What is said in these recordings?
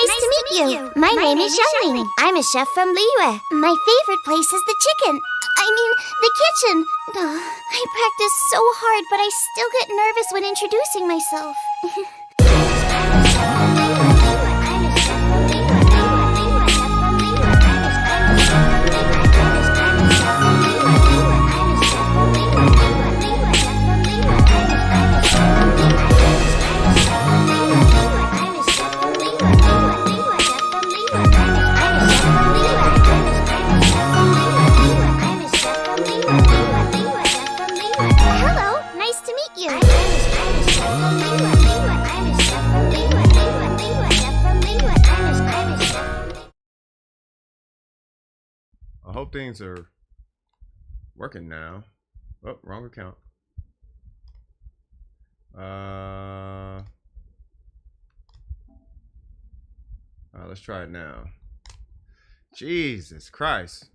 Nice to meet you. My name is Xiangling. I'm a chef from Liyue. My favorite place is the chicken. The kitchen. I practice so hard, but I still get nervous when introducing myself. I hope things are working now. Oh, wrong account. Let's try it now. Jesus Christ.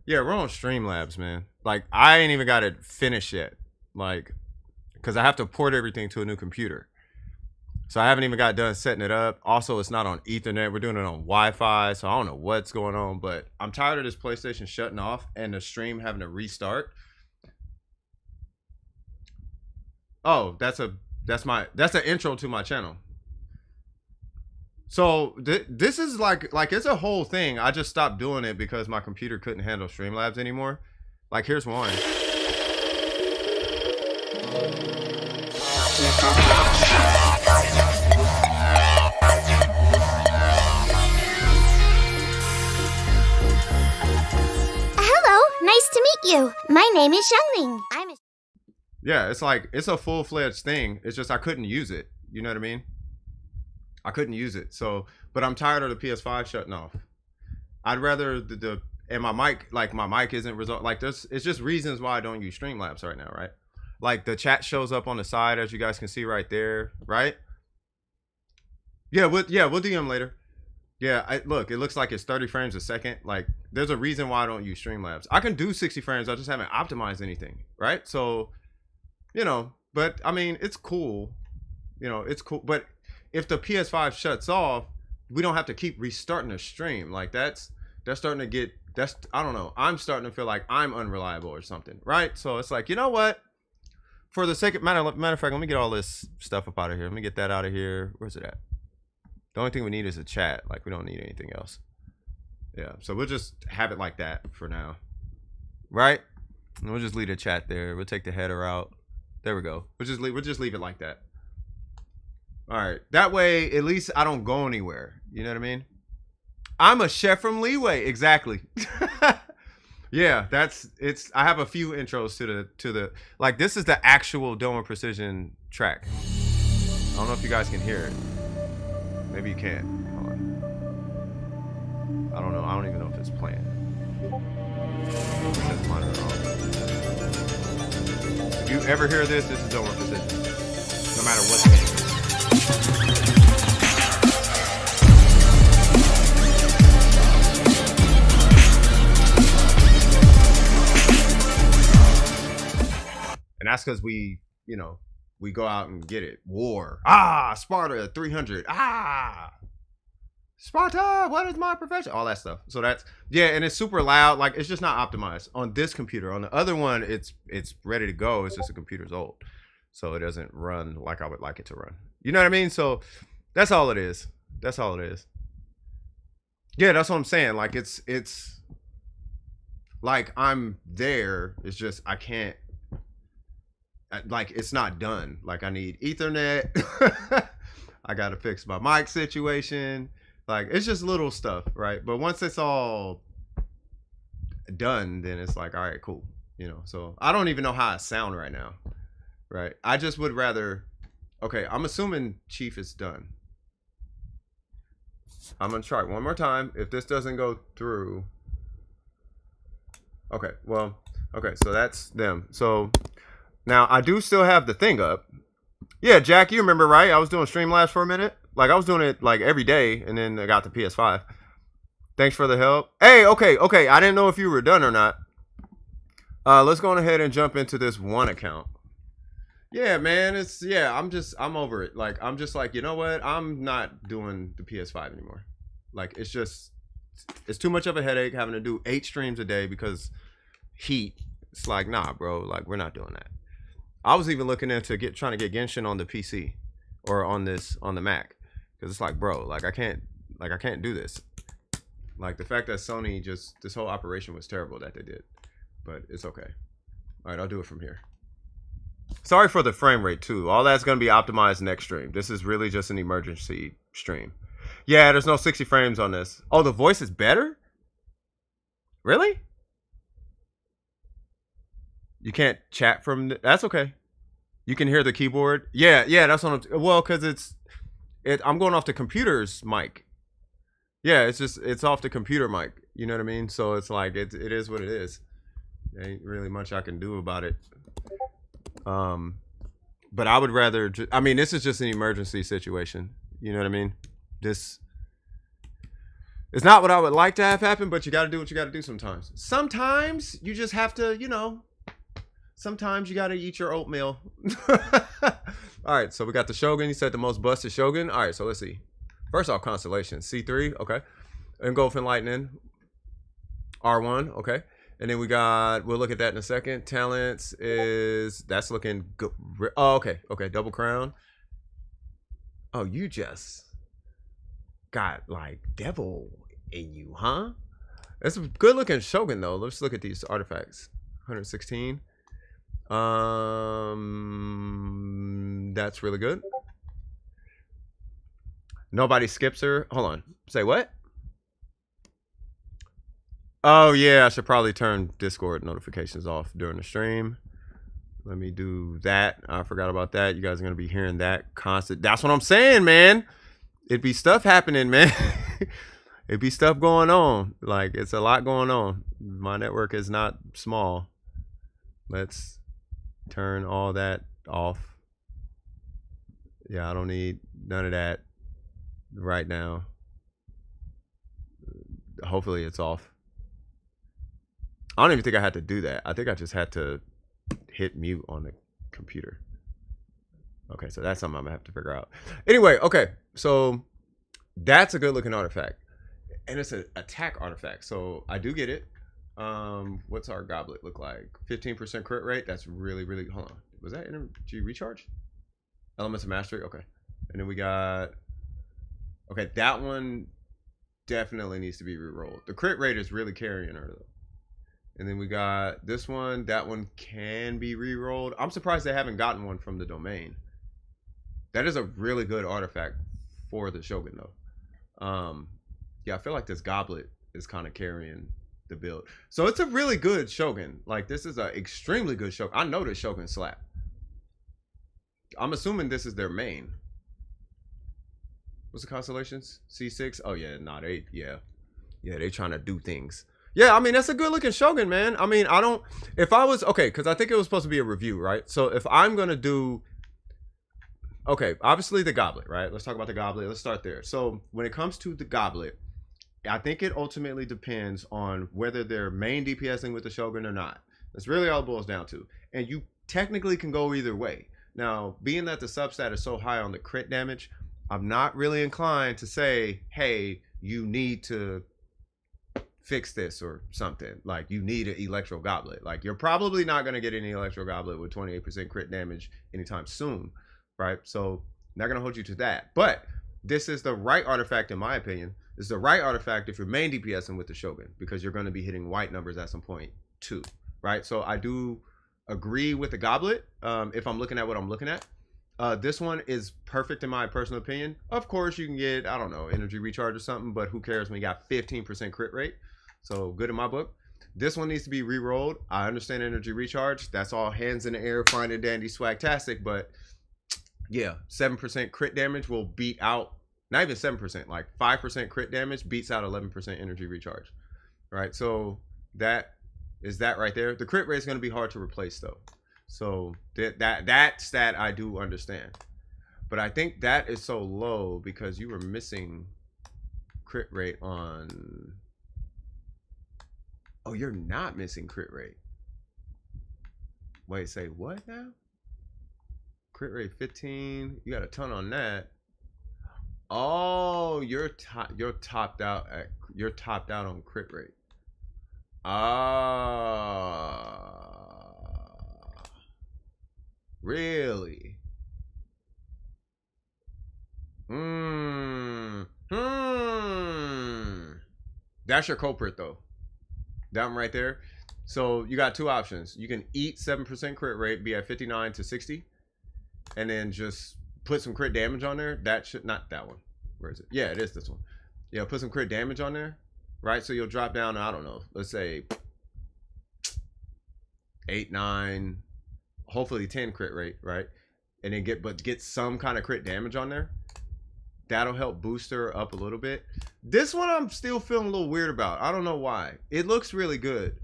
Yeah, we're on Streamlabs, man. Like, I ain't even got it finished yet. Like, because I have to port everything to a new computer. So I haven't even got done setting it up. Also, it's not on Ethernet. We're doing it on Wi-Fi, so I don't know what's going on. But I'm tired of this PlayStation shutting off and the stream having to restart. Oh, that's an intro to my channel. So this is like it's a whole thing. I just stopped doing it because my computer couldn't handle Streamlabs anymore. Like, here's one. Hello, nice to meet you. My name is Xiangling. Yeah, it's like, it's a full-fledged thing. It's just I couldn't use it. You know what I mean? I couldn't use it. So, but I'm tired of the PS5 shutting off. I'd rather and my mic isn't result. Like, it's just reasons why I don't use Streamlabs right now, right? Like, the chat shows up on the side, as you guys can see right there, right? Yeah, we'll DM later. Yeah, look, it looks like it's 30 frames a second. Like, there's a reason why I don't use Streamlabs. I can do 60 frames. I just haven't optimized anything, right? So, you know, but I mean, it's cool. You know, it's cool. But if the PS5 shuts off, we don't have to keep restarting the stream. Like, that's starting to get, I don't know. I'm starting to feel like I'm unreliable or something, right? So it's like, you know what? For the sake of matter of fact, let me get all this stuff up out of here. Let me get that out of here. Where's it at? The only thing we need is a chat. Like, we don't need anything else. Yeah, so we'll just have it like that for now, right? And we'll just leave the chat there. We'll take the header out. There we go. We'll just leave it like that. All right. That way, at least I don't go anywhere. You know what I mean? I'm a chef from Liyue. Exactly. Yeah, I have a few intros to the like, this is the actual Doma Precision track. I don't know if you guys can hear it. Maybe you can. Hold on. I don't know. I don't even know if it's playing. Set the monitor off. If you ever hear this is Doma Precision. No matter what game. And that's because we go out and get it. War. Sparta 300. Sparta, what is my profession? All that stuff. So that's, yeah, and it's super loud. Like, it's just not optimized on this computer. On the other one, it's ready to go. It's just the computer's old. So it doesn't run like I would like it to run. You know what I mean? So that's all it is. That's all it is. Yeah, that's what I'm saying. Like, it's like, I'm there. It's just, I can't, like, it's not done. Like, I need Ethernet. I gotta fix my mic situation. Like, it's just little stuff, right? But once it's all done, then it's like, all right, cool. You know, so I don't even know how I sound right now, right? I just would rather, okay, I'm assuming Chief is done. I'm gonna try it one more time. If this doesn't go through, okay, well, okay, so that's them. So now I do still have the thing up. Yeah, Jack, you remember, right? I was doing Streamlabs for a minute. Like, I was doing it like every day, and then I got the PS5. Thanks for the help. Hey, okay. I didn't know if you were done or not. Let's go on ahead and jump into this one account. Yeah, man. I'm over it. Like, I'm just like, you know what? I'm not doing the PS5 anymore. Like, it's too much of a headache having to do 8 streams a day because heat. It's like, nah, bro. Like, we're not doing that. I was even looking into trying to get Genshin on the PC or on the Mac because it's like, bro, like I can't do this. Like the fact that Sony this whole operation was terrible that they did, but it's okay. All right, I'll do it from here. Sorry for the frame rate too. All that's gonna be optimized next stream. This is really just an emergency stream. Yeah, there's no 60 frames on this. Oh, the voice is better? Really? You can't chat from that's okay. You can hear the keyboard. Yeah, that's what well, cuz I'm going off the computer's mic. Yeah, it's off the computer mic. You know what I mean? So it's like it is what it is. There ain't really much I can do about it. But I would rather I mean, this is just an emergency situation. You know what I mean? This it's not what I would like to have happen, but you got to do what you got to do sometimes. Sometimes you just have to, sometimes you got to eat your oatmeal. All right, so we got the Shogun. You said the most busted Shogun. All right, so let's see. First off, Constellation. C3, okay. Engulfing Lightning. R1, okay. And then we'll look at that in a second. Talents that's looking good. Oh, okay. Okay, Double Crown. Oh, you just got like devil in you, huh? That's a good looking Shogun though. Let's look at these artifacts. 116. That's really good. Nobody skips her. Hold on. Say what? Oh yeah, I should probably turn Discord notifications off during the stream. Let me do that. I forgot about that. You guys are gonna be hearing that constant. That's what I'm saying, man. It'd be stuff happening, man. It'd be stuff going on. Like it's a lot going on. My network is not small. Let's turn all that off. Yeah, I don't need none of that right now. Hopefully it's off. I don't even think I had to do that. I think I just had to hit mute on the computer. Okay, so that's something I'm gonna have to figure out. Anyway, okay, so that's a good looking artifact. And it's an attack artifact, so I do get it. What's our goblet look like? 15% crit rate. That's really, really. Hold on. Was that energy recharge? Elements of mastery. Okay. And then we got. Okay, that one definitely needs to be re-rolled. The crit rate is really carrying her though. And then we got this one. That one can be re-rolled. I'm surprised they haven't gotten one from the domain. That is a really good artifact for the Shogun though. Yeah, I feel like this goblet is kind of carrying the build. So it's a really good Shogun. Like this is an extremely good Shogun. I know this Shogun slap. I'm assuming this is their main. What's the constellations? C6? Oh yeah, nah, they trying to do things. Yeah, I mean that's a good looking Shogun, man. I mean, if I was okay, because I think it was supposed to be a review, right? So if I'm gonna do okay, obviously the goblet, right? Let's talk about the goblet. Let's start there. So when it comes to the goblet, I think it ultimately depends on whether they're main DPSing with the Shogun or not. That's really all it boils down to. And you technically can go either way. Now, being that the substat is so high on the crit damage, I'm not really inclined to say, hey, you need to fix this or something. Like, you need an Electro Goblet. Like, you're probably not going to get any Electro Goblet with 28% crit damage anytime soon, right? So, not going to hold you to that. But this is the right artifact, in my opinion. It's the right artifact if you're main DPSing with the Shogun, because you're going to be hitting white numbers at some point too, right? So I do agree with the goblet if I'm looking at what I'm looking at. This one is perfect in my personal opinion. Of course, you can get, I don't know, energy recharge or something, but who cares when you got 15% crit rate? So good in my book. This one needs to be re-rolled. I understand energy recharge. That's all hands in the air, fine and dandy, swagtastic, but yeah, 7% crit damage will beat out. Not even 7%, like 5% crit damage beats out 11% energy recharge, right? So that is that right there. The crit rate is going to be hard to replace though. So that stat I do understand. But I think that is so low because you were missing crit rate on... Oh, you're not missing crit rate. Wait, say what now? crit rate 15. You got a ton on that. Oh, you're topped out on crit rate. Really? That's your culprit though. That one right there. So you got two options. You can eat 7% crit rate, be at 59 to 60, and then just put some crit damage on there. That should not that one. Where is it? Yeah, it is this one. Yeah, put some crit damage on there, right? So you'll drop down, I don't know, let's say 8, 9, hopefully 10 crit rate, right? And then get some kind of crit damage on there. That'll help boost her up a little bit. This one I'm still feeling a little weird about. I don't know why. It looks really good.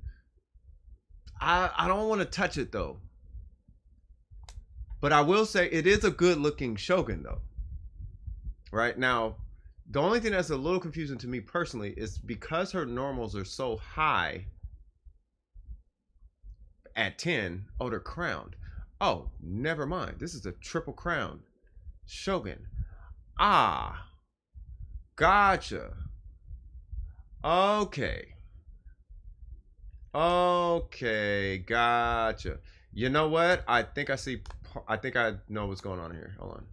I don't want to touch it though. But I will say it is a good looking Shogun though. Right now, the only thing that's a little confusing to me personally is because her normals are so high at 10. Oh, they're crowned. Oh, never mind. This is a triple crown Shogun. Ah, gotcha. Okay, gotcha. You know what? I think I know what's going on here. Hold on.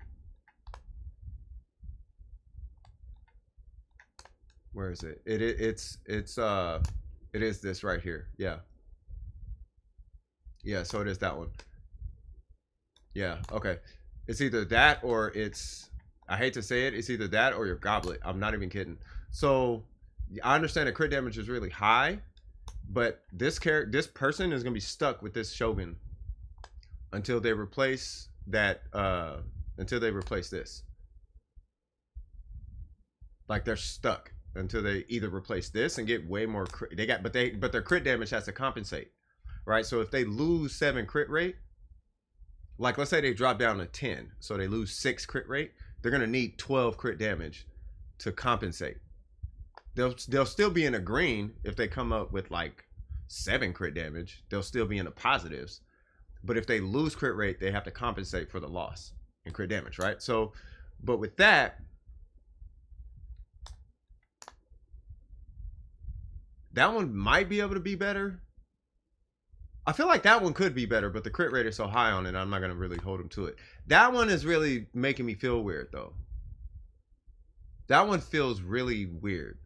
Where is it? It is this right here. Yeah. So it is that one. Yeah. Okay. It's either that or it's. I hate to say it. It's either that or your goblet. I'm not even kidding. So I understand that crit damage is really high, but this person is gonna be stuck with this Shogun until they replace that. Until they replace this. Like they're stuck until they either replace this and get way more crit. But their crit damage has to compensate, right? So if they lose 7 crit rate, like let's say they drop down to 10, so they lose 6 crit rate. They're gonna need 12 crit damage to compensate. They'll still be in the green if they come up with like 7 crit damage. They'll still be in the positives. But if they lose crit rate, they have to compensate for the loss in crit damage, right? So, but with that one might be able to be better. I feel like that one could be better, but the crit rate is so high on it, I'm not going to really hold him to it. That one is really making me feel weird, though. That one feels really weird.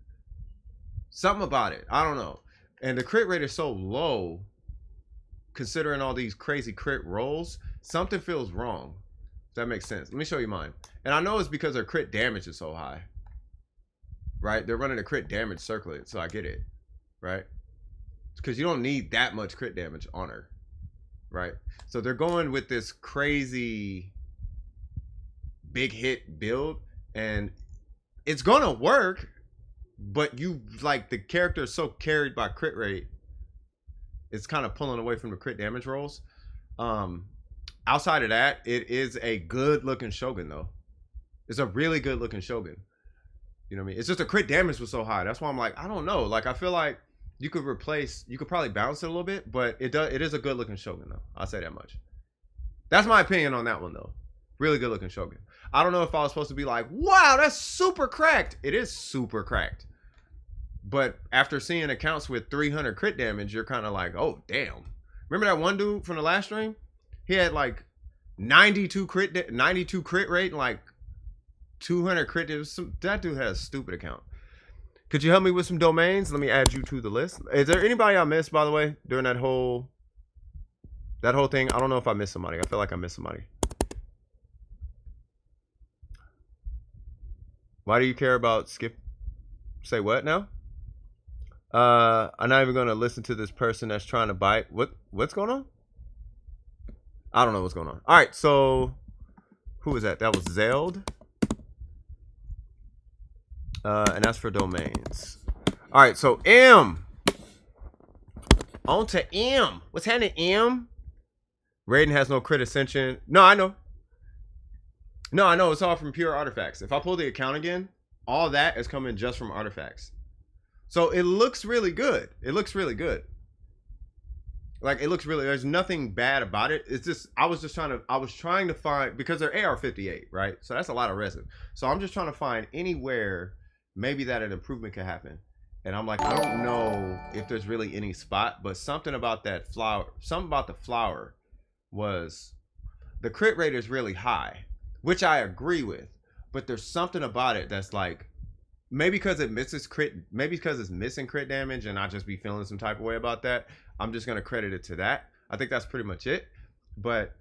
Something about it. I don't know. And the crit rate is so low, considering all these crazy crit rolls. Something feels wrong. If that makes sense. Let me show you mine. And I know it's because their crit damage is so high. Right? They're running a crit damage circlet, so I get it. Right? Because you don't need that much crit damage on her, right? So they're going with this crazy big hit build, and it's gonna work, but you like the character is so carried by crit rate, it's kind of pulling away from the crit damage rolls. Outside of that, it is a good looking Shogun though. It's a really good looking Shogun. You know what I mean? It's just the crit damage was so high. That's why I'm like, I don't know. Like I feel like you could probably balance it a little bit, but it is a good looking Shogun though. I'll say that much. That's my opinion on that one though. Really good looking Shogun. I don't know if I was supposed to be like, wow, that's super cracked. It is super cracked. But after seeing accounts with 300 crit damage, you're kind of like, oh, damn. Remember that one dude from the last stream? He had like 92 crit rate and like 200 crit. That dude had a stupid account. Could you help me with some domains? Let me add you to the list. Is there anybody I missed, by the way, during that whole thing? I don't know if I missed somebody. I feel like I missed somebody. Why do you care about skip? Say what now? I'm not even going to listen to this person that's trying to bite. What's going on? I don't know what's going on. All right, so who was that? That was Zeld. And that's for domains. All right, so M. On to M. What's happening, M? Raiden has no crit ascension. No, I know. No, I know. It's all from pure artifacts. If I pull the account again, all that is coming just from artifacts. So it looks really good. It looks really good. Like it looks really. There's nothing bad about it. It's just I was trying to find because they're AR-58, right? So that's a lot of resin. So I'm just trying to find anywhere maybe that an improvement could happen. And I'm like, I don't know if there's really any spot, but something about that flower, something about the flower was the crit rate is really high, which I agree with. But there's something about it that's like maybe because it misses crit, maybe because it's missing crit damage, and I just be feeling some type of way about that. I'm just gonna credit it to that. I think that's pretty much it. But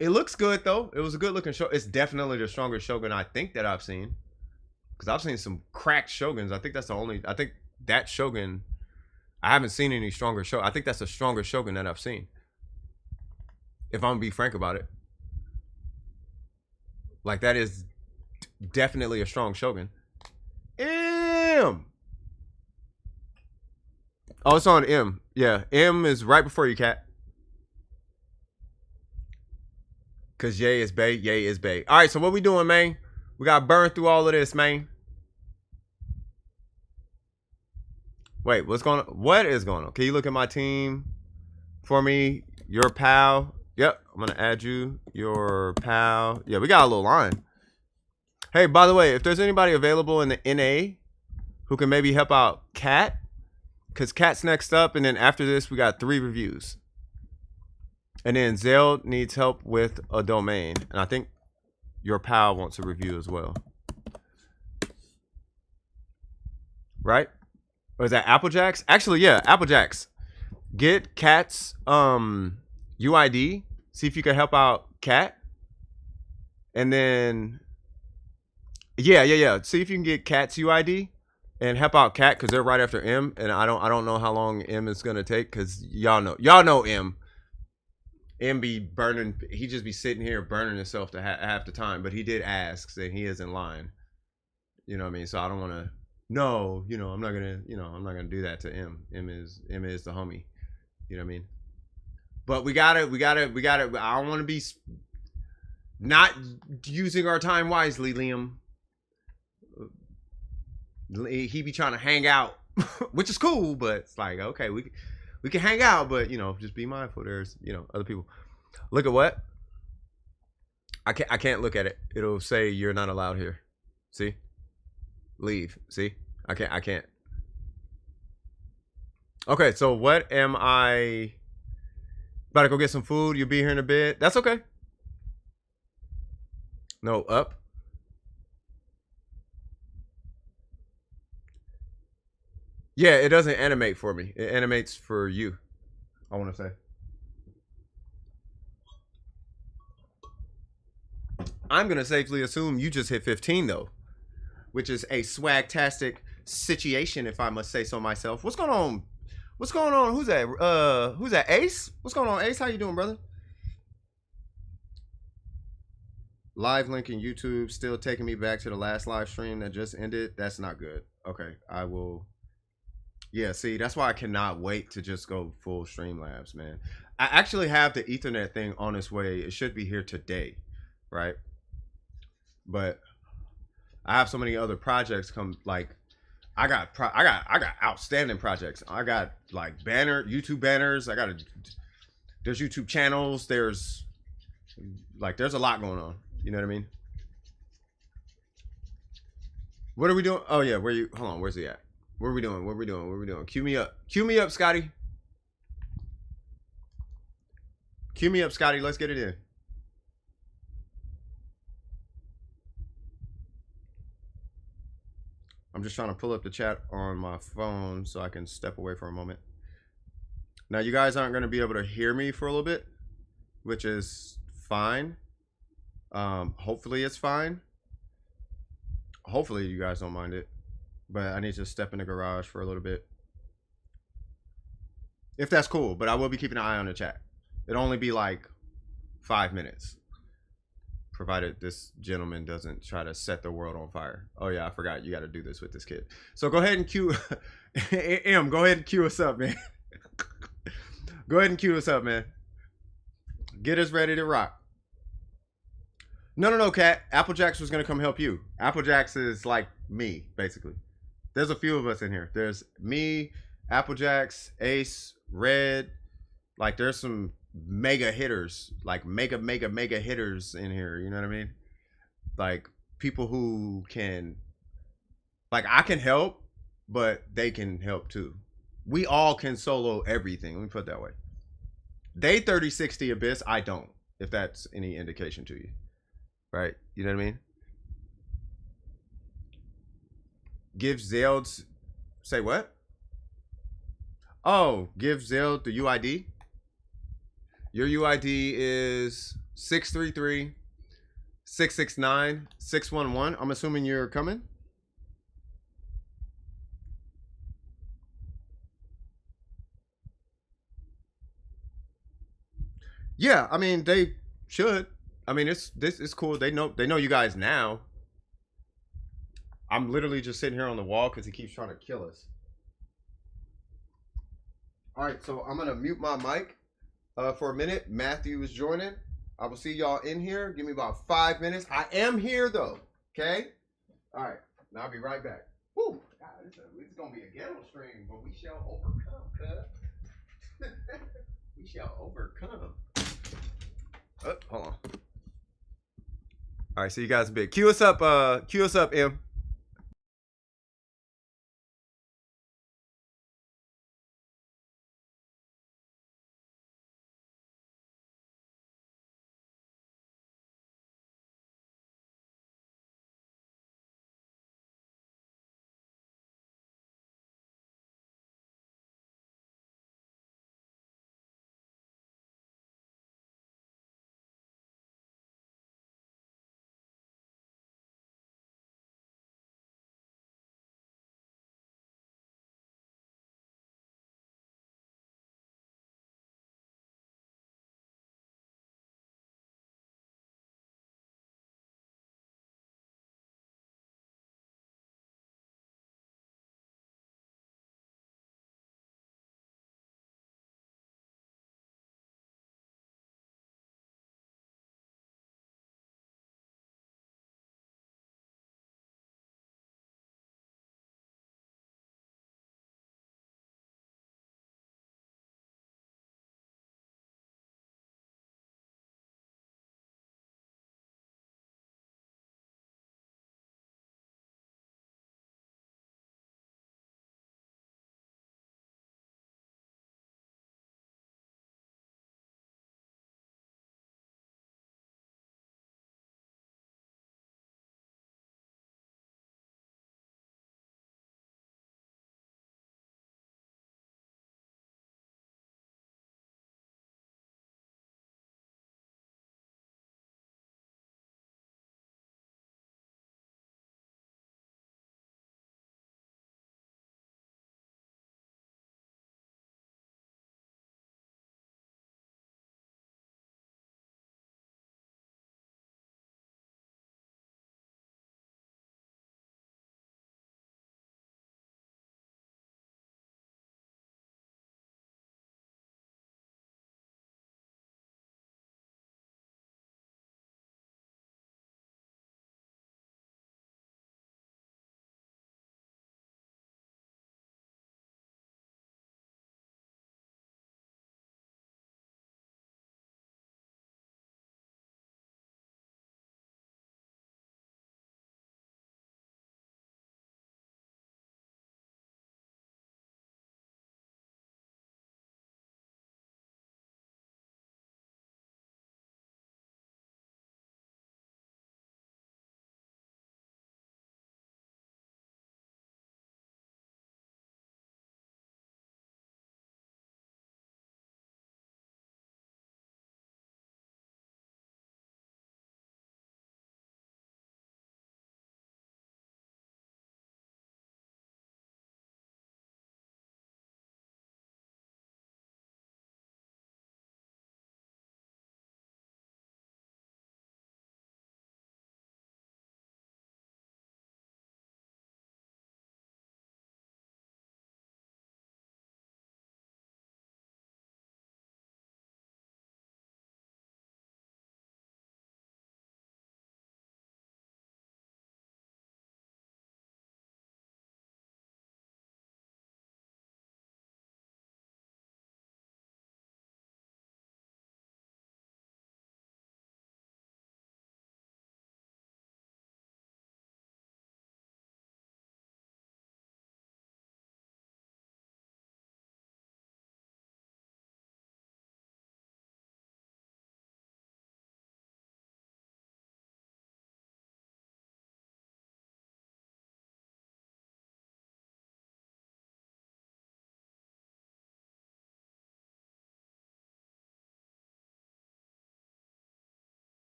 it looks good though. It was a good looking show. It's definitely the strongest Shogun I think that I've seen. Because I've seen some cracked Shoguns. I think that's the only. I think that Shogun. I haven't seen any stronger Shogun. I think that's the strongest Shogun that I've seen. If I'm gonna be frank about it. Like that is definitely a strong Shogun. M. Oh, it's on M. Yeah, M is right before you, cat. Cause yay is bait, yay is bait. All right, so what we doing, man? We got to burn through all of this, man. Wait, what's going on? What is going on? Can you look at my team for me? Your pal. Yep, I'm gonna add you. Your pal. Yeah, we got a little line. Hey, by the way, if there's anybody available in the NA who can maybe help out Cat, because Cat's next up, and then after this, we got 3 reviews. And then Zell needs help with a domain. And I think your pal wants a review as well. Right? Or is that Applejacks? Actually, yeah, Applejacks. Get Cat's UID. See if you can help out Cat. And then yeah. See if you can get Cat's UID and help out Cat because they're right after M. And I don't know how long M is gonna take because y'all know M. M be burning. He just be sitting here burning himself to half the time. But he did ask, and he is in line. You know what I mean? So I don't want to. No, I'm not gonna do that to M. M is the homie. You know what I mean? But we got it. I don't want to be not using our time wisely, Liam. He be trying to hang out, which is cool, but it's like, okay, we can hang out, but just be mindful. There's other people. Look at what? I can't look at it. It'll say you're not allowed here. See? Leave. See? I can't. Okay, so what am I about to go get some food? You'll be here in a bit. That's okay. No, up. Yeah, it doesn't animate for me. It animates for you. I want to say. I'm going to safely assume you just hit 15 though, which is a swagtastic situation if I must say so myself. What's going on? What's going on? Who's that? Who's that? Ace? What's going on, Ace? How you doing, brother? Live link in YouTube still taking me back to the last live stream that just ended. That's not good. Okay, I will. Yeah, see, that's why I cannot wait to just go full Streamlabs, man. I actually have the Ethernet thing on its way. It should be here today, right? But I have so many other projects come. Like, I got outstanding projects. I got like YouTube banners. There's YouTube channels. There's a lot going on. You know what I mean? What are we doing? Oh yeah, hold on, where's he at? What are we doing? What are we doing? Cue me up. Cue me up, Scotty. Cue me up, Scotty. Let's get it in. I'm just trying to pull up the chat on my phone so I can step away for a moment. Now, you guys aren't going to be able to hear me for a little bit, which is fine. Hopefully it's fine. Hopefully you guys don't mind it. But I need to step in the garage for a little bit. If that's cool. But I will be keeping an eye on the chat. It'll only be like 5 minutes. Provided this gentleman doesn't try to set the world on fire. Oh yeah, I forgot you got to do this with this kid. So go ahead and cue. M, go ahead and cue us up, man. Go ahead and cue us up, man. Get us ready to rock. No, Cat. Applejacks was going to come help you. Applejacks is like me, basically. There's a few of us in here. There's me, Applejacks, Ace, Red, Like there's some mega hitters, like mega hitters in here. You know what I mean? Like people who can, like I can help, but they can help too. We all can solo everything. Let me put it that way. They 3060 Abyss, I don't. If that's any indication to you, right? You know what I mean? Give Zeld, say what? Oh, give Zeld the UID. Your UID is 633 669 611. I'm assuming you're coming. Yeah, I mean they should. I mean it's cool. They know you guys now. I'm literally just sitting here on the wall because he keeps trying to kill us. All right, so I'm gonna mute my mic for a minute. Matthew is joining. I will see y'all in here. Give me about 5 minutes. I am here though. Okay. All right. Now I'll be right back. Woo. God, this is gonna be a ghetto stream, but we shall overcome. Cuz we shall overcome. Hold on. All right. See you guys in a bit. Cue us up. Cue us up, M.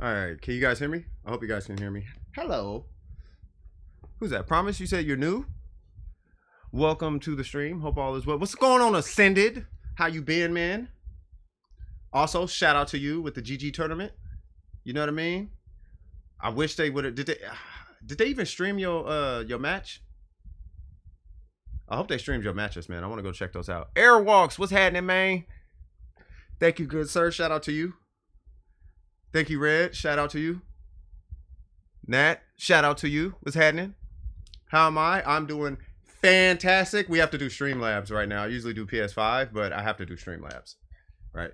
All right, can you guys hear me? I hope you guys can hear me. Hello. Who's that? Promise you said you're new? Welcome to the stream. Hope all is well. What's going on, Ascended? How you been, man? Also, shout out to you with the GG tournament. You know what I mean? I wish they would have. Did they even stream your match? I hope they streamed your matches, man. I want to go check those out. Airwalks, what's happening, man? Thank you, good sir. Shout out to you. Thank you, Red. Shout out to you. Nat, shout out to you. What's happening? How am I? I'm doing fantastic. We have to do Streamlabs right now. I usually do PS5, but I have to do Streamlabs, right?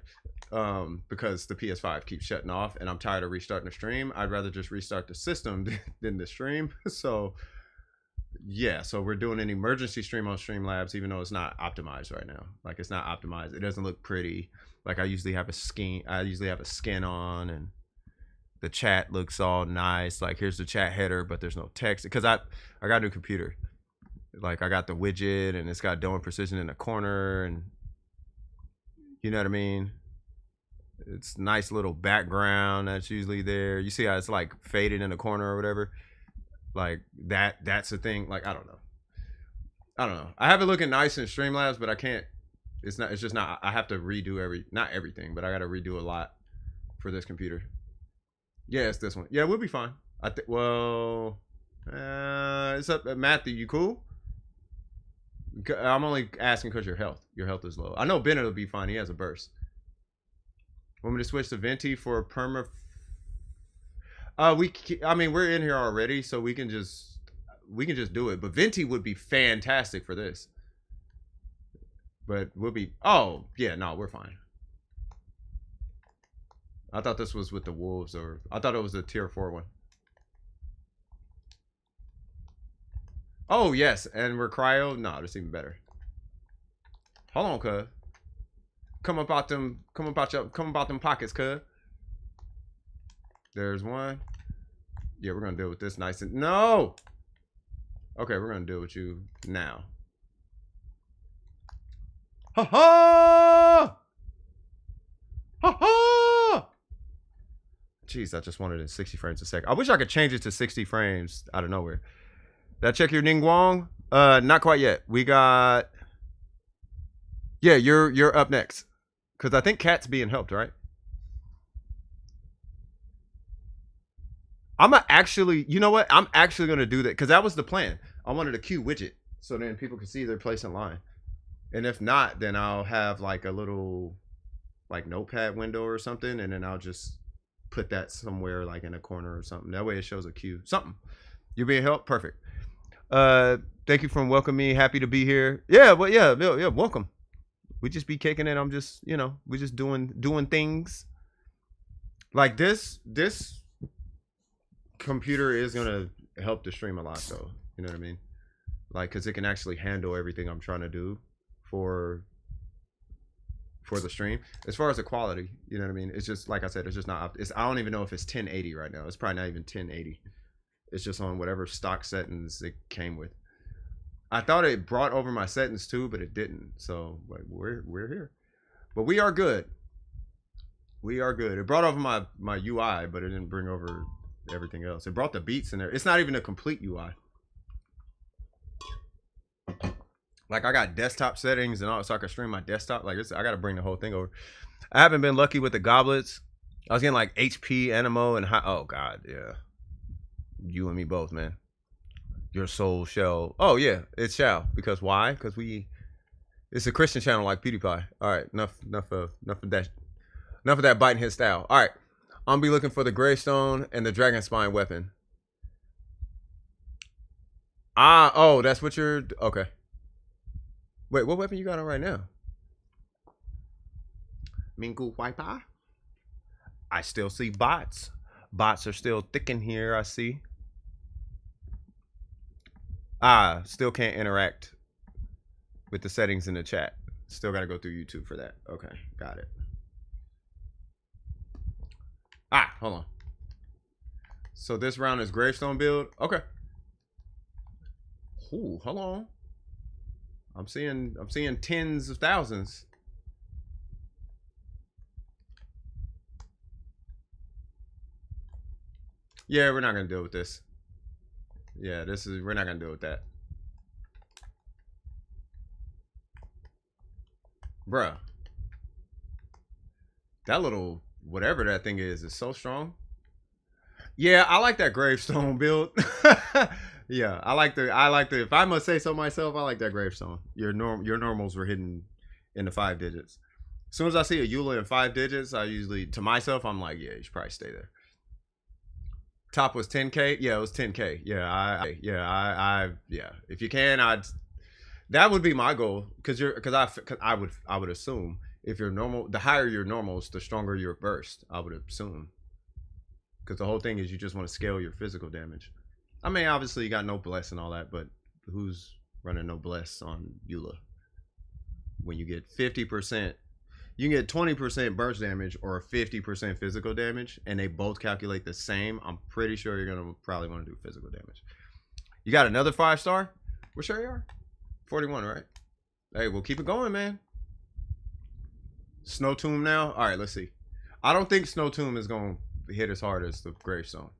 Because the PS5 keeps shutting off, and I'm tired of restarting the stream. I'd rather just restart the system than the stream. So, yeah. So we're doing an emergency stream on Streamlabs, even though it's not optimized right now. Like, it's not optimized. It doesn't look pretty. Like, I usually have a skin on, and the chat looks all nice. Like, here's the chat header, but there's no text because I got a new computer. Like, I got the widget, and it's got Doing Precision in the corner, and you know what I mean. It's nice little background that's usually there. You see how it's like faded in the corner or whatever. Like that's the thing. Like, I don't know. I have it looking nice in Streamlabs, but I can't. It's just not. I have to redo not everything, but I got to redo a lot for this computer. Yeah, it's this one. Yeah, we'll be fine. I think. Well, it's up. Matthew, you cool? I'm only asking because your health is low. I know Bennett will be fine. He has a burst. Want me to switch to Venti for perma? I mean, we're in here already, so we can just do it. But Venti would be fantastic for this. But we'll be. Oh yeah, no, we're fine. I thought this was with the wolves, or I thought it was a tier 4 one. Oh yes, and we're cryo. No, that's even better. Hold on, cuz. Come about them pockets, cuz. There's one. Yeah, we're gonna deal with this nice and no. Okay, we're gonna deal with you now. Ha ha! Ha ha! Jeez, I just wanted it in 60 frames a second. I wish I could change it to 60 frames out of nowhere. Did I check your Ningguang? Not quite yet. We got. Yeah, you're up next. Because I think Cat's being helped, right? I'm actually, you know what? I'm actually going to do that. Because that was the plan. I wanted a queue widget. So then people could see their place in line. And if not, then I'll have like a little like notepad window or something. And then I'll just put that somewhere like in a corner or something. That way it shows a queue. Something. You're being helped? Perfect. Thank you for welcoming me. Happy to be here. Yeah, well, yeah, welcome. We just be kicking it. I'm just, you know, we just doing things. Like this computer is gonna help the stream a lot, though. You know what I mean? Like, cause it can actually handle everything I'm trying to do for the stream. As far as the quality, you know what I mean? It's just like I said, it's just not. I don't even know if it's 1080 right now. It's probably not even 1080. It's just on whatever stock settings it came with. I thought it brought over my settings too, but it didn't. So like, we're here, but we are good. We are good. It brought over my UI, but it didn't bring over everything else. It brought the beats in there. It's not even a complete UI. Like, I got desktop settings and all, so I can stream my desktop. Like, I got to bring the whole thing over. I haven't been lucky with the goblets. I was getting like HP, Animo, and oh god, yeah. You and me both, man. Your soul shall. Oh yeah, it shall. Because why? Because it's a Christian channel like PewDiePie. All right, enough of that biting his style. All right, I'm gonna be looking for the gravestone and the dragon spine weapon. Oh, that's what you're. Okay. Wait, what weapon you got on right now? Minku Wipa? I still see bots. Bots are still thick in here, I see. Still can't interact with the settings in the chat. Still got to go through YouTube for that. Okay, got it. Hold on. So this round is gravestone build. Okay. Ooh, hold on. I'm seeing tens of thousands. Yeah, we're not gonna deal with this. Yeah, we're not gonna deal with that. Bruh. That little whatever that thing is so strong. Yeah, I like that gravestone build. Yeah, I like the if I must say so myself, I like that gravestone. Your normals were hidden in the 5 digits. As soon as I see a Eula in 5 digits, I usually to myself I'm like, yeah, you should probably stay there. Top was 10K. Yeah, it was 10K. Yeah, yeah. If you can, that would be my goal because I would assume if you're normal, the higher your normals, the stronger your burst. I would assume because the whole thing is you just want to scale your physical damage. I mean, obviously you got no bless and all that, but who's running no bless on Eula? When you get 50%, you can get 20% burst damage or 50% physical damage, and they both calculate the same. I'm pretty sure you're gonna probably want to do physical damage. You got another 5-star? Where sure you are? 41, right? Hey, we'll keep it going, man. Snow Tomb now? All right, let's see. I don't think Snow Tomb is going to hit as hard as the Gravestone.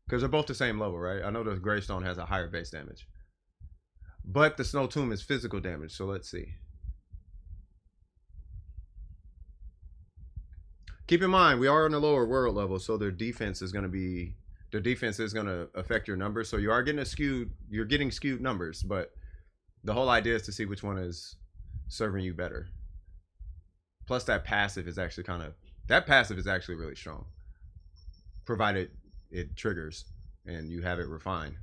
Because they're both the same level, right? I know the Gravestone has a higher base damage. But the Snow Tomb is physical damage, so let's see. Keep in mind, we are on the lower world level, so their defense is going to affect your numbers. So you are getting you're getting skewed numbers, but the whole idea is to see which one is serving you better. Plus that passive is actually really strong. Provided it triggers and you have it refined.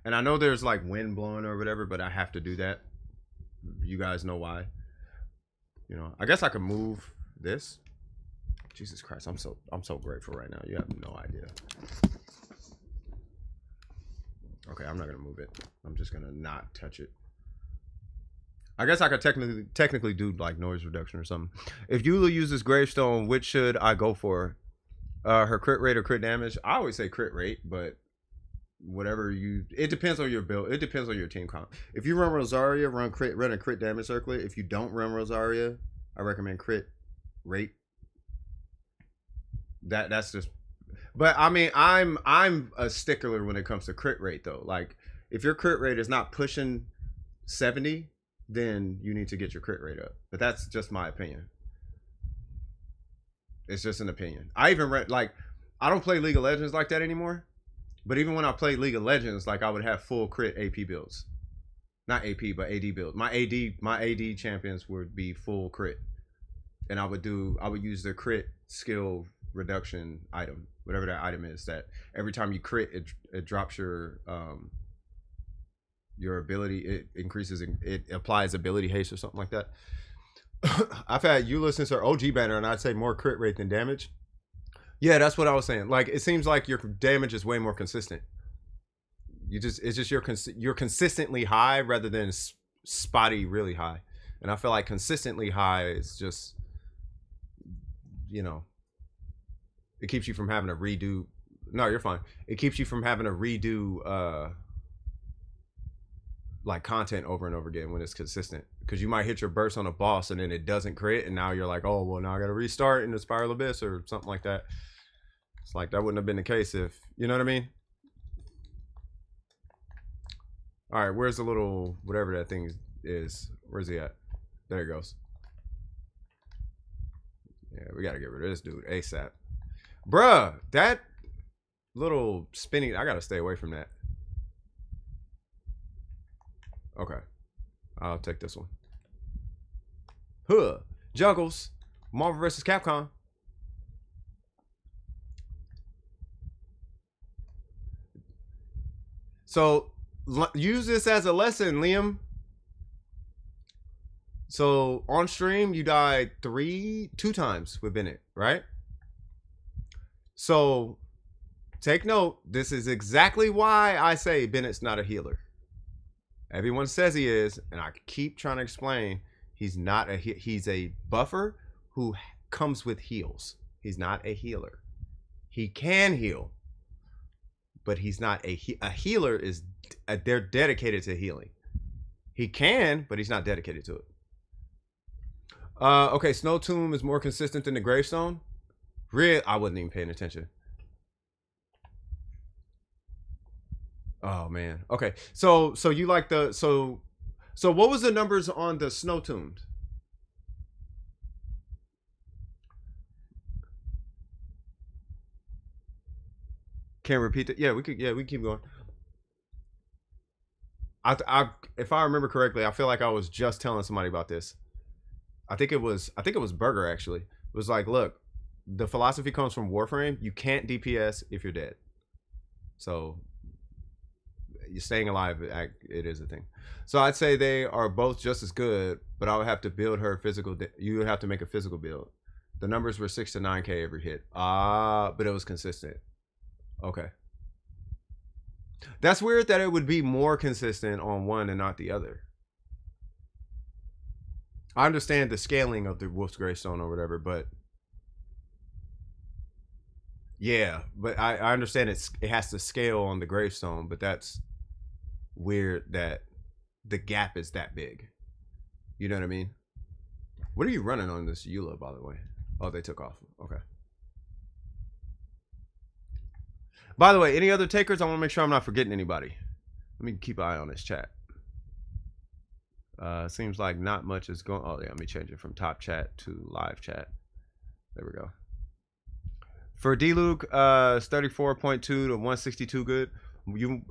And I know there's like wind blowing or whatever, but I have to do that. You guys know why. You know, I guess I could move this. Jesus Christ, I'm so grateful right now. You have no idea. Okay, I'm not gonna move it. I'm just gonna not touch it. I guess I could technically do like noise reduction or something. If Eula uses Gravestone, which should I go for? Her crit rate or crit damage? I always say crit rate, but whatever it depends on your build. It depends on your team comp. If you run Rosaria, run a crit damage circlet. If you don't run Rosaria, I recommend crit rate. That's just. But I mean, I'm a stickler when it comes to crit rate though. Like if your crit rate is not pushing 70, then you need to get your crit rate up. But that's just my opinion. It's just an opinion. I even I don't play League of Legends like that anymore. But even when I played League of Legends, like I would have full crit AP builds. Not AP, but AD build. My AD champions would be full crit. And I would use the crit skill reduction item. Whatever that item is, that every time you crit, it drops your ability. It applies ability haste or something like that. I've had Eula since her OG banner, and I'd say more crit rate than damage. Yeah, that's what I was saying. Like it seems like your damage is way more consistent. You're consistently high rather than spotty really high. And I feel like consistently high is just, you know, it keeps you from having to redo. No, you're fine. It keeps you from having to redo like content over and over again when it's consistent, because you might hit your burst on a boss and then it doesn't crit, and now you're like, oh well, now I gotta restart in the Spiral Abyss or something like that. It's like that wouldn't have been the case if, you know what I mean. All right, where's the little whatever that thing is? Where's he at? There he goes. Yeah, we gotta get rid of this dude ASAP. Bruh, that little spinning, I gotta stay away from that. Okay, I'll take this one. Huh. Juggles. Marvel vs. Capcom. So use this as a lesson, Liam. So on stream, you died two times with Bennett, right? So take note. This is exactly why I say Bennett's not a healer. Everyone says he is, and I keep trying to explain he's not a he's a buffer who comes with heals. He's not a healer. He can heal, but he's not a healer. Is they're dedicated to healing. He can, but he's not dedicated to it. Okay, Snow Tomb is more consistent than the Gravestone. Really, I wasn't even paying attention. Oh man. Okay. So you like the so what was the numbers on the snow tuned? Can't repeat it. Yeah, we could. Yeah, we can keep going. If I remember correctly, I feel like I was just telling somebody about this. I think it was Burger actually. It was like, look, the philosophy comes from Warframe. You can't DPS if you're dead. So you're staying alive. It is a thing. So I'd say they are both just as good, but I would have to build her physical. You would have to make a physical build. The numbers were 6 to 9K every hit. But it was consistent. Okay. That's weird that it would be more consistent on one and not the other. I understand the scaling of the Wolf's Greystone or whatever, but yeah, but I understand it has to scale on the gravestone, but that's weird that the gap is that big. You know what I mean? What are you running on this Eula, by the way? Oh, they took off. Okay. By the way, any other takers? I want to make sure I'm not forgetting anybody. Let me keep an eye on this chat. Seems like not much is going. Oh yeah, let me change it from top chat to live chat. There we go. For D-Luke, 34.2 to 162 good.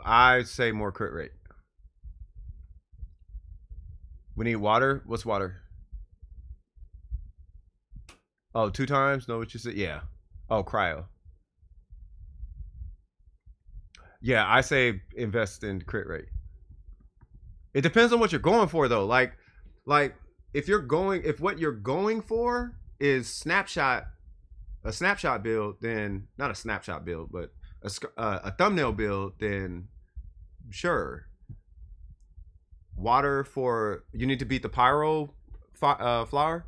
I say more crit rate. We need water. What's water? Oh, 2 times? No, what you said? Yeah. Oh, cryo. Yeah, I say invest in crit rate. It depends on what you're going for though. Like if what you're going for is a snapshot build, then not a snapshot build, but a thumbnail build, then sure. Water for you need to beat the pyro flower.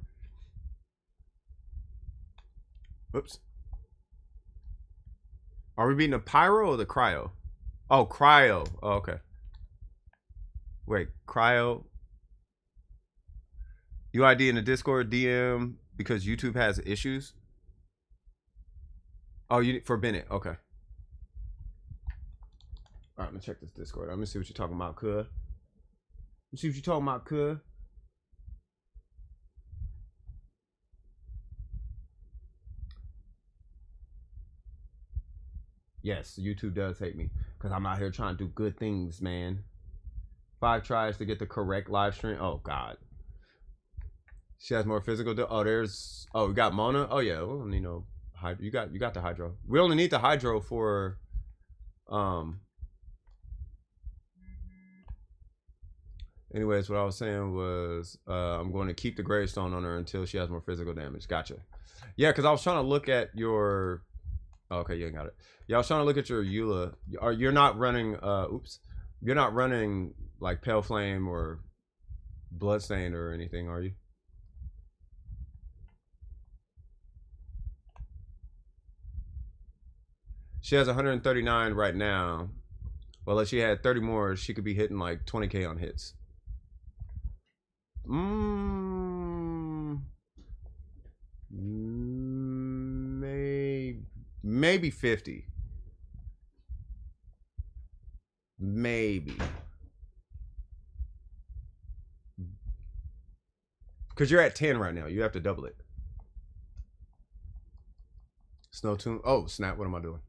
Oops. Are we beating the pyro or the cryo? Oh, cryo. Oh, okay. Wait, cryo. UID in the Discord DM because YouTube has issues. Oh, you for Bennett. Okay. All right, let me check this Discord. Let me see what you're talking about, cuh. Let me see what you're talking about, cuh. Yes, YouTube does hate me because I'm out here trying to do good things, man. 5 tries to get the correct live stream. Oh God. She has more physical. We got Mona. Oh yeah, well, you know, you got the hydro. We only need the hydro for anyways, what I was saying was I'm going to keep the gravestone on her until she has more physical damage. Gotcha. Yeah, because I was trying to look at your okay, you ain't got it. Yeah, I was trying to look at your Eula. You're not running you're not running like Pale Flame or Bloodstained or anything, are you? She has 139 right now. Well, if she had 30 more, she could be hitting like 20K on hits. Maybe 50. Maybe. Because you're at 10 right now. You have to double it. Snow Tune. Oh, snap. What am I doing?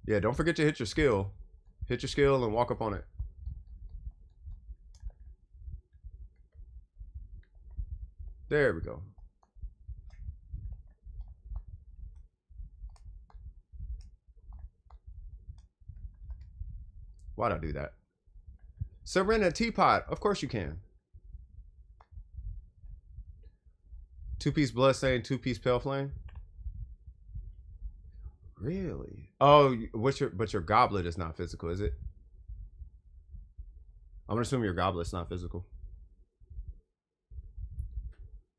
Yeah, don't forget to hit your skill. Hit your skill and walk up on it. There we go. Why'd I do that? Serena Teapot. Of course you can. 2-piece Bloodstain, 2-piece Pale Flame. Really? Oh, but your goblet is not physical, is it? I'm gonna assume your goblet's not physical.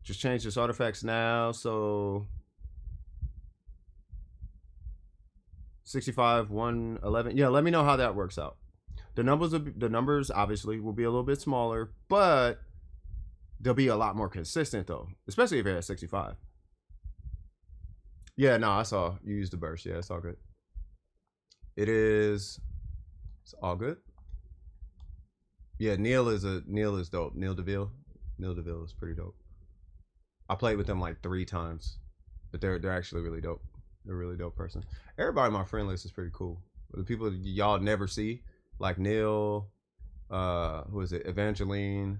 Just change this artifacts now, so 65, 111. Yeah, let me know how that works out. The numbers obviously will be a little bit smaller, but they'll be a lot more consistent though, especially if you're at 65. Yeah, no, I saw you used the burst. Yeah, it's all good. It's all good. Yeah, Neil is dope. Neil Deville. Neil Deville is pretty dope. I played with them like 3 times, but they're actually really dope. They're a really dope person. Everybody on my friend list is pretty cool. The people y'all never see, like Neil, who is it? Evangeline.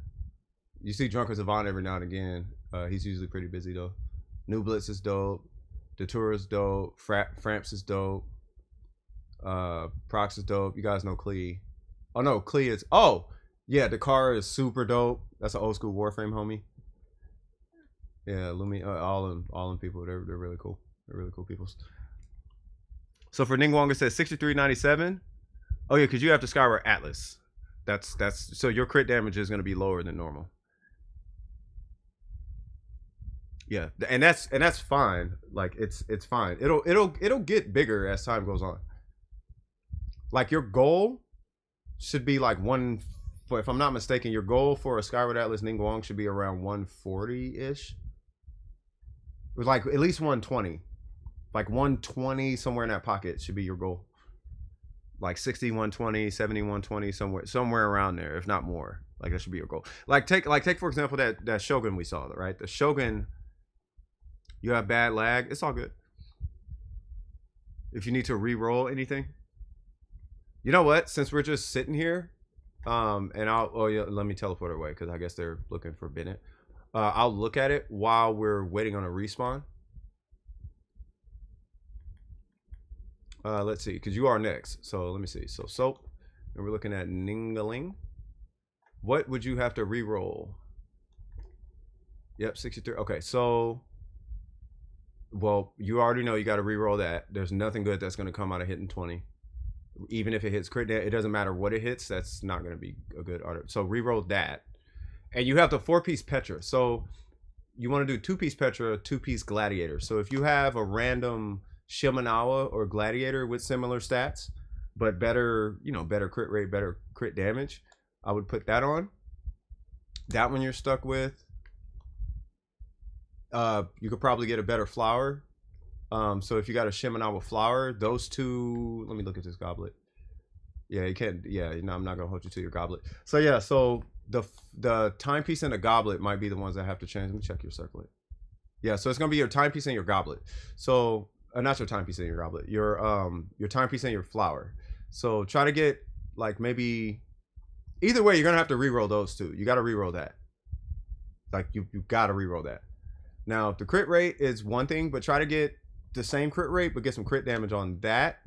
You see Drunkard Savant every now and again. He's usually pretty busy though. New Blitz is dope. Datura is dope. Framps is dope. Prox is dope. You guys know Klee. Oh no, Klee is. Oh yeah, the car is super dope. That's an old school Warframe homie. Yeah, Lumi. All them people. They're really cool. They're really cool people. So for Ningguang, it says 63.97. Oh yeah, because you have to Skyward Atlas. That's so your crit damage is going to be lower than normal. Yeah, and that's fine. Like it's fine. It'll get bigger as time goes on. Like your goal should be like one. If I'm not mistaken, your goal for a Skyward Atlas Ningguang should be around 140 ish. Like at least 120. Like 120 somewhere in that pocket should be your goal. Like 60, 120, 70, 120, somewhere around there, if not more. Like that should be your goal. Like take for example that Shogun we saw, right? The Shogun, you have bad lag, it's all good. If you need to re-roll anything, you know what? Since we're just sitting here, and let me teleport away because I guess they're looking for Bennett. I'll look at it while we're waiting on a respawn. Let's see, because you are next. So let me see. So Soap, and we're looking at Ningguang. What would you have to re-roll? Yep, 63. Okay, so, well, you already know you got to re-roll that. There's nothing good that's going to come out of hitting 20. Even if it hits crit, it doesn't matter what it hits. That's not going to be a good order. So re-roll that. And you have the 4-piece Petra. So you want to do 2-piece Petra, 2-piece Gladiator. So if you have a random Shimenawa or Gladiator with similar stats, but better, better crit rate, better crit damage, I would put that on. That one you're stuck with. You could probably get a better flower. So if you got a Shimenawa flower, those two, let me look at this goblet. Yeah, you can't, no, I'm not gonna hold you to your goblet. So yeah, so the timepiece and the goblet might be the ones that have to change. Let me check your circlet. Yeah, so it's gonna be your timepiece and your goblet. So not your timepiece and your goblet, your timepiece and your flower. So try to get like maybe either way, you're gonna have to re-roll those two. You gotta re-roll that. Like you gotta re-roll that. Now the crit rate is one thing, but try to get the same crit rate, but get some crit damage on that.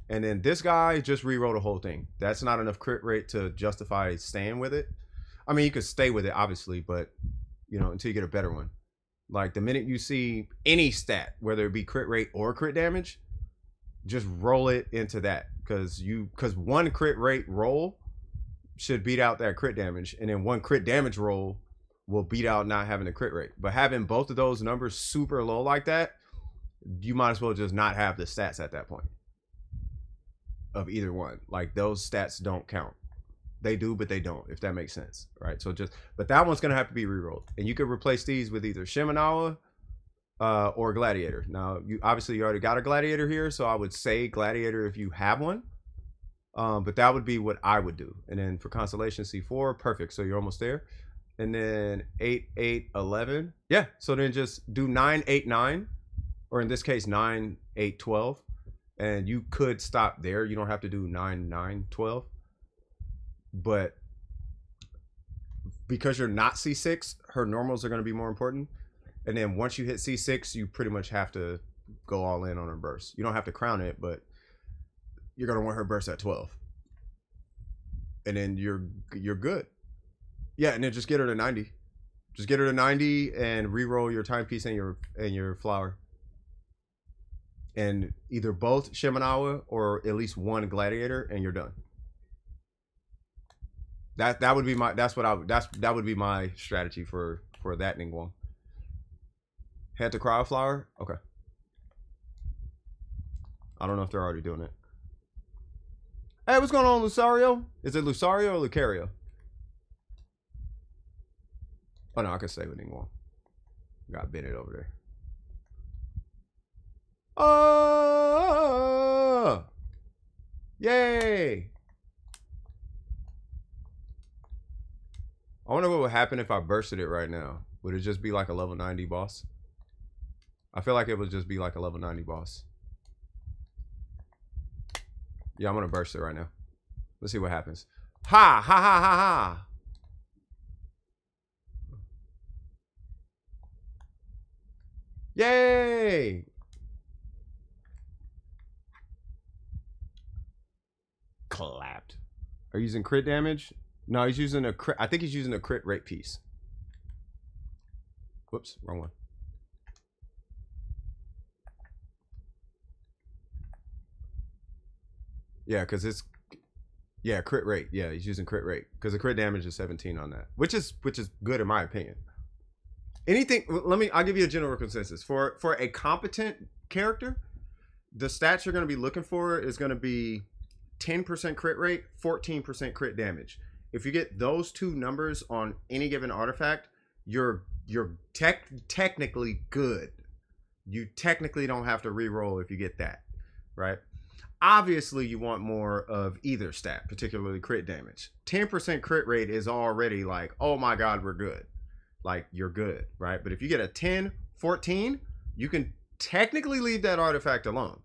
And then this guy, just re-roll the whole thing. That's not enough crit rate to justify staying with it. I mean, you could stay with it obviously, but until you get a better one. Like the minute you see any stat, whether it be crit rate or crit damage, just roll it into that, because one crit rate roll should beat out that crit damage, and then one crit damage roll will beat out not having a crit rate. But having both of those numbers super low like that, you might as well just not have the stats at that point of either one. Like those stats don't count. They do, but they don't, if that makes sense, right? So but that one's gonna have to be re-rolled, and you could replace these with either Shimenawa or Gladiator. Now, you already got a Gladiator here, so I would say Gladiator if you have one. But that would be what I would do. And then for Constellation C4, perfect. So you're almost there. And then 8, 8, 11. Yeah. So then just do 9, 8, 9, or in this case 9, 8, 12, and you could stop there. You don't have to do 9, 9, 12. But because you're not C6, her normals are going to be more important. And then once you hit C6, you pretty much have to go all in on her burst. You don't have to crown it, but you're going to want her burst at 12. And then you're good. Yeah, and then just get her to 90. Just get her to 90 and re-roll your timepiece and your flower. And either both Shimenawa or at least one Gladiator, and you're done. That would be my that would be my strategy for that Ningguang. Head to Cryo Flower? Okay. I don't know if they're already doing it. Hey, what's going on, Lucario? Is it Lucario or Lucario? Oh no, I can stay with Ningguang. Got Bennett over there. Oh, yay. I wonder what would happen if I bursted it right now. Would it just be like a level 90 boss? I feel like it would just be like a level 90 boss. Yeah, I'm gonna burst it right now. Let's see what happens. Ha ha ha ha ha. Yay! Clapped. Are you using crit damage? No, he's using a crit. I think he's using a crit rate piece. Whoops, wrong one. Yeah, because it's crit rate. Yeah, he's using crit rate because the crit damage is 17 on that, which is good in my opinion. Anything. I'll give you a general consensus for a competent character. The stats you're going to be looking for is going to be 10% crit rate, 14% crit damage. If you get those two numbers on any given artifact, you're technically good. You technically don't have to reroll if you get that, right? Obviously, you want more of either stat, particularly crit damage. 10% crit rate is already like, oh my God, we're good. Like, you're good, right? But if you get a 10, 14, you can technically leave that artifact alone.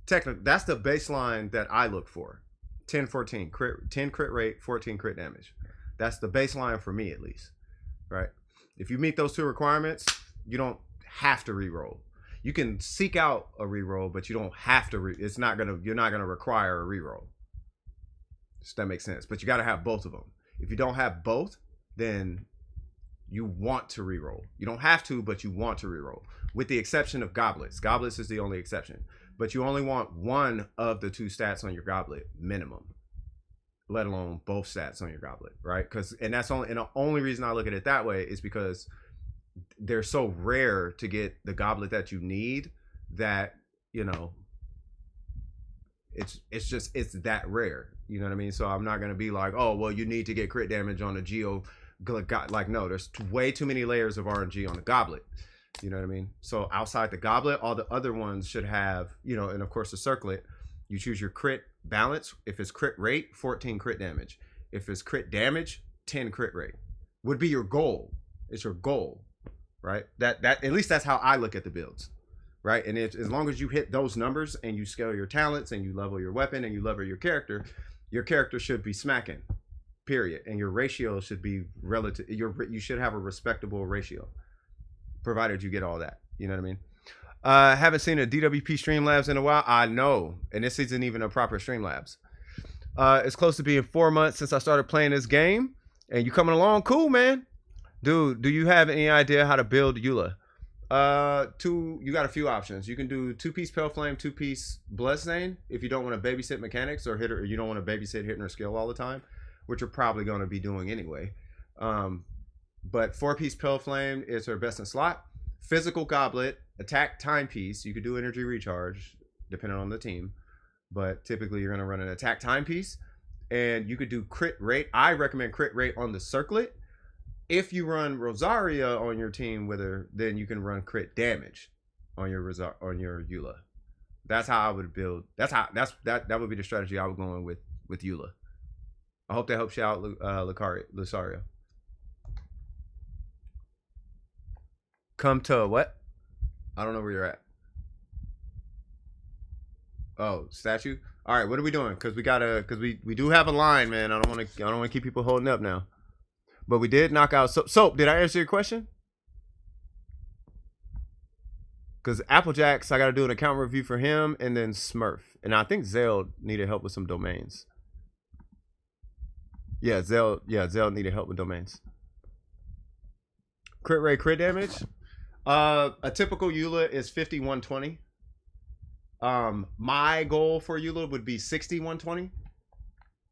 That's the baseline that I look for. 10, 14, 10 crit rate, 14 crit damage. That's the baseline for me, at least, right? If you meet those two requirements, you don't have to reroll. You can seek out a reroll, but you don't have to. You're not gonna require a reroll. Does that make sense? But you got to have both of them. If you don't have both, then you want to reroll. You don't have to, but you want to reroll. With the exception of goblets. Goblets is the only exception. But you only want one of the two stats on your goblet minimum, let alone both stats on your goblet, right? And the only reason I look at it that way is because they're so rare to get the goblet that you need that, you know, it's that rare. You know what I mean? So I'm not gonna be like, oh well, you need to get crit damage on a geo. Like, no, there's way too many layers of RNG on the goblet. You know what I mean? So outside the goblet, all the other ones should have, you know, and of course the circlet, you choose your crit balance. If it's crit rate, 14 crit damage. If it's crit damage, 10 crit rate would be your goal. It's your goal, right? That at least that's how I look at the builds, right? And as long as you hit those numbers and you scale your talents and you level your weapon and you level your character should be smacking, period. And your ratio should be relative. You should have a respectable ratio, provided you get all that. You know what I mean? Haven't seen a DWP Streamlabs in a while. I know. And this isn't even a proper Streamlabs. It's close to being 4 months since I started playing this game. And you coming along cool, man. Dude, do you have any idea how to build Eula? You got a few options. You can do 2-piece Pale Flame, 2-piece Bloodstain if you don't want to babysit mechanics or you don't want to babysit hitting her skill all the time, which you're probably going to be doing anyway. But 4-piece Pale Flame is her best in slot. Physical Goblet, attack timepiece. You could do energy recharge depending on the team, but typically you're going to run an attack timepiece, and you could do crit rate. I recommend crit rate on the circlet. If you run Rosaria on your team with her, then you can run crit damage on your Eula. That's how I would build. That would be the strategy I would go in with Eula. I hope that helps you out, Lucario. Come to what? I don't know where you're at. Oh, statue. All right, what are we doing? Because we do have a line, man. I don't want to keep people holding up now. But we did knock out Soap. Did I answer your question? Because Applejacks, I got to do an account review for him, and then Smurf, and I think Zell needed help with some domains. Yeah, Zell needed help with domains. Crit rate, crit damage. A typical Eula is 50-120. My goal for Eula would be 60-120.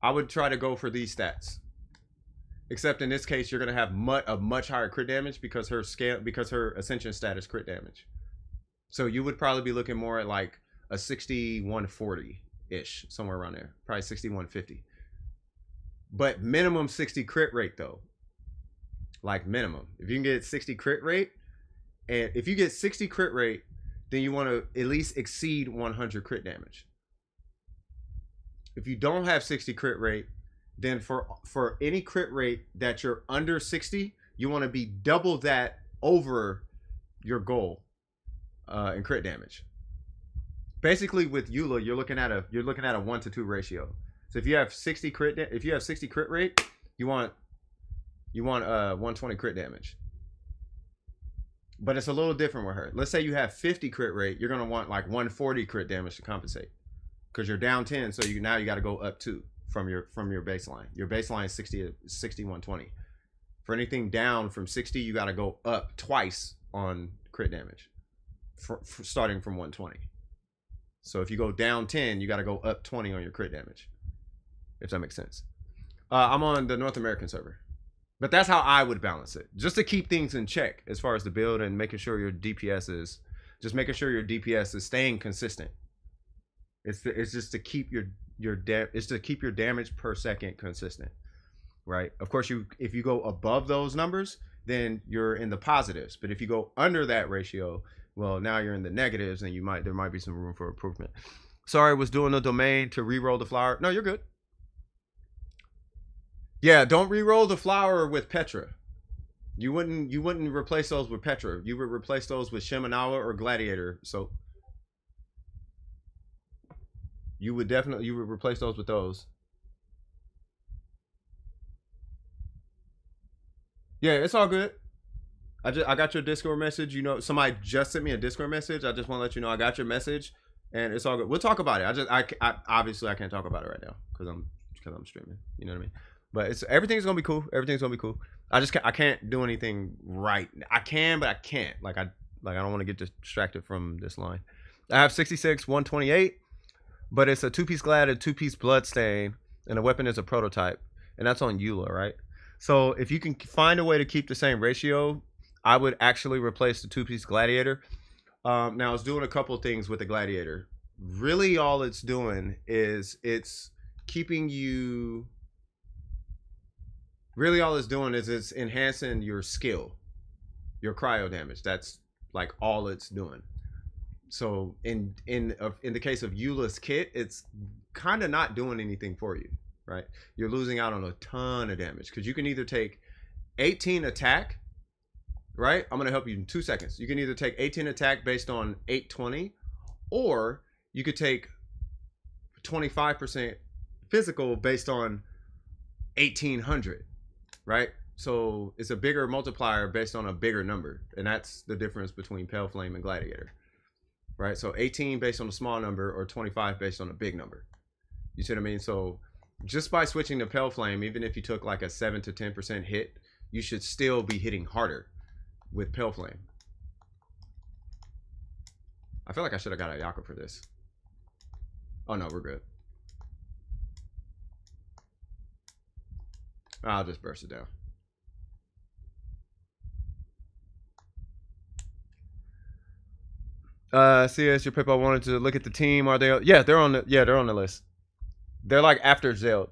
I would try to go for these stats. Except in this case, you're gonna have a much higher crit damage because her ascension stat is crit damage. So you would probably be looking more at like a 60-140-ish, somewhere around there. Probably 60-150. But minimum 60 crit rate though. Like minimum. If you can get 60 crit rate, and if you get 60 crit rate, then you want to at least exceed 100 crit damage. If you don't have 60 crit rate, then for any crit rate that you're under 60, you want to be double that over your goal in crit damage. Basically, with Eula, you're looking at a 1-to-2 ratio. So if you have 60 crit rate, you want 120 crit damage. But it's a little different with her. Let's say you have 50 crit rate, you're gonna want like 140 crit damage to compensate, because you're down 10, so you got to go up 2 from your baseline. Your baseline is 60 120. For anything down from 60, you got to go up twice on crit damage, for starting from 120. So if you go down 10, you got to go up 20 on your crit damage, if that makes sense. I'm on the North American server, but that's how I would balance it, just to keep things in check as far as the build and making sure your DPS is staying consistent. It's just to keep your damage per second consistent, right? Of course, if you go above those numbers, then you're in the positives. But if you go under that ratio, well, now you're in the negatives, and there might be some room for improvement. Sorry, I was doing the domain to re-roll the flower. No, you're good. Yeah, don't re-roll the flower with Petra. You wouldn't replace those with Petra. You would replace those with Shimenawa or Gladiator. So you would replace those with those. Yeah, it's all good. I got your Discord message. You know, somebody just sent me a Discord message. I just want to let you know I got your message, and it's all good. We'll talk about it. I obviously I can't talk about it right now because I'm streaming. You know what I mean? But everything's gonna be cool. Everything's gonna be cool. I can't do anything right. I can, but I can't. I don't want to get distracted from this line. I have 66 128, but it's a 2-piece glad, a 2-piece bloodstain, and the weapon is a prototype, and that's on Eula, right? So if you can find a way to keep the same ratio, I would actually replace the 2-piece gladiator. Now it's doing a couple things with the gladiator. Really, all it's doing is it's enhancing your skill, your cryo damage. That's like all it's doing. So in the case of Eula's kit, it's kind of not doing anything for you, right? You're losing out on a ton of damage because you can either take 18 attack, right? I'm gonna help you in 2 seconds. You can either take 18 attack based on 820, or you could take 25% physical based on 1800, right? So it's a bigger multiplier based on a bigger number, and that's the difference between Pale Flame and Gladiator, right? So 18 based on a small number, or 25 based on a big number. You see what I mean? So just by switching to Pale Flame, even if you took like a 7 to 10% hit, you should still be hitting harder with Pale Flame. I feel like I should have got a Yaka for this. Oh no, we're good. I'll just burst it down. CS, your Pippo wanted to look at the team. Are they? Yeah, they're on the list. They're like after Zeld.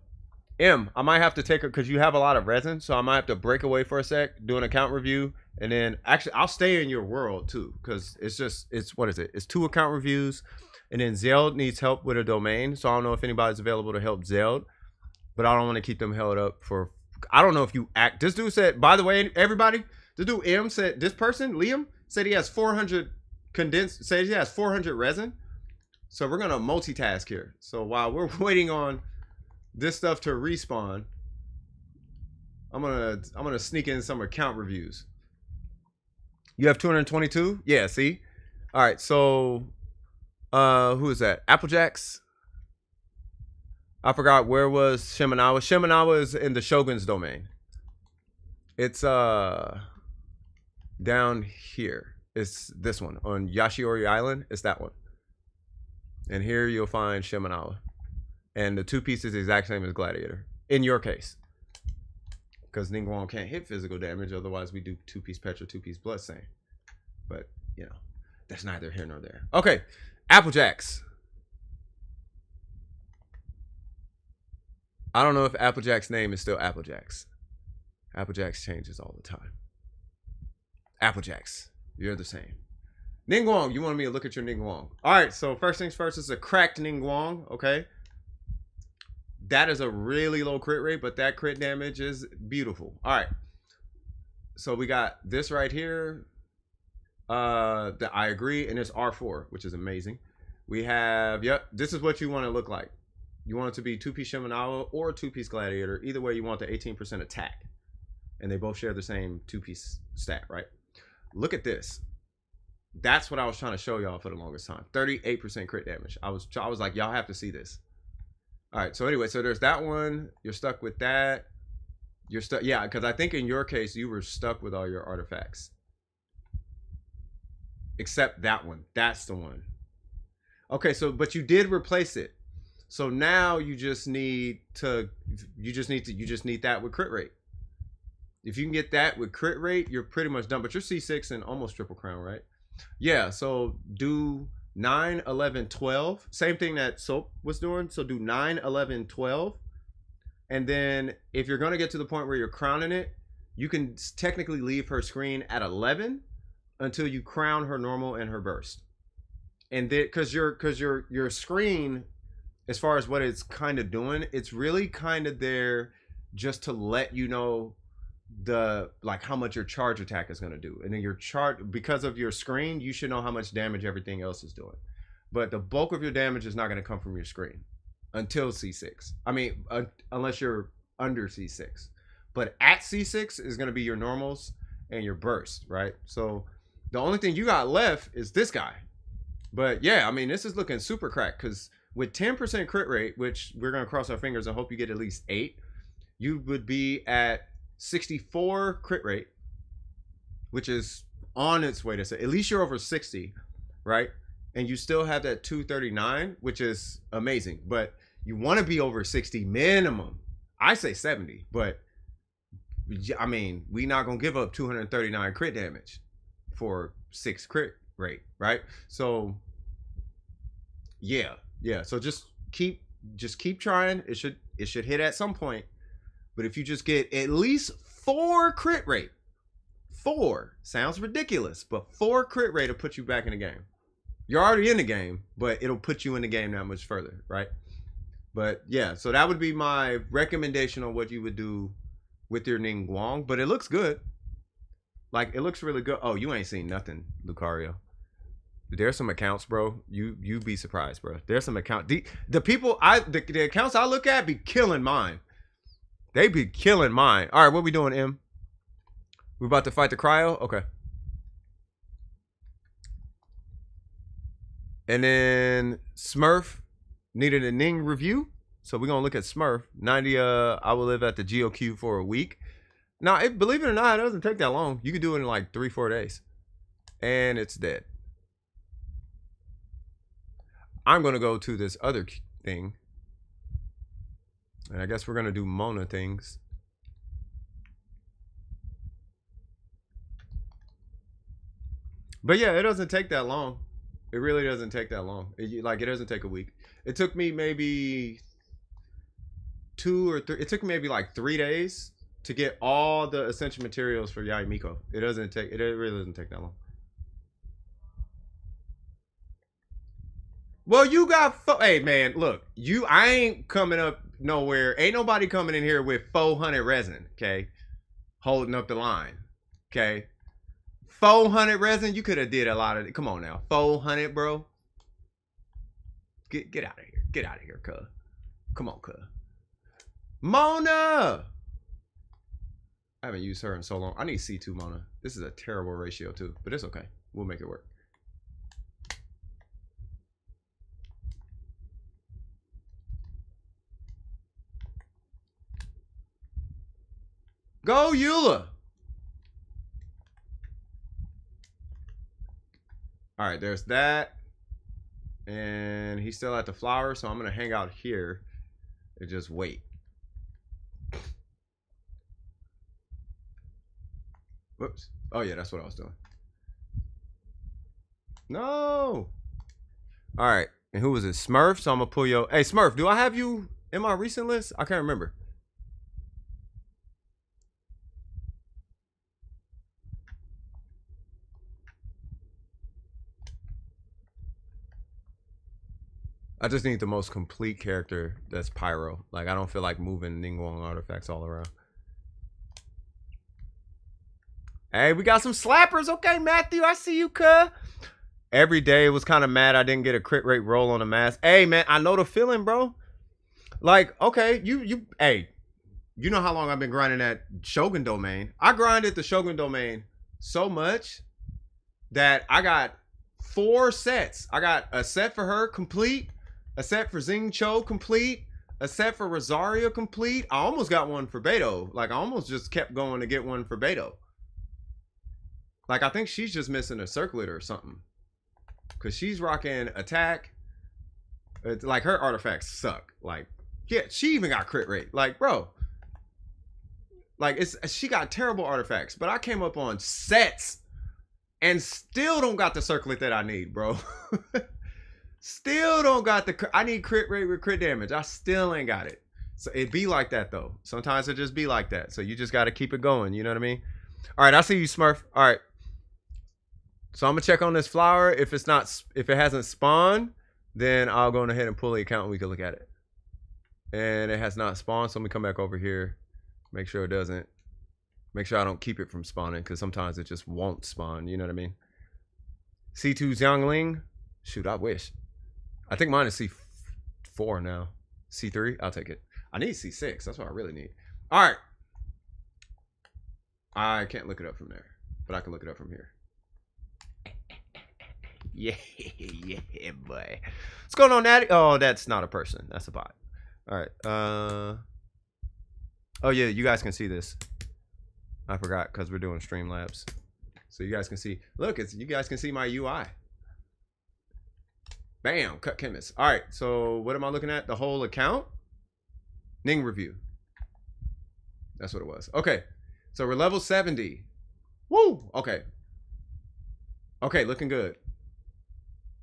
I might have to take it because you have a lot of resin, so I might have to break away for a sec, do an account review, and then actually I'll stay in your world too, because it's what is it? It's 2 account reviews, and then Zeld needs help with a domain, so I don't know if anybody's available to help Zeld, but I don't want to keep them held up for. I don't know if you act. This dude said, by the way, everybody, this dude Liam said he has 400 condensed. Says he has 400 resin. So we're gonna multitask here. So while we're waiting on this stuff to respawn, I'm gonna sneak in some account reviews. You have 222? Yeah, see? All right, so who is that? Applejacks? I forgot where was Shimenawa. Shimenawa is in the Shogun's domain. It's down here. It's this one on Yashiori Island. It's that one. And here you'll find Shimenawa. And the 2 pieces the exact same as Gladiator. In your case. Because Ningguang can't hit physical damage. Otherwise, we do 2-piece Petra, 2-piece Bloodstain. But, you know, that's neither here nor there. Okay. Applejacks. I don't know if Applejack's name is still Applejacks. Applejacks changes all the time. Applejacks. You're the same. Ningguang, you wanted me to look at your Ningguang. All right, so first things first, it's a cracked Ningguang, okay? That is a really low crit rate, but that crit damage is beautiful. All right, so we got this right here. That I agree, and it's R4, which is amazing. We have, yep, this is what you want to look like. You want it to be 2-piece Shimenawa or 2-piece Gladiator. Either way, you want the 18% attack. And they both share the same 2-piece stat, right? Look at this. That's what I was trying to show y'all for the longest time. 38% crit damage. I was like, y'all have to see this. All right, so anyway, so there's that one. You're stuck with that. You're stuck, yeah, because I think in your case, you were stuck with all your artifacts. Except that one. That's the one. Okay, so but you did replace it. So now you just need that with crit rate. If you can get that with crit rate, you're pretty much done. But you're C6 and almost triple crown, right? Yeah, so do 9, 11, 12. Same thing that Soap was doing. So do 9, 11, 12. And then if you're going to get to the point where you're crowning it, you can technically leave her screen at 11 until you crown her normal and her burst. And then because your screen, as far as what it's kind of doing, it's really kind of there just to let you know how much your charge attack is going to do. And then your charge, because of your screen, you should know how much damage everything else is doing. But the bulk of your damage is not going to come from your screen until C6. I mean, unless you're under C6. But at C6 is going to be your normals and your burst, right? So the only thing you got left is this guy. But yeah, I mean, this is looking super cracked because with 10% crit rate, which we're going to cross our fingers and hope you get at least 8, you would be at 64 crit rate, which is on its way to say, at least you're over 60, right? And you still have that 239, which is amazing. But you want to be over 60 minimum. I say 70, but I mean, we're not going to give up 239 crit damage for 6 crit rate, right? So yeah. So just keep trying. It should hit at some point. But if you just get at least 4 crit rate, 4 sounds ridiculous, but 4 crit rate will put you back in the game. You're already in the game, but it'll put you in the game that much further, right? But yeah, so that would be my recommendation on what you would do with your Ningguang. But it looks good. Like, it looks really good. Oh, you ain't seen nothing, Lucario. There's some accounts, bro. You be surprised, bro. There's some account. The people the accounts I look at be killing mine. They be killing mine. All right, what we doing, M? We about to fight the cryo? Okay. And then Smurf needed a Ning review. So we're gonna look at Smurf. 90 I will live at the GOQ for a week. Now, believe it or not, it doesn't take that long. You can do it in like 3-4 days. And it's dead. I'm gonna go to this other thing. And I guess we're gonna do Mona things. But yeah, it doesn't take that long. It really doesn't take that long. It doesn't take a week. It took me maybe 2 or 3. It took me maybe like 3 days to get all the essential materials for Yai Miko. It really doesn't take that long. Well, you got, hey man, look, I ain't coming up nowhere. Ain't nobody coming in here with 400 resin, okay? Holding up the line, okay? 400 resin, you could have did a lot of it. Come on now, 400, bro. Get out of here. Get out of here, cuz. Come on, cuz. Mona! I haven't used her in so long. I need C2 Mona. This is a terrible ratio too, but it's okay. We'll make it work. Go, Eula! All right, there's that. And he's still at the flower, so I'm going to hang out here and just wait. Whoops. Oh, yeah, that's what I was doing. No! All right, and who was it? Smurf? So I'm going to pull your... Hey, Smurf, do I have you in my recent list? I can't remember. I just need the most complete character that's pyro. Like, I don't feel like moving Ningguang artifacts all around. Hey, we got some slappers. Okay, Matthew, I see you, cuh. Every day was kind of mad I didn't get a crit rate roll on a mask. Hey, man, I know the feeling, bro. Like, okay, hey, you know how long I've been grinding that Shogun domain. I grinded the Shogun domain so much that I got 4 sets. I got a set for her complete, a set for Xing Cho complete, a set for Rosaria complete. I almost got one for Beto. Like, I almost just kept going to get one for Beto. Like, I think she's just missing a circlet or something. Because she's rocking attack. It's like, her artifacts suck. Like, yeah, she even got crit rate. Like, bro. Like, she got terrible artifacts. But I came up on sets and still don't got the circlet that I need, bro. Still don't got I need crit rate with crit damage. I still ain't got it. So it be like that, though. Sometimes it just be like that. So you just got to keep it going. You know what I mean? All right, I see you, Smurf. All right. So I'm gonna check on this flower. If it hasn't spawned, then I'll go ahead and pull the account and we can look at it. And it has not spawned, so let me come back over here. Make sure it doesn't. Make sure I don't keep it from spawning, because sometimes it just won't spawn. You know what I mean? C2 Xiangling. Shoot, I wish. I think mine is C4 now. C3, I'll take it. I need C6. That's what I really need. All right. I can't look it up from there, but I can look it up from here. Yeah, yeah, boy. What's going on, Natty? Oh, that's not a person. That's a bot. All right. Oh, yeah, you guys can see this. I forgot because we're doing Streamlabs. So you guys can see. Look, you guys can see my UI. Bam, cut chemist. All right, so what am I looking at? The whole account? Ning review. That's what it was. Okay, so we're level 70. Woo, okay. Okay, looking good.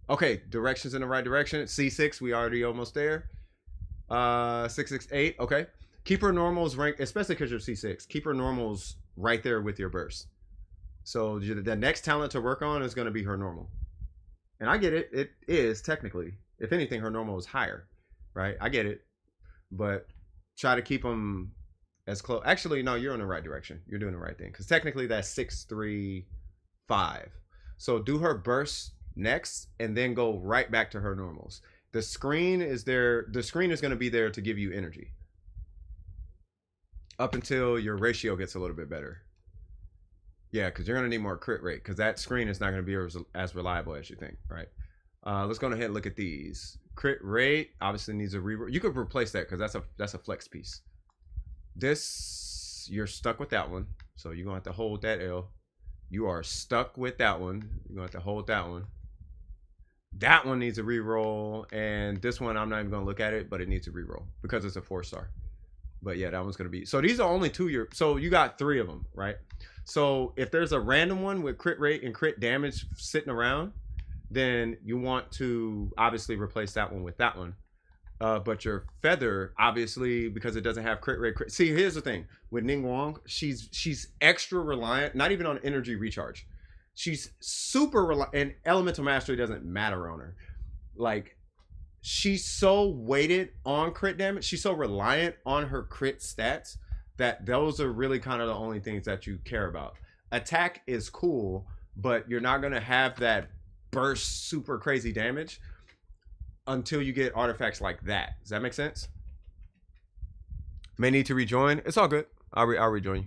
Okay, directions in the right direction. C6, we already almost there. 668, okay. Keep her normals rank, especially because you're C6. Keep her normals right there with your burst. So the next talent to work on is going to be her normal. And I get it. It is technically. If anything, her normal is higher, right? I get it. But try to keep them as close. Actually, no, you're in the right direction. You're doing the right thing. Because technically that's 635. So do her burst next and then go right back to her normals. The screen is there. The screen is going to be there to give you energy up until your ratio gets a little bit better. Yeah, because you're going to need more crit rate, because that screen is not going to be as reliable as you think, right? Let's go ahead and look at these. Crit rate obviously needs a reroll. You could replace that because that's a flex piece. This, you're stuck with that one, so you're going to have to hold that L. You are stuck with that one. You're going to have to hold that one. That one needs a reroll, and this one I'm not even going to look at it, but it needs a reroll because it's a 4-star. But yeah, that one's going to be. So these are only 2. So you got 3 of them, right? So if there's a random one with crit rate and crit damage sitting around, then you want to obviously replace that one with that one. But your feather, obviously, because it doesn't have crit rate. See, here's the thing with Ningguang, she's extra reliant, not even on energy recharge. She's super reliant, and elemental mastery doesn't matter on her. Like, she's so weighted on crit damage. She's so reliant on her crit stats that those are really kind of the only things that you care about. Attack is cool, but you're not going to have that burst super crazy damage until you get artifacts like that. Does that make sense? May need to rejoin. It's all good. I'll rejoin you.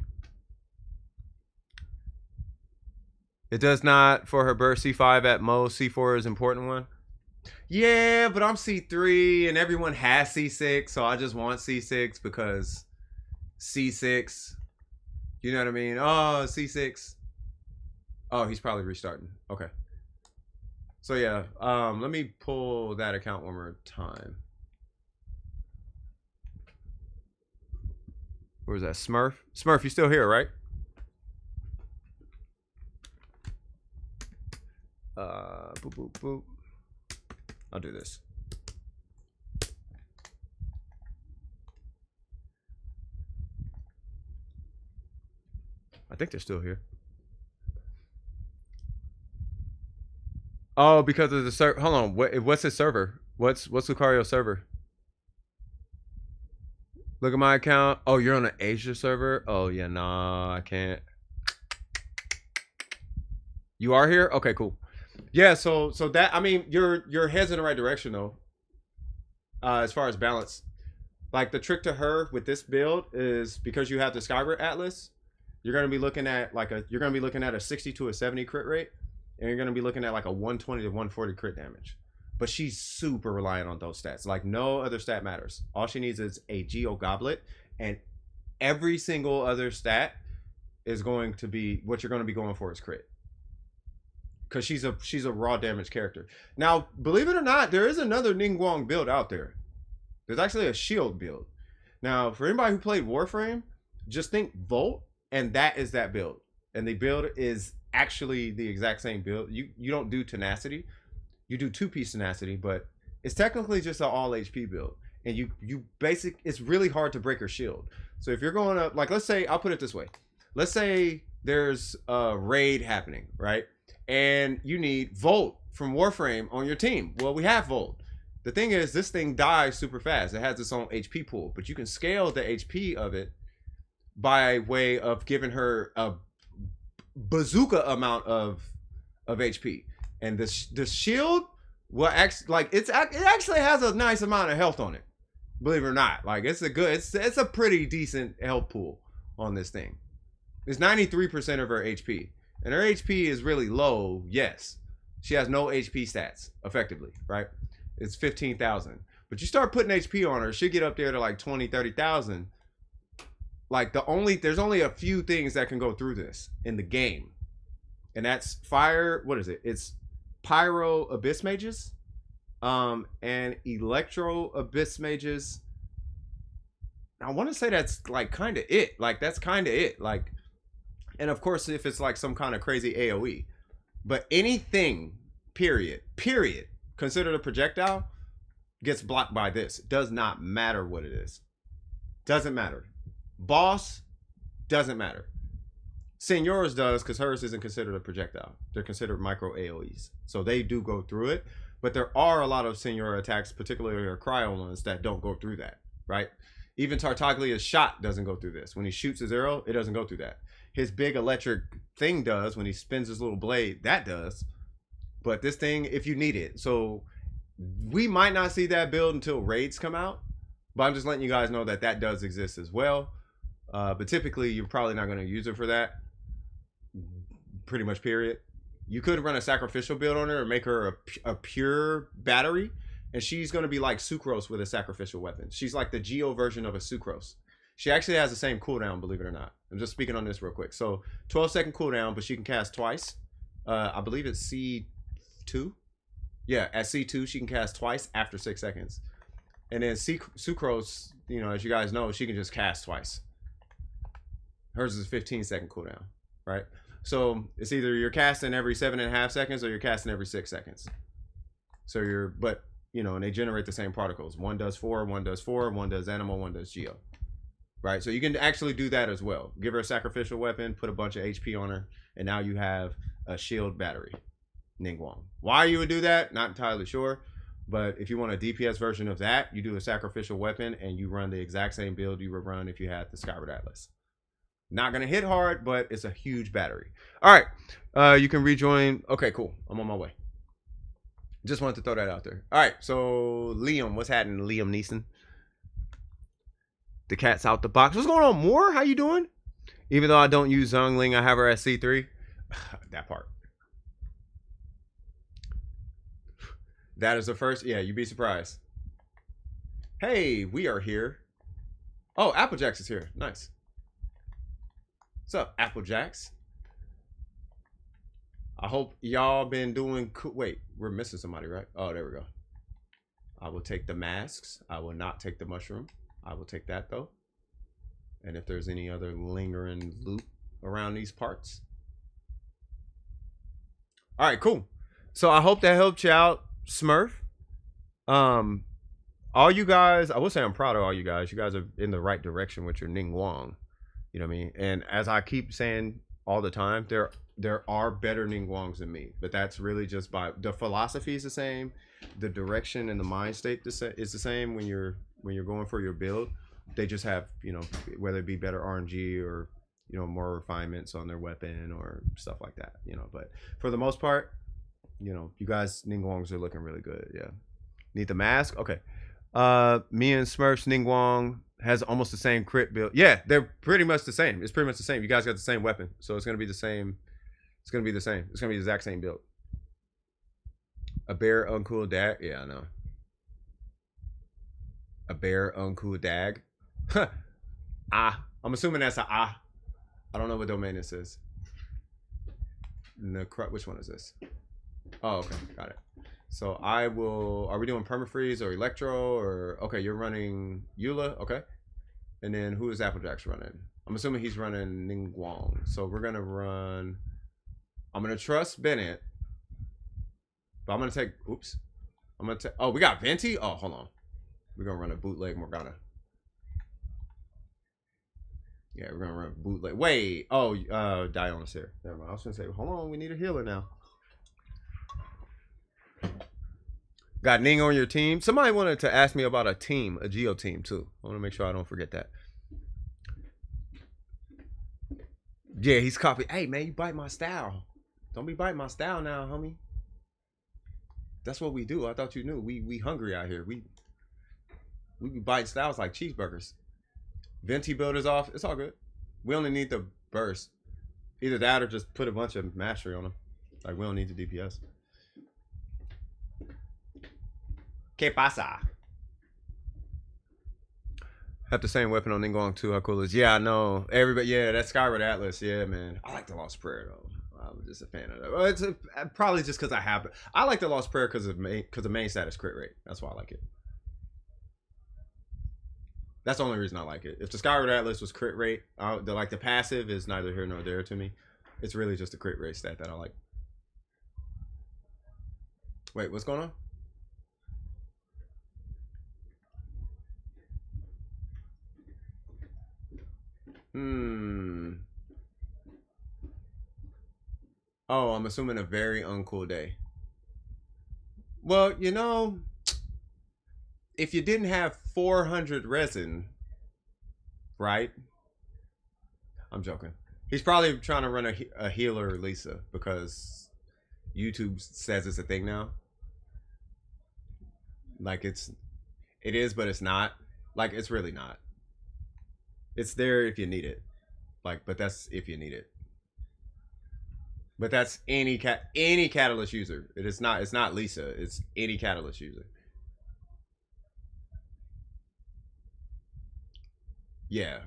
It does not for her burst. C5 at most. C4 is important one. Yeah, but I'm C3 and everyone has C6, so I just want C6 because C6. You know what I mean? Oh, C6. Oh, he's probably restarting. Okay. So yeah, let me pull that account one more time. Where's that? Smurf? Smurf, you still here, right? Boop, boop, boop. I'll do this. I think they're still here. Oh, because of the server. Hold on. What's his server? What's Lucario's server? Look at my account. Oh, you're on an Asia server? Oh yeah, nah, I can't. You are here? Okay, cool. Yeah, so that, I mean, your head's in the right direction though. As far as balance. Like the trick to her with this build is because you have the Skyward Atlas, you're gonna be looking at a 60 to a 70 crit rate, and you're gonna be looking at like a 120 to 140 crit damage. But she's super reliant on those stats. Like no other stat matters. All she needs is a Geo Goblet, and every single other stat is going to be what you're going to be going for is crit. Because she's a raw damage character. Now, believe it or not, there is another Ningguang build out there. There's actually a shield build. Now, for anybody who played Warframe, just think Volt, and that is that build. And the build is actually the exact same build. You don't do tenacity. You do 2-piece tenacity, but it's technically just an all HP build. And it's really hard to break her shield. So if you're going up, like let's say, I'll put it this way. Let's say there's a raid happening, right? And you need Volt from Warframe on your team. Well, we have Volt. The thing is, this thing dies super fast. It has its own HP pool, but you can scale the HP of it by way of giving her a bazooka amount of HP. And the shield will actually, it actually has a nice amount of health on it. Believe it or not, like it's a pretty decent health pool on this thing. It's 93% of her HP. And her HP is really low, yes. She has no HP stats, effectively, right? It's 15,000. But you start putting HP on her, she'll get up there to like 20, 30,000. Like there's only a few things that can go through this in the game. And that's fire, what is it? It's Pyro Abyss Mages, and Electro Abyss Mages. I want to say that's like kind of it. Like that's kind of it. Like, and of course, if it's like some kind of crazy AoE, but anything, period, considered a projectile, gets blocked by this. It does not matter what it is. Doesn't matter. Boss, doesn't matter. Senora's does, because hers isn't considered a projectile. They're considered micro AoEs. So they do go through it. But there are a lot of Senora attacks, particularly her cryo ones, that don't go through that, right? Even Tartaglia's shot doesn't go through this. When he shoots his arrow, it doesn't go through that. His big electric thing does when he spins his little blade, that does. But this thing, if you need it. So we might not see that build until raids come out. But I'm just letting you guys know that that does exist as well. But typically, you're probably not going to use it for that. Pretty much, period. You could run a sacrificial build on her or make her a pure battery. And she's going to be like Sucrose with a sacrificial weapon. She's like the Geo version of a Sucrose. She actually has the same cooldown, believe it or not. I'm just speaking on this real quick. So 12-second cooldown, but she can cast twice. I believe it's C2. Yeah, at C2, she can cast twice after 6 seconds. And then Sucrose, you know, as you guys know, she can just cast twice. Hers is 15-second cooldown, right? So it's either you're casting every 7.5 seconds or you're casting every 6 seconds. So but, you know, and they generate the same particles. One does 4, one does 4, one does animal, one does geo. Right? So you can actually do that as well. Give her a sacrificial weapon, put a bunch of HP on her, and now you have a shield battery. Ningguang. Why you would do that? Not entirely sure. But if you want a DPS version of that, you do a sacrificial weapon and you run the exact same build you would run if you had the Skyward Atlas. Not going to hit hard, but it's a huge battery. All right. You can rejoin. Okay, cool. I'm on my way. Just wanted to throw that out there. All right. So, Liam. What's happening, Liam Neeson? The cat's out the box. What's going on, Moore? How you doing? Even though I don't use Zhongling, I have her at C3. That part. That is the first. Yeah, you'd be surprised. Hey, we are here. Oh, Applejacks is here. Nice. What's up, Applejacks? I hope y'all been doing cool. Wait, we're missing somebody, right? Oh, there we go. I will take the masks. I will not take the mushroom. I will take that, though. And if there's any other lingering loot around these parts. All right, cool. So I hope that helped you out, Smurf. All you guys, I will say I'm proud of all you guys. You guys are in the right direction with your Ningguang. You know what I mean? And as I keep saying all the time, there are better Ningguangs than me, but that's really just by the philosophy is the same, the direction and the mind state is the same when you're going for your build. They just have, you know, whether it be better RNG or, you know, more refinements on their weapon or stuff like that, you know. But for the most part, you know, you guys Ningguangs are looking really good. Yeah. Need the mask? Okay. Me and Smurfs Ningguang has almost the same crit build. Yeah, they're pretty much the same. It's pretty much the same. You guys got the same weapon, so it's gonna be the same. It's gonna be the same. It's gonna be the exact same build. A bear uncool dag. Yeah, I know. A bear uncool dag. I'm assuming that's a ah. I don't know what domain this is. Which one is this? Oh, okay, got it. So I will. Are we doing permafreeze or electro or okay? You're running Eula, okay. And then who is Applejack's running? I'm assuming he's running Ningguang. So we're gonna run. I'm gonna trust Bennett, but I'm gonna take. Oops. I'm gonna take. Oh, we got Venti. Oh, hold on. We're gonna run a bootleg Morgana. Yeah, we're gonna run bootleg. Wait. Oh, Dion's here. Never mind. I was gonna say, hold on. We need a healer now. Got Ning on your team. Somebody wanted to ask me about a team, a Geo team too. I want to make sure I don't forget that. Yeah, he's copied. Hey man, you bite my style. Don't be biting my style now, homie. That's what we do. I thought you knew. We hungry out here. We be biting styles like cheeseburgers. Venti builders off. It's all good. We only need the burst. Either that or just put a bunch of mastery on them. Like we don't need the DPS. ¿Qué pasa? Have the same weapon on Ningguang too. How cool is? Yeah, I know. Everybody, yeah, that Skyward Atlas. Yeah, man. I like the Lost Prayer though. I'm just a fan of that. Well, it's probably just because I have it. I like the Lost Prayer because of main status crit rate. That's why I like it. That's the only reason I like it. If the Skyward Atlas was crit rate, the passive is neither here nor there to me. It's really just the crit rate stat that I like. Wait, what's going on? Oh, I'm assuming a very uncool day. Well, you know, if you didn't have 400 resin, right? I'm joking. He's probably trying to run a healer Lisa because YouTube says it's a thing now. Like it is, but it's not. Like it's really not. It's there if you need it. Like, but that's if you need it. But that's any catalyst user. It's not Lisa. It's any catalyst user. Yeah.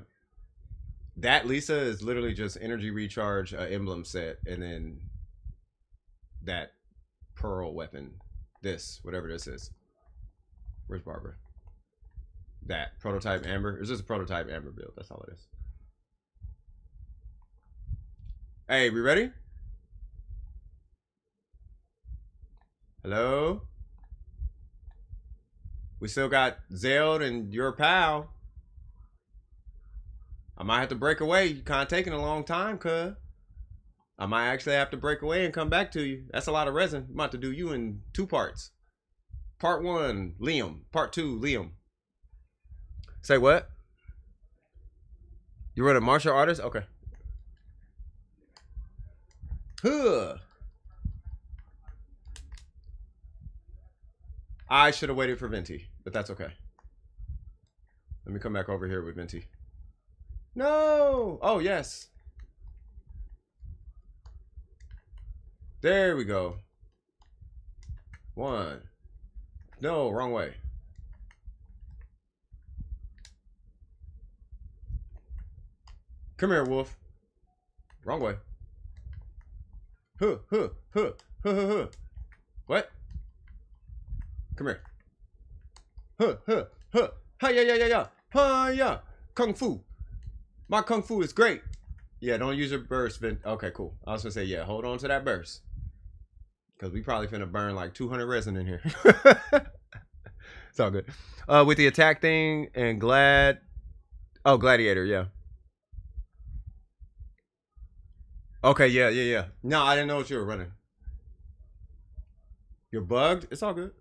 That Lisa is literally just energy recharge, emblem set, and then that pearl weapon. This, whatever this is. Where's Barbara? That prototype amber. It's just a prototype amber build. That's all it is. Hey, we ready? Hello? We still got Zeld and your pal. I might have to break away. You kind of taking a long time, cuz. I might actually have to break away and come back to you. That's a lot of resin. I'm about to do you in 2 parts. Part 1, Liam. Part 2, Liam. Say what? You run a martial artist? Okay. Huh. I should have waited for Venti, but that's okay. Let me come back over here with Venti. No! Oh, yes. There we go. 1. No, wrong way. Come here, wolf. Wrong way. Huh, huh, huh, huh, huh, huh. What? Come here. Huh, huh, huh. Hi, yeah, yeah, yeah, yeah. Hi, yeah. Kung Fu. My Kung Fu is great. Yeah, don't use your burst, Vin. Okay, cool. I was gonna say, yeah, hold on to that burst. Because we probably finna burn like 200 resin in here. It's all good. With the attack thing and Gladiator, yeah. Okay, yeah. No, I didn't know what you were running. You're bugged. It's all good.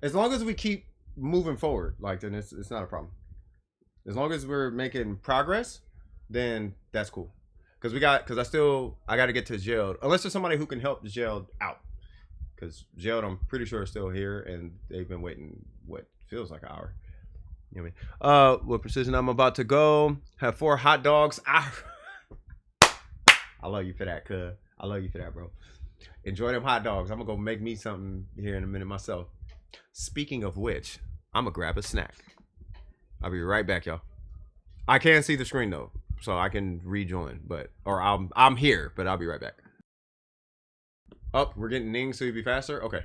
As long as we keep moving forward, like then it's not a problem. As long as we're making progress, then that's cool. Because I got to get to jail unless there's somebody who can help the jail out. Because jail, I'm pretty sure is still here, and they've been waiting what feels like an hour. You know what I mean? With precision, I'm about to go have 4 hot dogs. I love you for that, cuz. I love you for that, bro. Enjoy them hot dogs. I'm gonna go make me something here in a minute myself. Speaking of which, I'm gonna grab a snack. I'll be right back, y'all. I can't see the screen though, so I can rejoin, I'm here, but I'll be right back. Oh, we're getting Ning, so you'll be faster. Okay,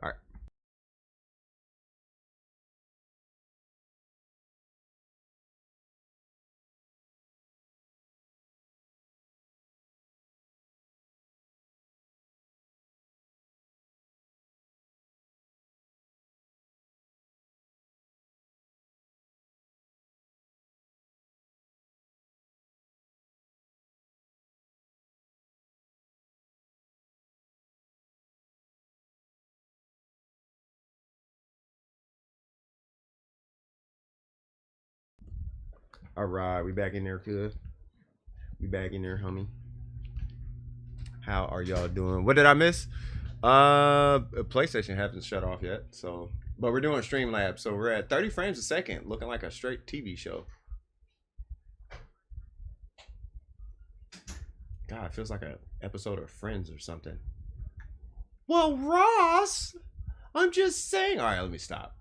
all right. All right, we back in there, good. We back in there, homie. How are y'all doing? What did I miss? PlayStation hasn't shut off yet, so but we're doing Streamlabs, so we're at 30 frames a second, looking like a straight TV show. God, it feels like an episode of Friends or something. Well, Ross, I'm just saying. All right, let me stop.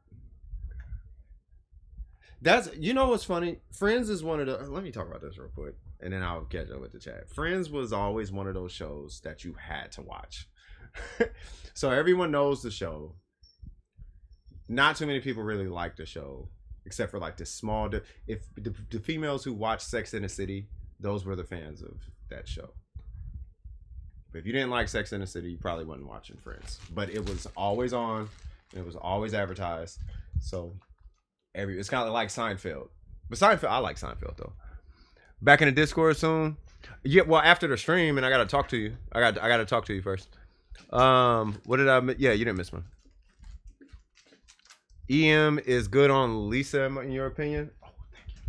That's what's funny. Friends is one of the. Let me talk about this real quick, and then I'll catch up with the chat. Friends was always one of those shows that you had to watch. So everyone knows the show. Not too many people really like the show, except for like the small. If the females who watch Sex in the City, those were the fans of that show. But if you didn't like Sex in the City, you probably wasn't watching Friends. But it was always on, and it was always advertised. So it's kind of like Seinfeld. But Seinfeld, I like Seinfeld though. Back in the Discord soon. Yeah, well after the stream, and I gotta talk to you. I gotta talk to you first. What did I miss? Yeah, you didn't miss one. EM is good on Lisa in your opinion? Oh, thank you.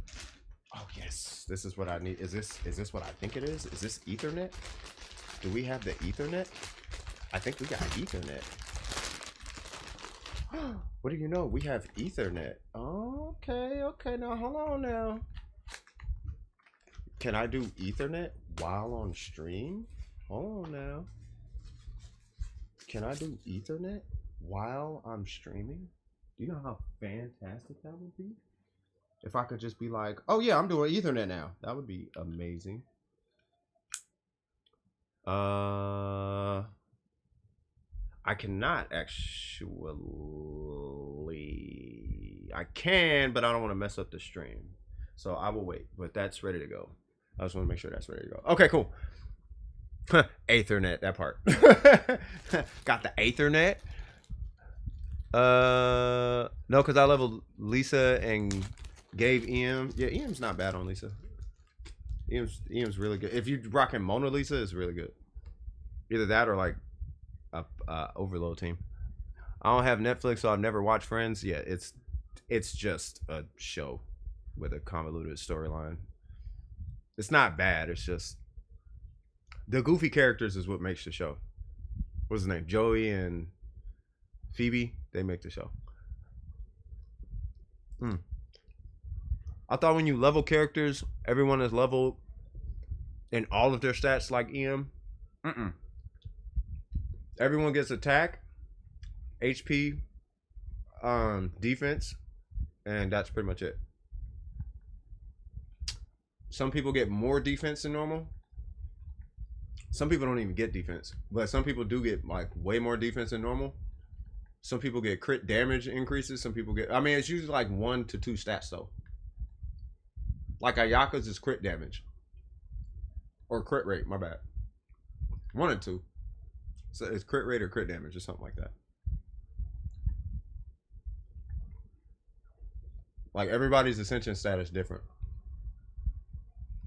Oh yes. This is what I need. Is this what I think it is? Is this Ethernet? Do we have the Ethernet? I think we got Ethernet. What do you know? We have Ethernet. Okay. Now, hold on now. Can I do Ethernet while on stream? Hold on now. Can I do Ethernet while I'm streaming? Do you know how fantastic that would be? If I could just be like, oh yeah, I'm doing Ethernet now. That would be amazing. I cannot actually. I can, but I don't want to mess up the stream. So I will wait. But that's ready to go. I just want to make sure that's ready to go. Okay, cool. Ethernet, that part. Got the Ethernet. No, because I leveled Lisa and gave EM. Yeah, EM's not bad on Lisa. EM's really good. If you're rocking Mona Lisa, it's really good. Either that or like a overload team. I don't have Netflix, so I've never watched Friends. Yeah, it's just a show with a convoluted storyline. It's not bad. It's just the goofy characters is what makes the show. What's his name? Joey and Phoebe. They make the show. I thought when you level characters, everyone is leveled in all of their stats like EM. Everyone gets attack, HP, defense, and that's pretty much it. Some people get more defense than normal. Some people don't even get defense, but some people do get like way more defense than normal. Some people get crit damage increases. Some people get, I mean, it's usually like 1 to 2 stats though. Like Ayaka's is crit damage. Or crit rate, my bad. 1 and 2. So it's crit rate or crit damage or something like that. Like everybody's ascension status different.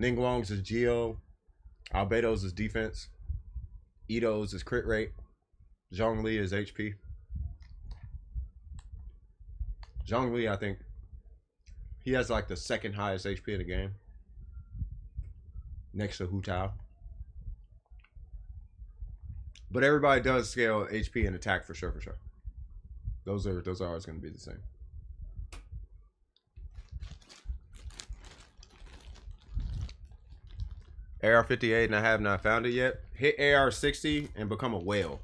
Ningguang's is Geo. Albedo's is defense. Ito's is crit rate. Zhongli is HP. Zhongli, I think, he has like the second highest HP in the game, next to Hu Tao. But everybody does scale HP and attack for sure, for sure. Those are always going to be the same. AR-58 and I have not found it yet. Hit AR-60 and become a whale.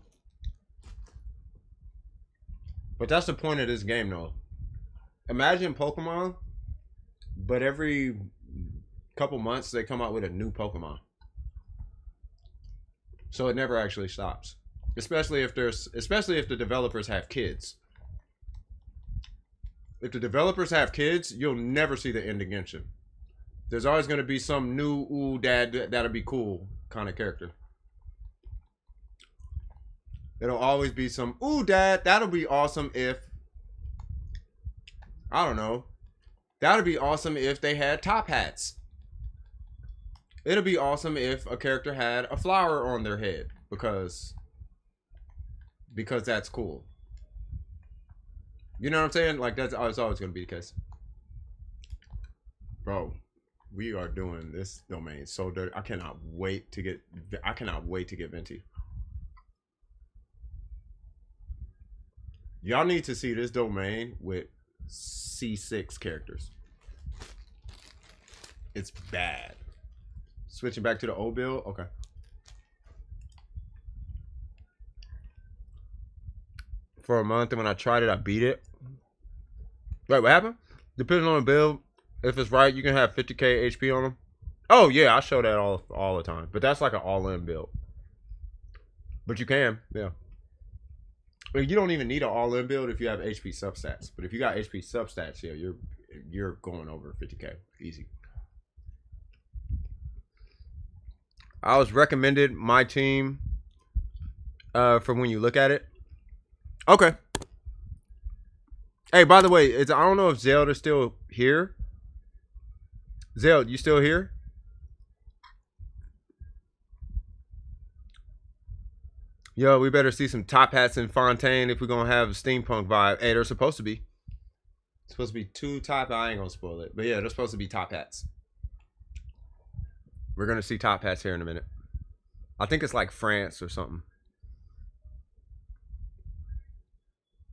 But that's the point of this game, though. Imagine Pokemon, but every couple months they come out with a new Pokemon. So it never actually stops. Especially if the developers have kids. If the developers have kids, you'll never see the end of Genshin. There's always going to be some new, ooh, dad, that'll be cool kind of character. It'll always be some, ooh, dad, that'll be awesome if, I don't know, that'll be awesome if they had top hats. It'll be awesome if a character had a flower on their head because that's cool. You know what I'm saying? Like, it's always going to be the case. Bro, we are doing this domain so dirty. I cannot wait to get Venti. Y'all need to see this domain with C6 characters. It's bad. Switching back to the old build? Okay. For a month, and when I tried it, I beat it. Wait, what happened? Depending on the build, if it's right, you can have 50k HP on them. Oh, yeah, I show that all the time. But that's like an all-in build. But you can, yeah. But you don't even need an all-in build if you have HP substats. But if you got HP substats, yeah, you're going over 50k. Easy. I was recommended my team from when you look at it. Okay. Hey, by the way, I don't know if Zelda's still here. Zelda, you still here? Yo, we better see some top hats in Fontaine if we're gonna have a steampunk vibe. Hey, they're supposed to be. It's supposed to be 2 top. I ain't gonna spoil it, but yeah, they're supposed to be top hats. We're gonna see top hats here in a minute. I think it's like France or something.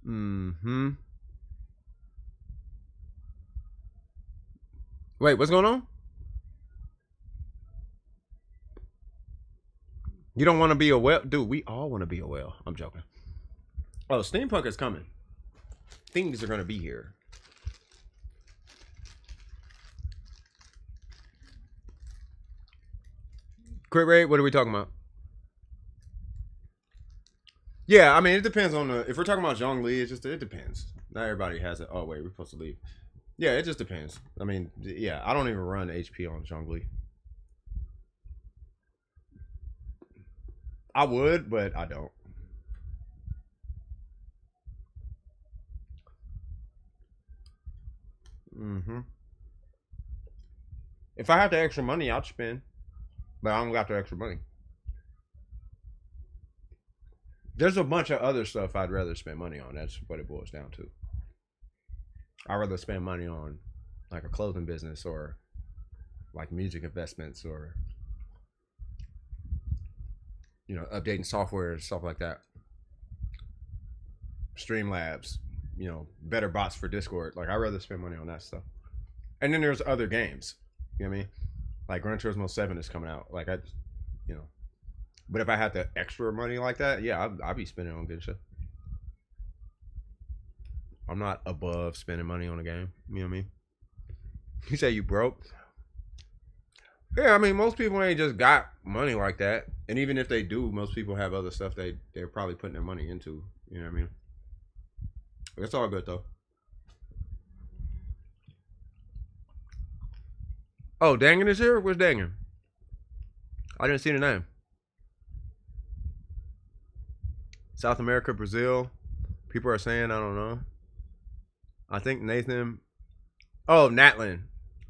Mm-hmm. Wait, what's going on? You don't want to be a whale? Dude, we all want to be a whale. I'm joking. Oh, steampunk is coming. Things are gonna be here. Crit rate, what are we talking about? Yeah, I mean, it depends on the... If we're talking about Zhongli, it depends. Not everybody has it. Oh, wait, we're supposed to leave. Yeah, it just depends. I mean, yeah, I don't even run HP on Zhongli. I would, but I don't. Mm-hmm. If I had the extra money, I'd spend. But I don't got the extra money. There's a bunch of other stuff I'd rather spend money on. That's what it boils down to. I'd rather spend money on like a clothing business or like music investments or, you know, updating software and stuff like that. Streamlabs, you know, better bots for Discord. Like, I'd rather spend money on that stuff. And then there's other games. You know what I mean? Like Gran Turismo 7 is coming out. Like, you know. But if I had the extra money like that, yeah, I'd be spending on good shit. I'm not above spending money on a game. You know what I mean? You say you broke? Yeah, I mean, most people ain't just got money like that. And even if they do, most people have other stuff they're probably putting their money into. You know what I mean? It's all good, though. Oh, Dangan is here? Where's Dangan? I didn't see the name. South America, Brazil. People are saying, I don't know. I think Nathan... Oh, Natlin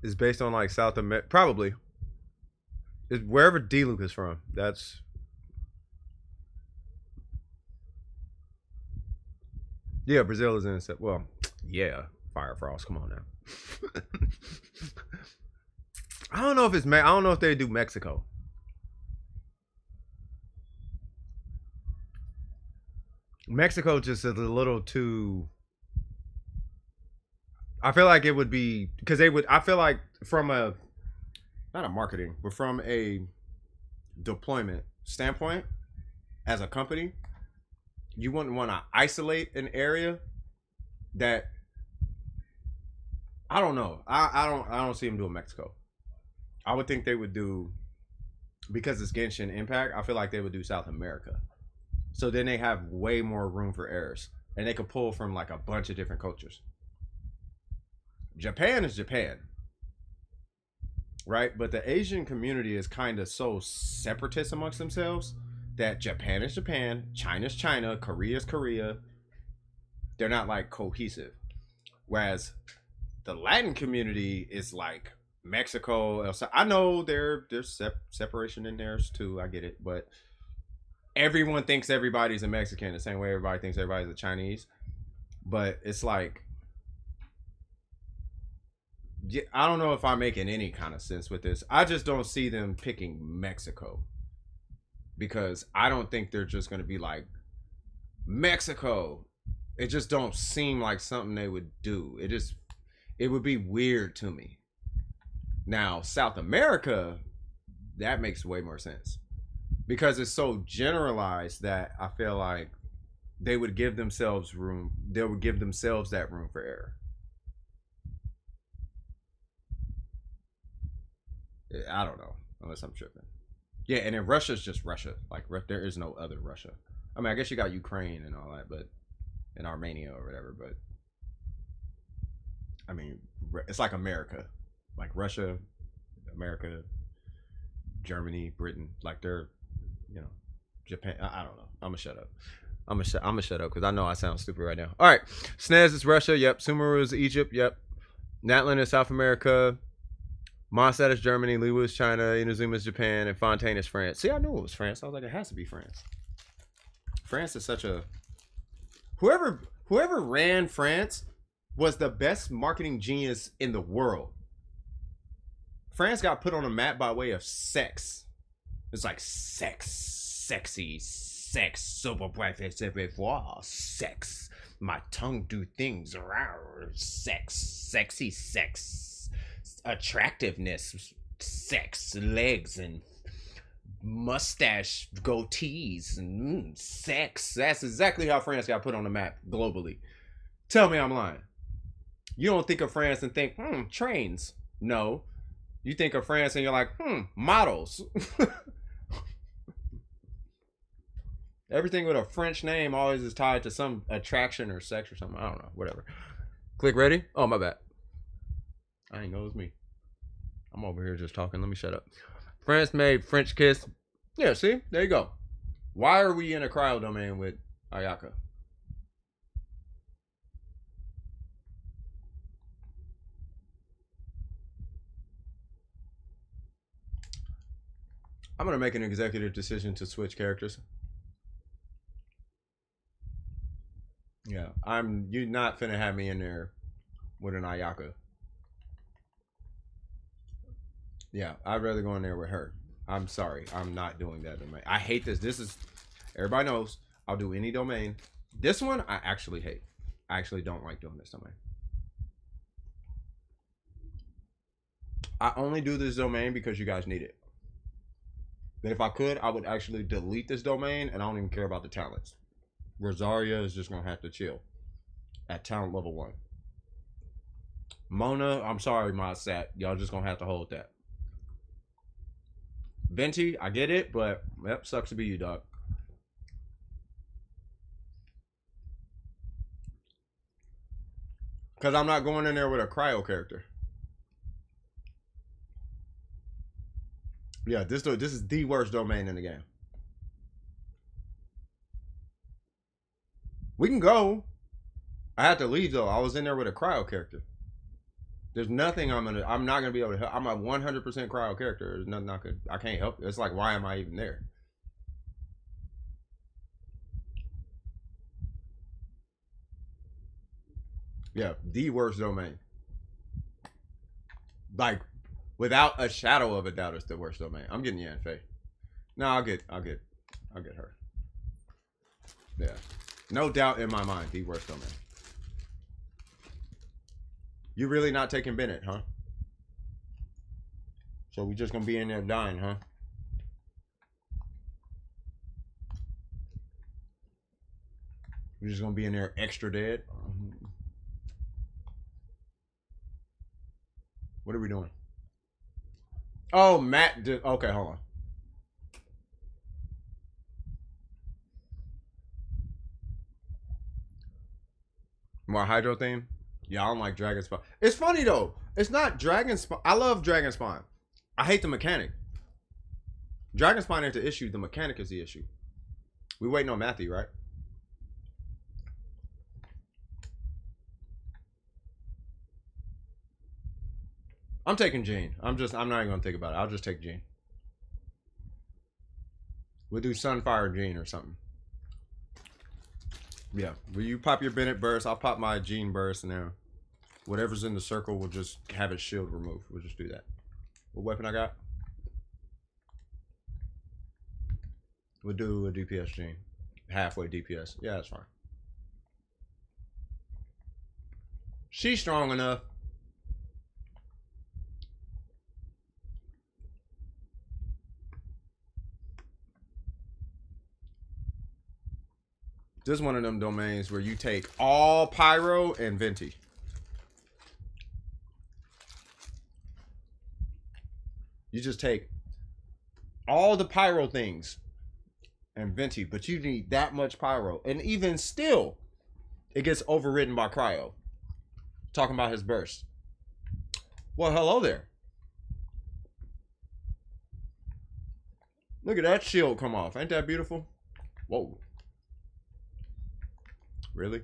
is based on like South America. Probably. It's wherever D Luke is from. That's yeah. Brazil is in it. Well, yeah. Fire Frost. Come on now. I don't know if it's. I don't know if they do Mexico. Mexico just is a little too. I feel like it would be because they would. I feel like from a not a marketing, but from a deployment standpoint, as a company, you wouldn't want to isolate an area that I don't know. I don't see them doing Mexico. I would think they would do because it's Genshin Impact. I feel like they would do South America. So then they have way more room for errors, and they could pull from like a bunch of different cultures. Japan is Japan, right? But the Asian community is kind of so separatist amongst themselves that Japan is Japan, China's China, Korea is Korea. They're not like cohesive. Whereas the Latin community is like Mexico. I know there's separation in theirs too. I get it, but everyone thinks everybody's a Mexican the same way everybody thinks everybody's a Chinese. But it's like, I don't know if I'm making any kind of sense with this. I just don't see them picking Mexico because I don't think they're just going to be like Mexico. It just don't seem like something they would do. It would be weird to me. Now, South America, that makes way more sense because it's so generalized that I feel like they would give themselves room. They would give themselves that room for error. I don't know, unless I'm tripping. Yeah, and then Russia's just Russia. Like, there is no other Russia. I mean, I guess you got Ukraine and all that, but and Armenia or whatever. But I mean, it's like America, like Russia, America, Germany, Britain. Like they're, you know, Japan. I don't know. I'm gonna shut up. I'm gonna shut up because I know I sound stupid right now. All right, Snez is Russia. Yep. Sumeru is Egypt. Yep. Natlin is South America. Mondstadt is Germany, Liwa is China, Inazuma is Japan, and Fontaine is France. See, I knew it was France. I was like, it has to be France. France is such a whoever ran France was the best marketing genius in the world. France got put on a map by way of sex. It's like sex, sexy, sex, super sex. My tongue do things around sex, sexy, sex. Attractiveness, sex, legs, and mustache goatees, and sex. That's exactly how France got put on the map globally. Tell me I'm lying. You don't think of France and think, trains. No. You think of France and you're like, models. Everything with a French name always is tied to some attraction or sex or something. I don't know. Whatever. Click ready. Oh, my bad. I ain't know it was me. I'm over here just talking. Let me shut up. France made French kiss. Yeah, see? There you go. Why are we in a cryo domain with Ayaka? I'm going to make an executive decision to switch characters. Yeah, you're not finna have me in there with an Ayaka. Yeah, I'd rather go in there with her. I'm sorry. I'm not doing that domain. I hate this. This is, everybody knows, I'll do any domain. This one, I actually hate. I actually don't like doing this domain. I only do this domain because you guys need it. But if I could, I would actually delete this domain and I don't even care about the talents. Rosaria is just going to have to chill at talent level 1. Mona, I'm sorry, Modsat. Y'all just going to have to hold that. Venti, I get it, but yep, sucks to be you, dog. Because I'm not going in there with a cryo character. Yeah, this is the worst domain in the game. We can go. I had to leave though. I was in there with a cryo character. There's nothing I'm not gonna be able to help. I'm a 100% cryo character. There's nothing I can't help. It's like, why am I even there? Yeah, the worst domain. Like, without a shadow of a doubt, it's the worst domain. I'm getting Yan Fei. No, I'll get her. Yeah, no doubt in my mind, the worst domain. You really not taking Bennett, huh? So we just gonna be in there dying, huh? We're just gonna be in there extra dead. What are we doing? Oh, Matt did. Okay, hold on. More hydro theme? Yeah, I don't like Dragon Spawn. It's funny though. It's not Dragon Spawn. I love Dragon Spawn. I hate the mechanic. Dragon Spawn ain't the issue. The mechanic is the issue. We waiting on Matthew, right? I'm taking Jean. I'm not even gonna think about it. I'll just take Jean. We'll do Sunfire Jean or something. Yeah. Will you pop your Bennett burst? I'll pop my Jean burst now. Whatever's in the circle, we'll just have its shield removed. We'll just do that. What weapon I got? We'll do a DPS Jean. Halfway DPS. Yeah, that's fine. She's strong enough. This is one of them domains where you take all pyro and venti. You just take all the pyro things and venti, but you need that much pyro. And even still, it gets overridden by cryo. Talking about his burst. Well, hello there. Look at that shield come off. Ain't that beautiful? Whoa. Really?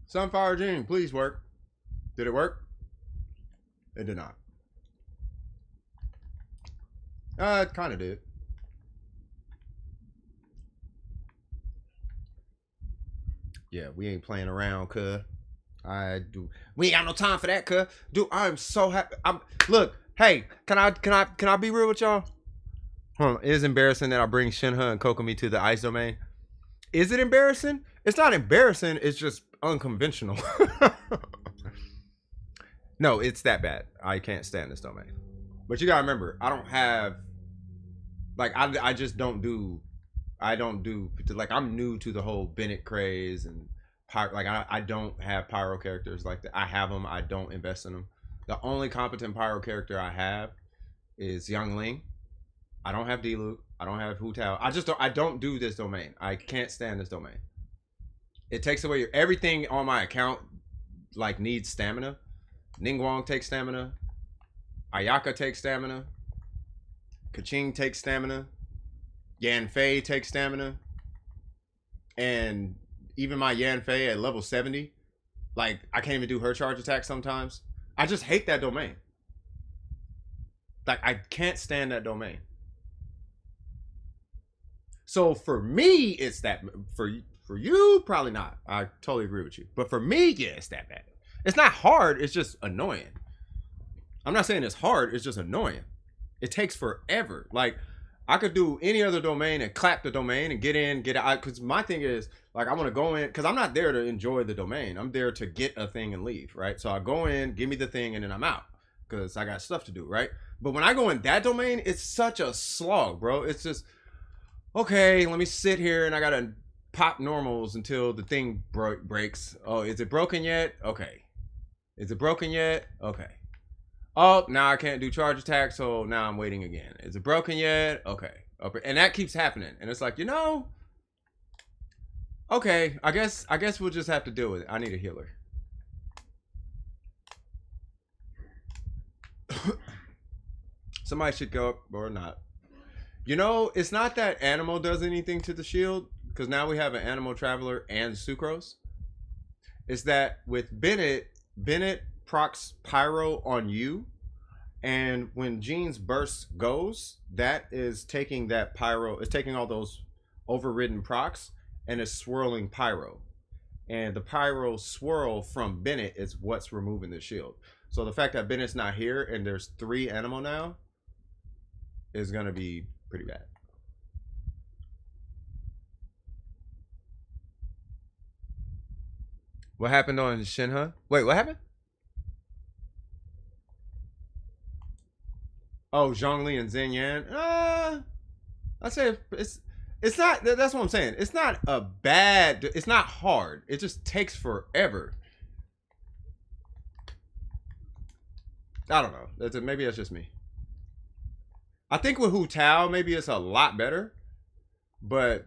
Sunfire Jean, please work. Did it work? It did not. It kind of did. Yeah, we ain't playing around, cuz. We ain't got no time for that, cuz. Dude, I'm so happy. Look, hey, can I be real with y'all? It is embarrassing that I bring Shinha and Kokomi to the ice domain. Is it embarrassing? It's not embarrassing, it's just unconventional. No, it's that bad. I can't stand this domain. But you gotta remember, I don't have, like, I just don't do, like, I'm new to the whole Bennett craze and like, I don't have pyro characters like that. I have them, I don't invest in them. The only competent pyro character I have is Young Ling. I don't have D-Luke. I don't have Hu Tao. I don't do this domain. I can't stand this domain. It takes away everything on my account, like, needs stamina. Ningguang takes stamina. Ayaka takes stamina. Kaching takes stamina. Yan Fei takes stamina. And even my Yan Fei at level 70, like, I can't even do her charge attack sometimes. I just hate that domain. Like, I can't stand that domain. So for me, it's that. For you, probably not. I totally agree with you. But for me, yeah, it's that bad. It's not hard. It's just annoying. I'm not saying it's hard. It's just annoying. It takes forever. Like, I could do any other domain and clap the domain and get in, get out. Because my thing is, like, I want to go in. Because I'm not there to enjoy the domain. I'm there to get a thing and leave, right? So I go in, give me the thing, and then I'm out. Because I got stuff to do, right? But when I go in that domain, it's such a slog, bro. It's just, okay, let me sit here and I got to pop normals until the thing breaks. Oh, is it broken yet? Okay. Is it broken yet? Okay. Oh, now I can't do charge attack, so now I'm waiting again. Is it broken yet? Okay. Okay. And that keeps happening. And it's like, okay, I guess we'll just have to deal with it. I need a healer. Somebody should go up or not. You know, it's not that Animal does anything to the shield, because now we have an Animal Traveler and Sucrose. It's that with Bennett procs Pyro on you, and when Jean's burst goes, that is taking that Pyro, it's taking all those overridden procs and it's swirling Pyro. And the Pyro swirl from Bennett is what's removing the shield. So the fact that Bennett's not here and there's 3 Animal now is gonna be pretty bad. What happened on Shinha? Wait, what happened? Oh, Zhongli and Zhen Yan. I say it's not. That's what I'm saying. It's not a bad. It's not hard. It just takes forever. I don't know. Maybe that's just me. I think with Hu Tao, maybe it's a lot better. But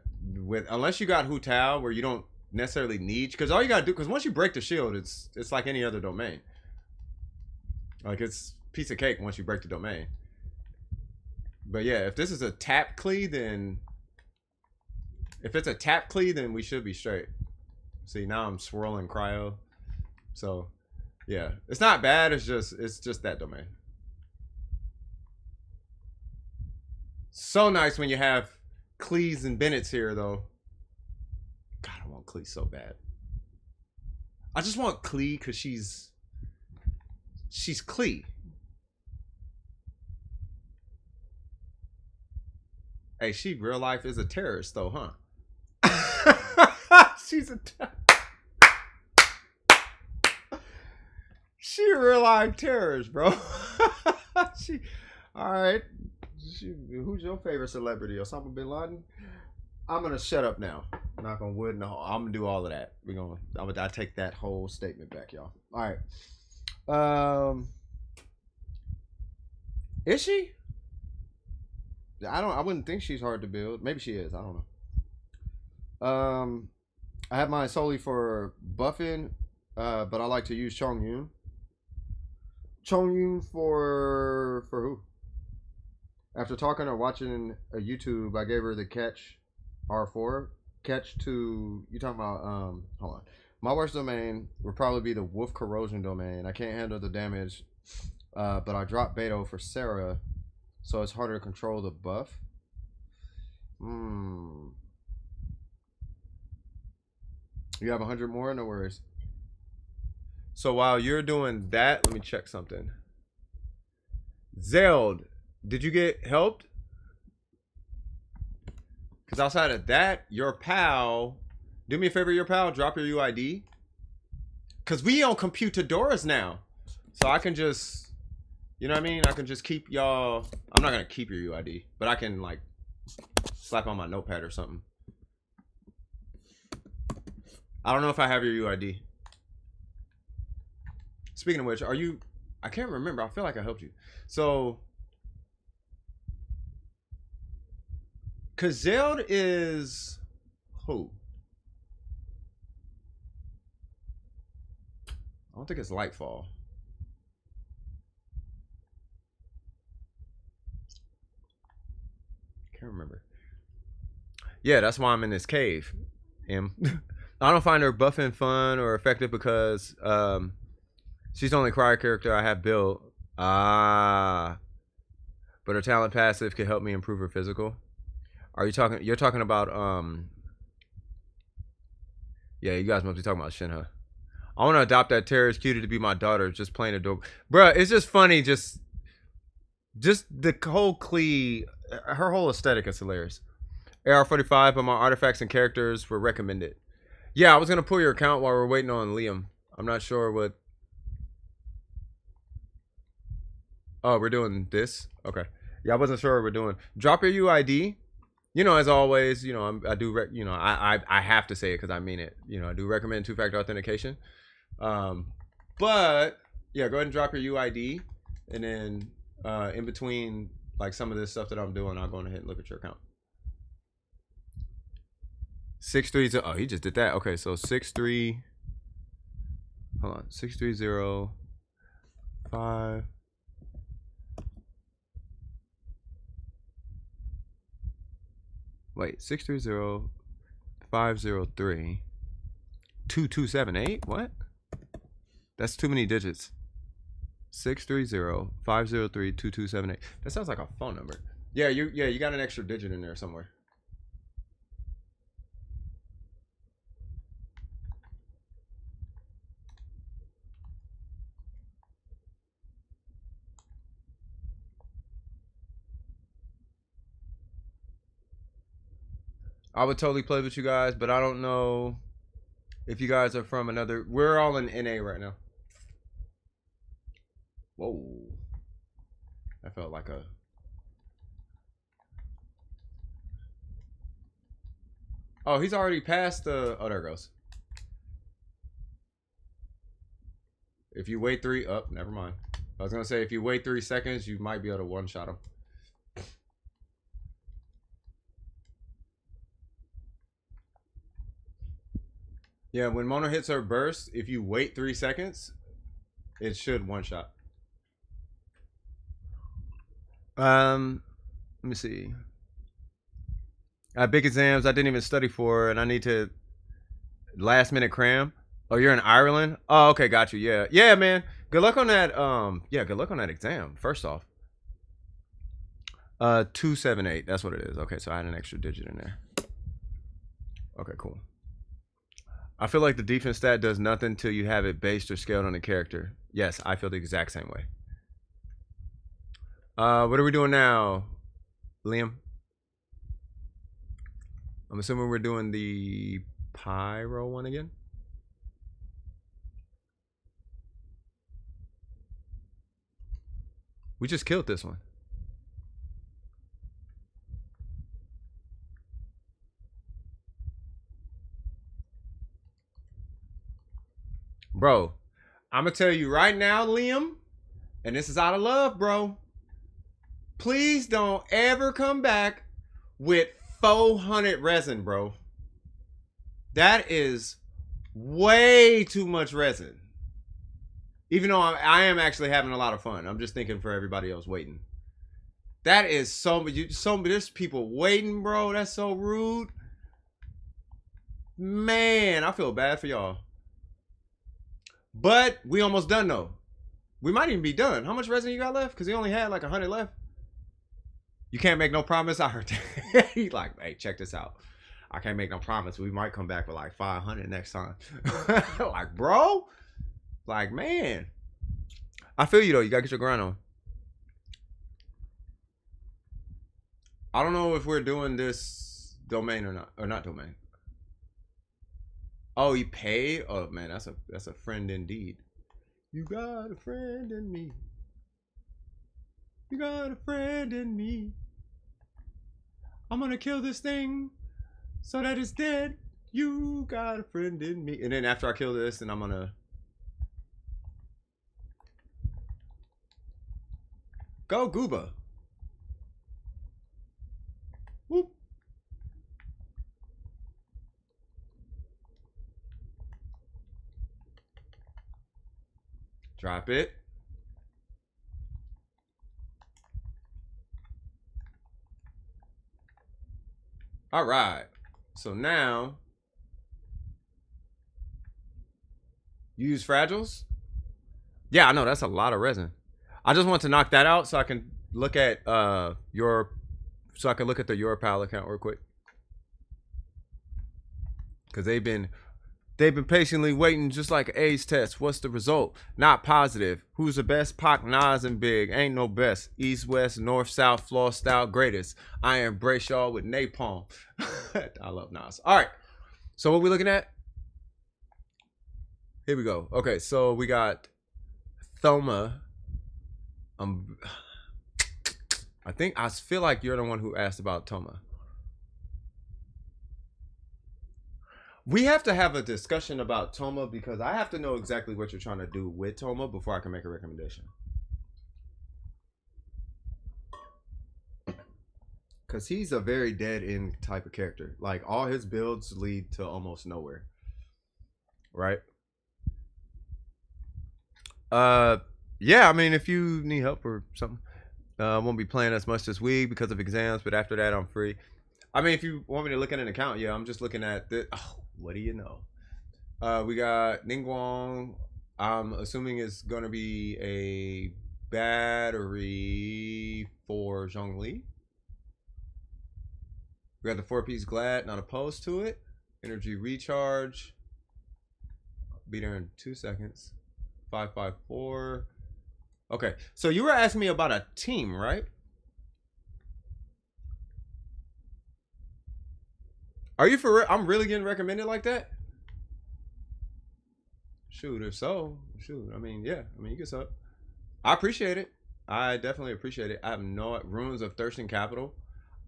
unless you got Hu Tao, where you don't necessarily need, because all you gotta do, because once you break the shield, it's like any other domain. Like it's piece of cake once you break the domain. But yeah, if this is a tap clee, then if it's a tap clee, then we should be straight. See, now I'm swirling cryo. So yeah, it's not bad. It's just that domain. So nice when you have Clees and Bennett's here, though. God, I want Clee so bad. I just want Clee because she's Clee. Hey, she real life is a terrorist, though, huh? She's a she a real life terrorist, bro. All right. Who's your favorite celebrity? Osama bin Laden? I'm gonna shut up now. Knock on wood. No, I'm gonna do all of that. I take that whole statement back, y'all. All right. Is she? I wouldn't think she's hard to build. Maybe she is. I don't know. I have mine solely for buffing, but I like to use Chongyun. Chongyun for who? After talking or watching a YouTube, I gave her the catch R4. Catch to, you talking about, hold on. My worst domain would probably be the Wolf Corrosion domain. I can't handle the damage, but I dropped Beto for Sarah, so it's harder to control the buff. You have 100 more? No worries. So while you're doing that, let me check something. Zeld, did you get helped? Because outside of that, your pal, do me a favor, your pal, drop your UID. Because we on computadoras now. So I can just, you know what I mean? I can just keep y'all, I'm not going to keep your UID, but I can like slap on my notepad or something. I don't know if I have your UID. Speaking of which, are you, I can't remember. I feel like I helped you. So, because Zeld is who? I don't think it's Lightfall. Can't remember. Yeah, that's why I'm in this cave. I don't find her buffing fun or effective because she's the only cryo character I have built. But her talent passive could help me improve her physical. Are you talking? You're talking about yeah, you guys must be talking about Shinha. I want to adopt that terrorist cutie to be my daughter. Just plain adorable, bruh. It's just funny. Just the whole Klee, her whole aesthetic is hilarious. AR-45, but my artifacts and characters were recommended. Yeah, I was gonna pull your account while we're waiting on Liam. I'm not sure what. Oh, we're doing this. Okay. Yeah, I wasn't sure what we're doing. Drop your UID. You know, as always, you know, I do, you know, I have to say it because I mean it. You know, I do recommend two-factor authentication. But yeah, go ahead and drop your UID, and then in between like some of this stuff that I'm doing, I'll go ahead and look at your account. 630. Oh, he just did that. Okay, so 63. Hold on, 6305. Wait, 630-503-2278? What? That's too many digits. 630-503-2278. That sounds like a phone number. Yeah, you got an extra digit in there somewhere. I would totally play with you guys, but I don't know if you guys are from another. We're all in NA right now. Whoa. That felt like a. Oh, he's already past the. Oh, there it goes. If you wait three. Oh, never mind. I was going to say, if you wait 3 seconds, you might be able to one-shot him. Yeah, when Mona hits her burst, if you wait 3 seconds, it should one-shot. Let me see. I have big exams I didn't even study for, and I need to last minute cram. Oh, you're in Ireland? Oh, okay, got you. Yeah. Yeah, man. Good luck on that. Yeah, good luck on that exam, first off. 278. That's what it is. Okay, so I had an extra digit in there. Okay, cool. I feel like the defense stat does nothing till you have it based or scaled on the character. Yes, I feel the exact same way. What are we doing now, Liam? I'm assuming we're doing the pyro one again. We just killed this one. Bro, I'm gonna tell you right now, Liam, and this is out of love, bro. Please don't ever come back with 400 resin, bro. That is way too much resin. Even though I am actually having a lot of fun. I'm just thinking for everybody else waiting. That is so there's people waiting, bro. That's so rude. Man, I feel bad for y'all. But we almost done though. We might even be done. How much resin you got left? Because he only had like 100 left. You can't make no promise. I heard that. He's like, hey, check this out. I can't make no promise. We might come back with like 500 next time. Like, bro. Like, man. I feel you though. You gotta get your grind on. I don't know if we're doing this domain or not. Or not domain. Oh, you pay? Oh man, that's a friend indeed. You got a friend in me. You got a friend in me. I'm gonna kill this thing so that it's dead. You got a friend in me. And then after I kill this, then I'm gonna go Gooba. Whoop. Drop it. All right. So now you use fragiles? Yeah, I know that's a lot of resin. I just want to knock that out so I can look at the Your Pal account real quick. Cause they've been patiently waiting, just like an AIDS test. What's the result? Not positive. Who's the best? Pac, Nas, and Big. Ain't no best. East, West, North, South, Floor Style, greatest. I embrace y'all with napalm. I love Nas. All right. So what we looking at? Here we go. Okay, so we got Thoma. I feel like you're the one who asked about Toma. We have to have a discussion about Toma because I have to know exactly what you're trying to do with Toma before I can make a recommendation. Because he's a very dead-end type of character. Like, all his builds lead to almost nowhere. Right? Yeah, I mean, if you need help or something, I won't be playing as much this week because of exams, but after that, I'm free. I mean, if you want me to look at an account, yeah, I'm just looking at the. Oh, what do you know? We got Ningguang. I'm assuming it's gonna be a battery for Zhongli. We got the 4-piece Glad, not opposed to it. Energy recharge. Be there in 2 seconds. 554. Okay, so you were asking me about a team, right? Are you for real? I'm really getting recommended like that? Shoot, if so, shoot. I mean, yeah. I mean, you get sub. I appreciate it. I definitely appreciate it. I have no Runes of Thirsting Capital.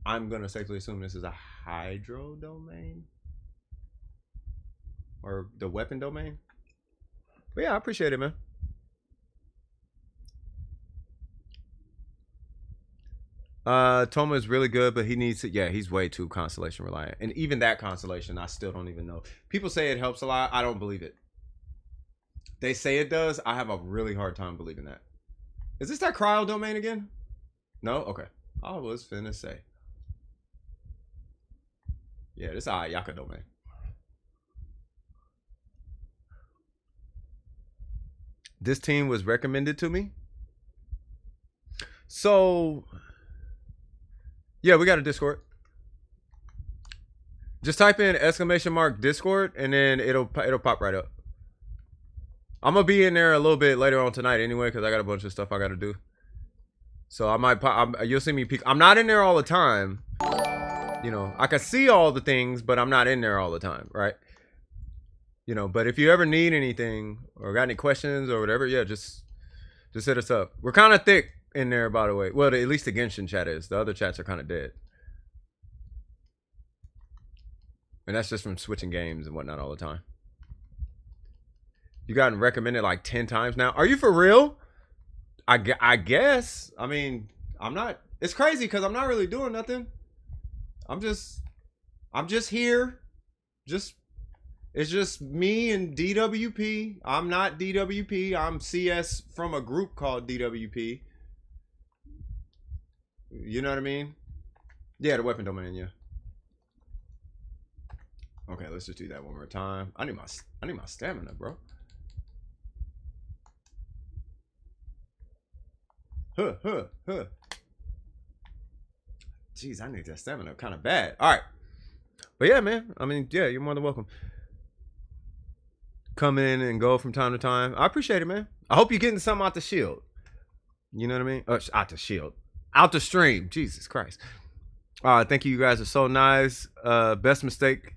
I'm gonna safely assume this is a Hydro domain or the weapon domain. But yeah, I appreciate it, man. Toma is really good, but he needs to. Yeah, he's way too constellation reliant, and even that constellation, I still don't even know. People say it helps a lot. I don't believe it. They say it does. I have a really hard time believing that. Is this that cryo domain again? No? Okay. I was finna say. Yeah, this is Ayaka domain. This team was recommended to me. So, yeah, we got a Discord. Just type in !! Discord and then it'll pop right up. I'm gonna be in there a little bit later on tonight anyway because I got a bunch of stuff I gotta do. So I might pop. You'll see me peek. I'm not in there all the time. You know, I can see all the things, but I'm not in there all the time, right? You know, but if you ever need anything or got any questions or whatever, yeah, just hit us up. We're kind of thick in there, by the way. Well, at least the Genshin chat is. The other chats are kind of dead. And that's just from switching games and whatnot all the time. You gotten recommended like 10 times now. Are you for real? I guess. I mean, I'm not. It's crazy because I'm not really doing nothing. I'm just here. It's just me and DWP. I'm not DWP. I'm CS from a group called DWP. You know what I mean? Yeah, the weapon domain, yeah. Okay, let's just do that one more time. I need my stamina, bro. Huh. Jeez, I need that stamina kind of bad. All right. But yeah, man. I mean, yeah, you're more than welcome. Come in and go from time to time. I appreciate it, man. I hope you're getting something out the shield. You know what I mean? Out the shield. Out the stream. Jesus Christ. All right, thank you. You guys are so nice. Best mistake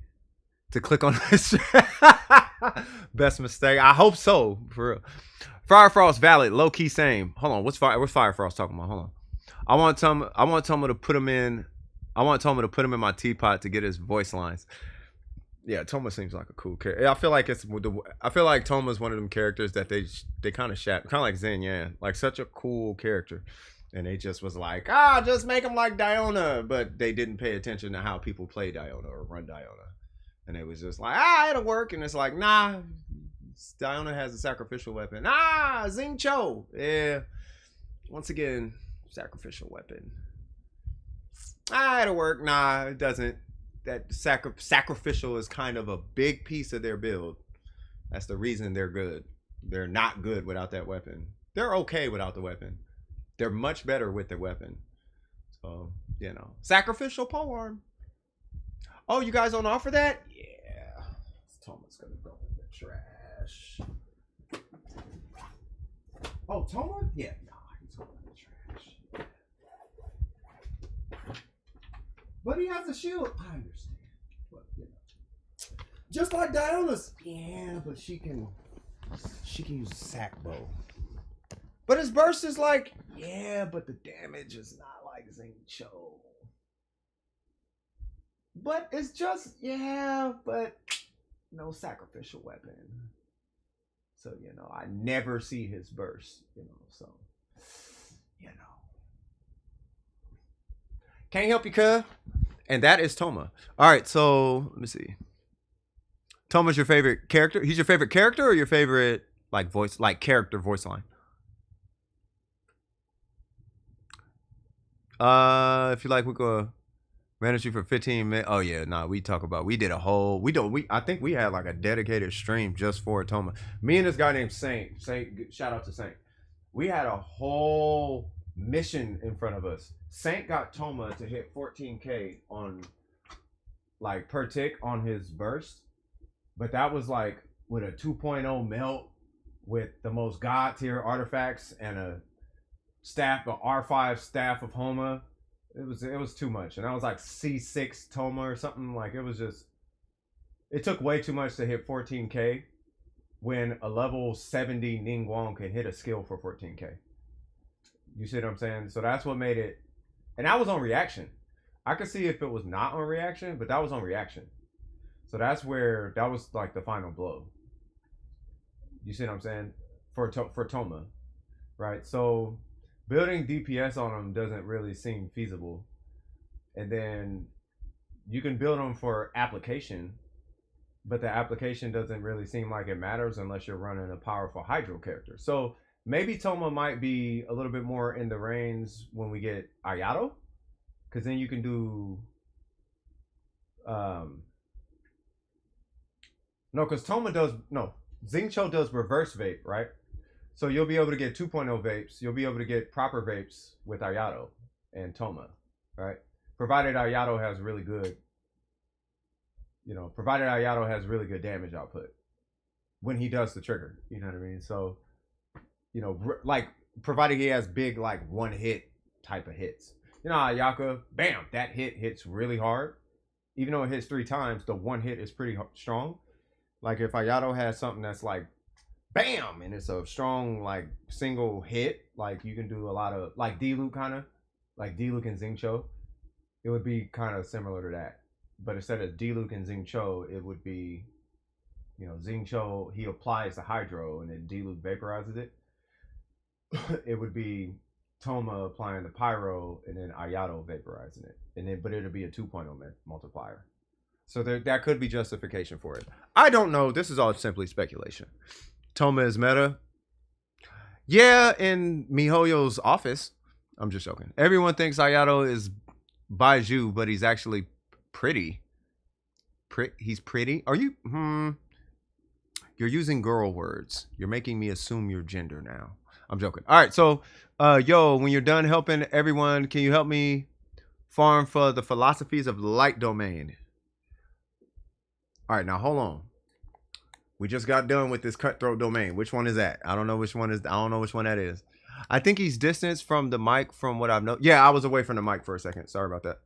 to click on this. Best mistake. I hope so, for real. Fire Frost valid, low key same. Hold on, what's Fire Frost talking about? Hold on. I want Toma to put him in. I want Toma to put him in my teapot to get his voice lines. Yeah, Toma seems like a cool character. I feel like Toma's one of them characters that they kind of kind of like Zen Yan, like such a cool character, and they just was like, just make him like Diona, but they didn't pay attention to how people play Diona or run Diona, and it was just like, it'll work, and it's like, nah. Diona has a sacrificial weapon. Xing Cho. Yeah. Once again, sacrificial weapon. It'll work. Nah, it doesn't. That sacrificial is kind of a big piece of their build. That's the reason they're good. They're not good without that weapon. They're okay without the weapon. They're much better with the weapon. So, you know. Sacrificial polearm. Oh, you guys don't offer that? Yeah. Toma's gonna go in the trash. Oh, Toma? Yeah, he's going in the trash. But he has a shield. I understand. But, you know. Just like Diona's. Yeah, but she can use a sack bow. But his burst is like, yeah, but the damage is not like Xing Cho. But it's just, yeah, but no sacrificial weapon. So, you know, I never see his burst, you know, so, you know. Can't help you, cuz. And that is Toma. All right, so, let me see. Toma's your favorite character? He's your favorite character or your favorite, like, voice, like, character voice line? If you like, we go Mandatory for 15 minutes. Oh yeah, nah. We did a whole. I think we had like a dedicated stream just for Toma. Me and this guy named Saint. Shout out to Saint. We had a whole mission in front of us. Saint got Toma to hit 14k on like per tick on his burst, but that was like with a 2.0 melt with the most god tier artifacts and a R5 staff of Homa. It was too much, and I was like C6 Toma or something. Like it took way too much to hit 14k when a level 70 Ningguang can hit a skill for 14k. You see what I'm saying? So that's what made it, and that was on reaction. I could see if it was not on reaction, but that was on reaction. So that was like the final blow. You see what I'm saying? For Toma, right? So building DPS on them doesn't really seem feasible. And then you can build them for application, but the application doesn't really seem like it matters unless you're running a powerful Hydro character. So maybe Toma might be a little bit more in the range when we get Ayato, because then you can do Xingqiu does reverse vape, right? So you'll be able to get 2.0 vapes. You'll be able to get proper vapes with Ayato and Toma, right? Provided Ayato has really good damage output when he does the trigger. You know what I mean? So, like provided he has big like one hit type of hits. Ayaka, bam, that hits really hard. Even though it hits 3 times, the one hit is pretty strong. Like if Ayato has something that's like bam, and it's a strong like single hit, like you can do a lot of like D-Luke kind of, like D-Luke and Xingqiu. It would be kind of similar to that. But instead of D-Luke and Xingqiu, it would be, Xingqiu, he applies the Hydro and then D-Luke vaporizes it. It would be Toma applying the Pyro and then Ayato vaporizing it. But it'll be a 2.0 multiplier. So that could be justification for it. I don't know. This is all simply speculation. Toma is meta. Yeah, in Mihoyo's office. I'm just joking. Everyone thinks Ayato is Baiju, but he's actually pretty. He's pretty? Are you? You're using girl words. You're making me assume your gender now. I'm joking. All right, so, when you're done helping everyone, can you help me farm for the philosophies of light domain? All right, now hold on. We just got done with this cutthroat domain. Which one is that? I don't know which one that is. I think he's distanced from the mic from what I've known. Yeah, I was away from the mic for a second. Sorry about that.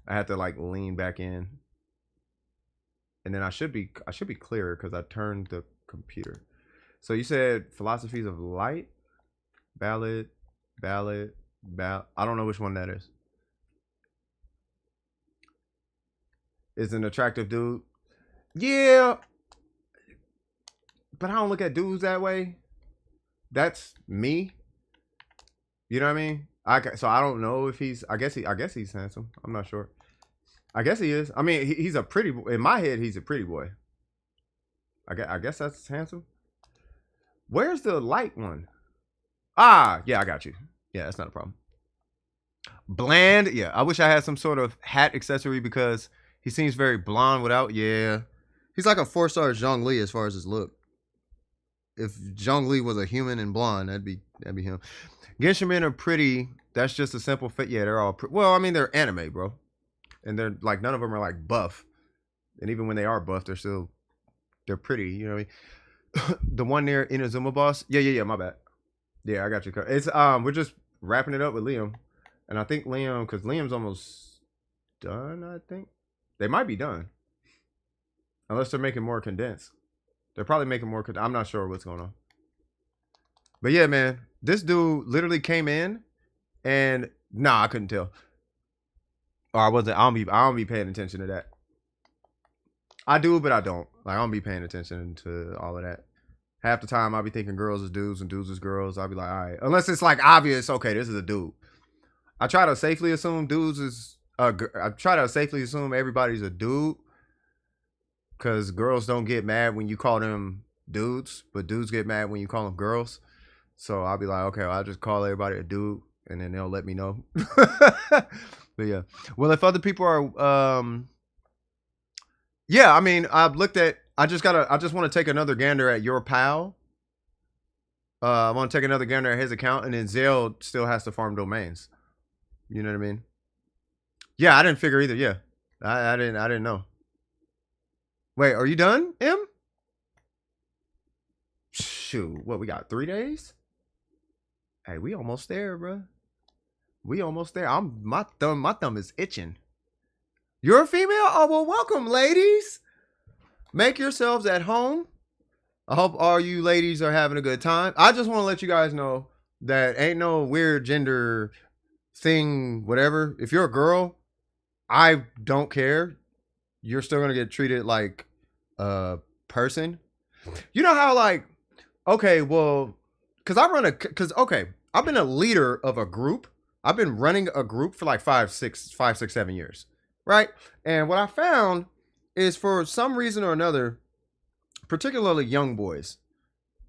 I had to like lean back in. And then I should be clearer because I turned the computer. So you said philosophies of light? Ballad. I don't know which one that is. Is an attractive dude. Yeah. But I don't look at dudes that way. That's me. You know what I mean? So I don't know if he's. I guess he's handsome. I'm not sure. I guess he is. I mean, he's a pretty. In my head, he's a pretty boy. I guess that's handsome. Where's the light one? Ah, yeah, I got you. Yeah, that's not a problem. Bland. Yeah, I wish I had some sort of hat accessory because he seems very blonde without. Yeah, he's like a 4-star Zhongli as far as his look. If Zhongli was a human and blonde, that'd be him. Genshin men are pretty. That's just a simple fit. Yeah, they're all well. I mean, they're anime, bro, and they're like none of them are like buff. And even when they are buff, they're pretty. You know what I mean? The one near Inazuma boss. Yeah. My bad. Yeah, I got you. It's we're just wrapping it up with Liam, and I think because Liam's almost done. I think they might be done, unless they're making more condensed. They're probably making more. I'm not sure what's going on. But yeah, man, this dude literally came in, and I couldn't tell. Or I wasn't. I don't be paying attention to that. I do, but I don't. Like I don't be paying attention to all of that. Half the time I'll be thinking girls is dudes and dudes is girls. I'll be like, all right. Unless it's like obvious, okay, this is a dude. I try to safely assume everybody's a dude. Because girls don't get mad when you call them dudes. But dudes get mad when you call them girls. So I'll be like, okay, well, I'll just call everybody a dude. and then they'll let me know. But yeah. Well, if other people are, yeah, I mean, I've looked at. I just want to take another gander at your pal. I want to take another gander at his account, and then Zell still has to farm domains. You know what I mean? Yeah, I didn't figure either. Yeah, I didn't know. Wait, are you done, M? Shoot, what we got? 3 days? Hey, we almost there, bro. We almost there. My thumb is itching. You're a female? Oh well, welcome, ladies. Make yourselves at home. I hope all you ladies are having a good time. I just want to let you guys know that ain't no weird gender thing, whatever. If you're a girl, I don't care. You're still gonna get treated like a person. You know how like, okay, well, okay, I've been a leader of a group. I've been running a group for like 5, 6, 7 years, right? And what I found is for some reason or another, particularly young boys,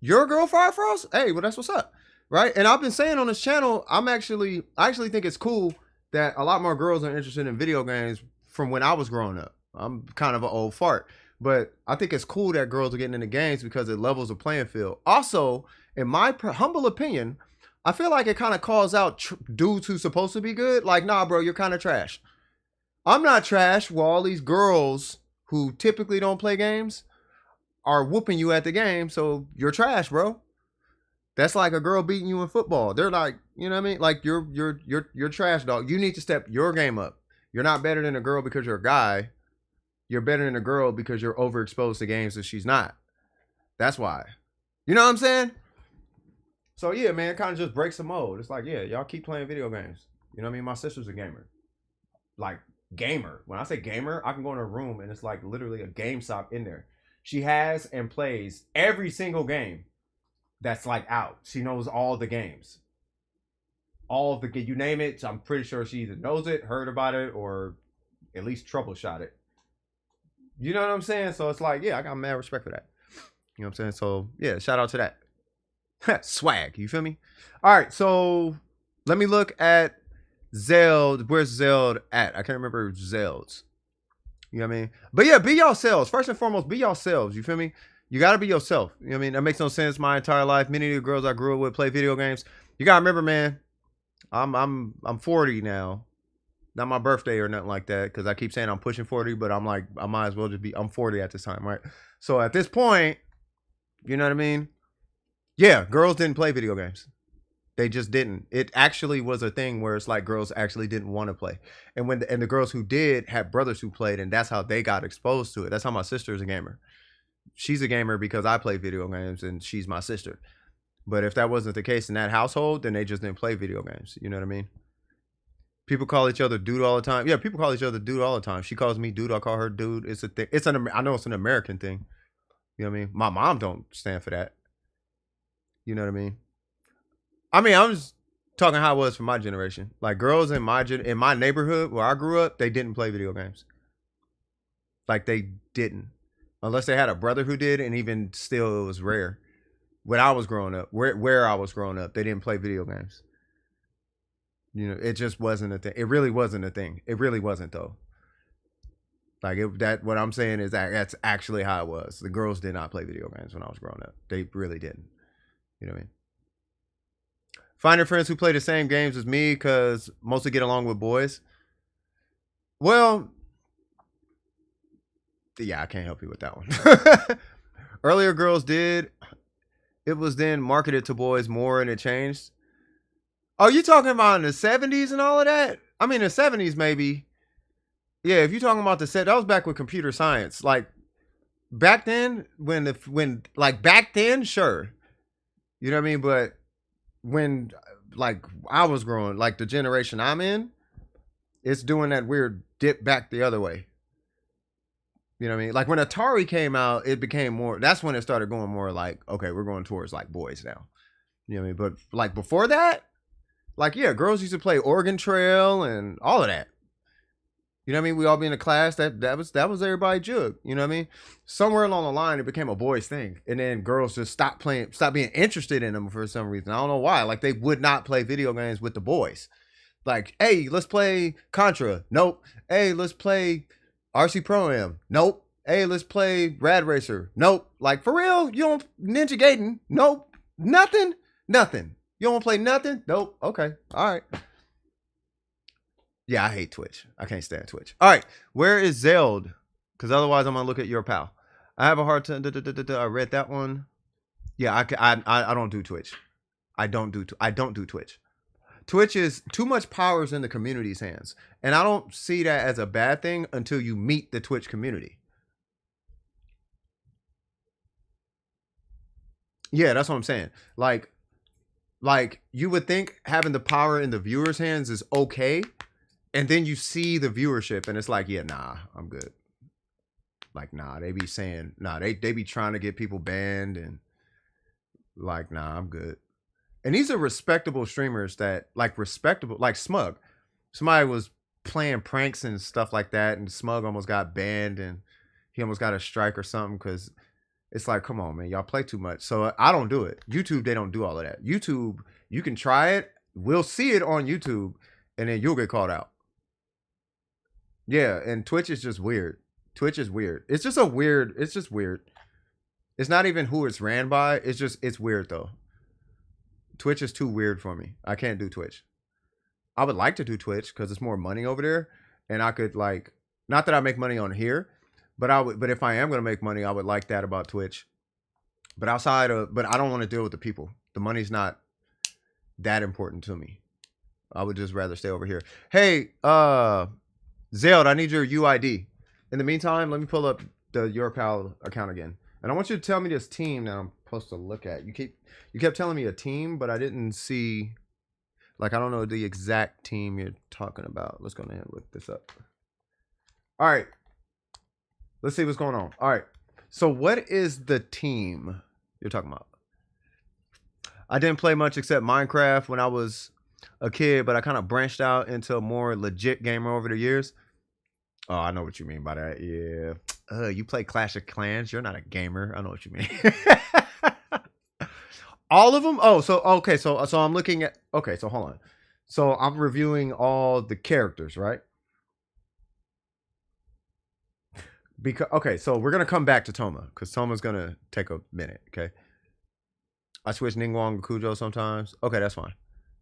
your girl Fire Frost, hey, well that's what's up, right? And I've been saying on this channel, I actually think it's cool that a lot more girls are interested in video games from when I was growing up. I'm kind of an old fart, but I think it's cool that girls are getting into games because it levels the playing field. Also, in my humble opinion, I feel like it kind of calls out dudes who's supposed to be good. Like, nah, bro, you're kind of trash. I'm not trash. Well, all these girls who typically don't play games are whooping you at the game, so you're trash, bro. That's like a girl beating you in football. They're like, you know what I mean? Like you're trash, dog. You need to step your game up. You're not better than a girl because you're a guy. You're better than a girl because you're overexposed to games that she's not. That's why. You know what I'm saying? So yeah, man, it kind of just breaks the mold. It's like, yeah, y'all keep playing video games. You know what I mean? My sister's a gamer. Like, gamer. When I say gamer, I can go in her room and it's like literally a game shop in there. She has and plays every single game that's like out. She knows all the games. All of the, you name it, I'm pretty sure she either knows it, heard about it, or at least troubleshot it. You know what I'm saying? So it's like, yeah, I got mad respect for that. You know what I'm saying? So yeah, shout out to that. Swag, you feel me? All right, so let me look at Zeld. Where's Zeld at? I can't remember Zeld's. You know what I mean? But yeah, be yourselves. First and foremost, be yourselves. You feel me? You gotta be yourself. You know what I mean? That makes no sense. My entire life, many of the girls I grew up with play video games. You gotta remember, man. I'm 40 now. Not my birthday or nothing like that, because I keep saying I'm pushing 40, but I'm like, I might as well just be. I'm 40 at this time, right? So at this point, you know what I mean? Yeah, girls didn't play video games. They just didn't. It actually was a thing where it's like girls actually didn't want to play. And when the girls who did had brothers who played, and that's how they got exposed to it. That's how my sister is a gamer. She's a gamer because I play video games and she's my sister. But if that wasn't the case in that household, then they just didn't play video games. You know what I mean? People call each other dude all the time. Yeah, people call each other dude all the time. She calls me dude. I call her dude. It's a thing. I know it's an American thing. You know what I mean? My mom don't stand for that. You know what I mean? I'm just talking how it was for my generation. Like girls in my neighborhood where I grew up, they didn't play video games. Like they didn't, unless they had a brother who did, and even still, it was rare. When I was growing up, where I was growing up, they didn't play video games. You know, it just wasn't a thing. It really wasn't a thing. It really wasn't though. Like what I'm saying is that's actually how it was. The girls did not play video games when I was growing up. They really didn't. You know what I mean? Finding friends who play the same games as me because mostly get along with boys. Well, yeah, I can't help you with that one. Earlier girls did. It was then marketed to boys more and it changed. Oh, you talking about in the 70s and all of that? I mean, the 70s maybe. Yeah, if you're talking about that was back with computer science. Like back then, back then, sure. You know what I mean? But when like I was growing, like the generation I'm in, it's doing that weird dip back the other way. You know what I mean? Like when Atari came out, it became more, that's when it started going more like, okay, we're going towards like boys now. You know what I mean? But like before that, like, yeah, girls used to play Oregon Trail and all of that. You know what I mean? We all be in a class that was everybody jug. You know what I mean? Somewhere along the line, it became a boys thing, and then girls just stopped being interested in them for some reason. I don't know why. Like they would not play video games with the boys. Like, hey, let's play Contra. Nope. Hey, let's play RC Pro Am. Nope. Hey, let's play Rad Racer. Nope. Like for real, you don't Ninja Gaiden. Nope. Nothing. You don't play nothing. Nope. Okay. All right. Yeah, I hate Twitch. I can't stand Twitch. All right, where is Zeld? Because otherwise, I'm gonna look at your pal. I have a hard time. I read that one. Yeah, I don't do Twitch. I don't do Twitch. Twitch is too much power is in the community's hands, and I don't see that as a bad thing until you meet the Twitch community. Yeah, that's what I'm saying. Like you would think having the power in the viewers' hands is okay. And then you see the viewership and it's like, yeah, nah, I'm good. Like, nah, they be saying, nah, they be trying to get people banned and like, nah, I'm good. And these are respectable streamers that like Smug. Somebody was playing pranks and stuff like that. And Smug almost got banned and he almost got a strike or something. Cause it's like, come on, man, y'all play too much. So I don't do it. YouTube, they don't do all of that. YouTube, you can try it. We'll see it on YouTube and then you'll get called out. Yeah, and Twitch is just weird. Twitch is weird. It's just weird. It's not even who it's ran by. It's weird though. Twitch is too weird for me. I can't do Twitch. I would like to do Twitch because it's more money over there. And I could like, not that I make money on here, but if I am going to make money, I would like that about Twitch. But I don't want to deal with the people. The money's not that important to me. I would just rather stay over here. Hey, Zeld, I need your UID. In the meantime, let me pull up the Your Pal account again. And I want you to tell me this team that I'm supposed to look at. You kept telling me a team, but I didn't see, like, I don't know the exact team you're talking about. Let's go ahead and look this up. All right. Let's see what's going on. All right. So what is the team you're talking about? I didn't play much except Minecraft when I was a kid, but I kind of branched out into a more legit gamer over the years. Oh, I know what you mean by that. Yeah. You play Clash of Clans. You're not a gamer. I know what you mean. All of them? Oh, so, okay. So I'm looking at, okay. So hold on. So I'm reviewing all the characters, right? Because, okay. So we're going to come back to Toma because Toma's going to take a minute. Okay. I switch Ningguang to Kujo sometimes. Okay. That's fine.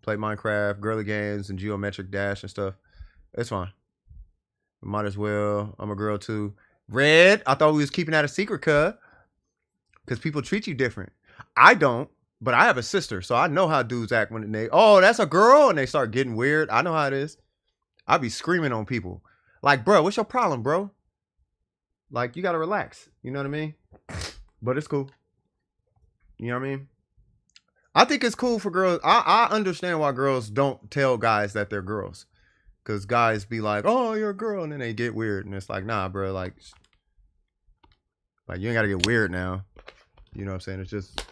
Play Minecraft, girly games, and geometric dash and stuff. It's fine. Might as well. I'm a girl too. Red, I thought we was keeping that a secret, cuz. Because people treat you different. I don't, but I have a sister, so I know how dudes act when they, oh, that's a girl, and they start getting weird. I know how it is. I be screaming on people. Like, bro, what's your problem, bro? Like, you got to relax. You know what I mean? But it's cool. You know what I mean? I think it's cool for girls. I understand why girls don't tell guys that they're girls. Because guys be like, oh, you're a girl. And then they get weird. And it's like, nah, bro. Like you ain't got to get weird now. You know what I'm saying? It's just,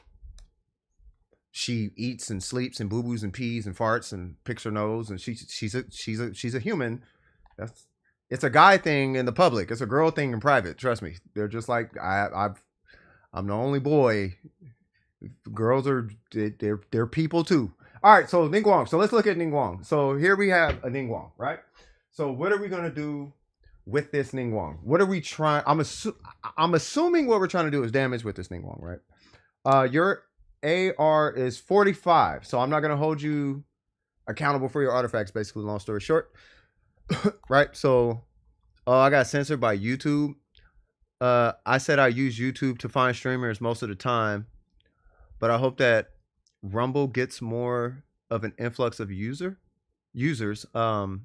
she eats and sleeps and boo-boos and pees and farts and picks her nose. And she's a human. It's a guy thing in the public. It's a girl thing in private. Trust me. They're just like, I'm the only boy. Girls are, they're people too. All right, so Ningguang. So let's look at Ningguang. So here we have a Ningguang, right? So what are we gonna do with this Ningguang? What are we trying? I'm assuming what we're trying to do is damage with this Ningguang, right? Your AR is 45, so I'm not gonna hold you accountable for your artifacts. Basically, long story short, right? So I got censored by YouTube. I said I use YouTube to find streamers most of the time, but I hope that Rumble gets more of an influx of users. And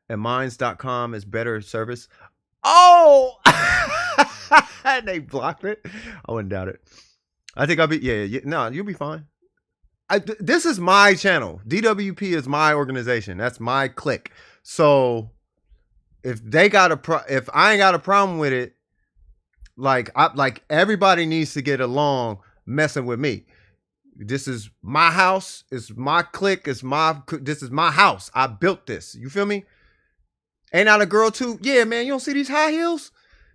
Minds.com is better service. Oh, they blocked it. I wouldn't doubt it. I think I'll be, yeah. No, you'll be fine. This is my channel. DWP is my organization. That's my clique. So if they got if I ain't got a problem with it, like everybody needs to get along messing with me. This is my house. It's my clique. This is my house. I built this. You feel me? Ain't not a girl too? Yeah, man, you don't see these high heels?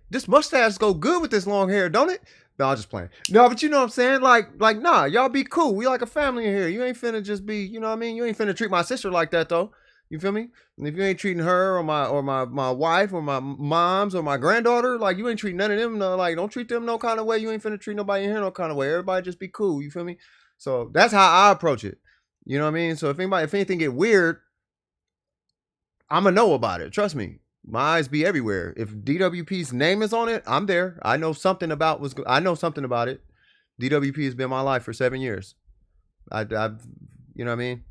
This mustache go good with this long hair, don't it? No, I'm just playing. No, but you know what I'm saying? Like, nah, y'all be cool. We like a family in here. You ain't finna just be, you know what I mean? You ain't finna treat my sister like that though. You feel me? And if you ain't treating her or my wife or my moms or my granddaughter, like you ain't treating none of them, no, like don't treat them no kind of way. You ain't finna treat nobody in here no kind of way. Everybody just be cool. You feel me? So that's how I approach it. You know what I mean? So if anything get weird, I'ma know about it. Trust me. My eyes be everywhere. If DWP's name is on it, I'm there. I know something about it. DWP has been my life for 7 years. I've you know what I mean?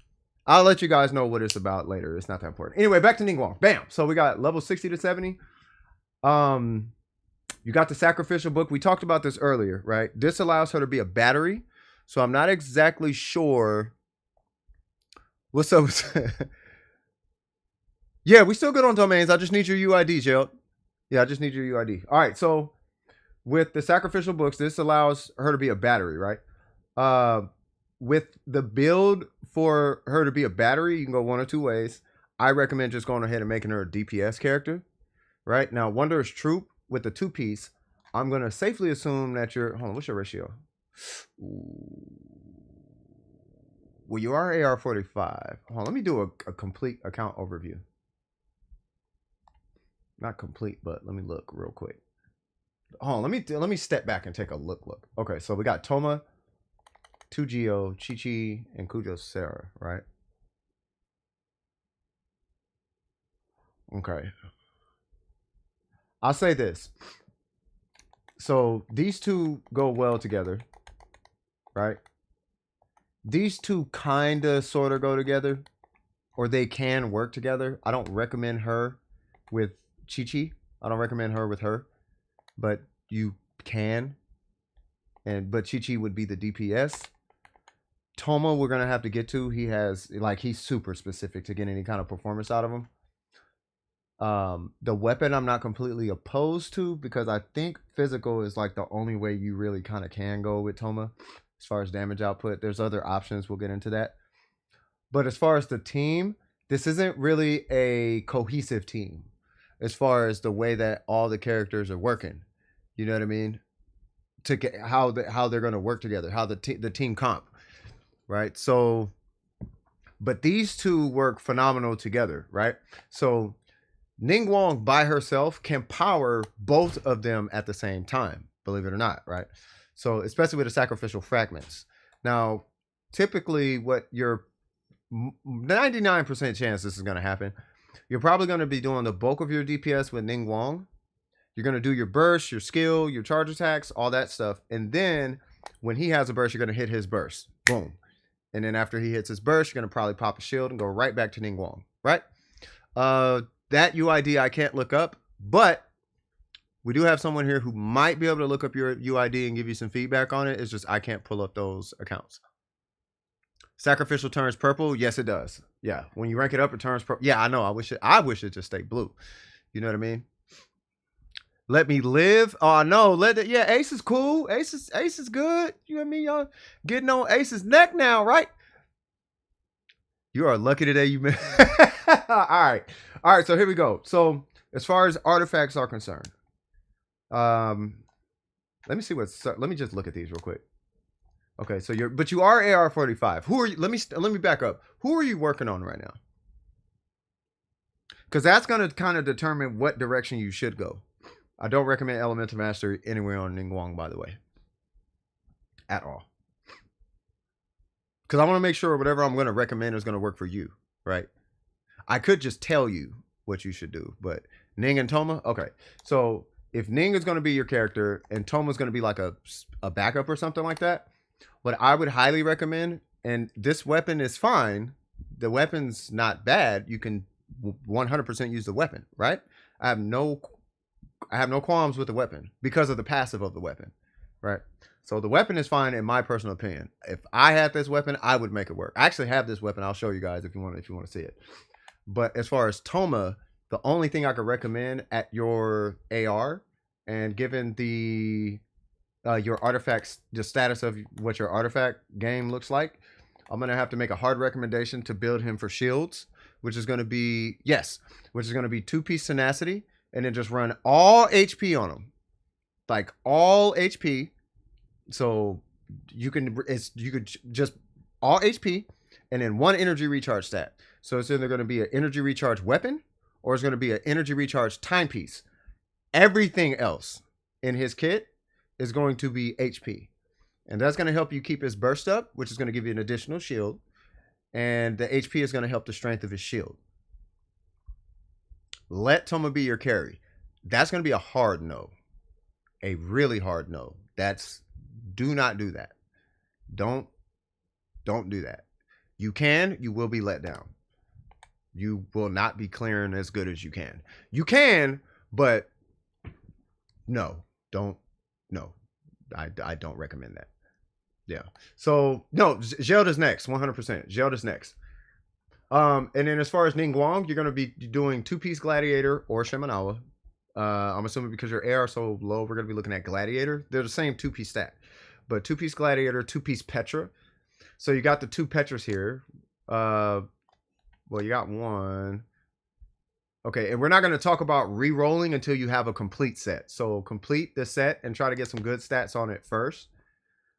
I'll let you guys know what it's about later. It's not that important. Anyway, back to Ningguang. Bam. So we got level 60 to 70. You got the sacrificial book. We talked about this earlier, right? This allows her to be a battery. So I'm not exactly sure. What's up? Yeah, we still good on domains. I just need your UID, Gerald. Yeah, I just need your UID. All right, so with the sacrificial books, this allows her to be a battery, right? With the build for her to be a battery, you can go one or two ways. I recommend just going ahead and making her a DPS character, right? Now, Wondrous Troop with the 2-piece, I'm going to safely assume that you're... Hold on, what's your ratio? Well, you are AR-45. Hold on, let me do a complete account overview. Not complete, but let me look real quick. Hold on, let me step back and take a look. Okay, so we got Toma, 2Geo, Chi-Chi, and Kujo Sarah, right? Okay. I'll say this. So these two go well together, right? These two kind of sort of go together, or they can work together. I don't recommend her with Chi-Chi. I don't recommend her with her, but you can. But Chi-Chi would be the DPS. Toma, we're gonna have to get to. He's super specific to get any kind of performance out of him. The weapon I'm not completely opposed to because I think physical is like the only way you really kind of can go with Toma as far as damage output. There's other options. We'll get into that. But as far as the team, this isn't really a cohesive team as far as the way that all the characters are working. You know what I mean? To get how they're going to work together, how the team comp, right? So, but these two work phenomenal together, right? So Ningguang by herself can power both of them at the same time, believe it or not, right? So especially with the sacrificial fragments. Now, typically what your 99% chance this is going to happen, you're probably going to be doing the bulk of your DPS with Ningguang. You're going to do your burst, your skill, your charge attacks, all that stuff. And then when he has a burst, you're going to hit his burst. Boom. And then after he hits his burst, you're going to probably pop a shield and go right back to Ningguang, right? That UID I can't look up, but we do have someone here who might be able to look up your UID and give you some feedback on it. It's just I can't pull up those accounts. Sacrificial turns purple. Yes, it does. Yeah, when you rank it up, it turns purple. Yeah, I know. I wish it just stayed blue. You know what I mean? Let me live. Oh no, yeah, Ace is cool. Ace is good. You know what I mean? Y'all getting on Ace's neck now, right? You are lucky today you met. All right, so here we go. So as far as artifacts are concerned, let me see let me just look at these real quick. Okay, so you are AR-45. Who are you? Let me back up. Who are you working on right now? Because that's going to kind of determine what direction you should go. I don't recommend Elemental Mastery anywhere on Ningguang, by the way. At all. Because I want to make sure whatever I'm going to recommend is going to work for you, right? I could just tell you what you should do, but Ning and Toma? Okay. So if Ning is going to be your character and Toma is going to be like a backup or something like that, what I would highly recommend, and this weapon is fine, the weapon's not bad, you can 100% use the weapon, right? I have no qualms with the weapon because of the passive of the weapon, right? So the weapon is fine in my personal opinion. If I had this weapon, I would make it work. I actually have this weapon. I'll show you guys if you want to see it. But as far as Toma, the only thing I could recommend at your AR, and given the your artifacts, the status of what your artifact game looks like, I'm gonna have to make a hard recommendation to build him for shields, which is going to be, yes, which is going to be 2-piece tenacity, and then just run all HP on them. Like all HP. So you could just all HP and then 1 energy recharge stat. So it's either going to be an energy recharge weapon or it's going to be an energy recharge timepiece. Everything else in his kit is going to be HP. And that's going to help you keep his burst up, which is going to give you an additional shield. And the HP is going to help the strength of his shield. Let Toma be your carry. That's going to be a hard no. A really hard no. Do not do that. Don't do that. You will be let down. You will not be clearing as good as you can. You can, but no, I don't recommend that. Yeah. So no, Zelda's next, 100%. Zelda's next. And then as far as Ningguang, you're going to be doing 2-piece Gladiator or Shimenawa. I'm assuming because your AR is so low, we're going to be looking at Gladiator. They're the same 2-piece stat, but 2-piece Gladiator, 2-piece Petra. So you got the 2 Petras here. Well, you got 1. Okay, and we're not going to talk about re-rolling until you have a complete set. So complete the set and try to get some good stats on it first.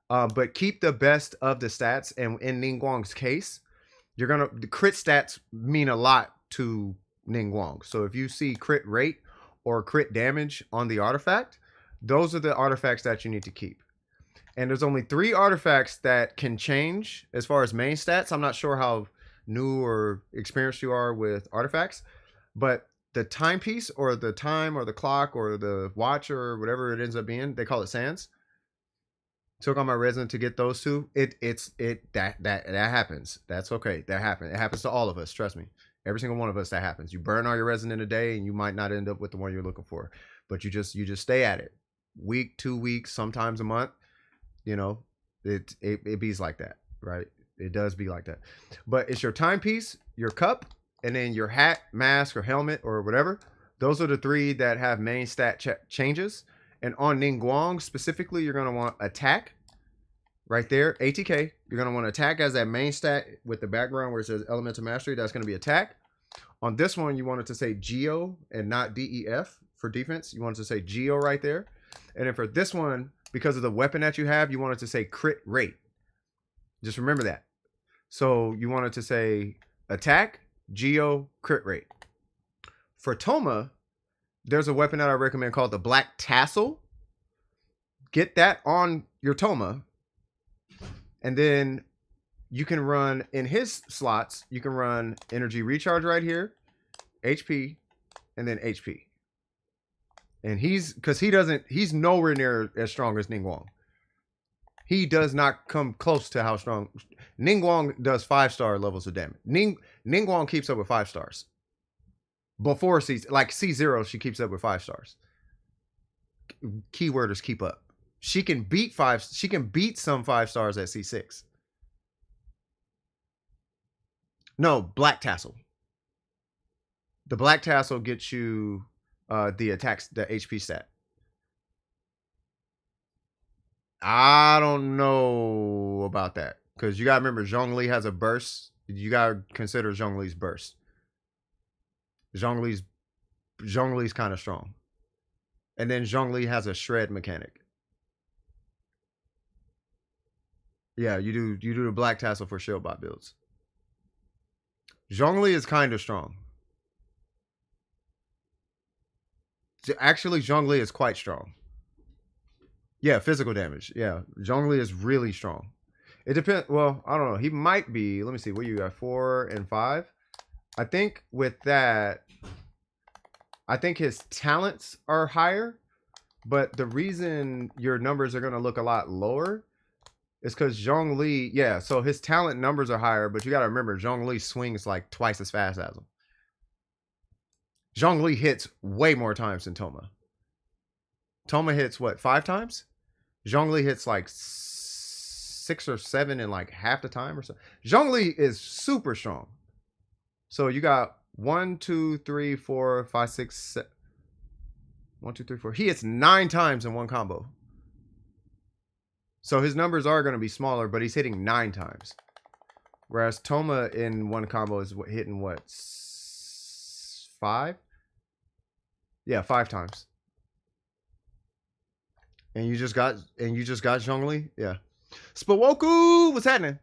But keep the best of the stats. And in Ningguang's case, the crit stats mean a lot to Ningguang. So if you see crit rate or crit damage on the artifact, those are the artifacts that you need to keep. And there's only 3 artifacts that can change as far as main stats. I'm not sure how new or experienced you are with artifacts, but the timepiece or the time or the clock or the watch or whatever it ends up being, they call it sands. Took on my resin to get those 2. That happens. That's okay. That happens. It happens to all of us. Trust me. Every single one of us, that happens. You burn all your resin in a day and you might not end up with the one you're looking for, but you just stay at it. Week, 2 weeks, sometimes a month. You know, it bees like that, right? It does be like that. But it's your timepiece, your cup, and then your hat, mask, or helmet, or whatever. Those are the 3 that have main stat changes. And on Ningguang specifically, you're going to want attack right there, ATK. You're going to want attack as that main stat with the background where it says Elemental Mastery. That's going to be attack. On this one, you want it to say Geo and not DEF for defense. You want it to say Geo right there. And then for this one, because of the weapon that you have, you want it to say crit rate. Just remember that. So you want it to say attack, Geo, crit rate. For Toma, there's a weapon that I recommend called the Black Tassel. Get that on your Toma. And then you can run in his slots, you can run energy recharge right here, HP, and then HP. And he's nowhere near as strong as Ningguang. He does not come close to how strong. Ningguang does 5-star levels of damage. Ningguang keeps up with 5 stars. Before C0, she keeps up with 5 stars. Keyword is keep up. She can beat some 5 stars at C6. No, Black Tassel. The Black Tassel gets you the attacks, the HP stat. I don't know about that because you gotta remember Zhongli has a burst. You gotta consider Zhongli's burst. Zhongli's kind of strong, and then Zhongli has a shred mechanic. Yeah, you do the Black Tassel for shield bot builds. Zhongli is kind of strong. Actually, Zhongli is quite strong. Yeah, physical damage. Yeah, Zhongli is really strong. It depends. Well, I don't know. He might be. Let me see. What you got? 4 and 5. I think with that, I think his talents are higher. But the reason your numbers are going to look a lot lower is because Zhongli. Yeah, so his talent numbers are higher. But you got to remember, Zhongli swings like twice as fast as him. Zhongli hits way more times than Toma. Toma hits what, 5 times? Zhongli hits like 6 or 7 in like half the time or so. Zhongli is super strong. So you got 1, 2, 3, 4, 5, 6, 7. 1, 2, 3, 4. He hits 9 times in one combo. So his numbers are going to be smaller, but he's hitting 9 times. Whereas Toma in one combo is hitting what, 5? Yeah, 5 times. And you just got Zhongli? Yeah. Spawoku, what's happening?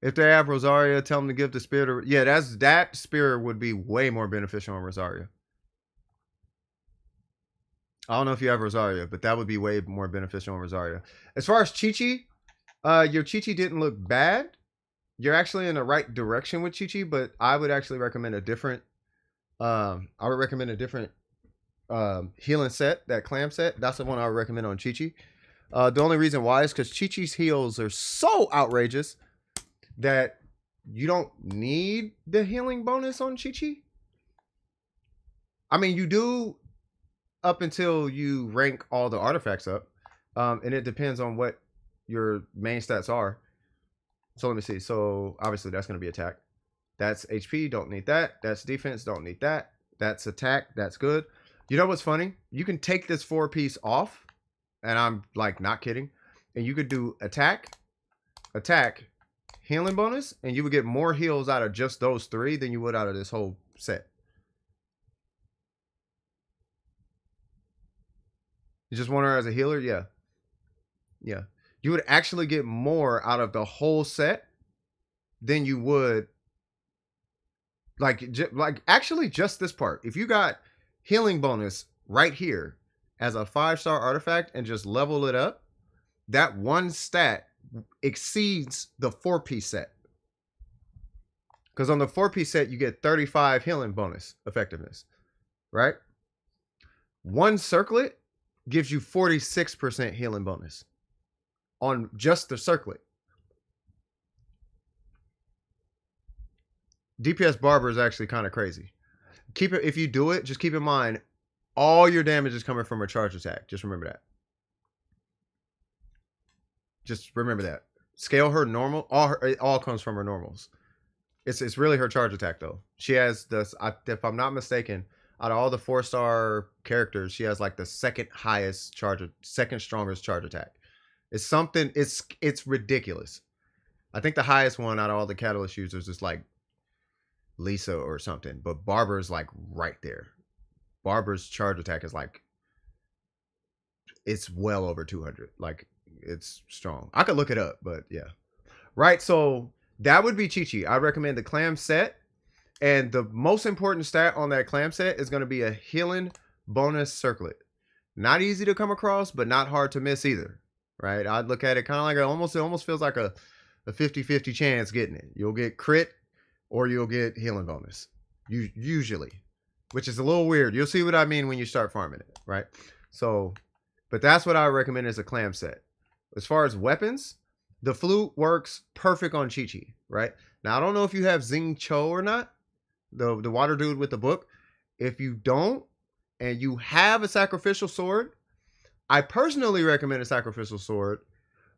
If they have Rosaria, tell them to give the spear to... Yeah, that spear would be way more beneficial on Rosaria. I don't know if you have Rosaria, but that would be way more beneficial on Rosaria. As far as Chi-Chi, your Chi-Chi didn't look bad. You're actually in the right direction with Chi-Chi, but I would actually recommend a different... healing set, that clam set. That's the one I would recommend on Chi-Chi. The only reason why is because Chi-Chi's heals are so outrageous that you don't need the healing bonus on Chi-Chi. I mean, you do up until you rank all the artifacts up. And it depends on what your main stats are. So let me see. So obviously that's going to be attack. That's HP, don't need that. That's defense, don't need that. That's attack, that's good. You know what's funny? You can take this 4-piece off, and I'm like not kidding. And you could do attack, healing bonus, and you would get more heals out of just those 3 than you would out of this whole set. You just want her as a healer? Yeah. Yeah. You would actually get more out of the whole set than you would like actually just this part. If you got healing bonus right here as a 5-star artifact and just level it up, that one stat exceeds the 4-piece set. Because on the 4-piece set, you get 35 healing bonus effectiveness, right? One circlet gives you 46% healing bonus on just the circlet. DPS Barber is actually kind of crazy. Keep it, if you do it, just keep in mind all your damage is coming from a charge attack. Just remember that. Just remember that. Scale her normal. It all comes from her normals. It's really her charge attack though. She has this. If I'm not mistaken, out of all the 4-star characters, she has like the second strongest charge attack. It's something. It's ridiculous. I think the highest one out of all the catalyst users is like Lisa or something, but Barber's like right there. Barber's charge attack is like, it's well over 200. Like, it's strong. I could look it up, but yeah. Right, so that would be Chi-Chi. I recommend the clam set, and the most important stat on that clam set is going to be a healing bonus circlet. Not easy to come across, but not hard to miss either. Right, I'd look at it kind of like it almost feels like a 50-50 chance getting it. You'll get crit or you'll get healing bonus, usually, which is a little weird. You'll see what I mean when you start farming it, right? So, but that's what I recommend as a clam set. As far as weapons, the flute works perfect on Chi-Chi, right? Now, I don't know if you have Xing Cho or not, the water dude with the book. If you don't, and you have a sacrificial sword, I personally recommend a sacrificial sword,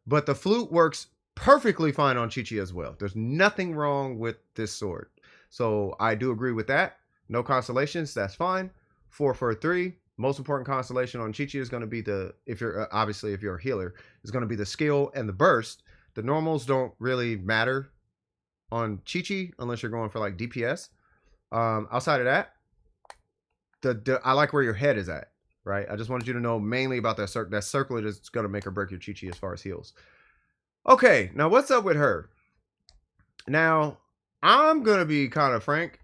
but the flute works perfectly fine on Chi-Chi as well. There's nothing wrong with this sword. So I do agree with that. No constellations, that's fine. 4 for 3. Most important constellation on Chi-Chi is going to be if you're a healer, is going to be the skill and the burst. The normals don't really matter on Chi-Chi unless you're going for like DPS. Outside of that, I like where your head is at, right? I just wanted you to know mainly about that circle. That circlet is going to make or break your Chi-Chi as far as heals. Okay, now what's up with her? Now, I'm going to be kind of frank.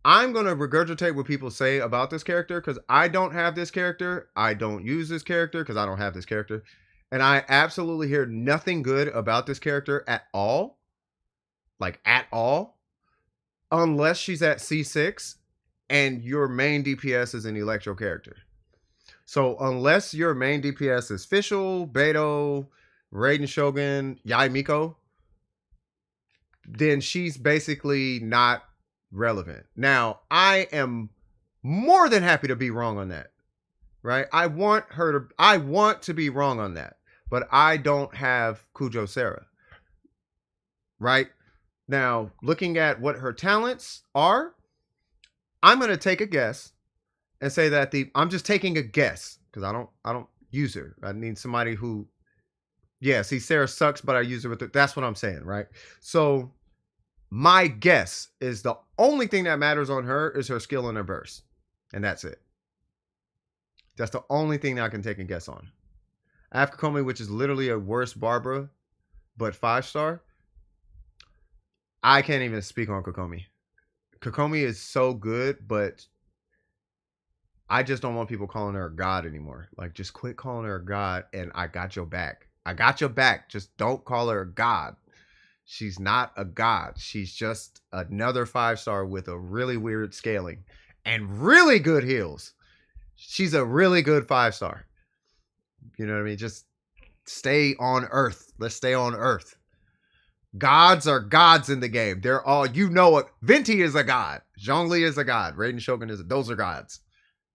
I'm going to regurgitate what people say about this character because I don't have this character. I don't use this character because I don't have this character. And I absolutely hear nothing good about this character at all. Like, at all. Unless she's at C6 and your main DPS is an Electro character. So, unless your main DPS is Fischl, Beto, Raiden Shogun, Yai Miko, then she's basically not relevant. Now, I am more than happy to be wrong on that, right? I want to be wrong on that, but I don't have Kujo Sarah, right? Now, looking at what her talents are, I'm going to take a guess and say that I'm just taking a guess because I don't use her. I need somebody who, yeah, see, Sarah sucks, but I use her with that's what I'm saying, right? So My guess is the only thing that matters on her is her skill and her burst. And that's it. That's the only thing that I can take a guess on. I have Kokomi, which is literally a worse Barbara, but 5-star. I can't even speak on Kokomi. Kokomi is so good, but I just don't want people calling her a god anymore. Like, just quit calling her a god, and I got your back. I got your back. Just don't call her a god. She's not a god. She's just another 5-star with a really weird scaling and really good heals. She's a really good 5-star. You know what I mean? Just stay on Earth. Let's stay on Earth. Gods are gods in the game. They're all, you know it. Venti is a god. Zhongli is a god. Raiden Shogun is, those are gods.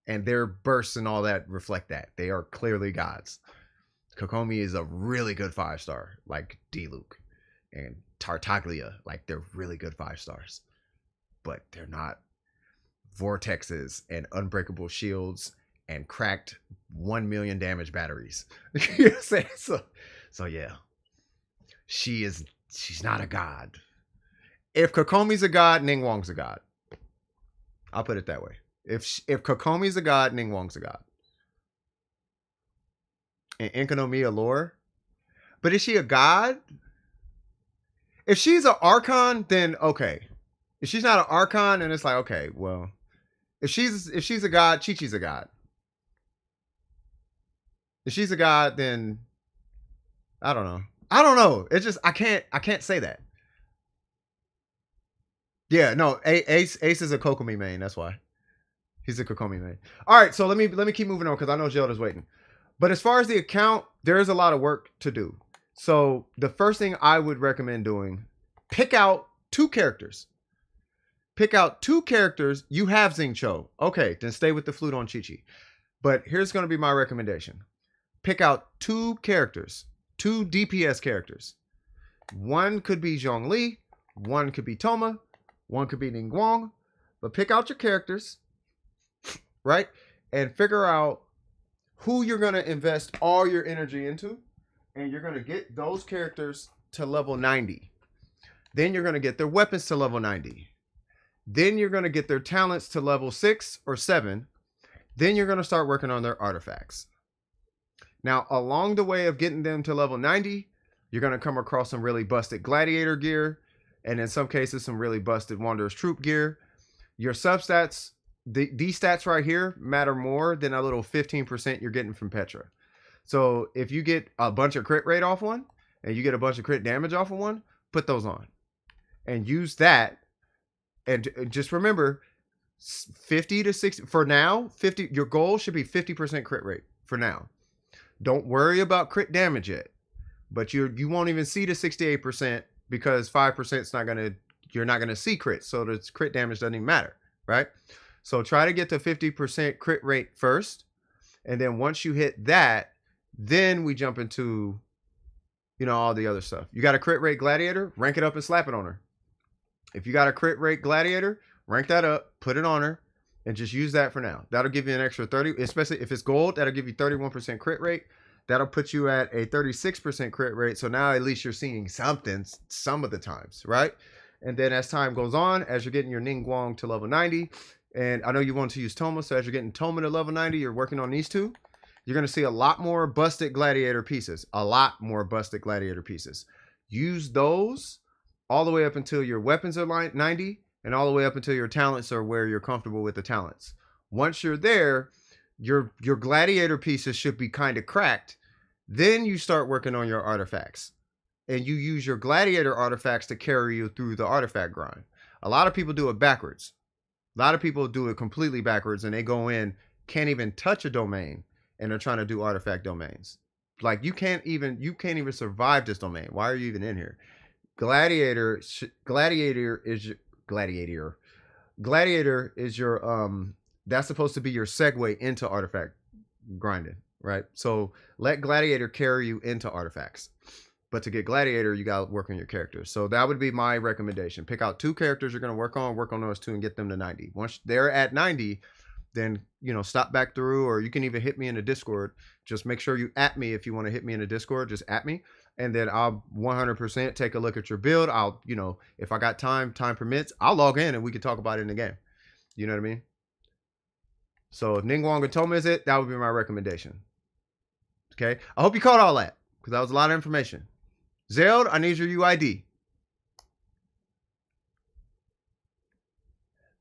And their bursts and all that reflect that. They are clearly gods. Kokomi is a really good 5-star, like D-Luke and Tartaglia. Like, they're really good 5-stars. But they're not vortexes and unbreakable shields and cracked 1 million damage batteries. You know what I'm saying? So yeah. She's not a god. If Kokomi's a god, Ningguang's a god. I'll put it that way. If Kokomi's a god, Ningguang's a god. And Enkanomiya lore. But is she a god? If she's an Archon, then okay. If she's not an Archon, then it's like, okay, well. If she's a god, Chi-Chi's a god. If she's a god, then I don't know. It's just I can't say that. Yeah, no, Ace is a Kokomi main, that's why. He's a Kokomi main. All right, so let me keep moving on because I know Zelda's waiting. But as far as the account, there is a lot of work to do. So the first thing I would recommend doing, pick out 2 characters. Pick out 2 characters. You have Xingqiu. Okay, then stay with the flute on Chi-Chi. But here's going to be my recommendation. Pick out 2 characters. 2 DPS characters. One could be Zhongli. One could be Toma. One could be Ningguang. But pick out your characters. Right? And figure out who you're going to invest all your energy into. And you're going to get those characters to level 90. Then you're going to get their weapons to level 90. Then you're going to get their talents to level 6 or 7. Then you're going to start working on their artifacts. Now, along the way of getting them to level 90, you're going to come across some really busted gladiator gear. And in some cases, some really busted Wanderer's Troop gear. Your substats, these stats right here matter more than a little 15% you're getting from Petra. So if you get a bunch of crit rate off one, and you get a bunch of crit damage off of one, put those on. And use that. And just remember, 50 to 60, for now, 50, your goal should be 50% crit rate for now. Don't worry about crit damage yet. But you won't even see the 68% because 5% is not going to, you're not going to see crit. So the crit damage doesn't even matter, right? So try to get to 50% crit rate first. And then once you hit that, then we jump into, you know, all the other stuff. You got a crit rate gladiator, rank it up and slap it on her. If you got a crit rate gladiator, rank that up, put it on her, and just use that for now. That'll give you an extra 30, especially if it's gold, that'll give you 31% crit rate. That'll put you at a 36% crit rate. So now at least you're seeing something some of the times, right? And then as time goes on, as you're getting your Ningguang to level 90, and I know you want to use Toma, so as you're getting Toma to level 90, you're working on these 2. You're going to see a lot more busted gladiator pieces. A lot more busted gladiator pieces. Use those all the way up until your weapons are 90 and all the way up until your talents are where you're comfortable with the talents. Once you're there, your gladiator pieces should be kind of cracked. Then you start working on your artifacts. And you use your gladiator artifacts to carry you through the artifact grind. A lot of people do it backwards. A lot of people do it completely backwards and they go in, can't even touch a domain, and they're trying to do artifact domains. Like you can't even survive this domain. Why are you even in here? Gladiator is your that's supposed to be your segue into artifact grinding, right? So let gladiator carry you into artifacts. But to get gladiator, you got to work on your characters. So that would be my recommendation. Pick out 2 characters you're going to work on those 2 and get them to 90. Once they're at 90, then, you know, stop back through, or you can even hit me in the Discord. Just make sure you at me if you want to hit me in the Discord. Just at me. and then I'll 100% take a look at your build. I'll, you know, if I got time permits, I'll log in and we can talk about it in the game. You know what I mean? So if Ningguang and Toma is it, that would be my recommendation. Okay, I hope you caught all that because that was a lot of information. Zeld, I need your UID.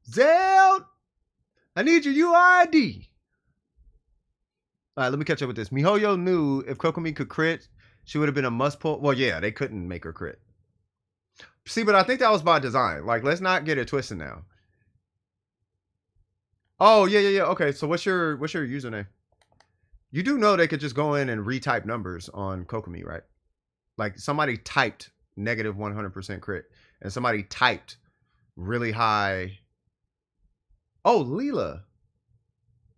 Zeld, I need your UID. All right, let me catch up with this. Mihoyo knew if Kokomi could crit, she would have been a must pull. Well, yeah, they couldn't make her crit. See, but I think that was by design. Like, let's not get it twisted now. Oh, yeah. Okay, so what's your username? You do know they could just go in and retype numbers on Kokomi, right? Like somebody typed negative 100% crit, and somebody typed really high. Oh, Leela.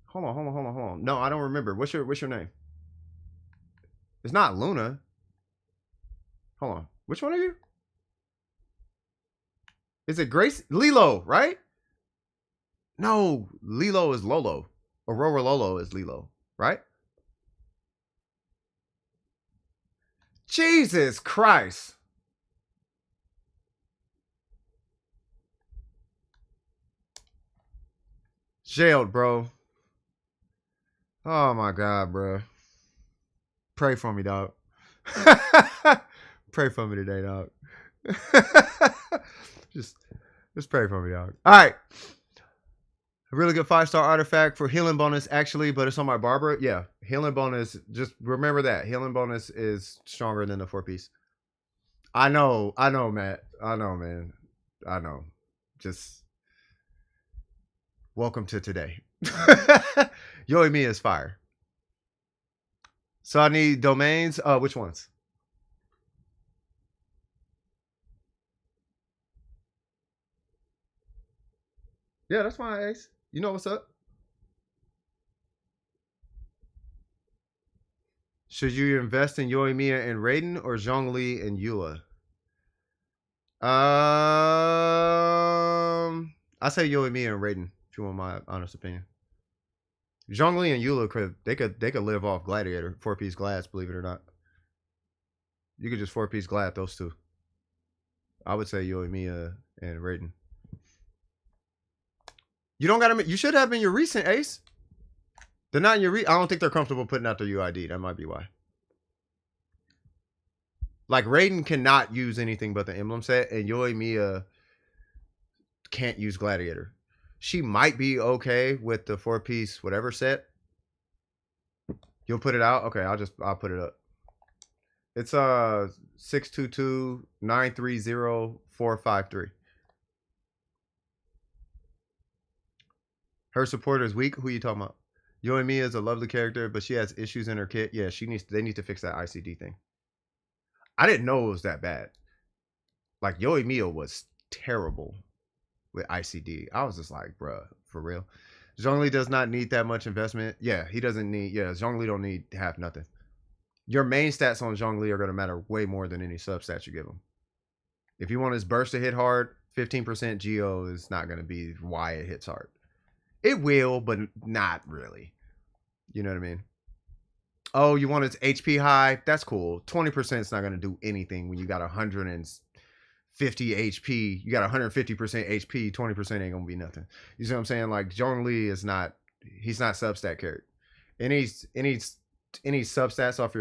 Hold on. No, I don't remember. What's your name? It's not Luna. Hold on. Which one are you? Is it Grace? Lilo, right? No, Lilo is Lolo. Aurora Lolo is Lilo, right? Jesus Christ. Jailed, bro. Oh my God, bro. Pray for me, dog. Pray for me today, dog. just pray for me, dog. All right. A really good 5-star artifact for healing bonus, actually, but it's on my Barbara. Yeah, healing bonus. Just remember that. Healing bonus is stronger than the 4-piece. I know, Matt. I know, man. I know. Just welcome to today. Yoimiya is fire. So I need domains. Which ones? Yeah, that's fine, Ace. You know what's up. Should you invest in Yoimiya and Raiden or Zhongli and Eula? I say Yoimiya and Raiden, if you want my honest opinion. Zhongli and Eula could live off Gladiator, 4-piece glass, believe it or not. You could just 4-piece glass those two. I would say Yoimiya and Raiden. You don't gotta. You should have been your recent Ace. They're not in your. I don't think they're comfortable putting out their UID. That might be why. Like Raiden cannot use anything but the emblem set, and Yoimiya can't use Gladiator. She might be okay with the 4-piece whatever set. You'll put it out? Okay, I'll put it up. It's 622-930-453. Her supporter is weak. Who are you talking about? Yoimiya is a lovely character, but she has issues in her kit. Yeah, they need to fix that ICD thing. I didn't know it was that bad. Like Yoimiya was terrible with ICD. I was just like, bruh, for real. Zhongli does not need that much investment. Yeah, he doesn't need. Yeah, Zhongli don't need half nothing. Your main stats on Zhongli are going to matter way more than any substats you give him. If you want his burst to hit hard, 15% Geo is not going to be why it hits hard. It will, but not really. You know what I mean? Oh, you want its HP high? That's cool. 20% is not going to do anything when you got 150 HP. You got 150% HP. 20% ain't going to be nothing. You see what I'm saying? Like, Zhongli is not, he's not substat carried. Any substats off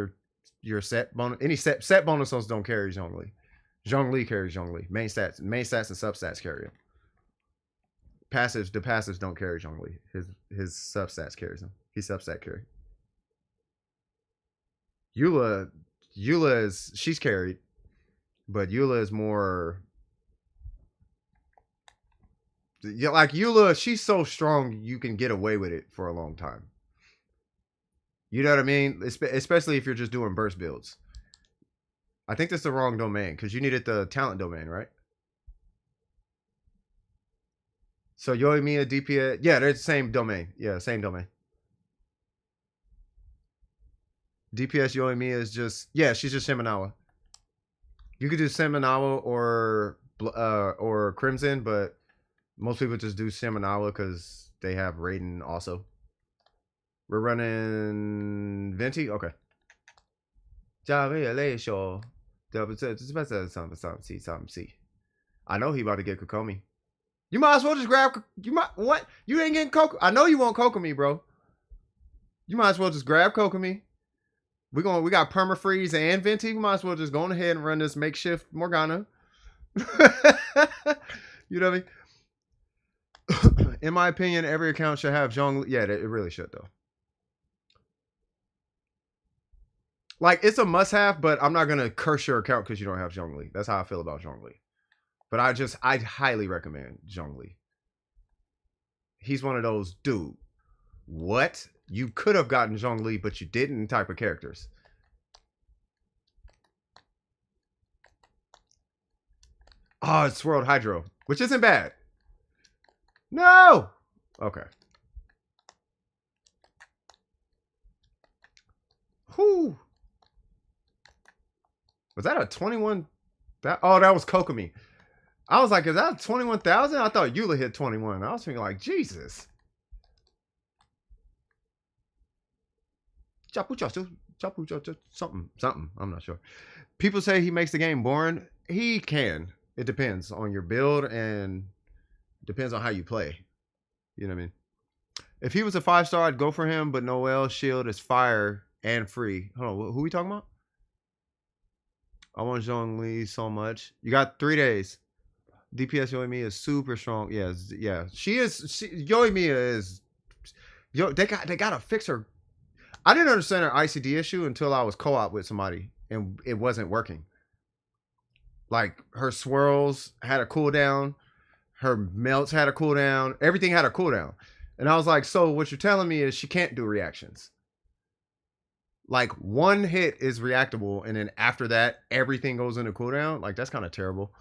your set bonus, any set bonuses don't carry Zhongli. Zhongli carries Zhongli. Main stats and substats carry him. The passives don't carry Zhongli. His substats carries him. He's substat carry. Eula is, she's carried, but Eula is more. Yeah, like Eula, she's so strong you can get away with it for a long time. You know what I mean? Especially if you're just doing burst builds. I think that's the wrong domain because you needed the talent domain, right? So Yoimiya, DPS, yeah, they're the same domain. Yeah, same domain. DPS Yoimiya is just, yeah, she's just Shiminawa. You could do Shiminawa or Crimson, but most people just do Shiminawa because they have Raiden also. We're running Venti? Okay. I know he about to get Kokomi. You might as well just grab. You might what? You ain't getting Kokomi. I know you want Kokomi, bro. You might as well just grab Kokomi. We got Permafreeze and Venti. We might as well just go on ahead and run this makeshift Morgana. You know what I mean? In my opinion, every account should have Zhongli. Yeah, it really should though. Like it's a must-have, but I'm not gonna curse your account because you don't have Zhongli. That's how I feel about Zhongli. But I highly recommend Zhongli. He's one of those, dude. What? You could have gotten Zhongli, but you didn't type of characters. Oh, it's Swirled Hydro, which isn't bad. No! Okay. Whew. Was that a 21? Oh, that was Kokomi. I was like, is that 21,000? I thought Eula hit 21. I was thinking like, Jesus. Something. I'm not sure. People say he makes the game boring. He can. It depends on your build and depends on how you play. You know what I mean? If he was a 5-star, I'd go for him, but Noel's shield is fire and free. Hold on, who we talking about? I want Zhongli so much. You got 3 days. DPS Yoimiya is super strong. Yeah. She is. Yoimiya is. They gotta fix her. I didn't understand her ICD issue until I was co-op with somebody and it wasn't working. Like her swirls had a cooldown, her melts had a cooldown, everything had a cooldown. And I was like, so what you're telling me is she can't do reactions. Like one hit is reactable and then after that everything goes into cooldown. Like that's kind of terrible.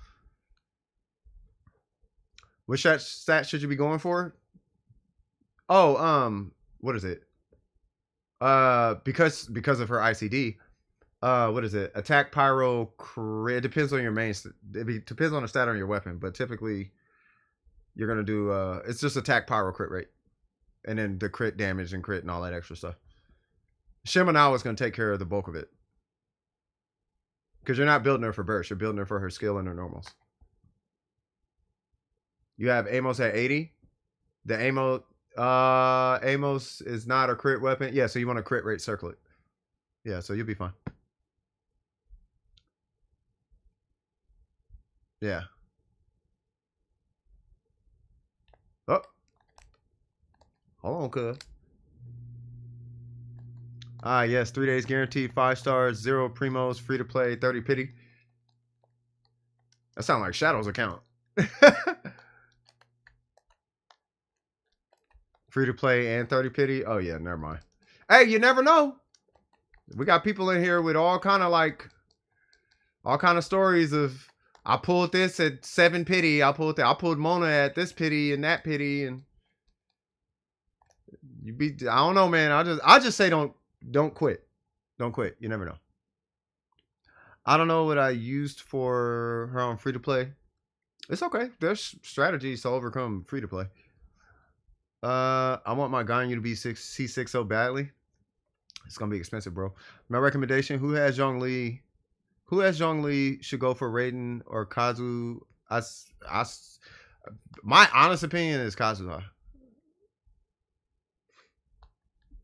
Which stat should you be going for? Oh, what is it? Because of her ICD, what is it? Attack, pyro, crit. It depends on your main. It depends on the stat on your weapon, but typically you're gonna do it's just attack, pyro, crit rate, and then the crit damage and crit and all that extra stuff. Shiminawa is gonna take care of the bulk of it because you're not building her for burst. You're building her for her skill and her normals. You have Amos at 80. The Amos is not a crit weapon. Yeah, so you want to crit rate circle it. Yeah, so you'll be fine. Yeah. Oh. Hold on, cuz. Yes, 3 days guaranteed, 5 stars, 0 primos, free to play, 30 pity. That sounds like Shadow's account. Free to play and 30 pity. Oh yeah, never mind. Hey, you never know. We got people in here with all kind of stories of I pulled this at 7 pity. I pulled Mona at this pity and that pity, and I don't know, man. I just say don't quit. Don't quit. You never know. I don't know what I used for her on free to play. It's okay. There's strategies to overcome free to play. I want my Ganyu to be C6 so badly. It's gonna be expensive, bro. My recommendation: who has Zhongli should go for Raiden or Kazu. My honest opinion is Kazuha.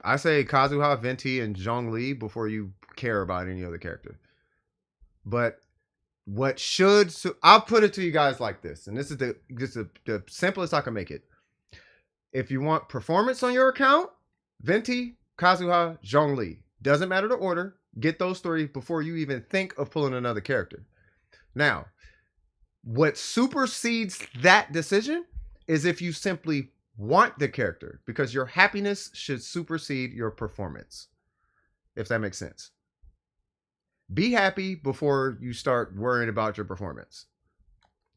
I say Kazuha, Venti, and Zhongli before you care about any other character. But I'll put it to you guys like this, and this is the simplest I can make it. If you want performance on your account, Venti, Kazuha, Zhongli. Doesn't matter the order. Get those 3 before you even think of pulling another character. Now, what supersedes that decision is if you simply want the character, because your happiness should supersede your performance. If that makes sense. Be happy before you start worrying about your performance.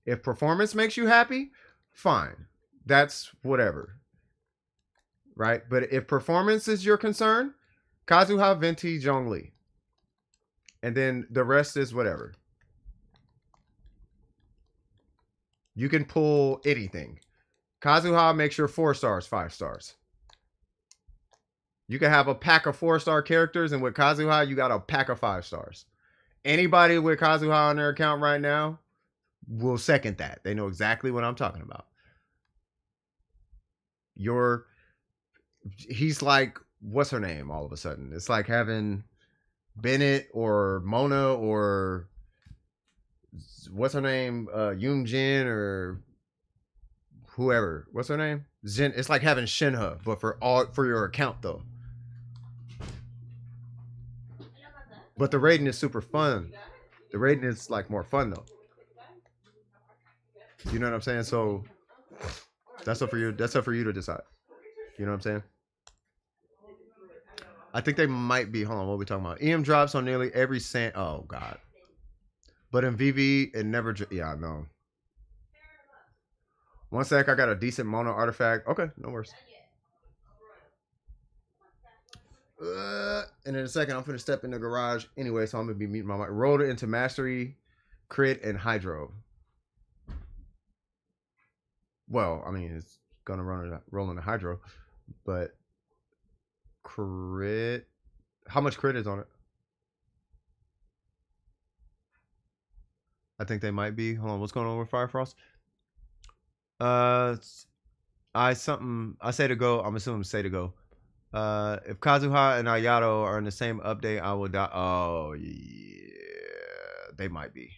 If performance makes you happy, fine. That's whatever. Right? But if performance is your concern, Kazuha, Venti, Zhongli. And then the rest is whatever. You can pull anything. Kazuha makes your 4 stars 5 stars. You can have a pack of 4-star characters, and with Kazuha, you got a pack of 5 stars. Anybody with Kazuha on their account right now will second that. They know exactly what I'm talking about. He's like, what's her name all of a sudden? It's like having Bennett or Mona or what's her name? Yoon Jin or whoever. What's her name? Jin. It's like having Shinha, but for your account though. But the rating is super fun. The rating is like more fun though. You know what I'm saying? So that's up for you. That's up for you to decide. You know what I'm saying? I think they might be. Hold on, what are we talking about? EM drops on nearly every cent. Oh god. But in VV, it never. Yeah, I know. One sec, I got a decent mono artifact. Okay, no worries. And in a second, I'm gonna step in the garage anyway, so I'm gonna be meeting my mic. Rolled it into mastery, crit, and hydro. Well, I mean, it's gonna roll in the hydro, but crit. How much crit is on it? I think they might be. Hold on, what's going on with Firefrost? I say to go. I'm assuming say to go. If Kazuha and Ayato are in the same update, I will die. Oh yeah, they might be.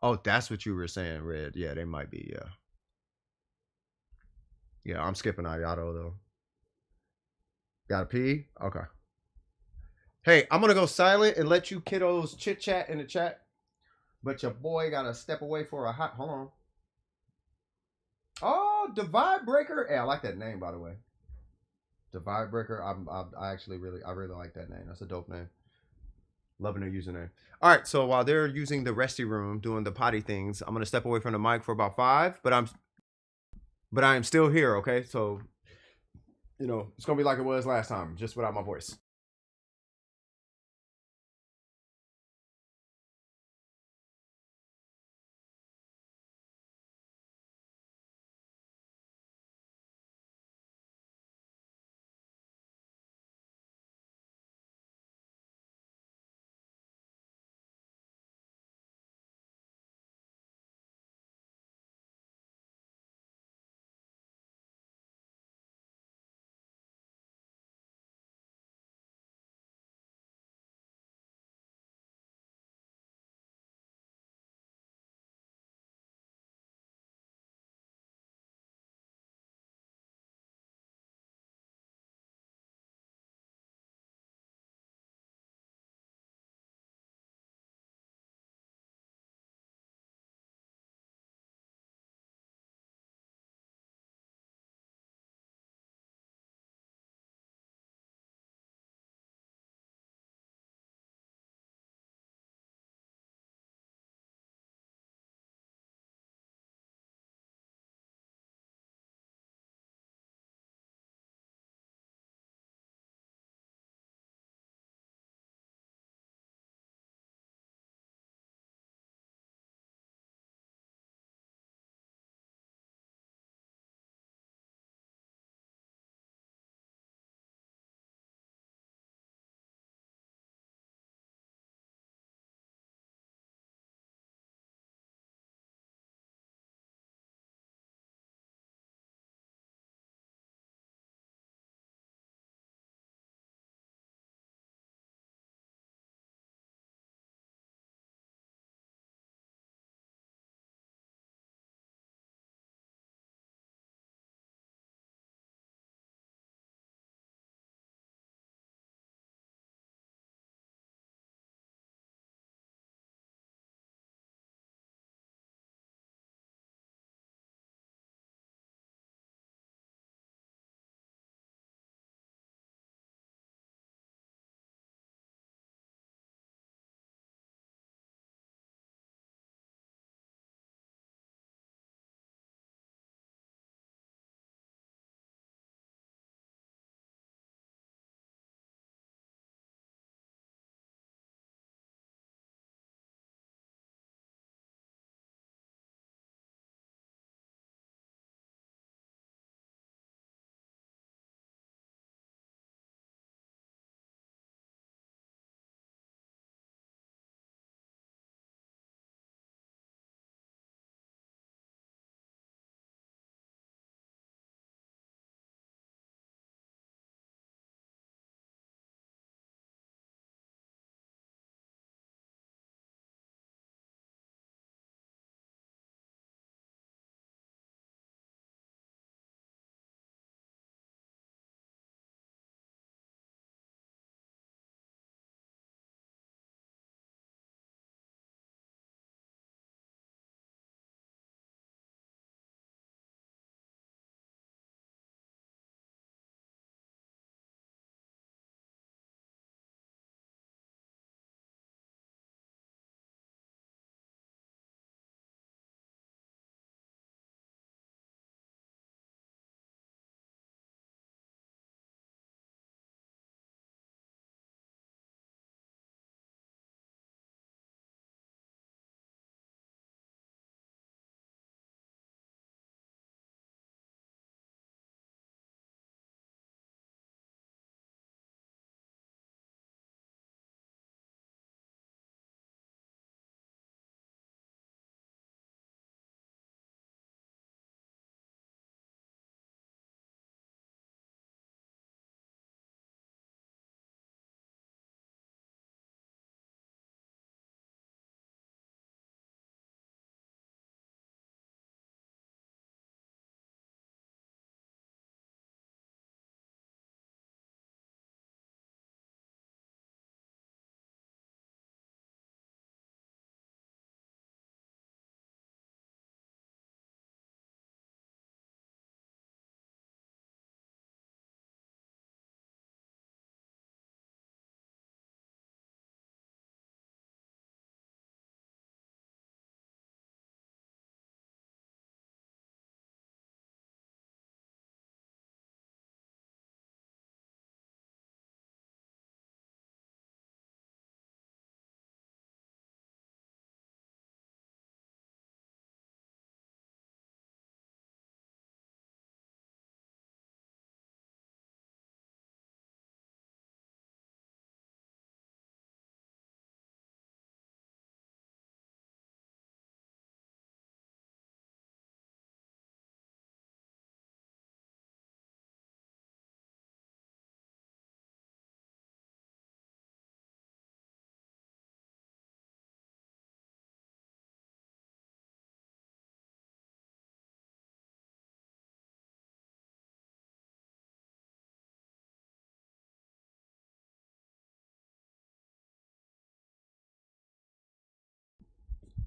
Oh, that's what you were saying, Red. Yeah, they might be. Yeah. Yeah, I'm skipping Ayato though. Gotta pee? Okay. Hey, I'm gonna go silent and let you kiddos chit chat in the chat. But your boy gotta step away for a hot. Hold on. Oh, Divide Breaker. Hey, I like that name by the way. Divide Breaker. I actually really like that name. That's a dope name. Loving their username. All right, so while they're using the resty room, doing the potty things, I'm gonna step away from the mic for about 5. But I am still here. Okay, so it's gonna be like it was last time, just without my voice.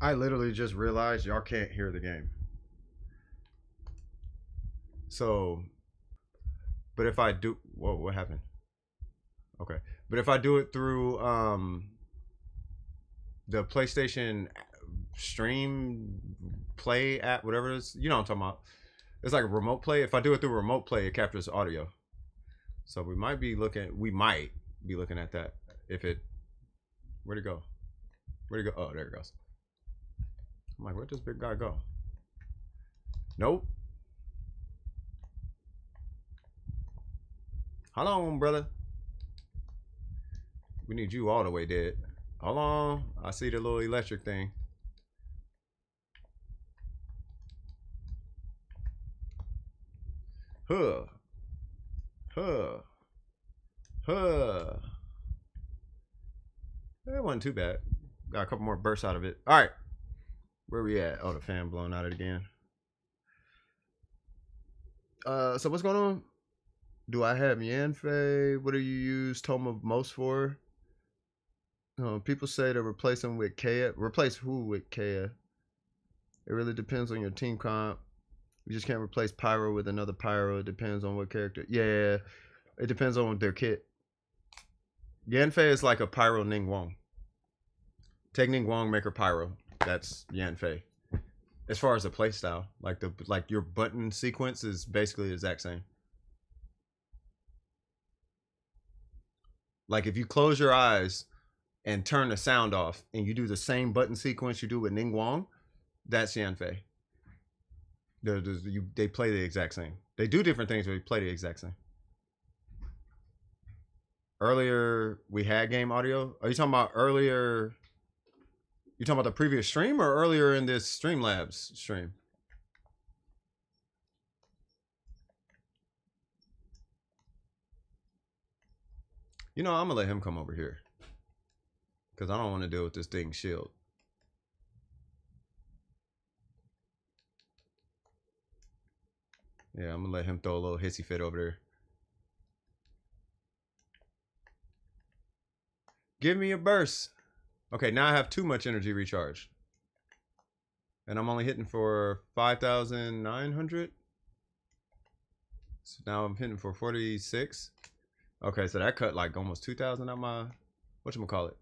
I literally just realized y'all can't hear the game. So, but if I do, whoa, what happened? Okay, but if I do it through the PlayStation Stream Play app, whatever it is, you know what I'm talking about. It's like a remote play. If I do it through remote play, it captures audio. So we might be looking at that. If it, where'd it go? Where'd it go? Oh, there it goes. I'm like, where'd this big guy go? Nope. Hold on, brother. We need you all the way dead. Hold on. I see the little electric thing. Huh. Huh. Huh. That wasn't too bad. Got a couple more bursts out of it. All right. Where we at? Oh, the fan blowing out it again. So what's going on? Do I have Yanfei? What do you use Toma most for? People say to replace him with Kea. Replace who with Kea? It really depends on your team comp. You just can't replace Pyro with another Pyro. It depends on what character. Yeah, it depends on their kit. Yanfei is like a Pyro Ningguang. Take Ningguang, make her Pyro. That's Yanfei. As far as the playstyle, like your button sequence is basically the exact same. Like if you close your eyes and turn the sound off and you do the same button sequence you do with Ningguang, that's Yanfei. They play the exact same. They do different things, but they play the exact same. Earlier, we had game audio. Are you talking about earlier? You talking about the previous stream or earlier in this Streamlabs stream? You know, I'm gonna let him come over here because I don't want to deal with this thing shield. Yeah, I'm gonna let him throw a little hissy fit over there. Give me a burst. Okay, now I have too much energy recharge. And I'm only hitting for 5,900. So now I'm hitting for 46. Okay, so that cut like almost 2,000 out my, whatchamacallit.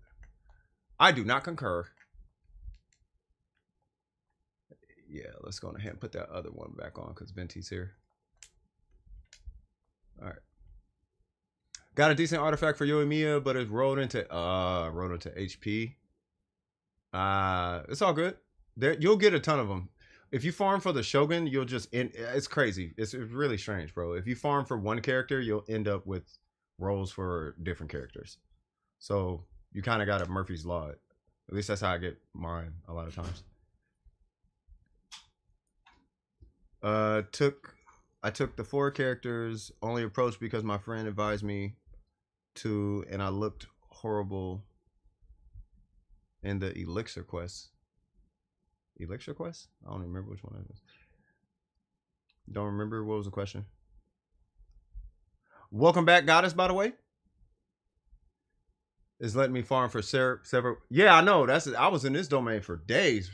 I do not concur. Yeah, let's go ahead and put that other one back on because Venti's here. All right. Got a decent artifact for Yoimiya, but it's rolled into HP. It's all good. There, you'll get a ton of them. If you farm for the Shogun, you'll just it's crazy. It's really strange, bro. If you farm for one character, you'll end up with rolls for different characters. So you kind of got a Murphy's Law. At least that's how I get mine a lot of times. I took the 4 characters, only approached because my friend advised me to, and I looked horrible in the elixir quest. Elixir quest? I don't remember which one it is. Don't remember. What was the question? Welcome back, Goddess, by the way. Is letting me farm for several. Yeah, I know. I was in this domain for days.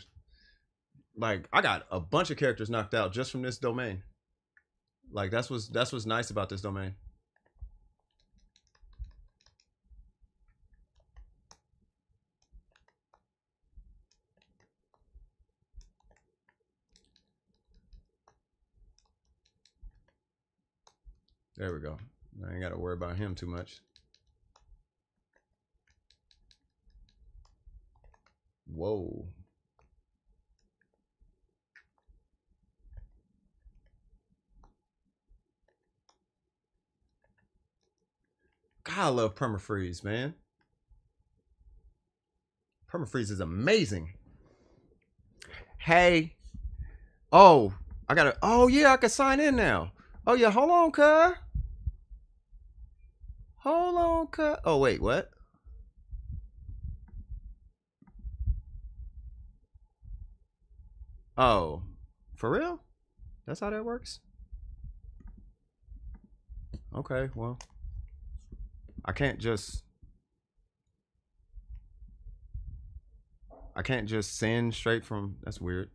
Like, I got a bunch of characters knocked out just from this domain. Like, that's what's nice about this domain. There we go. I ain't got to worry about him too much. Whoa. God, I love permafreeze, man. Permafreeze is amazing. Hey. Oh, oh yeah, I can sign in now. Oh yeah, hold on, cuz. Hold on, cuz. Oh wait, what? Oh, for real? That's how that works? Okay, well. I I can't just send straight from. That's weird.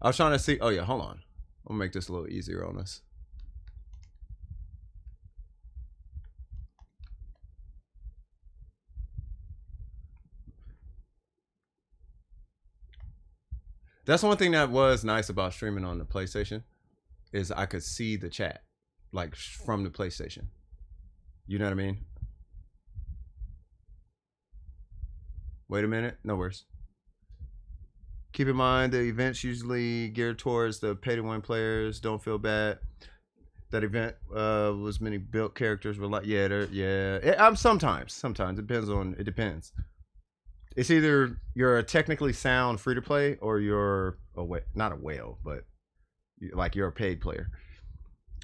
I was trying to see. Oh yeah, hold on. I'll make this a little easier on us. That's one thing that was nice about streaming on the PlayStation is I could see the chat like from the PlayStation. You know what I mean? Wait a minute. No worries. Keep in mind the events usually geared towards the pay-to-win players. Don't feel bad. That event was many built characters were like I'm sometimes it depends. It's either you're a technically sound free to play or you're not a whale, but like you're a paid player.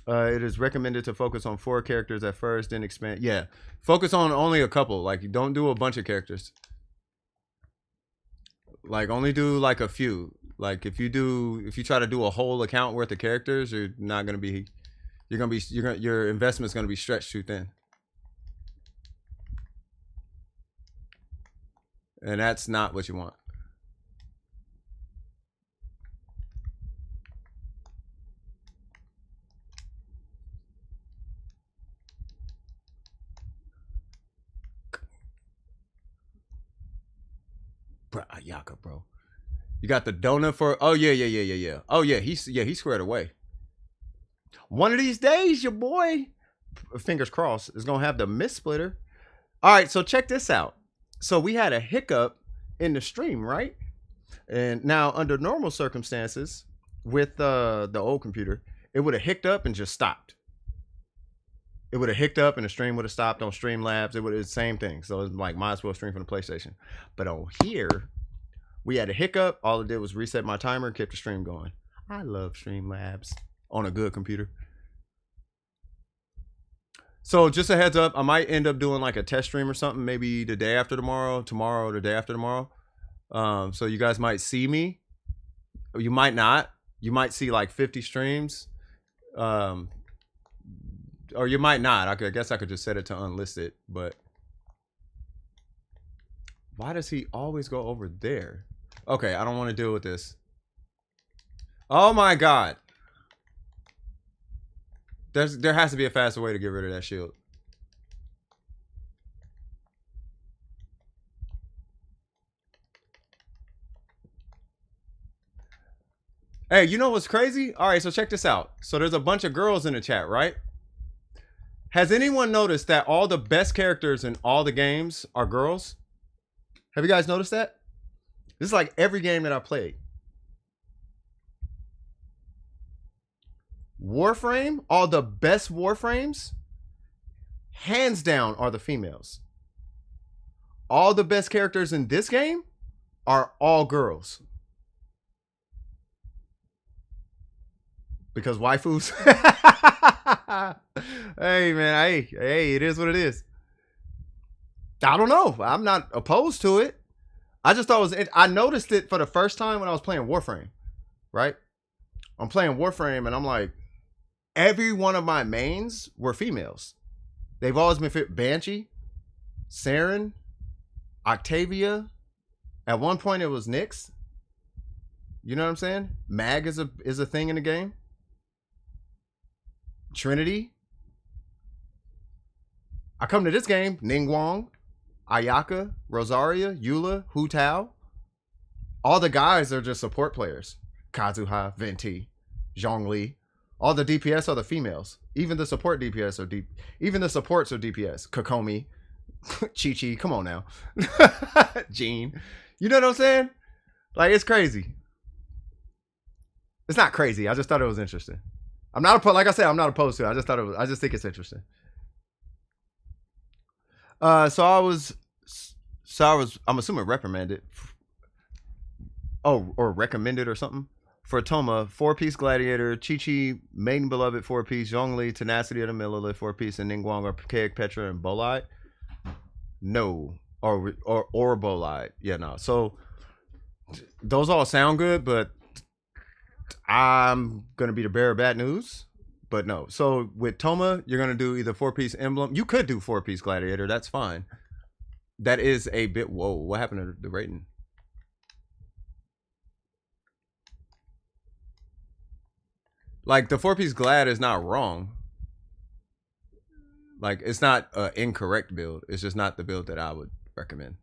It is recommended to focus on 4 characters at first, then expand. Yeah, focus on only a couple. Like don't do a bunch of characters. Like only do like a few. Like if you try to do a whole account worth of characters, your investment's gonna be stretched too thin. And that's not what you want. Ayaka, bro. You got the donut for oh yeah. Oh yeah, he squared away. One of these days, your boy, fingers crossed, is gonna have the mist splitter. All right, so check this out. So we had a hiccup in the stream, right? And now under normal circumstances, with the old computer, it would have hicked up and just stopped. It would have hicked up and the stream would have stopped on Streamlabs. It would have the same thing. So it's like might as well stream from the PlayStation. But on here, we had a hiccup. All it did was reset my timer and kept the stream going. I love Streamlabs on a good computer. So just a heads up, I might end up doing like a test stream or something, maybe the day after tomorrow, or the day after tomorrow. So you guys might see me. Or you might not. You might see like 50 streams. Or you might not. I guess I could just set it to unlisted, but why does he always go over there? Okay, I don't want to deal with this. Oh my god. There has to be a faster way to get rid of that shield. Hey, you know what's crazy? All right, so check this out. So there's a bunch of girls in the chat, right? Has anyone noticed that all the best characters in all the games are girls? Have you guys noticed that? This is like every game that I played. Warframe, all the best Warframes, hands down, are the females. All the best characters in this game are all girls. Because waifus. Hey, man. Hey, it is what it is. I don't know. I'm not opposed to it. I just thought I noticed it for the first time when I was playing Warframe, right? I'm playing Warframe and I'm like, every one of my mains were females. They've always been Banshee, Saren, Octavia. At one point it was Nyx. You know what I'm saying? Mag is a thing in the game. Trinity. I come to this game, Ningguang, Ayaka, Rosaria, Eula, Hu Tao. All the guys are just support players. Kazuha, Venti, Zhongli. All the DPS are the females. Even the support DPS are even the supports are DPS. Kokomi, Chi-Chi, come on now. Jean. You know what I'm saying? Like, it's crazy. It's not crazy. I just thought it was interesting. I'm not like I said, I'm not opposed to it. I just think it's interesting. I'm assuming reprimanded. Oh, or recommended or something. For Toma, 4-piece Gladiator, Chi-Chi, Maiden Beloved 4-piece, Zhongli, Tenacity of the Millilith 4-piece, and Ningguang, Archaic Petra, and Bolide. No. Or Bolide. Yeah, no. So those all sound good, but I'm gonna be the bearer of bad news. But no. So with Toma, you're gonna do either 4-piece Emblem. You could do 4-piece Gladiator. That's fine. That is a bit. Whoa! What happened to the rating? Like the 4-piece Glad is not wrong. Like it's not an incorrect build. It's just not the build that I would recommend.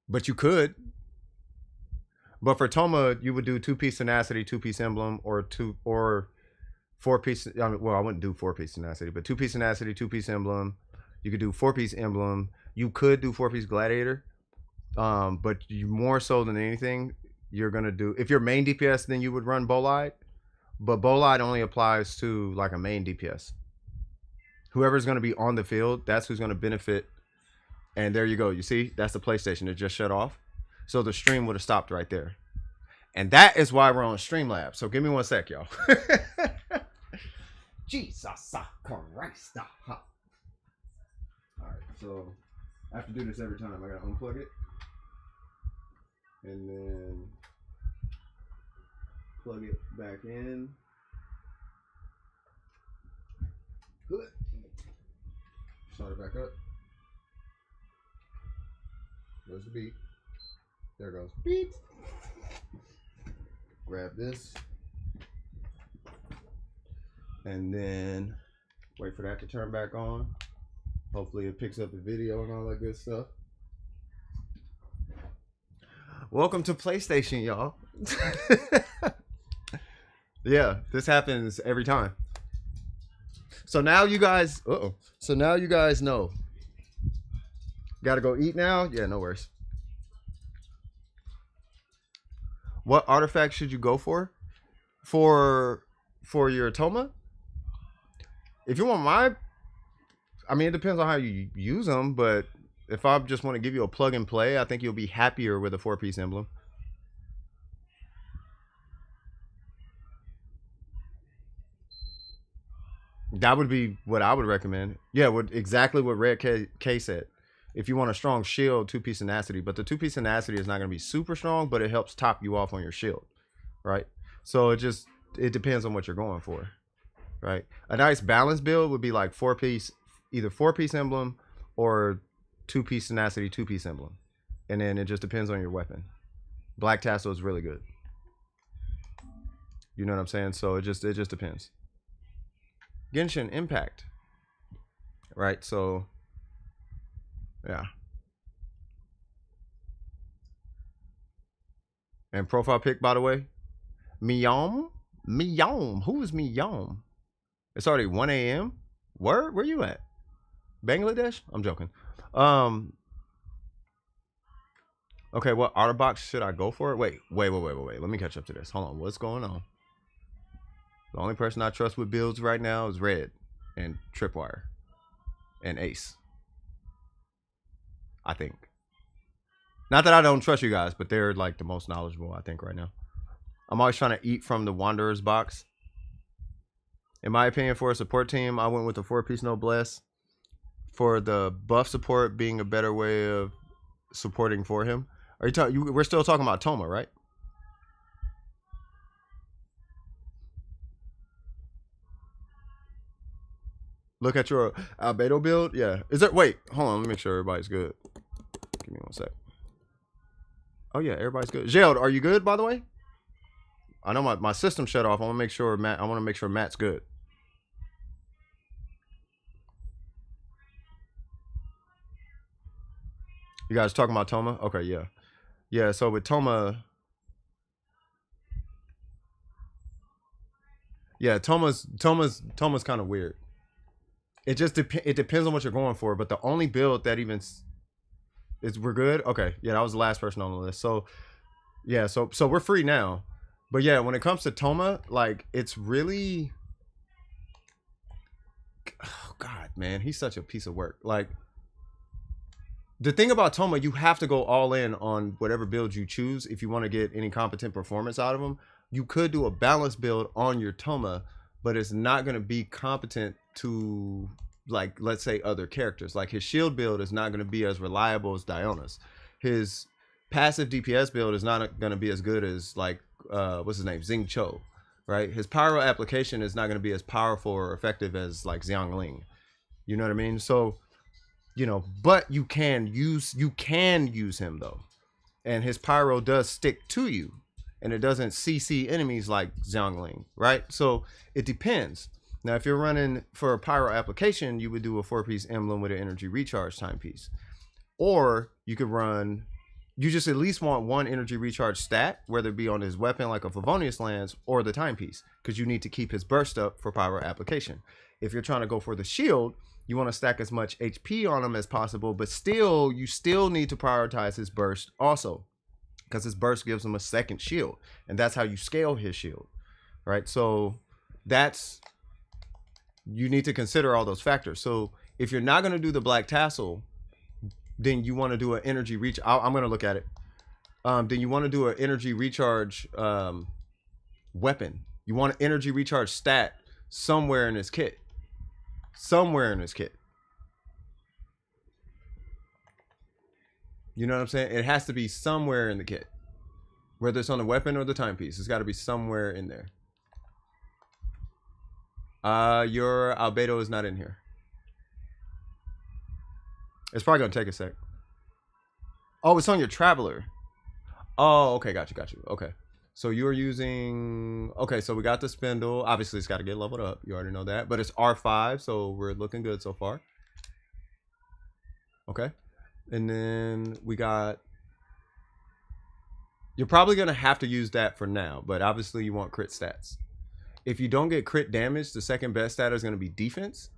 But you could. But for Toma, you would do 2-piece Tenacity, 2-piece Emblem, or 4-piece. I mean, well, I wouldn't do 4-piece Tenacity, but 2-piece Tenacity, 2-piece Emblem. You could do 4-piece Emblem. You could do 4-piece Gladiator. But you more so than anything, you're gonna do, if you're main DPS, then you would run Bolide. But Bolide only applies to like a main DPS. Whoever's gonna be on the field, that's who's gonna benefit. And there you go. You see, that's the PlayStation. It just shut off. So the stream would have stopped right there. And that is why we're on Streamlabs. So give me one sec, y'all. Jesus Christ. All right, so I have to do this every time. I gotta unplug it. And then plug it back in. Good. Start it back up. There's the beat. There it goes. Beep. Grab this. And then wait for that to turn back on. Hopefully it picks up the video and all that good stuff. Welcome to PlayStation, y'all. Yeah, this happens every time. So now you guys, So now you guys know. Gotta go eat now? Yeah, no worries. What artifact should you go for? For your Toma? If you want I mean, it depends on how you use them, but if I just want to give you a plug and play, I think you'll be happier with a 4-piece Emblem. That would be what I would recommend. Yeah, exactly what Red K said. If you want a strong shield, 2-piece Tenacity. But the 2-piece Tenacity is not going to be super strong, but it helps top you off on your shield, right? So it depends on what you're going for, right? A nice balanced build would be like 4-piece, either 4-piece Emblem or 2-piece Tenacity, 2-piece Emblem. And then it just depends on your weapon. Black Tassel is really good. You know what I'm saying? So it just depends. Genshin Impact, right? So yeah. And profile pic, by the way, Miyom. Who is Miyom? It's already 1 a.m. Where you at? Bangladesh? I'm joking. Okay, what outer box should I go for? Wait. Let me catch up to this. Hold on. What's going on? The only person I trust with builds right now is Red and Tripwire and Ace. I think. Not that I don't trust you guys, but they're like the most knowledgeable, I think, right now. I'm always trying to eat from the Wanderer's box. In my opinion, for a support team, I went with the 4-piece Noblesse. For the buff support being a better way of supporting for him. Are you talking? We're still talking about Toma, right? Look at your Albedo build. Yeah. Is there? Wait. Hold on. Let me make sure everybody's good. Give me one sec. Oh yeah, everybody's good. Gerald, are you good? By the way, I know my system shut off. I want to make sure Matt's good. You guys talking about Toma? Okay, yeah, yeah. So with Toma, yeah, Toma's kind of weird. It just it depends on what you're going for. But the only build that even is we're good. Okay, yeah, that was the last person on the list. So yeah, so we're free now. But yeah, when it comes to Toma, like it's really, oh God, man, he's such a piece of work. Like the thing about Toma, you have to go all in on whatever build you choose if you want to get any competent performance out of him. You could do a balanced build on your Toma, but it's not going to be competent to, like, let's say other characters. Like his shield build is not going to be as reliable as Diona's. His passive DPS build is not going to be as good as like what's his name, Xing Cho, right? His pyro application is not going to be as powerful or effective as like Xiangling. You know what I mean? So, you know, but you can use him though, and his pyro does stick to you, and it doesn't CC enemies like Xiangling, right? So it depends. Now, if you're running for a pyro application, you would do a 4-piece emblem with an energy recharge timepiece. Or you could run, you just at least want one energy recharge stat, whether it be on his weapon like a Favonius Lance or the timepiece, because you need to keep his burst up for pyro application. If you're trying to go for the shield, you want to stack as much HP on him as possible, but still, you still need to prioritize his burst also, because his burst gives him a second shield, and that's how you scale his shield, right? So that's, you need to consider all those factors. So if you're not going to do the black tassel, then you want to do an energy reach. I'm going to look at it. Then you want to do an energy recharge weapon. You want an energy recharge stat somewhere in his kit. Somewhere in his kit. You know what I'm saying? It has to be somewhere in the kit. Whether it's on the weapon or the timepiece. It's got to be somewhere in there. Your albedo is not in here. It's probably going to take a sec. Oh, it's on your traveler. Oh, okay. Got you. Okay. So you're using... Okay, so we got the spindle. Obviously, it's got to get leveled up. You already know that. But it's R5, so we're looking good so far. Okay. And then we got... You're probably going to have to use that for now. But obviously, you want crit stats. If you don't get crit damage, the second best stat is going to be defense.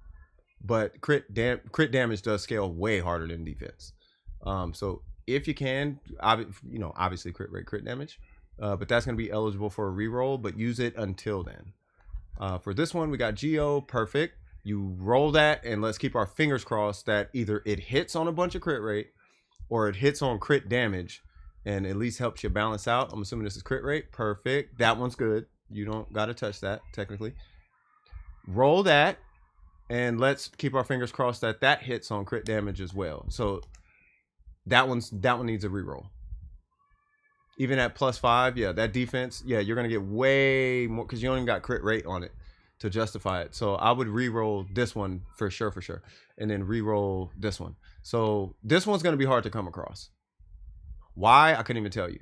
But crit damage does scale way harder than defense. So if you can, obviously crit rate, crit damage. But that's going to be eligible for a reroll, but use it until then. For this one, we got Geo, perfect. You roll that, and let's keep our fingers crossed that either it hits on a bunch of crit rate, or it hits on crit damage, and at least helps you balance out. I'm assuming this is crit rate, perfect. That one's good. You don't got to touch that, technically. Roll that, and let's keep our fingers crossed that that hits on crit damage as well. So that one needs a reroll. Even at +5, yeah, that defense, yeah, you're gonna get way more because you only got crit rate on it to justify it. So I would re-roll this one for sure, and then re-roll this one. So this one's gonna be hard to come across. Why? I couldn't even tell you.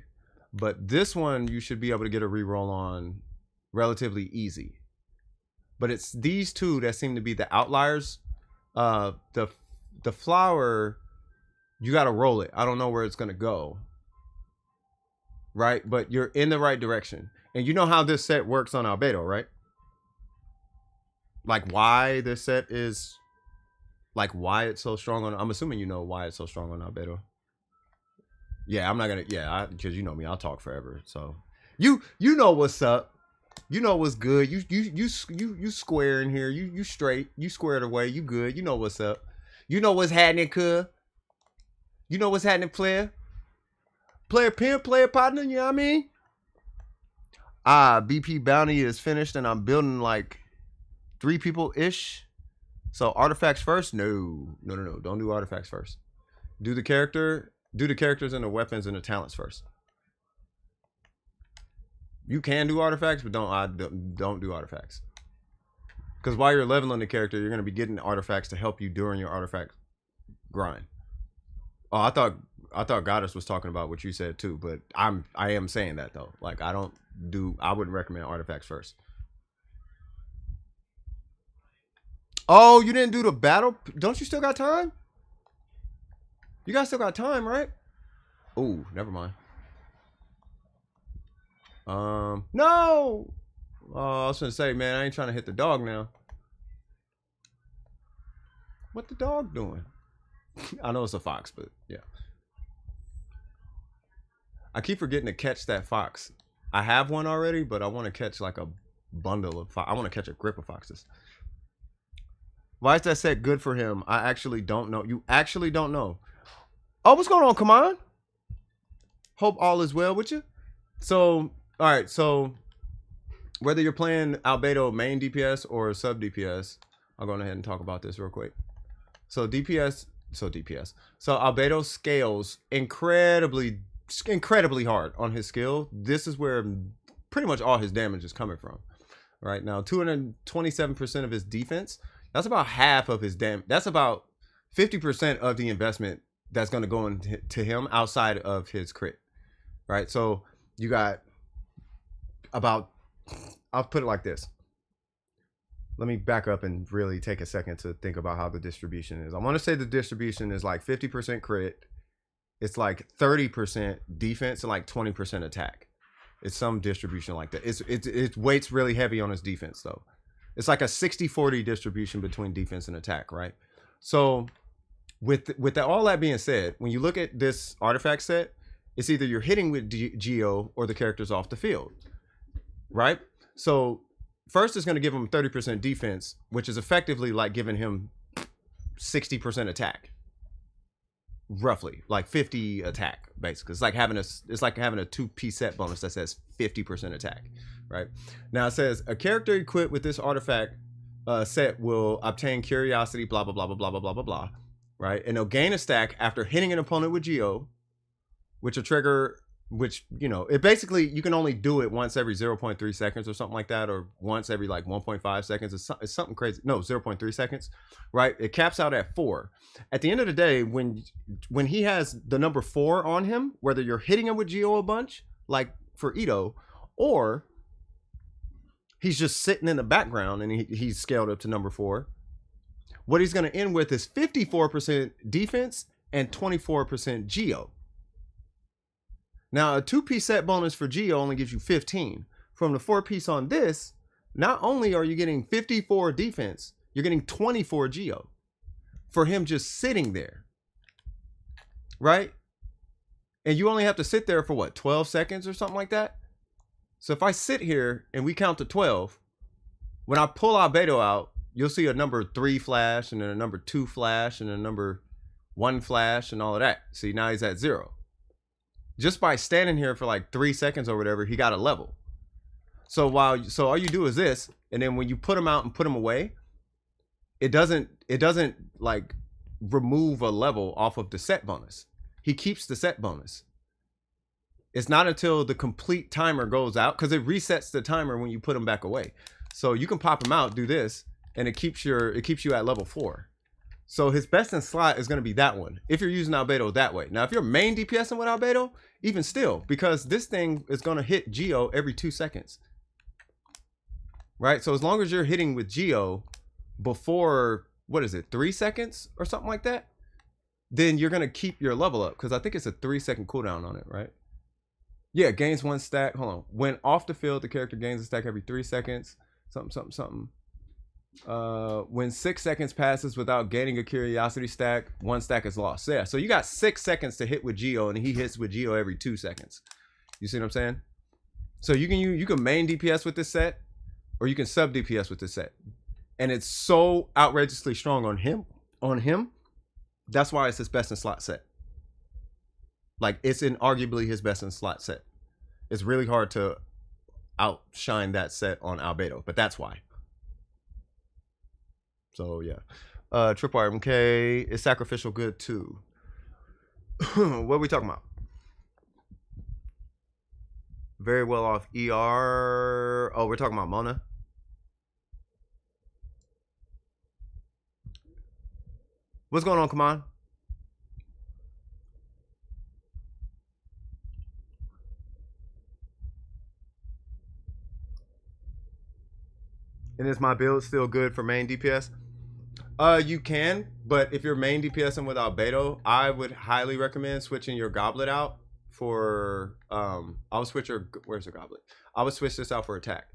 But this one you should be able to get a re-roll on relatively easy. But it's these two that seem to be the outliers. The flower, you gotta roll it. I don't know where it's gonna go. Right, but you're in the right direction. And you know how this set works on albedo, right? Like why this set is, like why it's so strong on, I'm assuming you know why it's so strong on albedo. Yeah, I'm not gonna, yeah, because you know me, I'll talk forever. So you know what's up. You know what's good. You square in here. You straight. You squared away. You good. You know what's up. You know what's happening, cuz. You know what's happening, player. Player pimp, player partner, you know what I mean? BP bounty is finished and I'm building like 3 people-ish. So artifacts first? No. Don't do artifacts first. Do the characters and the weapons and the talents first. You can do artifacts, but don't do artifacts. Because while you're leveling the character, you're going to be getting artifacts to help you during your artifact grind. Oh, I thought Goddess was talking about what you said too, but I am saying that though. Like I wouldn't recommend artifacts first. Oh, you didn't do the battle? Don't you still got time? You guys still got time, right? Oh, never mind. No. Oh, I was gonna say, man, I ain't trying to hit the dog now. What the dog doing? I know it's a fox, but yeah. I keep forgetting to catch that fox. I have one already, but I want to catch like a bundle of fox. I want to catch a grip of foxes. Why is that set good for him? I actually don't know. You actually don't know. Oh, what's going on? Come on. Hope all is well with you. So, all right. So, whether you're playing albedo main DPS or sub DPS, I'll go ahead and talk about this real quick. So, DPS. So albedo scales incredibly hard on his skill. This is where pretty much all his damage is coming from. Right now, 227% of his defense. That's about half of his damage. That's about 50% of the investment that's going to go into him outside of his crit. Right. So you got about, I'll put it like this. Let me back up and really take a second to think about how the distribution is. I want to say the distribution is like 50% crit. It's like 30% defense and like 20% attack. It's some distribution like that. It weights really heavy on his defense though. It's like a 60-40 distribution between defense and attack, right? So with all that being said, when you look at this artifact set, it's either you're hitting with Geo or the character's off the field, right? So first it's going to give him 30% defense, which is effectively like giving him 60% attack. Roughly like 50 attack, basically. It's like having a 2-piece set bonus that says 50% attack, right? Now it says a character equipped with this artifact set will obtain curiosity, blah blah blah blah blah blah blah blah blah, right? And they'll gain a stack after hitting an opponent with Geo, which will trigger, which, you know, it basically, you can only do it once every 0.3 seconds or something like that, or once every like 1.5 seconds. It's something crazy. No, 0.3 seconds, right? It caps out at 4. At the end of the day, when he has the number 4 on him, whether you're hitting him with Geo a bunch, like for Ito, or he's just sitting in the background and he's scaled up to number 4, what he's going to end with is 54% defense and 24% Geo. Now, a 2-piece set bonus for Geo only gives you 15. From the 4-piece on this, not only are you getting 54 defense, you're getting 24 Geo for him just sitting there, right? And you only have to sit there for what, 12 seconds or something like that? So if I sit here and we count to 12, when I pull Albedo out, you'll see a number 3 flash and then a number 2 flash and a number 1 flash and all of that. See, now he's at 0. Just by standing here for like 3 seconds or whatever, he got a level. So all you do is this, and then when you put him out and put him away, it doesn't like remove a level off of the set bonus. He keeps the set bonus. It's not until the complete timer goes out, because it resets the timer when you put him back away. So you can pop him out, do this, and it keeps you at level 4. So his best in slot is going to be that one, if you're using Albedo that way. Now, if you're main DPSing with Albedo, even still, because this thing is going to hit Geo every 2 seconds. Right? So as long as you're hitting with Geo before, what is it, 3 seconds or something like that, then you're going to keep your level up, because I think it's a 3-second cooldown on it, right? Yeah, gains 1 stack. Hold on. When off the field, the character gains a stack every 3 seconds. Something. When 6 seconds passes without gaining a curiosity stack, 1 stack is lost. Yeah, so you got 6 seconds to hit with Geo, and he hits with Geo every 2 seconds. You see what I'm saying? So you can main DPS with this set, or you can sub DPS with this set, and it's so outrageously strong on him. That's why it's his best in slot set. Like, it's arguably his best in slot set. It's really hard to outshine that set on Albedo, but that's why. So yeah, triple RMK is sacrificial good too. What are we talking about? Very well off ER. Oh, we're talking about Mona. What's going on? Come on. And is my build still good for main DPS? You can, but if you're main DPSing with Albedo, I would highly recommend switching your goblet out for I would switch where's the goblet? I would switch this out for attack.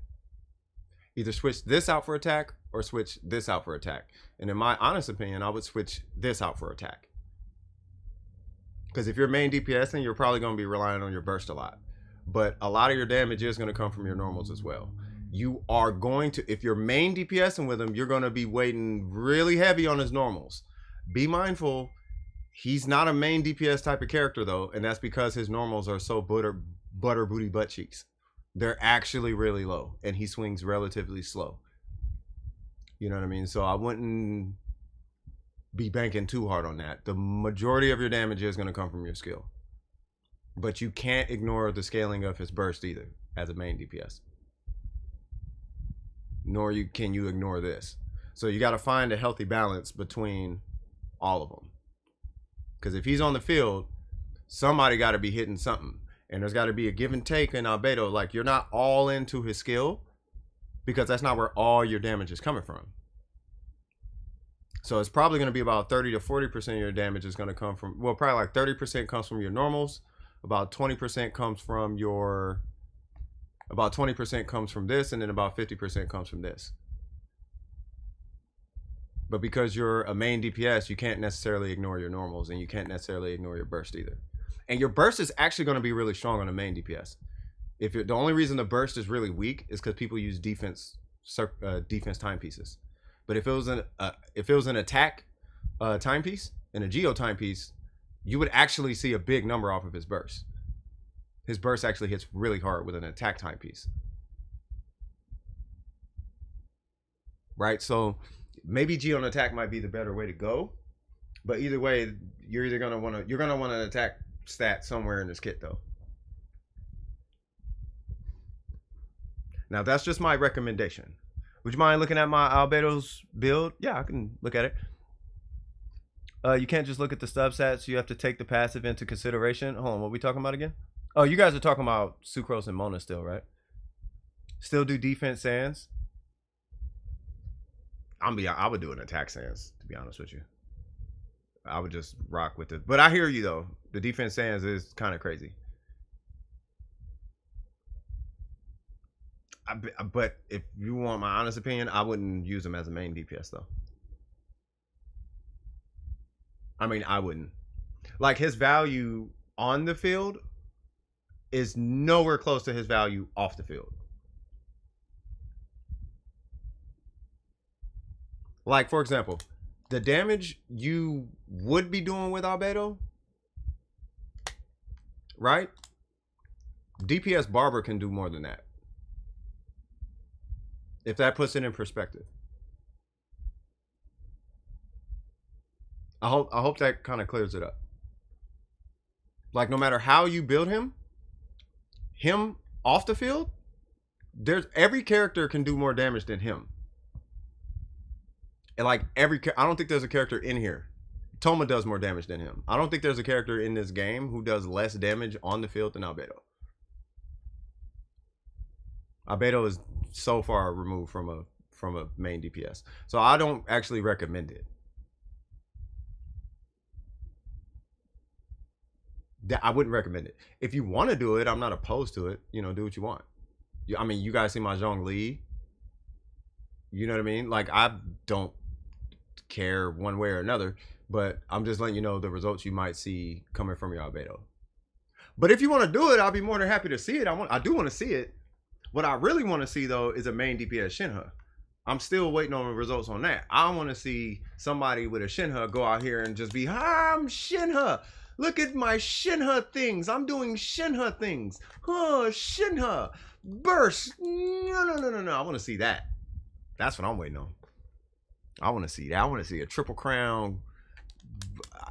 Either switch this out for attack or switch this out for attack. And in my honest opinion, I would switch this out for attack. Because if you're main DPSing, you're probably going to be relying on your burst a lot. But a lot of your damage is going to come from your normals as well. You are going to, if you're main DPSing with him, you're going to be weighting really heavy on his normals. Be mindful, he's not a main DPS type of character though, and that's because his normals are so butter booty butt cheeks. They're actually really low, and he swings relatively slow. You know what I mean? So I wouldn't be banking too hard on that. The majority of your damage is going to come from your skill. But you can't ignore the scaling of his burst either as a main DPS. Nor can you ignore this. So you got to find a healthy balance between all of them. Because if he's on the field, somebody got to be hitting something. And there's got to be a give and take in Albedo. Like, you're not all into his skill because that's not where all your damage is coming from. So it's probably going to be about 30 to 40% of your damage is going to come from, well, probably like 30% comes from your normals. About 20% comes from your, about 20% comes from this, and then about 50% comes from this. But because you're a main DPS, you can't necessarily ignore your normals, and you can't necessarily ignore your burst either. And your burst is actually going to be really strong on a main DPS. If the only reason the burst is really weak is because people use defense timepieces. But if it was an attack timepiece and a geo timepiece, you would actually see a big number off of his burst. His burst actually hits really hard with an attack timepiece. Right? So maybe geo and attack might be the better way to go. But either way, you're gonna want an attack stat somewhere in this kit though. Now that's just my recommendation. Would you mind looking at my Albedo's build? Yeah, I can look at it. You can't just look at the substats. You have to take the passive into consideration. Hold on, what are we talking about again? Oh, you guys are talking about Sucrose and Mona still, right? Still do defense sands? I would do an attack sands, to be honest with you. I would just rock with it. But I hear you, though. The defense sands is kind of crazy. But if you want my honest opinion, I wouldn't use him as a main DPS though. I mean, I wouldn't. Like, his value on the field is nowhere close to his value off the field. Like, for example, the damage you would be doing with Albedo, right? DPS Barber can do more than that. If that puts it in perspective. I hope that kind of clears it up. Like, no matter how you build him off the field, every character can do more damage than him. And like I don't think there's a character in here. Toma does more damage than him. I don't think there's a character in this game who does less damage on the field than Albedo. Albedo is so far removed from a main DPS. So I don't actually recommend it. I wouldn't recommend it. If you want to do it, I'm not opposed to it. You know, do what you want. I mean, you guys see my Zhongli. You know what I mean? Like, I don't care one way or another, but I'm just letting you know the results you might see coming from your Albedo. But if you want to do it, I'll be more than happy to see it. I do want to see it. What I really want to see, though, is a main DPS Shinha. I'm still waiting on the results on that. I want to see somebody with a Shinha go out here and just be, I'm Shinha. Look at my Shinha things. I'm doing Shinha things. Oh, Shinha. Burst. No. I want to see that. That's what I'm waiting on. I want to see that. I want to see a triple crown.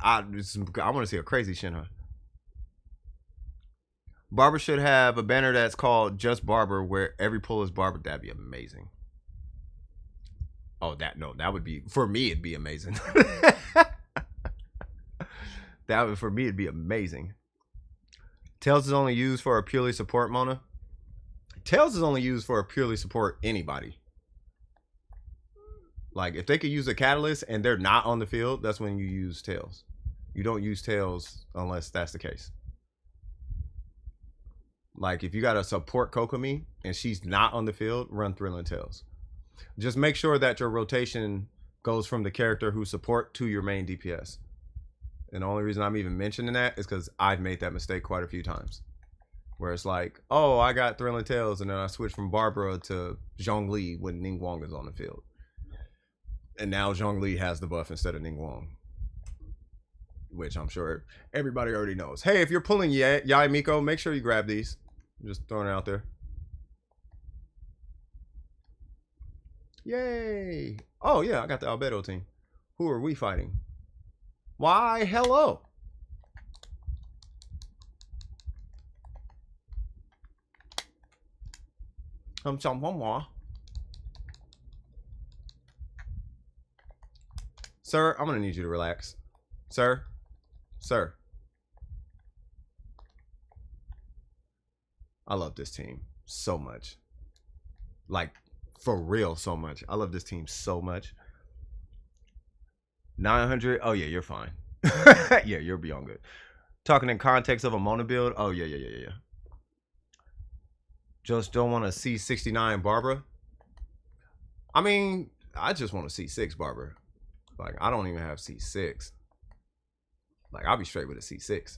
I want to see a crazy Shinha. Barber should have a banner that's called Just Barber, where every pull is Barber. That'd be amazing. Oh, that would be, for me, it'd be amazing. For me, it'd be amazing. Tails is only used for a purely support, Mona. Tails is only used for a purely support anybody. Like, if they could use a catalyst and they're not on the field, that's when you use Tails. You don't use Tails unless that's the case. Like, if you got to support Kokomi and she's not on the field, run Thrilling Tails. Just make sure that your rotation goes from the character who support to your main DPS. And the only reason I'm even mentioning that is because I've made that mistake quite a few times. Where it's like, oh, I got Thrilling Tails, and then I switched from Barbara to Zhongli when Ningguang is on the field. And now Zhongli has the buff instead of Ningguang. Which I'm sure everybody already knows. Hey, if you're pulling Yai Miko, make sure you grab these. I'm just throwing it out there. Yay! Oh yeah, I got the Albedo team. Who are we fighting? Why, hello! Sir, I'm gonna need you to relax. Sir? I love this team so much. Like, for real, so much. I love this team so much. 900. Oh, yeah, you're fine. Yeah, you'll be on good. Talking in context of a Mona build. Oh, yeah. Just don't want to see 69 Barbara. I mean, I just want to see 6 Barbara. Like, I don't even have C6. Like, I'll be straight with a C6.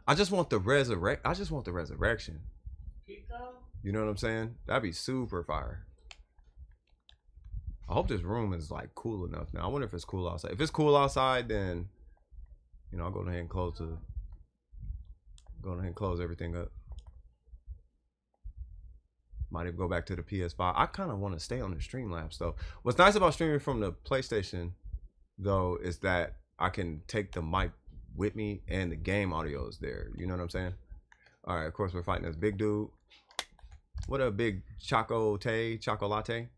I just want the resurrection. You know what I'm saying? That'd be super fire. I hope this room is like cool enough now. I wonder if it's cool outside. If it's cool outside, then you know, I'll go ahead and close everything up. Might even go back to the PS5. I kind of want to stay on the Streamlabs though. What's nice about streaming from the PlayStation though is that I can take the mic with me and the game audio is there. You know what I'm saying? All right, of course we're fighting this big dude. What a big choco latte.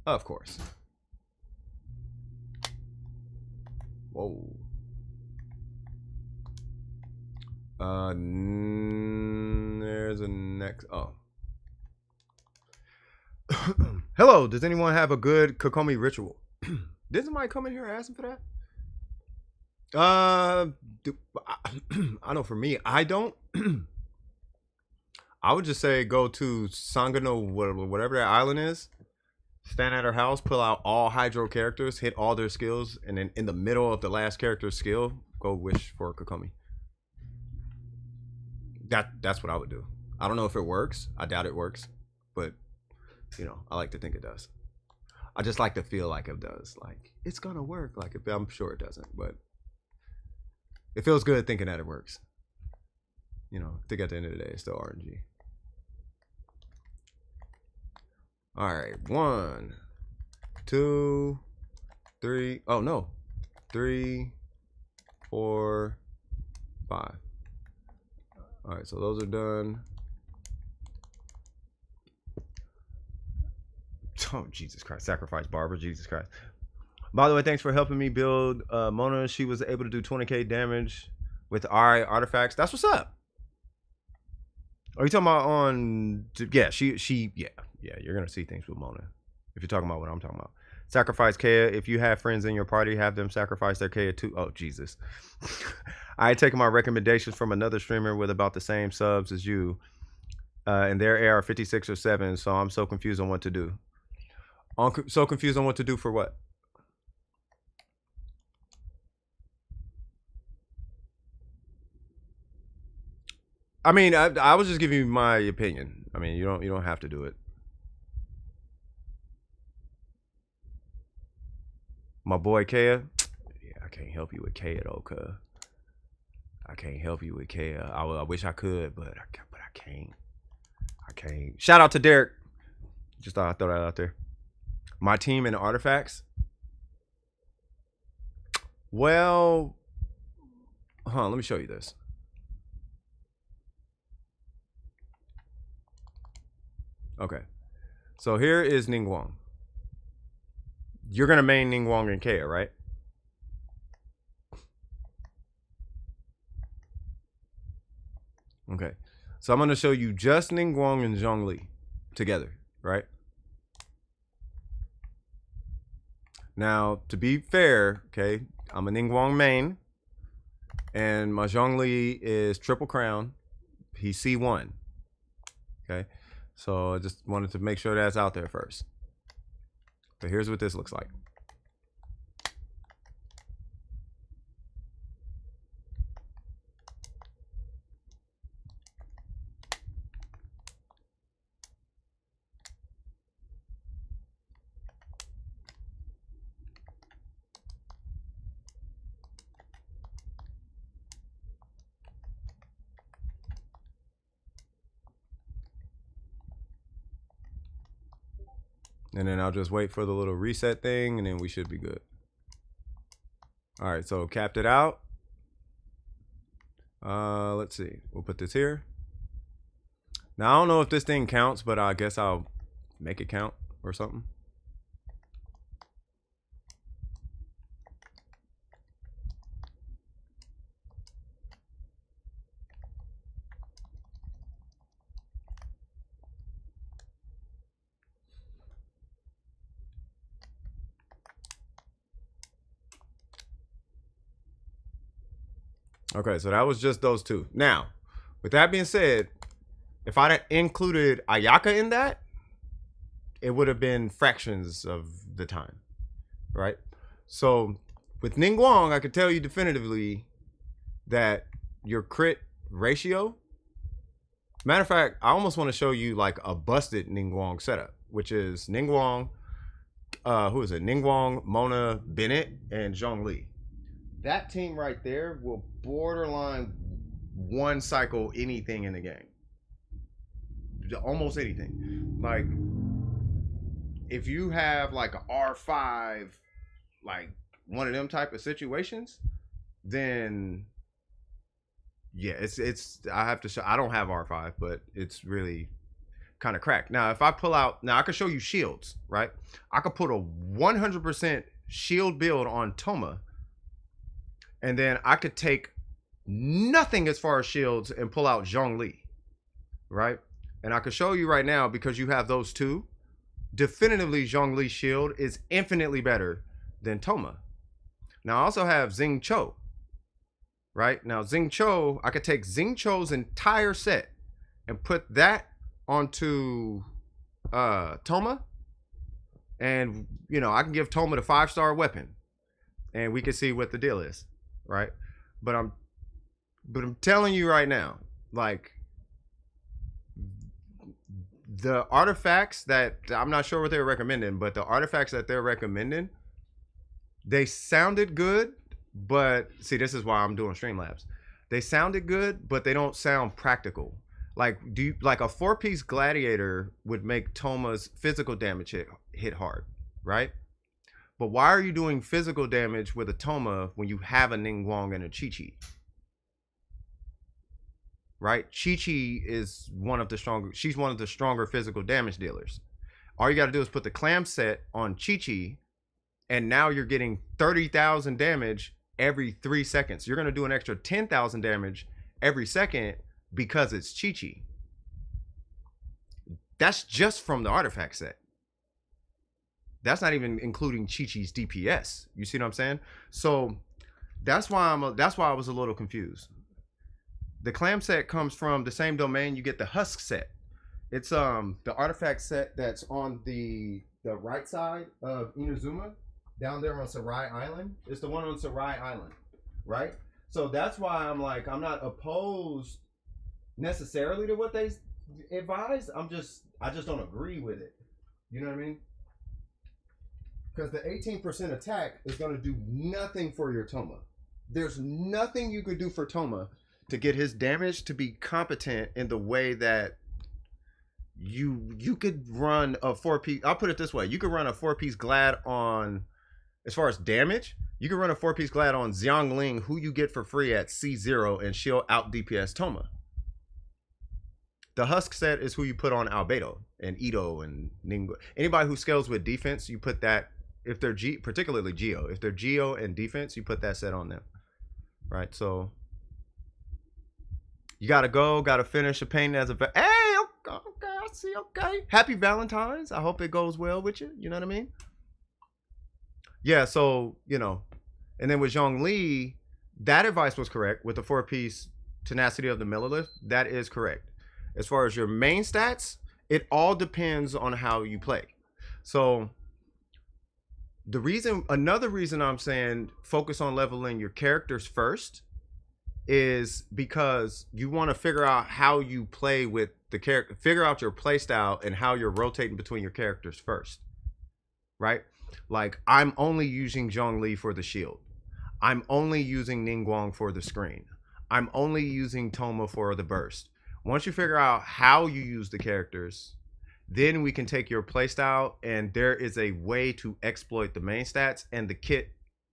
Of course. Whoa. There's a next. Oh. Hello. Does anyone have a good Kokomi ritual? Did somebody come in here asking for that? I know for me, I don't. I would just say go to Sangano, whatever that island is. Stand at her house, pull out all Hydro characters, hit all their skills, and then in the middle of the last character's skill, go wish for Kokomi. That's what I would do. I don't know if it works. I doubt it works, but you know, I like to think it does. I just like to feel like it does. Like it's gonna work. Like I'm sure it doesn't, but it feels good thinking that it works. You know, I think at the end of the day, it's still RNG. All right, 1, 2, 3. Oh no, 3, 4, 5. All right, so those are done. Oh Jesus Christ! Sacrifice Barbara, Jesus Christ. By the way, thanks for helping me build Mona. She was able to do 20k damage with RI artifacts. That's what's up. Are you talking about on? Yeah, yeah. You're gonna see things with Mona if you're talking about what I'm talking about. Sacrifice Kea. If you have friends in your party, have them sacrifice their Kea too. Oh Jesus! I had taken my recommendations from another streamer with about the same subs as you, and their AR 56 or 7. So I'm so confused on what to do. So confused on what to do for what? I mean, I was just giving you my opinion. I mean, you don't have to do it. My boy Kea. Yeah, I can't help you with Kea though, cuz. I can't help you with Kea. I wish I could, but I can't. I can't. Shout out to Derek. Just thought I'd throw that out there. My team and artifacts. Well, let me show you this. Okay, so here is Ningguang. You're gonna main Ningguang and Kea, right? Okay, so I'm gonna show you just Ningguang and Zhongli together, right? Now, to be fair, okay, I'm a Ningguang main, and my Zhongli is triple crown. He's C1. Okay, so I just wanted to make sure that's out there first. So here's what this looks like. And then I'll just wait for the little reset thing, and then we should be good. All right, so capped it out. Let's see. We'll put this here. Now, I don't know if this thing counts, but I guess I'll make it count or something. Okay, so that was just those two. Now, with that being said, if I'd have included Ayaka in that, it would have been fractions of the time, right? So with Ningguang, I could tell you definitively that your crit ratio. Matter of fact, I almost want to show you like a busted Ningguang setup, which is Ningguang. Who is it? Ningguang, Mona Bennett, and Zhongli. That team right there will borderline one cycle anything in the game. Almost anything. Like, if you have like a R5, like one of them type of situations, then yeah, it's I have to show. I don't have R5, but it's really kind of cracked. Now, if I pull out, now I can show you shields, right? I could put a 100% shield build on Toma, and then I could take nothing as far as shields and pull out Zhongli, right? And I could show you right now, because you have those two, definitively Zhongli's shield is infinitely better than Toma. Now, I also have Xing Cho, right? Now, Xing Cho, I could take Xing Cho's entire set and put that onto Toma, and you know, I can give Toma the 5-star weapon, and we can see what the deal is, right? But I'm telling you right now, like, the artifacts that I'm not sure what they're recommending, but the artifacts that they're recommending, they sounded good, but see, this is why I'm doing Streamlabs. They sounded good, but they don't sound practical. Like, like a 4-piece gladiator would make Toma's physical damage hit hard, right? But why are you doing physical damage with a Toma when you have a Ningguang and a Chi-Chi? Right? Chi-Chi is one of the stronger, she's one of the stronger physical damage dealers. All you got to do is put the clam set on Chi-Chi, and now you're getting 30,000 damage every 3 seconds. You're going to do an extra 10,000 damage every second because it's Chi-Chi. That's just from the artifact set. That's not even including Chi-Chi's DPS. You see what I'm saying? So that's why I was a little confused. The clam set comes from the same domain. You get the husk set. It's the artifact set that's on the right side of Inazuma, down there on Sarai Island. It's the one on Sarai Island, right? So that's why I'm like, I'm not opposed necessarily to what they advise. I just don't agree with it. You know what I mean? Because the 18% attack is going to do nothing for your Toma. There's nothing you could do for Toma to get his damage to be competent in the way that you could run a 4-piece. I'll put it this way. You could run a 4-piece Glad on, as far as damage, you could run a 4-piece Glad on Xiangling, who you get for free at C0, and she'll out DPS Toma. The Husk set is who you put on Albedo and Ito and Ningguang. Anybody who scales with defense, you put that, if they're particularly Geo. If they're Geo and defense, you put that set on them. Right? So you gotta finish a painting as a hey, okay, I see, okay. Happy Valentine's. I hope it goes well with you. You know what I mean? Yeah, so, you know, and then with Zhongli, that advice was correct with the 4-piece tenacity of the Millilith. That is correct. As far as your main stats, it all depends on how you play. So another reason I'm saying focus on leveling your characters first is because you want to figure out how you play with the character, figure out your play style and how you're rotating between your characters first, right? Like, I'm only using Zhongli for the shield. I'm only using Ningguang for the screen. I'm only using Toma for the burst. Once you figure out how you use the characters, then we can take your playstyle, and there is a way to exploit the main stats and the kit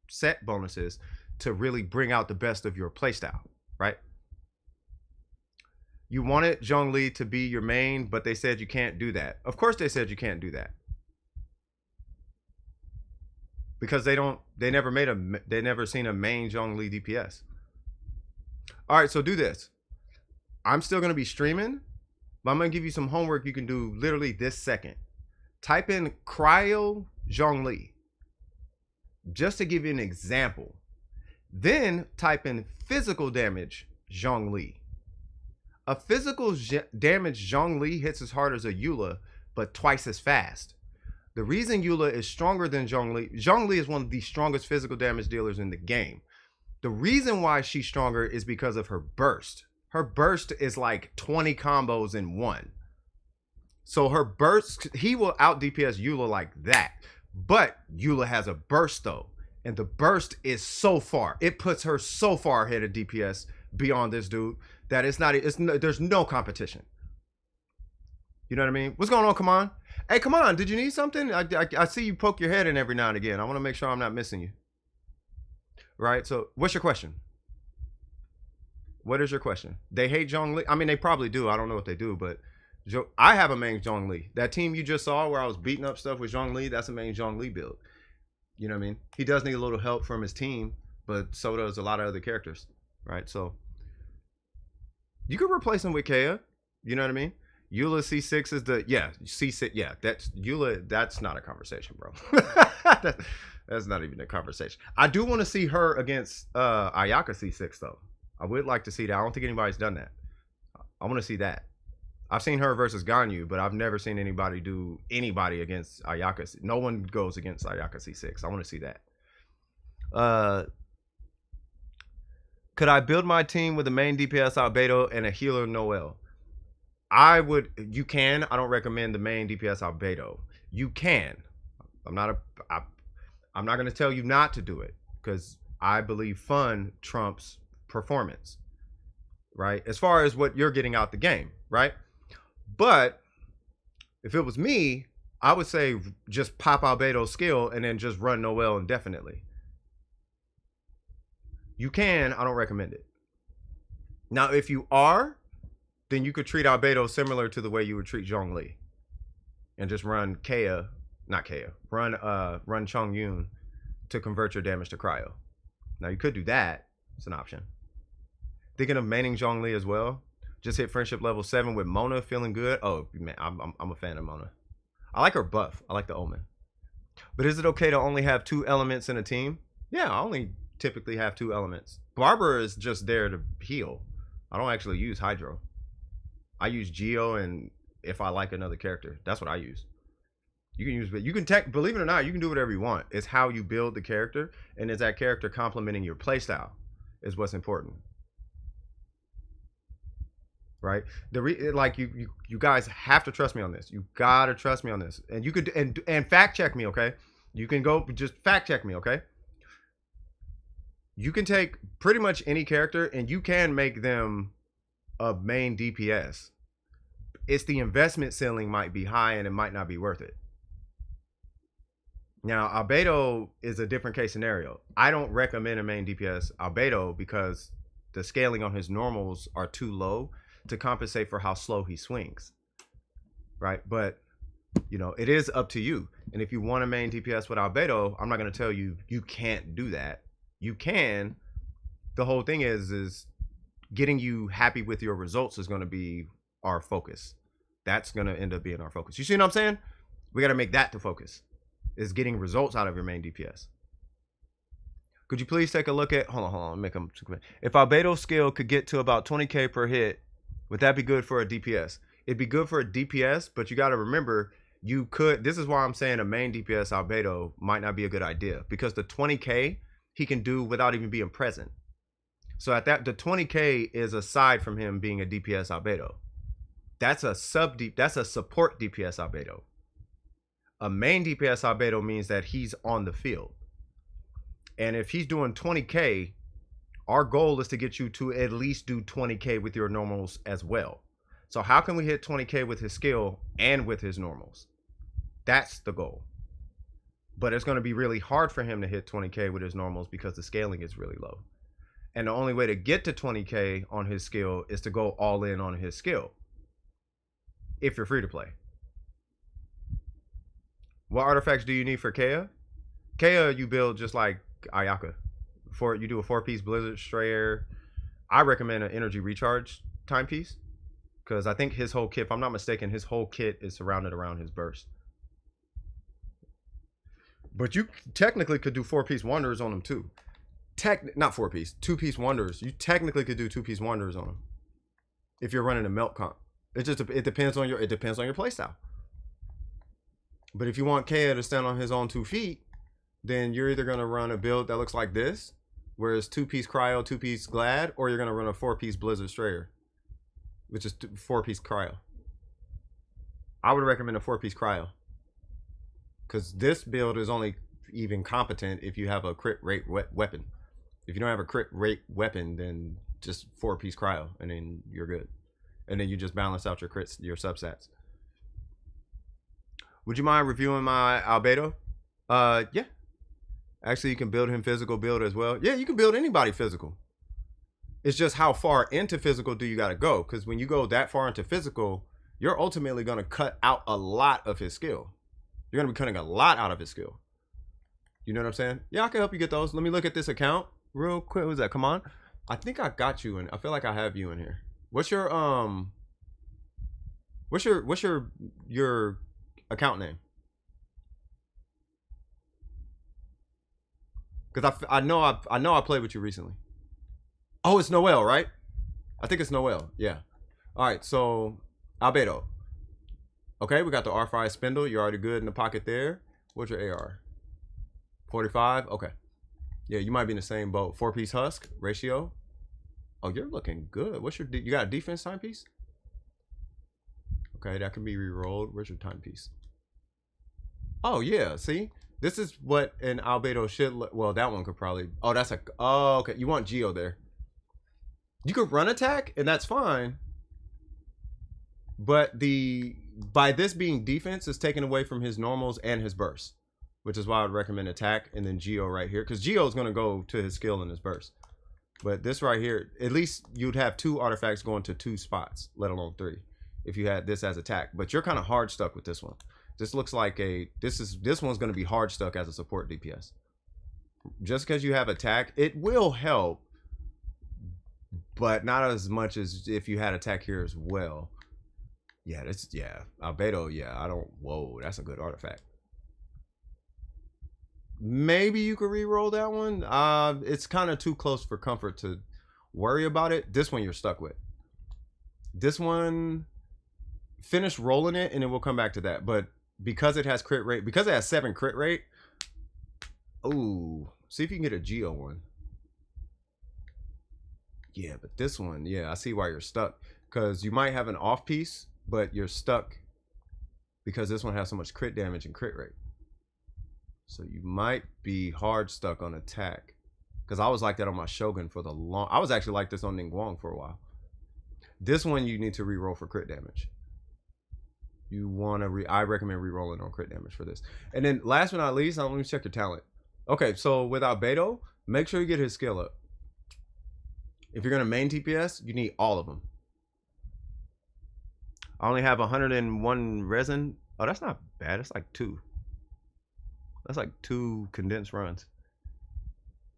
set bonuses to really bring out the best of your playstyle, right? You wanted Zhongli to be your main, but they said you can't do that. Of course they said you can't do that. Because they never seen a main Zhongli DPS. All right, so do this. I'm still going to be streaming, but I'm going to give you some homework you can do literally this second. Type in Cryo Zhongli. Just to give you an example. Then type in physical damage Zhongli. A physical damage Zhongli hits as hard as a Eula, but twice as fast. The reason Eula is stronger than Zhongli is one of the strongest physical damage dealers in the game. The reason why she's stronger is because of her burst. Her burst is like 20 combos in one. So her burst, he will out DPS Eula like that. But Eula has a burst though. And the burst is so far. It puts her so far ahead of DPS beyond this dude that there's no competition. You know what I mean? What's going on? Come on. Hey, come on. Did you need something? I see you poke your head in every now and again. I want to make sure I'm not missing you. Right? So what's your question? What is your question? They hate Zhongli? I mean, they probably do. I don't know what they do, but I have a main Zhongli. That team you just saw where I was beating up stuff with Zhongli, that's a main Zhongli build. You know what I mean? He does need a little help from his team, but so does a lot of other characters. Right? So you could replace him with Kea. You know what I mean? Eula C6 is the C6. Yeah, that's Eula. That's not a conversation, bro. That's not even a conversation. I do want to see her against Ayaka C6 though. I would like to see that. I don't think anybody's done that. I want to see that. I've seen her versus Ganyu, but I've never seen anybody do anybody against Ayaka. No one goes against Ayaka C6. I want to see that. Could I build my team with a main DPS Albedo and a healer Noel? You can. I don't recommend the main DPS Albedo. You can. I'm not going to tell you not to do it because I believe fun trumps performance, right? As far as what you're getting out the game, right? But if it was me, I would say just pop Albedo's skill and then just run Noel indefinitely. You can. I don't recommend it. Now, if you are, then you could treat Albedo similar to the way you would treat Zhongli and just run run Chong Yun to convert your damage to cryo. Now, you could do that. It's an option. Thinking of maining Zhongli as well. Just hit friendship level 7 with Mona, feeling good. Oh, man, I'm a fan of Mona. I like her buff. I like the Omen. But is it okay to only have 2 elements in a team? Yeah, I only typically have 2 elements. Barber is just there to heal. I don't actually use Hydro. I use Geo, and if I like another character, that's what I use. You can use, believe it or not, you can do whatever you want. It's how you build the character, and is that character complementing your playstyle is what's important. Right? You guys have to trust me on this. You gotta trust me on this, and you could and fact check me, okay? You can go just fact check me, okay? You can take pretty much any character, and you can make them a main DPS. It's the investment ceiling might be high, and it might not be worth it. Now, Albedo is a different case scenario. I don't recommend a main DPS Albedo because the scaling on his normals are too low to compensate for how slow he swings, right? But you know, it is up to you. And if you want a main DPS with Albedo, I'm not going to tell you you can't do that. You can. The whole thing is getting you happy with your results is going to be our focus. That's going to end up being our focus. You see what I'm saying? We got to make that the focus, is getting results out of your main DPS. Could you please take a look at, hold on, make them. If Albedo's skill could get to about 20k per hit, would that be good for a DPS? It'd be good for a DPS, but you got to remember, this is why I'm saying a main DPS Albedo might not be a good idea, because the 20k he can do without even being present. So at that, the 20k is aside from him being a DPS Albedo. That's a support DPS Albedo. A main DPS Albedo means that he's on the field. And if he's doing 20k, our goal is to get you to at least do 20k with your normals as well. So how can we hit 20k with his skill and with his normals? That's the goal. But it's going to be really hard for him to hit 20k with his normals because the scaling is really low. And the only way to get to 20k on his skill is to go all in on his skill, if you're free to play. What artifacts do you need for Kea? Kea you build just like Ayaka. You do a 4-piece Blizzard Strayer. I recommend an energy recharge timepiece, because I think his whole kit, if I'm not mistaken, his whole kit is surrounded around his burst. But you technically could do 4-piece wonders on him too. not 4-piece, 2-piece wonders. You technically could do 2-piece wonders on them if you're running a melt comp. It depends on your playstyle. But if you want Kea to stand on his own 2 feet, then you're either gonna run a build that looks like this, where it's 2-piece cryo, 2-piece glad, or you're gonna run a 4-piece blizzard strayer, which is 4-piece cryo. I would recommend a 4-piece cryo, because this build is only even competent if you have a crit rate weapon. If you don't have a crit rate weapon, then just 4-piece cryo, and then you're good. And then you just balance out your crits, your substats. Would you mind reviewing my Albedo? Yeah. Actually, you can build him physical build as well. Yeah, you can build anybody physical. It's just how far into physical do you got to go? Because when you go that far into physical, you're ultimately going to cut out a lot of his skill. You're going to be cutting a lot out of his skill. You know what I'm saying? Yeah, I can help you get those. Let me look at this account real quick. Who's that? Come on. I think I got you in. I feel like I have you in here. What's your account name? Because I know I played with you recently. Oh, it's Noel, right? I think it's Noel. Yeah. All right. So Albedo. Okay, we got the R5 spindle. You're already good in the pocket there. What's your AR? 45. Okay. Yeah, you might be in the same boat. 4-piece husk ratio. Oh, you're looking good. What's your? You got a defense timepiece? Okay, that can be re-rolled. Where's your timepiece? Oh yeah. See. This is what an Albedo should look. Well, that one could probably. Oh, that's a. Oh, okay. You want Geo there. You could run attack, and that's fine. But by this being defense, is taken away from his normals and his burst, which is why I would recommend attack and then Geo right here, because Geo is going to go to his skill and his burst. But this right here, at least you'd have 2 artifacts going to 2 spots, let alone 3, if you had this as attack. But you're kind of hard stuck with this one. This looks like this one's going to be hard stuck as a support DPS. Just because you have attack, it will help, but not as much as if you had attack here as well. Yeah, Albedo, yeah, whoa, that's a good artifact. Maybe you could re-roll that one. It's kind of too close for comfort to worry about it. This one you're stuck with. This one, finish rolling it and then we'll come back to that. But because it has crit rate, because it has 7 crit rate, ooh, see if you can get a Geo one. Yeah, but this one, yeah, I see why you're stuck. Because you might have an off piece, but you're stuck because this one has so much crit damage and crit rate. So you might be hard stuck on attack. Because I was like that on my Shogun for I was actually like this on Ningguang for a while. This one you need to re-roll for crit damage. You want to I recommend re-rolling on crit damage for this. And then last but not least, let me check your talent. Okay, so with Albedo, make sure you get his skill up. If you're going to main TPS, you need all of them. I only have 101 resin. Oh, that's not bad. It's like 2. That's like 2 condensed runs.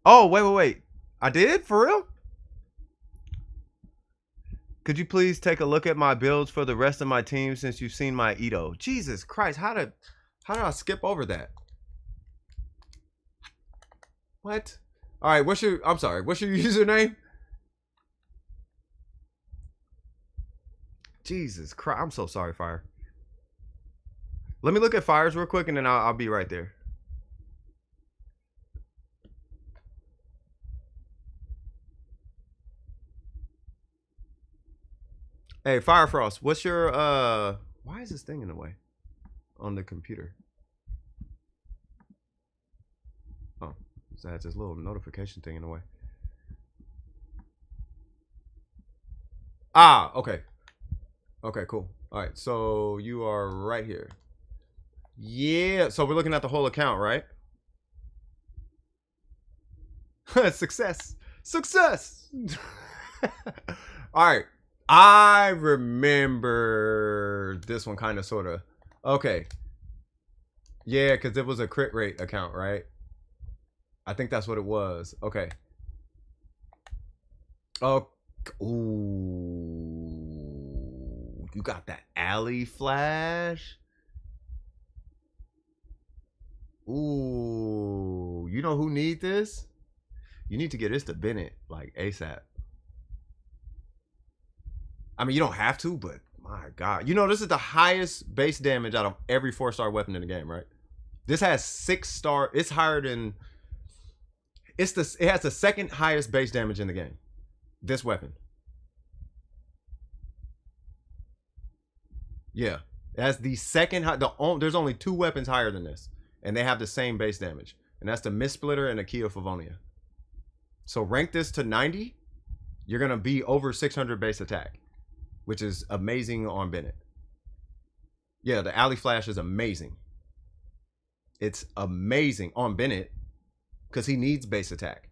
Oh, wait. I did? For real? Could you please take a look at my builds for the rest of my team since you've seen my Edo? Jesus Christ, how did I skip over that? What? All right, what's your username? Jesus Christ, I'm so sorry, Fire. Let me look at Fires real quick and then I'll be right there. Hey, Firefrost, what's your why is this thing in the way on the computer? Oh, so that's this little notification thing in the way. Ah, okay. Okay, cool. All right, so you are right here. Yeah, so we're looking at the whole account, right? Success. All right. I remember this one kind of, sort of. Okay. Yeah, because it was a crit rate account, right? I think that's what it was. Okay. Oh, ooh. You got that alley flash? Ooh. You know who need this? You need to get this to Bennett like ASAP. I mean, you don't have to, but my God. You know, this is the highest base damage out of every 4-star weapon in the game, right? This has 6-star. It's higher than... It has the second highest base damage in the game. This weapon. Yeah. It has the second high... There's only 2 weapons higher than this. And they have the same base damage. And that's the Mist Splitter and the Key of Favonia. So rank this to 90. You're going to be over 600 base attack. Which is amazing on Bennett. Yeah, the Alley Flash is amazing. It's amazing on Bennett. Because he needs base attack.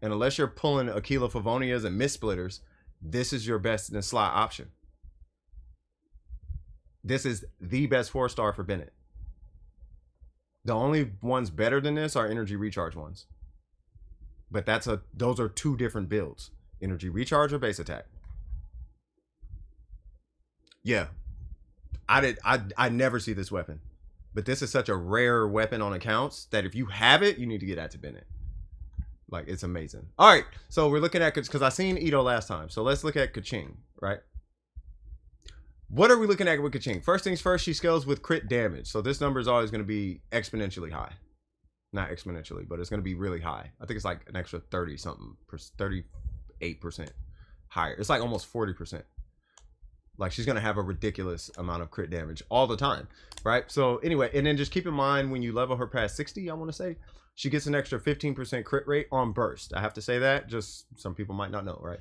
And unless you're pulling Aquila Favonias and Mist Splitters, this is your best in slot option. This is the best 4-star for Bennett. The only ones better than this are energy recharge ones. But those are 2 different builds. Energy recharge or base attack. Yeah. I never see this weapon. But this is such a rare weapon on accounts that if you have it, you need to get that to Bennett. Like, it's amazing. All right. So we're looking at, because I seen Ito last time. So let's look at Kaching, right? What are we looking at with Kaching? First things first, she scales with crit damage. So this number is always going to be exponentially high. Not exponentially, but it's going to be really high. I think it's like an extra 30 something, 38% higher. It's like almost 40%. Like, she's going to have a ridiculous amount of crit damage all the time, right? So anyway, and then just keep in mind when you level her past 60, I want to say, she gets an extra 15% crit rate on burst. I have to say that, just some people might not know, right?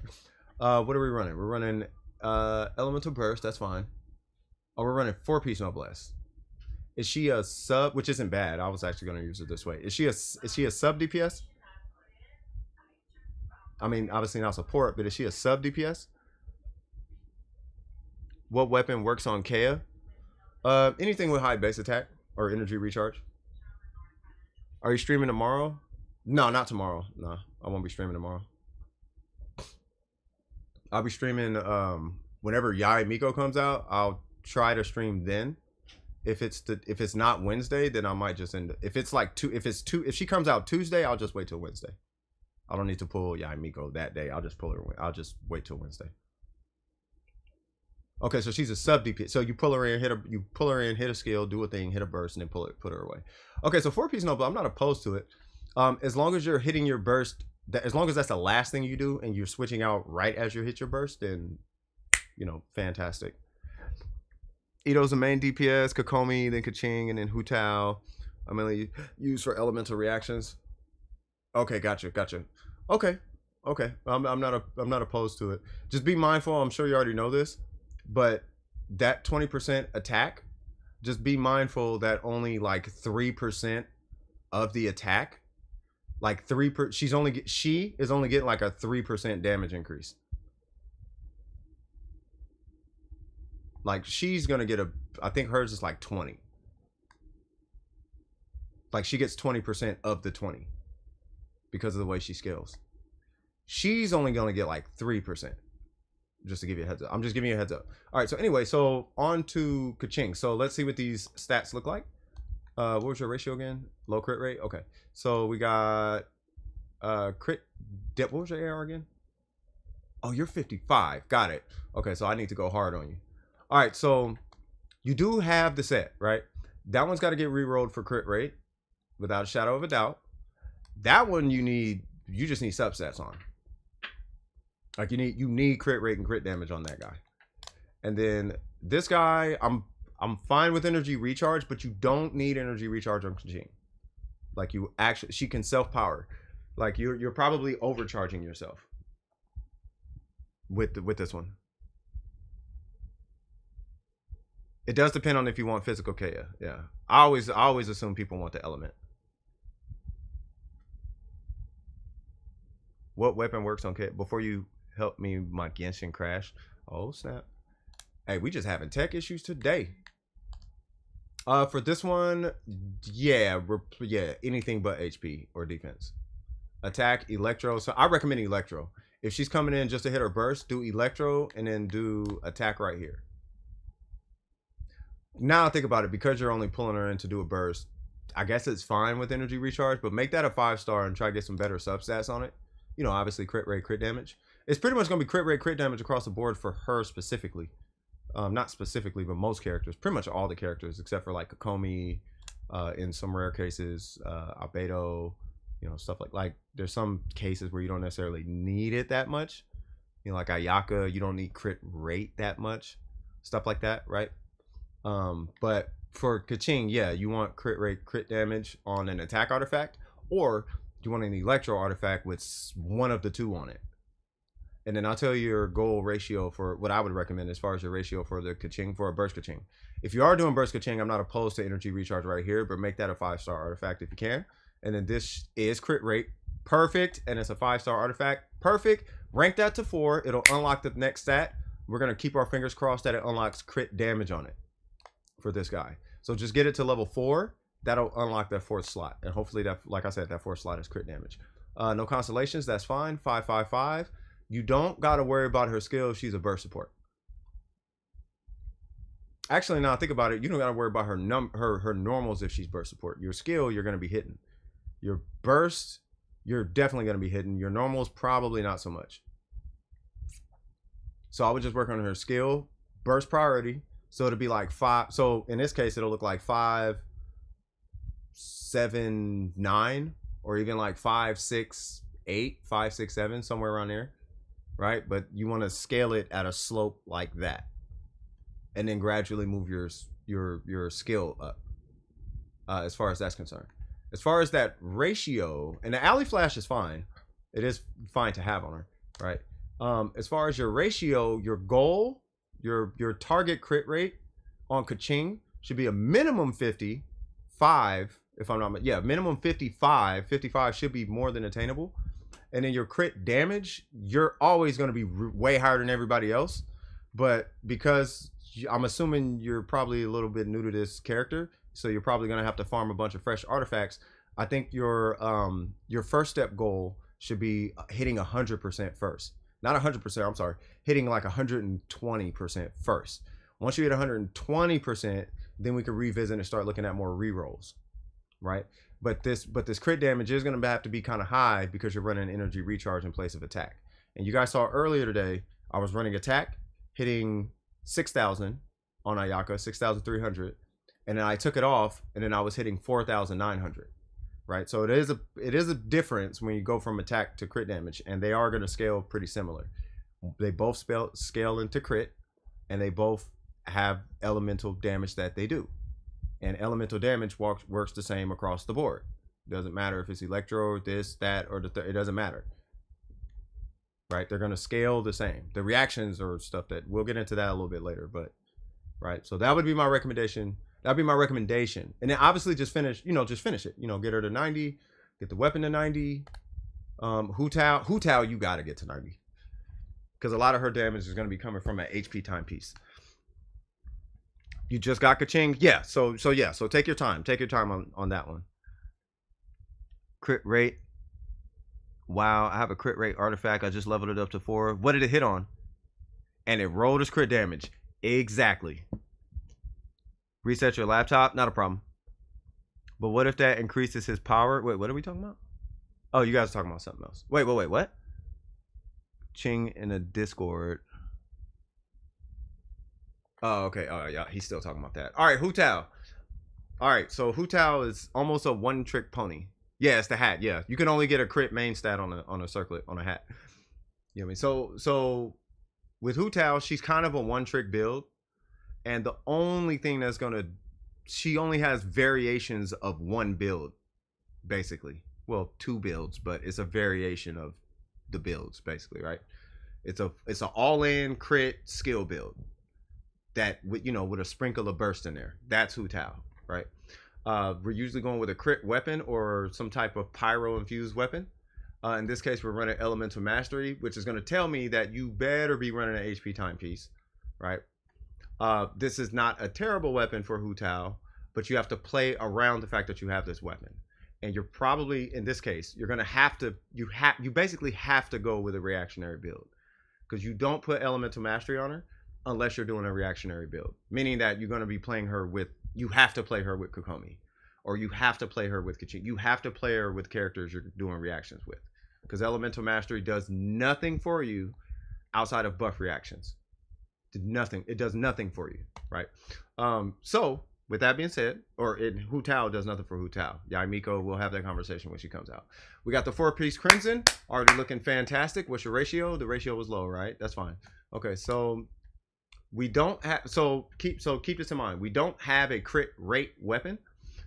What are we running? We're running elemental burst, that's fine. Oh, we're running 4-piece noblesse. Is she a sub, which isn't bad. I was actually going to use it this way. Is she a sub DPS? I mean, obviously not support, but is she a sub DPS? What weapon works on Kea? Anything with high base attack or energy recharge. Are you streaming tomorrow? No, not tomorrow. No, I won't be streaming tomorrow. I'll be streaming whenever Yai Miko comes out. I'll try to stream then. If it's not Wednesday, then I might just end. If it's like if she comes out Tuesday, I'll just wait till Wednesday. I don't need to pull Yai Miko that day. I'll just pull her. I'll just wait till Wednesday. Okay, so she's a sub DP. So you pull her in, hit a skill, do a thing, hit a burst, and then put her away. Okay, so 4-piece noble, I'm not opposed to it. As long as you're hitting your burst, as long as that's the last thing you do, and you're switching out right as you hit your burst, then, you know, fantastic. Ito's the main DPS, Kokomi, then Kaching, and then Hu Tao. I'm mainly used for elemental reactions. Okay, gotcha. Okay. I'm not opposed to it. Just be mindful. I'm sure you already know this. But that 20% attack, just be mindful that only like 3% of the attack, like she is only getting like a 3% damage increase. Like, she's gonna get I think hers is like 20. Like, she gets 20% of the 20 because of the way she scales. She's only gonna get like 3%. Just to give you a heads up. I'm just giving you a heads up. All right, so anyway, so on to Kaching. So let's see what these stats look like. What was your ratio again? Low crit rate? Okay. So we got crit depth. What was your AR again? Oh, you're 55. Got it. Okay, so I need to go hard on you. All right, so you do have the set, right? That one's got to get re-rolled for crit rate without a shadow of a doubt. That one you just need substats on. Like, you need crit rate and crit damage on that guy. And then this guy, I'm fine with energy recharge, but you don't need energy recharge on Kaching. Like, she can self-power. Like, you're probably overcharging yourself with this one. It does depend on if you want physical Kea. Yeah. I always assume people want the element. What weapon works on Kea? Before you help me, my Genshin crash. Oh, snap. Hey, we just having tech issues today. For this one, yeah, anything but HP or defense. Attack, Electro. So I recommend Electro. If she's coming in just to hit her burst, do Electro and then do attack right here. Now think about it, because you're only pulling her in to do a burst, I guess it's fine with energy recharge, but make that a 5-star and try to get some better substats on it. you know, obviously crit rate, crit damage. It's pretty much going to be crit rate, crit damage across the board for her specifically. Not specifically, but most characters, pretty much all the characters, except for like Kokomi, in some rare cases, Albedo, you know, stuff like there's some cases where you don't necessarily need it that much. You know, like Ayaka, you don't need crit rate that much, stuff like that, right? But for Kaching, yeah, you want crit rate, crit damage on an attack artifact, or you want an electro artifact with one of the two on it. And then I'll tell you your goal ratio for what I would recommend as far as your ratio for the Kaching, for a burst Kaching. If you are doing burst Kaching, I'm not opposed to energy recharge right here, but make that a 5-star artifact if you can. And then this is crit rate, perfect, and it's a 5-star artifact, perfect. Rank that to 4. It'll unlock the next stat. We're gonna keep our fingers crossed that it unlocks crit damage on it for this guy. So just get it to level 4. That'll unlock that 4th slot, and hopefully that, like I said, that 4th slot is crit damage. No constellations, that's fine. 555. You don't gotta worry about her skill if she's a burst support. Actually, now think about it. You don't gotta worry about her normals if she's burst support. Your skill, you're gonna be hitting. Your burst, you're definitely gonna be hitting. Your normals, probably not so much. So I would just work on her skill, burst priority. So it'll be like 5. So in this case, it'll look like 5, 7, 9, or even like 5, 6, 8, 5, 6, 7, somewhere around there, right? But you want to scale it at a slope like that, and then gradually move your skill up. As far as that's concerned, as far as that ratio, and the alley flash is fine. It is fine to have on her, right? As far as your ratio, your goal, your target crit rate on Kaching should be a minimum 55, if I'm not, yeah, minimum 55. 55 should be more than attainable. And then your crit damage, you're always going to be way higher than everybody else. But because I'm assuming you're probably a little bit new to this character, so you're probably going to have to farm a bunch of fresh artifacts. I think your first step goal should be hitting 100% first. Not 100%, I'm sorry, hitting like 120% first. Once you hit 120%, then we can revisit and start looking at more rerolls, right? But this crit damage is going to have to be kind of high because you're running energy recharge in place of attack. And you guys saw earlier today, I was running attack, hitting 6,000 on Ayaka, 6,300, and then I took it off, and then I was hitting 4,900. Right, so it is a difference when you go from attack to crit damage, and they are going to scale pretty similar. They both scale into crit, and they both have elemental damage that they do, and elemental damage works the same across the board. Doesn't matter if it's electro, this, that, or it doesn't matter. Right, they're going to scale the same. The reactions or stuff that we'll get into that a little bit later, but right. So that would be my recommendation. That'd be my recommendation. And then obviously just finish it. You know, get her to 90, get the weapon to 90. Hu Tao, you gotta get to 90. Because a lot of her damage is gonna be coming from an HP timepiece. You just got Kaching. Yeah, so take your time. Take your time on that one. Crit rate. Wow, I have a crit rate artifact. I just leveled it up to 4. What did it hit on? And it rolled as crit damage. Exactly. Reset your laptop, not a problem. But what if that increases his power? Wait, what are we talking about? Oh, you guys are talking about something else. Wait, what? Ching in the Discord. Oh, okay. Oh, yeah, he's still talking about that. All right, Hu Tao. All right, so Hu Tao is almost a one-trick pony. Yeah, it's the hat. Yeah, you can only get a crit main stat on a circlet on a hat. You know what I mean? So with Hu Tao, she's kind of a one-trick build. And the only thing that's she only has variations of one build, basically. Well, 2 builds, but it's a variation of the builds, basically, right? It's an all-in crit skill build that with a sprinkle of burst in there. That's Hu Tao, right? We're usually going with a crit weapon or some type of pyro infused weapon. In this case, we're running elemental mastery, which is going to tell me that you better be running an HP timepiece, right? This is not a terrible weapon for Hu Tao, but you have to play around the fact that you have this weapon. And you're probably, in this case, you're going to have to, you basically have to go with a reactionary build. Because you don't put elemental mastery on her unless you're doing a reactionary build. Meaning that you're going to be playing her with, you have to play her with Kokomi. Or you have to play her with Kaching. You have to play her with characters you're doing reactions with. because Elemental Mastery does nothing for you outside of buff reactions. Nothing. It does nothing for you, right? So with that being said, Hu Tao does nothing for Hu Tao. Yai Miko, we'll have that conversation when she comes out. We got the 4-piece Crimson, already looking fantastic. What's your ratio? The ratio was low, right? That's fine. Okay, so we don't have, keep this in mind. We don't have a crit rate weapon,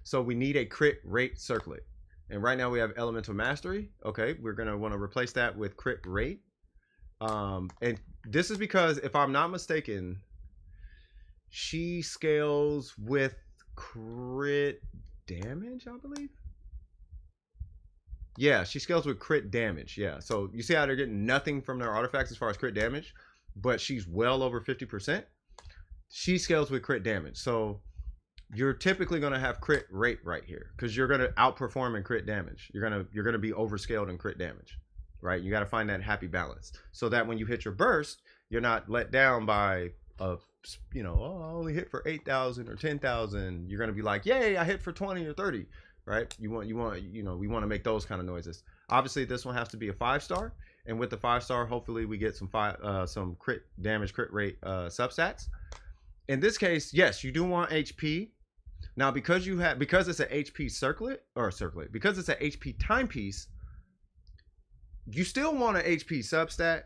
so we need a crit rate circlet. And right now we have Elemental Mastery. Okay, we're gonna want to replace that with crit rate. And this is because, if I'm not mistaken, she scales with crit damage, I believe. Yeah, she scales with crit damage. Yeah, so you see how they're getting nothing from their artifacts as far as crit damage, but she's well over 50%. She scales with crit damage, so you're typically going to have crit rate right here, because you're going to outperform in crit damage. You're going to be overscaled in crit damage, right? You got to find that happy balance, so that when you hit your burst, you're not let down by I only hit for 8,000 or 10,000. You're going to be like, yay, I hit for 20 or 30, right? We want to make those kind of noises. Obviously, this one has to be a 5-star, and with the 5-star, hopefully we get some crit damage, crit rate substats. In this case, yes, you do want HP. Now, because it's an HP because it's an HP timepiece, you still want an HP substat,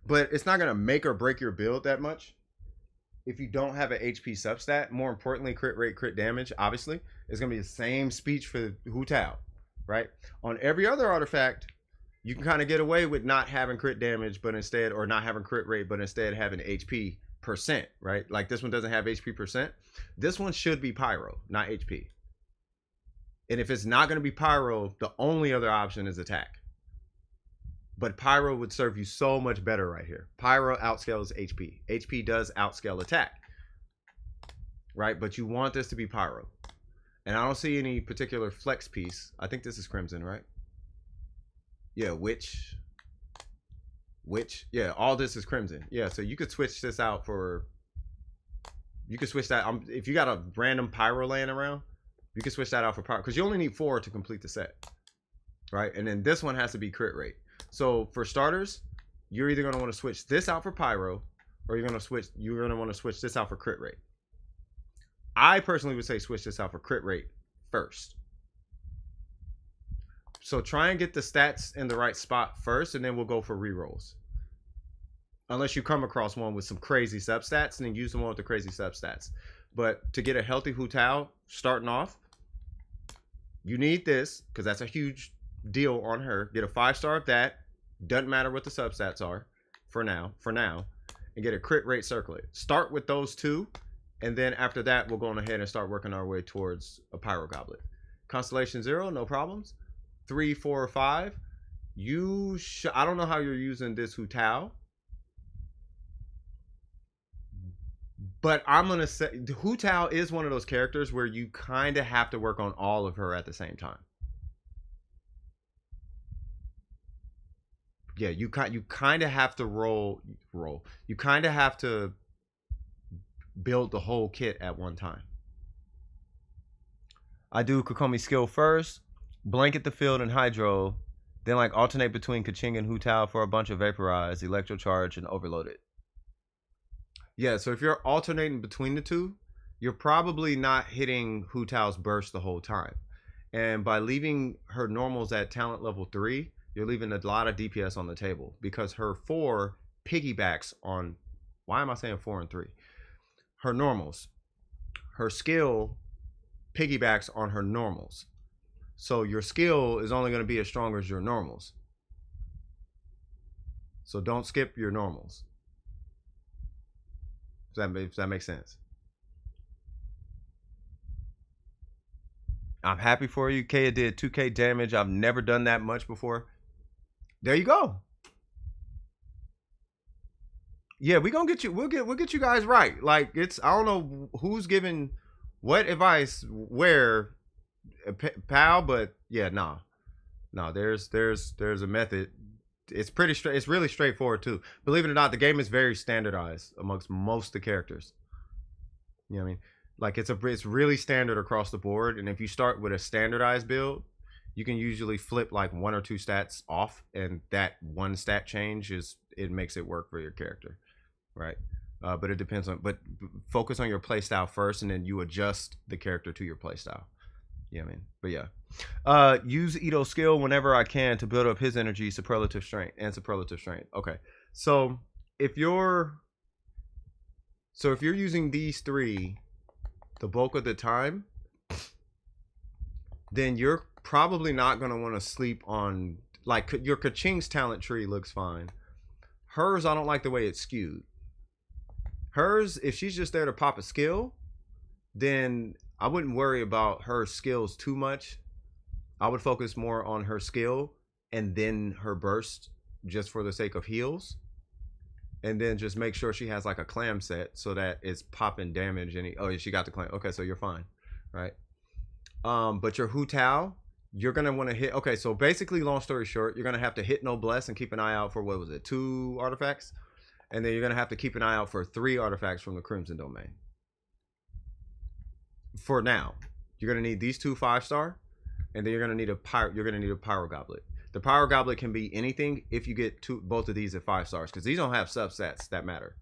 but it's not going to make or break your build that much if you don't have an HP substat. More importantly, crit rate, crit damage, obviously, is going to be the same speech for Hu Tao, right? On every other artifact, you can kind of get away with not having crit damage, or not having crit rate, but instead having HP percent, right? Like this one doesn't have HP percent. This one should be pyro, not HP. And if it's not going to be pyro, the only other option is attack. But pyro would serve you so much better right here. Pyro outscales HP. HP does outscale attack, right? But you want this to be pyro. And I don't see any particular flex piece. I think this is Crimson, right? Yeah, Witch. Yeah, all this is Crimson. Yeah, so you could switch this out for... You could switch that... if you got a random pyro laying around, you can switch that out for pyro. Because you only need 4 to complete the set, right? And then this one has to be crit rate. So for starters, you're either going to want to switch this out for pyro, or you're going to want to switch this out for crit rate. I personally would say switch this out for crit rate first. So try and get the stats in the right spot first, and then we'll go for rerolls. Unless you come across one with some crazy substats, and then use the one with the crazy substats. But to get a healthy Hu Tao starting off, you need this, because that's a huge deal on her. Get a 5-star of that. Doesn't matter what the substats are for now, and get a crit rate circlet. Start with those 2, and then after that, we'll go on ahead and start working our way towards a pyro goblet. Constellation 0, no problems. 3, 4, or 5. I don't know how you're using this Hu Tao, but I'm gonna say Hu Tao is one of those characters where you kind of have to work on all of her at the same time. Yeah, you kind of have to roll. You kind of have to build the whole kit at one time. I do Kokomi skill first, blanket the field and hydro, then like alternate between Kaching and Hu Tao for a bunch of vaporize, electrocharge, and overload it. Yeah, so if you're alternating between the two, you're probably not hitting Hu Tao's burst the whole time. And by leaving her normals at talent level 3, you're leaving a lot of DPS on the table, because her 4 piggybacks on, why am I saying 4 and 3? Her normals. Her skill piggybacks on her normals. So your skill is only going to be as strong as your normals. So don't skip your normals. If that makes sense. I'm happy for you. Kaya did 2k damage. I've never done that much before. There you go. Yeah, we'll get you guys right. Like, I don't know who's giving what advice where, pal, but yeah, no, there's a method. It's it's really straightforward too. Believe it or not, the game is very standardized amongst most of the characters. You know what I mean? Like it's really standard across the board. And if you start with a standardized build, you can usually flip like 1 or 2 stats off, and that one stat change it makes it work for your character, right? But it depends on, but focus on your playstyle first, and then you adjust the character to your playstyle. Yeah, I mean, but yeah. Use Ito's skill whenever I can to build up his energy, superlative strength, and superlative strength. Okay, so if you're using these 3 the bulk of the time, then you're probably not going to want to sleep on, like, your Kaching's talent tree looks fine. Hers, I don't like the way it's skewed. Hers, if she's just there to pop a skill, then I wouldn't worry about her skills too much. I would focus more on her skill and then her burst, just for the sake of heals. And then just make sure she has like a clam set so that it's popping damage. Oh, she got the clam. Okay, so you're fine, right? But your Hu Tao, you're gonna want to hit. Okay, so basically, long story short, you're gonna have to hit Noblesse and keep an eye out for, what was it, 2 artifacts, and then you're gonna have to keep an eye out for 3 artifacts from the Crimson Domain. For now, you're gonna need these 2 5-star, and then you're gonna need a Pyro Goblet. The Pyro Goblet can be anything if you get both of these at 5 stars, because these don't have substats that matter.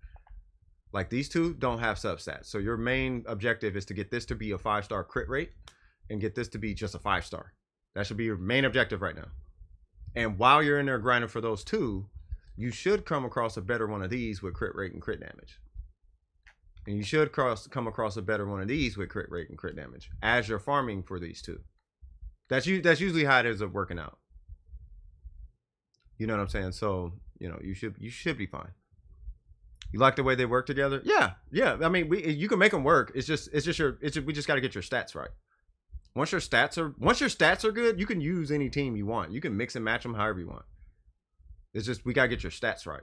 Like, these 2 don't have substats. So your main objective is to get this to be a 5-star crit rate and get this to be just a 5-star. That should be your main objective right now. And while you're in there grinding for those 2, you should come across a better one of these with crit rate and crit damage. And you should come across a better one of these with crit rate and crit damage as you're farming for these 2. That's usually how it ends up working out. You know what I'm saying? So, you know, you should be fine. You like the way they work together? Yeah. I mean, you can make them work. We just got to get your stats right. Once your stats are good, you can use any team you want. You can mix and match them however you want. It's just, we got to get your stats right.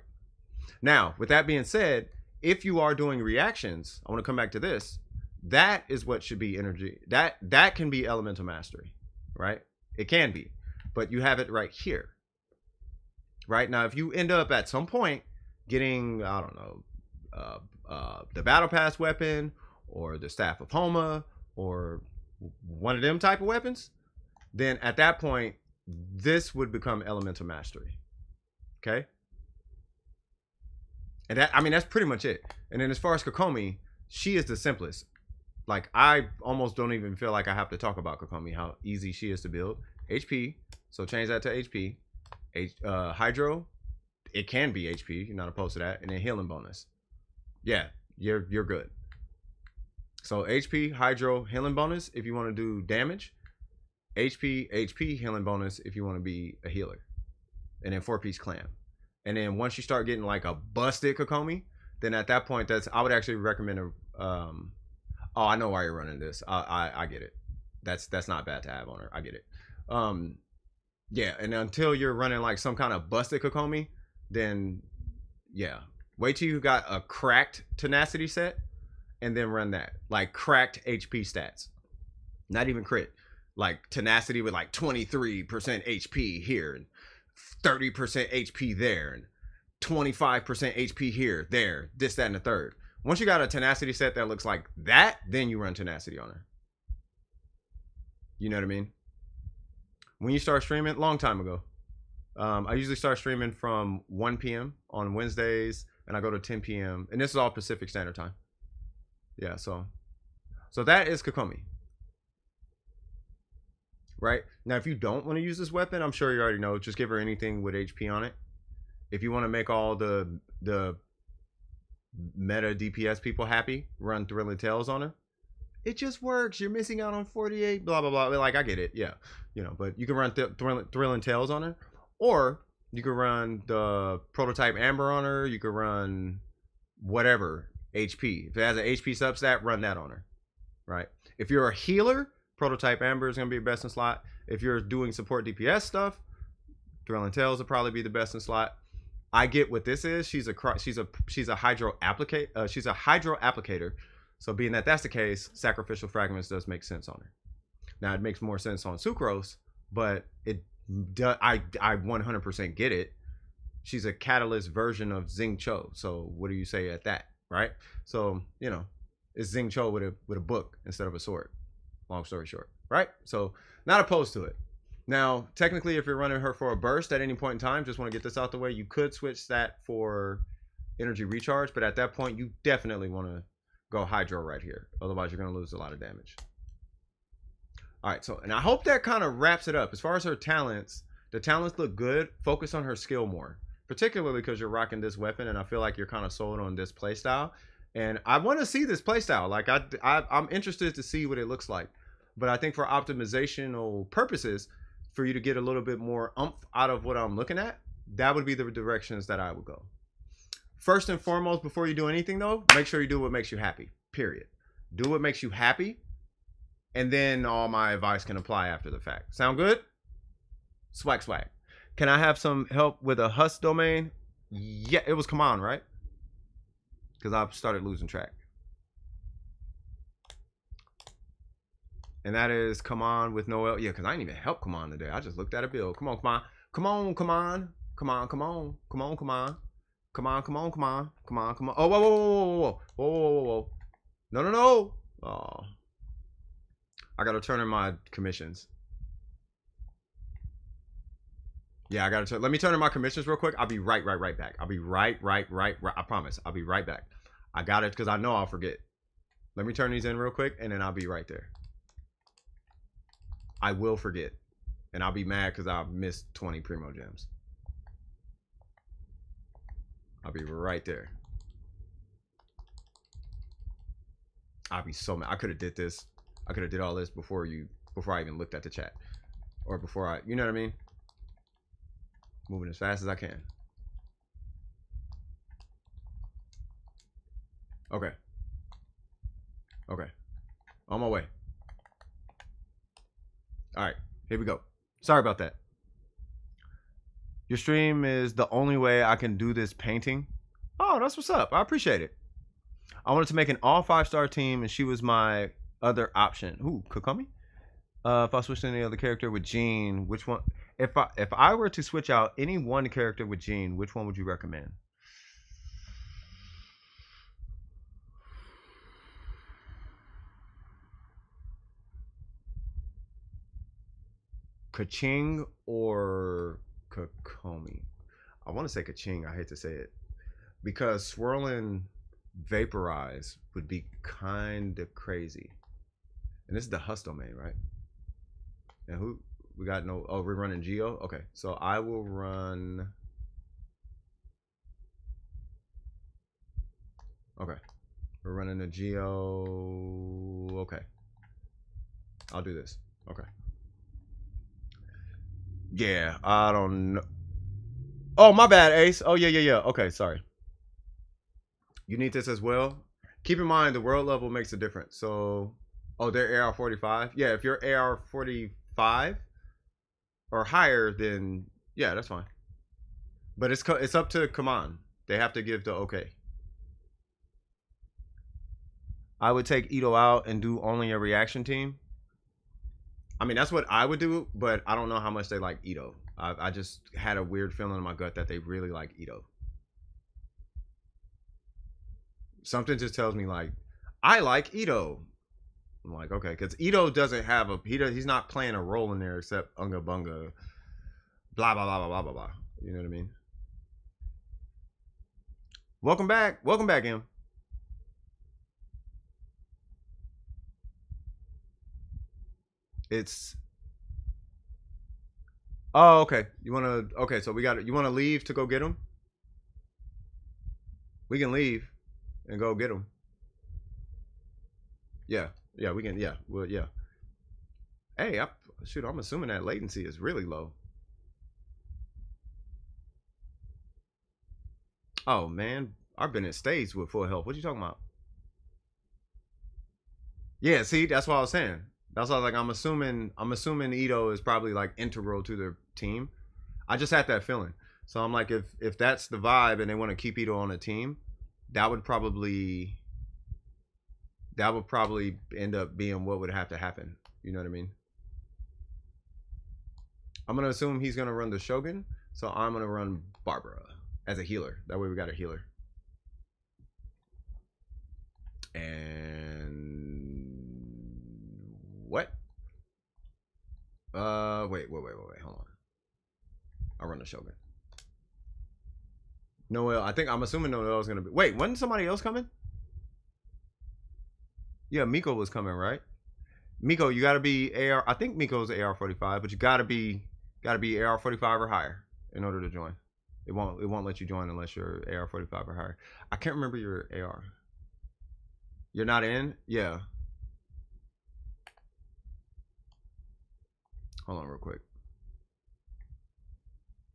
Now, with that being said, if you are doing reactions, I want to come back to this. That is what should be energy. That can be elemental mastery, right? It can be, but you have it right here. Right now, if you end up at some point getting, I don't know, the battle pass weapon or the staff of Homa or one of them type of weapons, then at that point, this would become elemental mastery. Okay. And that's pretty much it. And then as far as Kokomi, she is the simplest. Like, I almost don't even feel like I have to talk about Kokomi, how easy she is to build. HP, so change that to HP. Hydro, it can be HP, you're not opposed to that, and then healing bonus. Yeah, you're good. So HP, Hydro, healing bonus if you want to do damage. HP, healing bonus if you want to be a healer. And then 4-piece clam. And then once you start getting like a busted Kokomi, then at that point, I would actually recommend oh, I know why you're running this. I get it. That's not bad to have on her. I get it. Yeah, and until you're running like some kind of busted Kokomi, then yeah, wait till you got a cracked tenacity set and then run that. Like cracked HP stats. Not even crit. Like tenacity with like 23% HP here and 30% HP there and 25% HP here, there, this, that, and the third. Once you got a tenacity set that looks like that, then you run tenacity on her. You know what I mean? When you start streaming, long time ago. I usually start streaming from 1 p.m. on Wednesdays, and I go to 10 p.m. And this is all Pacific Standard Time. Yeah, so that is Kokomi. Right? Now, if you don't want to use this weapon, I'm sure you already know, just give her anything with HP on it. If you want to make all the meta DPS people happy, run Thrilling Tales on her. It just works. You're missing out on 48, blah, blah, blah. Like, I get it. Yeah. You know, but you can run Thrilling Tales on her. Or you can run the Prototype Amber on her. You can run whatever HP. If it has an HP substat, run that on her. Right? If you're a healer, Prototype Amber is going to be best in slot. If you're doing support DPS stuff, Thrilling Tales will probably be the best in slot. I get what this is. She's a hydro applicator. So being that that's the case, Sacrificial Fragments does make sense on her. Now it makes more sense on Sucrose, but I 100% get it. She's a catalyst version of Xing Cho. So what do you say at that, right? So, you know, it's Xing Cho with a book instead of a sword. Long story short, right? So not opposed to it. Now, technically, if you're running her for a burst at any point in time, just want to get this out the way, you could switch that for energy recharge, but at that point, you definitely want to go hydro right here. Otherwise, you're going to lose a lot of damage. All right, so, and I hope that kind of wraps it up. As far as her talents, the talents look good. Focus on her skill more, particularly because you're rocking this weapon, and I feel like you're kind of sold on this playstyle. And I want to see this playstyle. Like, I'm interested to see what it looks like. But I think for optimizational purposes, for you to get a little bit more oomph out of what I'm looking at, that would be the directions that I would go. First and foremost, before you do anything though, make sure you do what makes you happy, period. Do what makes you happy, and then all my advice can apply after the fact. Sound good? Swag, swag. Can I have some help with a Hus domain? Yeah, it was come on, right? Because I started losing track. And that is come on with Noel. Yeah, because I didn't even help come on today. I just looked at a bill. Come on, come on. Come on, come on. Come on, come on. Come on, come on. Come on, come on, come on. Come on, come on. Oh, whoa, whoa, whoa, whoa, whoa. Whoa, whoa, whoa, whoa. No, no, no. Oh. I got to turn in my commissions. Yeah, I got to turn. Let me turn in my commissions real quick. I'll be right back. I'll be right. I promise. I'll be right back. I got it because I know I'll forget. Let me turn these in real quick and then I'll be right there. I will forget. And I'll be mad because I've missed 20 Primo Gems. I'll be right there. I'll be so mad. I could have did this. I could have did all this before I even looked at the chat. Or before I, you know what I mean? Moving as fast as I can. Okay. Okay. On my way. All right, here we go. Sorry about that. Your stream is the only way I can do this painting. Oh, that's what's up. I appreciate it. I wanted to make an all 5-star team, and she was my other option. Ooh, Kokomi? If I switched any other character with Jean, which one? If I were to switch out any one character with Jean, which one would you recommend? Kaching or Kokomi? I want to say Kaching. I hate to say it. Because swirling vaporize would be kind of crazy. And this is the Hus domain, right? And who we got? No, oh, we're running Geo. Okay, so I will run. Okay, we're running a Geo. Okay, I'll do this. Okay. Yeah, I don't know. Oh, my bad, Ace. Oh, yeah. Okay, sorry. You need this as well. Keep in mind, the world level makes a difference. So, oh, they're AR 45. Yeah, if you're AR 45 or higher, then yeah, that's fine. But it's up to command. They have to give the okay. I would take Ito out and do only a reaction team. I mean, that's what I would do, but I don't know how much they like Ito. I just had a weird feeling in my gut that they really like Ito. Something just tells me like, I like Ito. I'm like, okay, because Ito doesn't have he's not playing a role in there except Unga Bunga, blah blah blah blah blah blah blah. You know what I mean? Welcome back, Em. It's oh, okay. You want to okay? So we got it. You want to leave to go get him? We can leave and go get him. Yeah, we can. Yeah, well, yeah. Hey, shoot, I'm assuming that latency is really low. Oh man, I've been at states with full health. What you talking about? Yeah, see, that's what I was saying. That's why, like, I'm assuming Ito is probably like integral to their team. I just had that feeling. So I'm like, if that's the vibe and they want to keep Ito on the team, that would probably end up being what would have to happen. You know what I mean? I'm gonna assume he's gonna run the Shogun, so I'm gonna run Barbara as a healer. That way we got a healer. And what? wait. Hold on. I run the Shogun. Noel, I'm assuming Noel's gonna be. Wait, wasn't somebody else coming? Yeah, Miko was coming, right? Miko, you gotta be AR. I think Miko's AR-45, but you gotta be AR-45 or higher in order to join. It won't let you join unless you're AR-45 or higher. I can't remember your AR. You're not in? Yeah. Hold on real quick.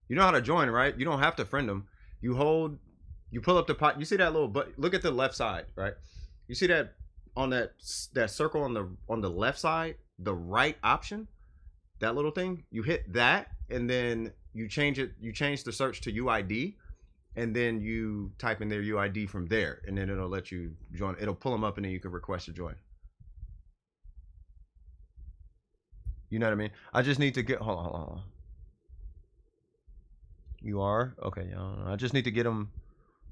You know how to join, right? You don't have to friend them. You pull up the pot. You see that little button? Look at the left side, right? You see that on that circle on the left side, the right option, that little thing. You hit that, and then you change it. You change the search to UID, and then you type in their UID from there, and then it'll let you join. It'll pull them up, and then you can request to join. You know what I mean? I just need to get. Hold on. You are? Okay, I just need to get him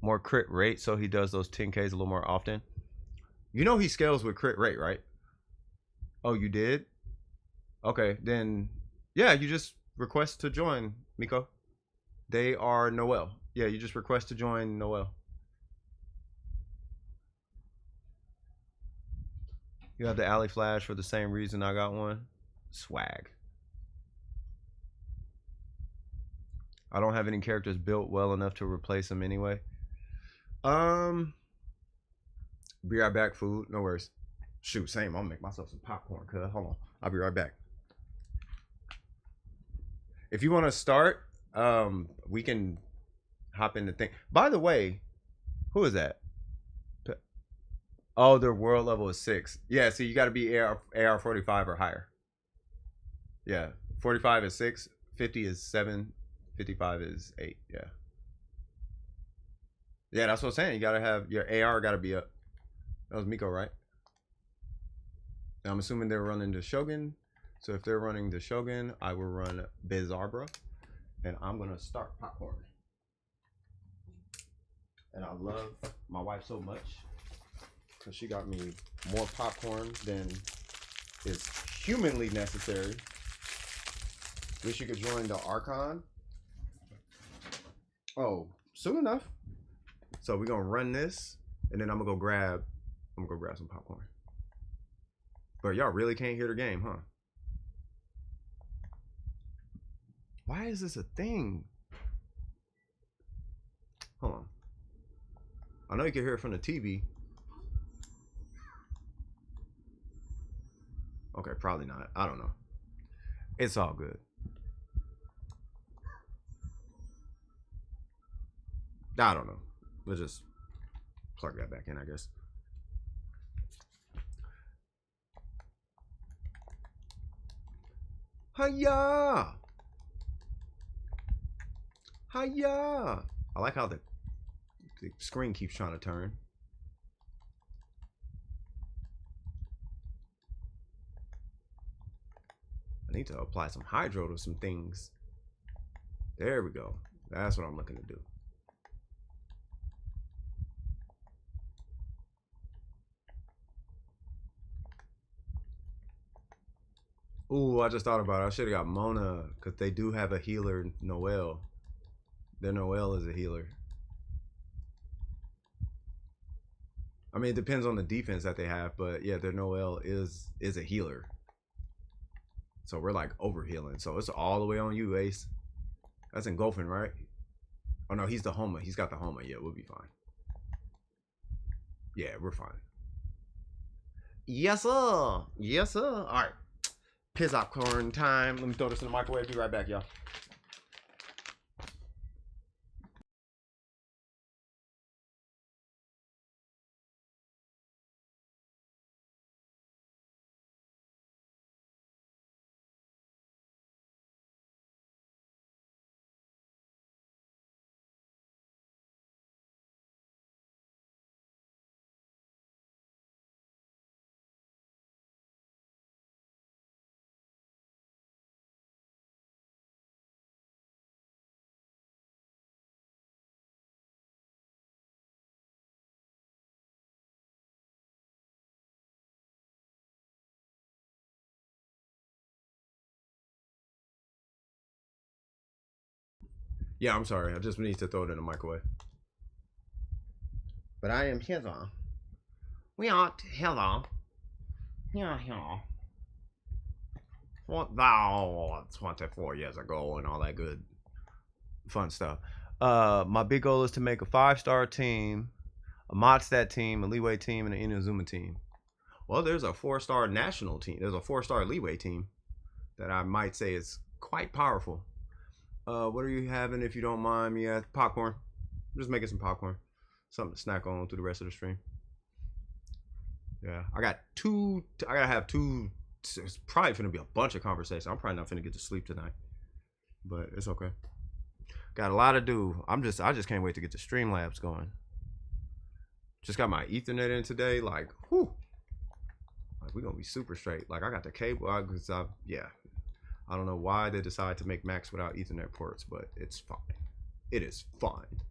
more crit rate so he does those 10Ks a little more often. You know he scales with crit rate, right? Oh, you did? Okay, then yeah, you just request to join, Miko. They are Noel. Yeah, you just request to join Noel. You have the alley flash for the same reason I got one. Swag. I don't have any characters built well enough to replace them anyway. Be right back, food. No worries. Shoot, same. I'm gonna make myself some popcorn, cuz. Hold on. I'll be right back. If you want to start, we can hop in the thing. By the way, who is that? Oh, their world level is 6. Yeah, so you got to be AR-45 or higher. Yeah, 45 is 6, 50 is 7, 55 is 8. Yeah. Yeah, that's what I'm saying. You got to have your AR got to be up. That was Miko, right? And I'm assuming they're running the Shogun. So if they're running the Shogun, I will run Bizarbra. And I'm going to start popcorn. And I love my wife so much because she got me more popcorn than is humanly necessary. Wish you could join the Archon. Oh, soon enough. So we're gonna run this, and then I'm gonna go grab some popcorn. But y'all really can't hear the game, huh? Why is this a thing? Hold on. I know you can hear it from the TV. Okay, probably not. I don't know. It's all good. I don't know. We'll just plug that back in, I guess. Hiya! Hiya! I like how the screen keeps trying to turn. I need to apply some hydro to some things. There we go. That's what I'm looking to do. Ooh, I just thought about it. I should have got Mona because they do have a healer, Noel. Their Noel is a healer. I mean, it depends on the defense that they have, but yeah, their Noel is a healer. So we're like over healing. So it's all the way on you, Ace. That's engulfing, right? Oh no, he's the Homa. He's got the Homa. Yeah, we'll be fine. Yeah, we're fine. Yes, sir. Yes, sir. All right. Piss popcorn time. Let me throw this in the microwave. Be right back, y'all. Yeah, I'm sorry. I just need to throw it in the microwave. But I am here. We are hello. Yeah, yeah. What thou 24 years ago and all that good fun stuff. My big goal is to make a 5-star team, a Modstat team, a Leeway team, and an Inazuma team. Well, there's a 4-star national team. There's a 4-star Leeway team that I might say is quite powerful. What are you having if you don't mind me? Popcorn. I'm just making some popcorn. Something to snack on through the rest of the stream. Yeah, I gotta have two. It's probably gonna be a bunch of conversation. I'm probably not gonna get to sleep tonight, but it's okay. Got a lot to do. I just can't wait to get the Streamlabs going. Just got my Ethernet in today. Like, whew. Like, we're gonna be super straight. Like, I got the cable. Yeah. I don't know why they decided to make Macs without Ethernet ports, but it's fine. It is fine.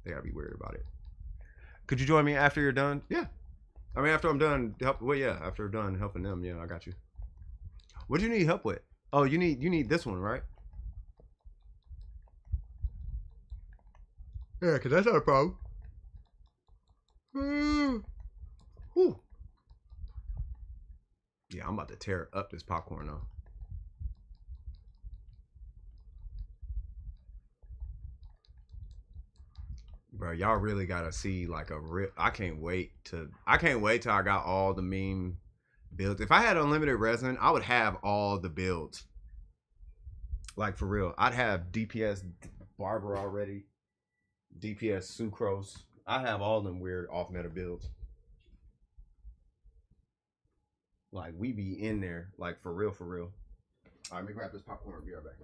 They gotta be weird about it. Could you join me after you're done? Yeah. I mean, after I'm done, after I'm done helping them, yeah, I got you. What do you need help with? Oh, you need this one, right? Yeah, because that's not a problem. Whew. Yeah, I'm about to tear up this popcorn, though. Bro, y'all really gotta see like a real. I can't wait till I got all the meme builds. If I had unlimited resin, I would have all the builds. Like for real, I'd have DPS Barber already, DPS Sucrose. I have all them weird off meta builds. Like we be in there, like for real, for real. All right, let me grab this popcorn and be right back.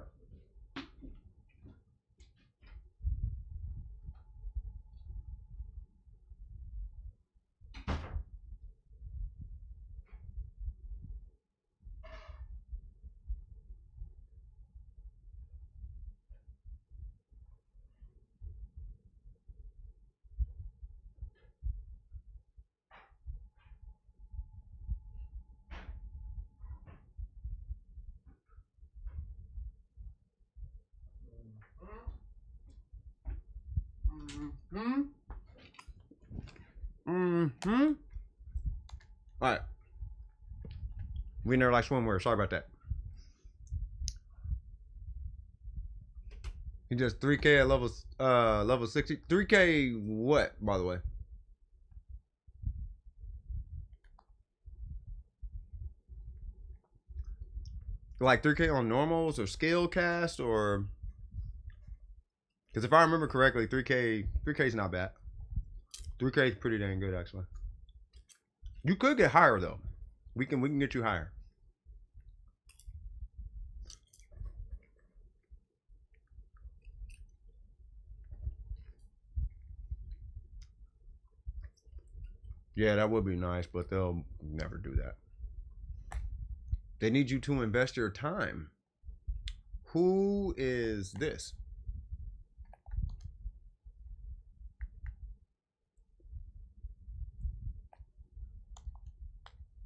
All right. We never like swimwear. Sorry about that. He just 3K at level 60. 3K what, by the way? Like 3K on normals or skill cast or because if I remember correctly, 3K is not bad. 3K is pretty dang good actually. You could get higher though. We can get you higher. Yeah, that would be nice, but they'll never do that. They need you to invest your time. Who is this?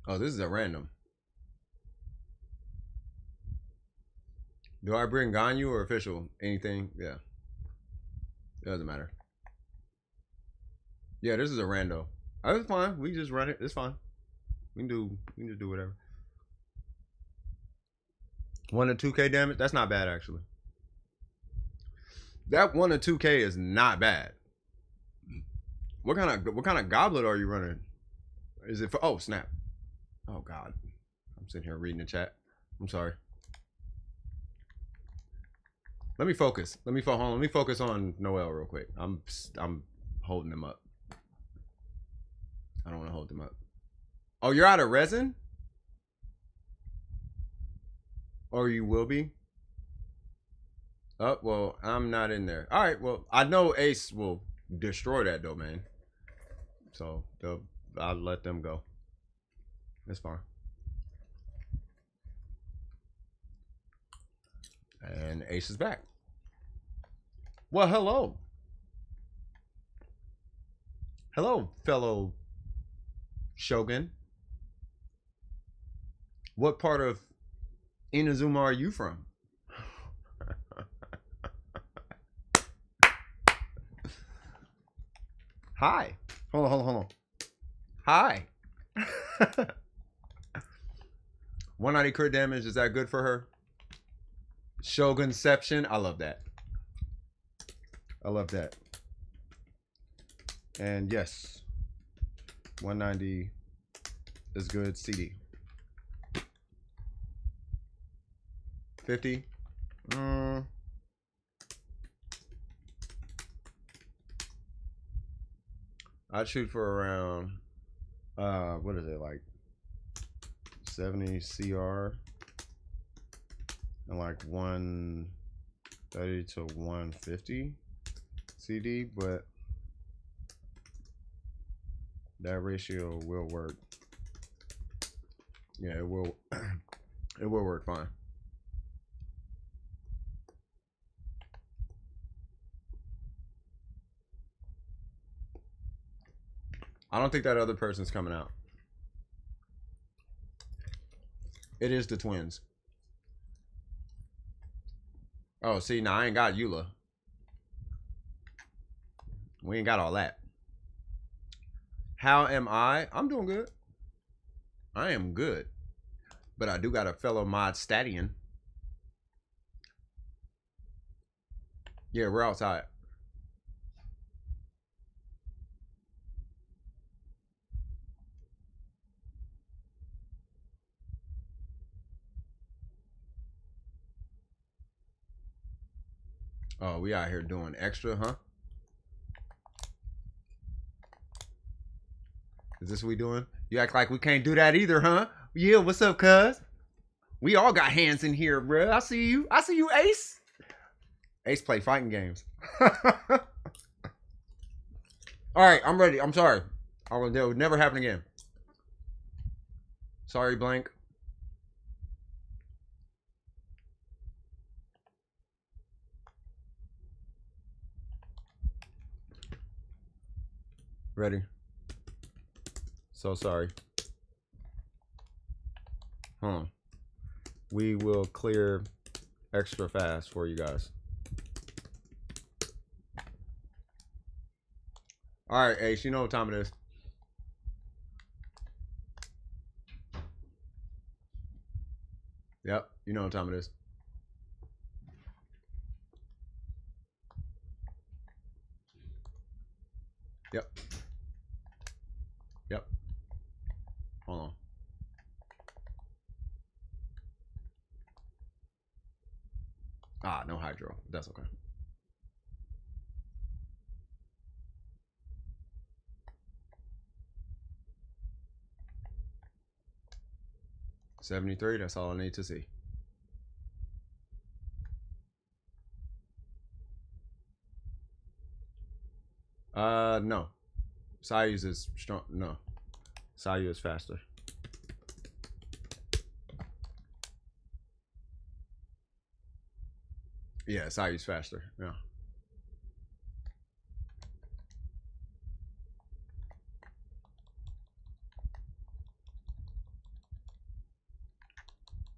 Oh, this is a random. Do I bring Ganyu or official? Anything? Yeah. It doesn't matter. Yeah, this is a rando. Oh, it's fine. We just run it. It's fine. We can just do whatever. 1 to 2K damage? That's not bad actually. That 1 to 2K is not bad. What kind of goblet are you running? Is it for oh snap. Oh god. I'm sitting here reading the chat. I'm sorry. Let me focus. Let me focus on Noel real quick. I'm holding them up. I don't want to hold them up. Oh, you're out of resin? Or you will be? Oh, well, I'm not in there. All right, well, I know Ace will destroy that domain. So I'll let them go. That's fine. And Ace is back. Well, hello. Hello, fellow Shogun. What part of Inazuma are you from? Hi. Hold on. Hi. 190 crit damage. Is that good for her? Shogunception. I love that. And yes, 190 is good. CD. 50. I'd shoot for around, what is it, like 70 CR and like 130 to 150 CD, but that ratio will work. Yeah, it will. It will work fine. I don't think that other person's coming out. It is the twins. Oh, see, now I ain't got Eula. We ain't got all that. How am I? I'm doing good. I am good. But I do got a fellow mod Stadion. Yeah, we're outside. Oh, we out here doing extra, huh? Is this what we doing? You act like we can't do that either, huh? Yeah, what's up, cuz? We all got hands in here, bro. I see you. I see you, Ace. Ace play fighting games. All right, I'm ready. I'm sorry. That would never happen again. Sorry, blank. Ready. So sorry. We will clear extra fast for you guys. All right, Ace, you know what time it is. Yep, you know what time it is. Yep. Yep. Hold on. Ah, no hydro. That's okay. $73, that's all I need to see. No. Sayu's is strong. No. Sayu is faster. Yeah, Sayu's faster. Yeah.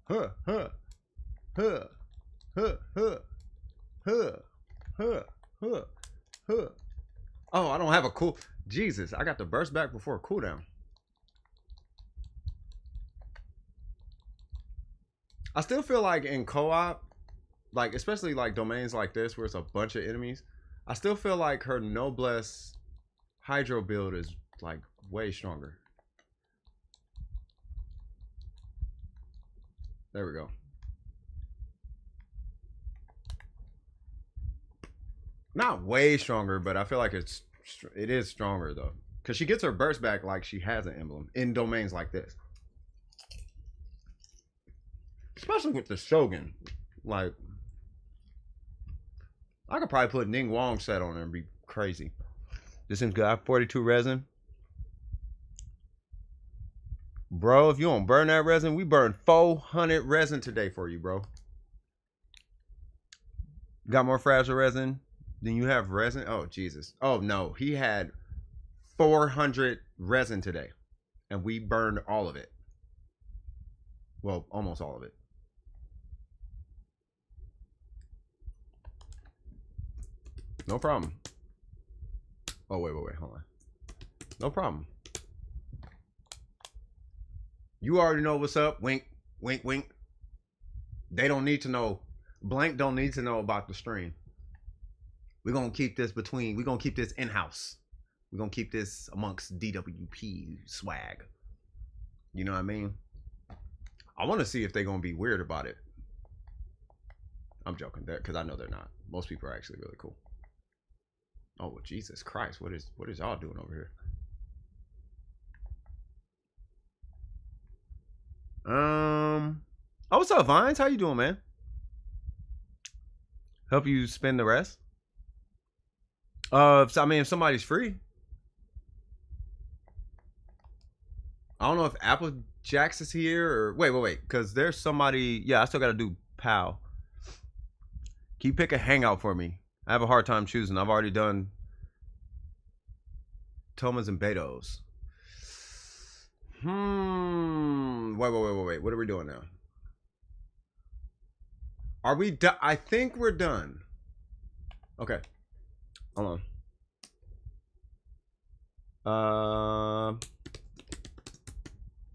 Huh. Oh, I don't have a cool. Jesus, I got the burst back before a cooldown. I still feel like in co-op, like especially like domains like this where it's a bunch of enemies, I still feel like her Noblesse Hydro build is like way stronger. There we go. Not way stronger, but I feel like it is stronger though, because she gets her burst back like she has an emblem in domains like this, especially with the Shogun. Like, I could probably put Ningguang set on her and be crazy. This seems good. I have 42 resin. Bro, if you don't burn that resin, we burned 400 resin today for you, bro. Got more fragile resin than you have resin? Oh, Jesus. Oh, no. He had 400 resin today, and we burned all of it. Well, almost all of it. No problem. Oh, wait. Hold on. No problem. You already know what's up. Wink, wink, wink. They don't need to know. Blank don't need to know about the stream. We're gonna keep this between. We're gonna keep this in house. We're gonna keep this amongst DWP swag. You know what I mean? I want to see if they're gonna be weird about it. I'm joking, because I know they're not. Most people are actually really cool. Oh, well, Jesus Christ! What is y'all doing over here? Oh, what's up, Vines? How you doing, man? Help you spend the rest? So, I mean, if somebody's free. I don't know if Apple Jacks is here or wait, because there's somebody. Yeah, I still gotta do PAL. Can you pick a hangout for me? I have a hard time choosing. I've already done Tomas and Betos. Wait. What are we doing now? Are we done? I think we're done. Okay. Hold on.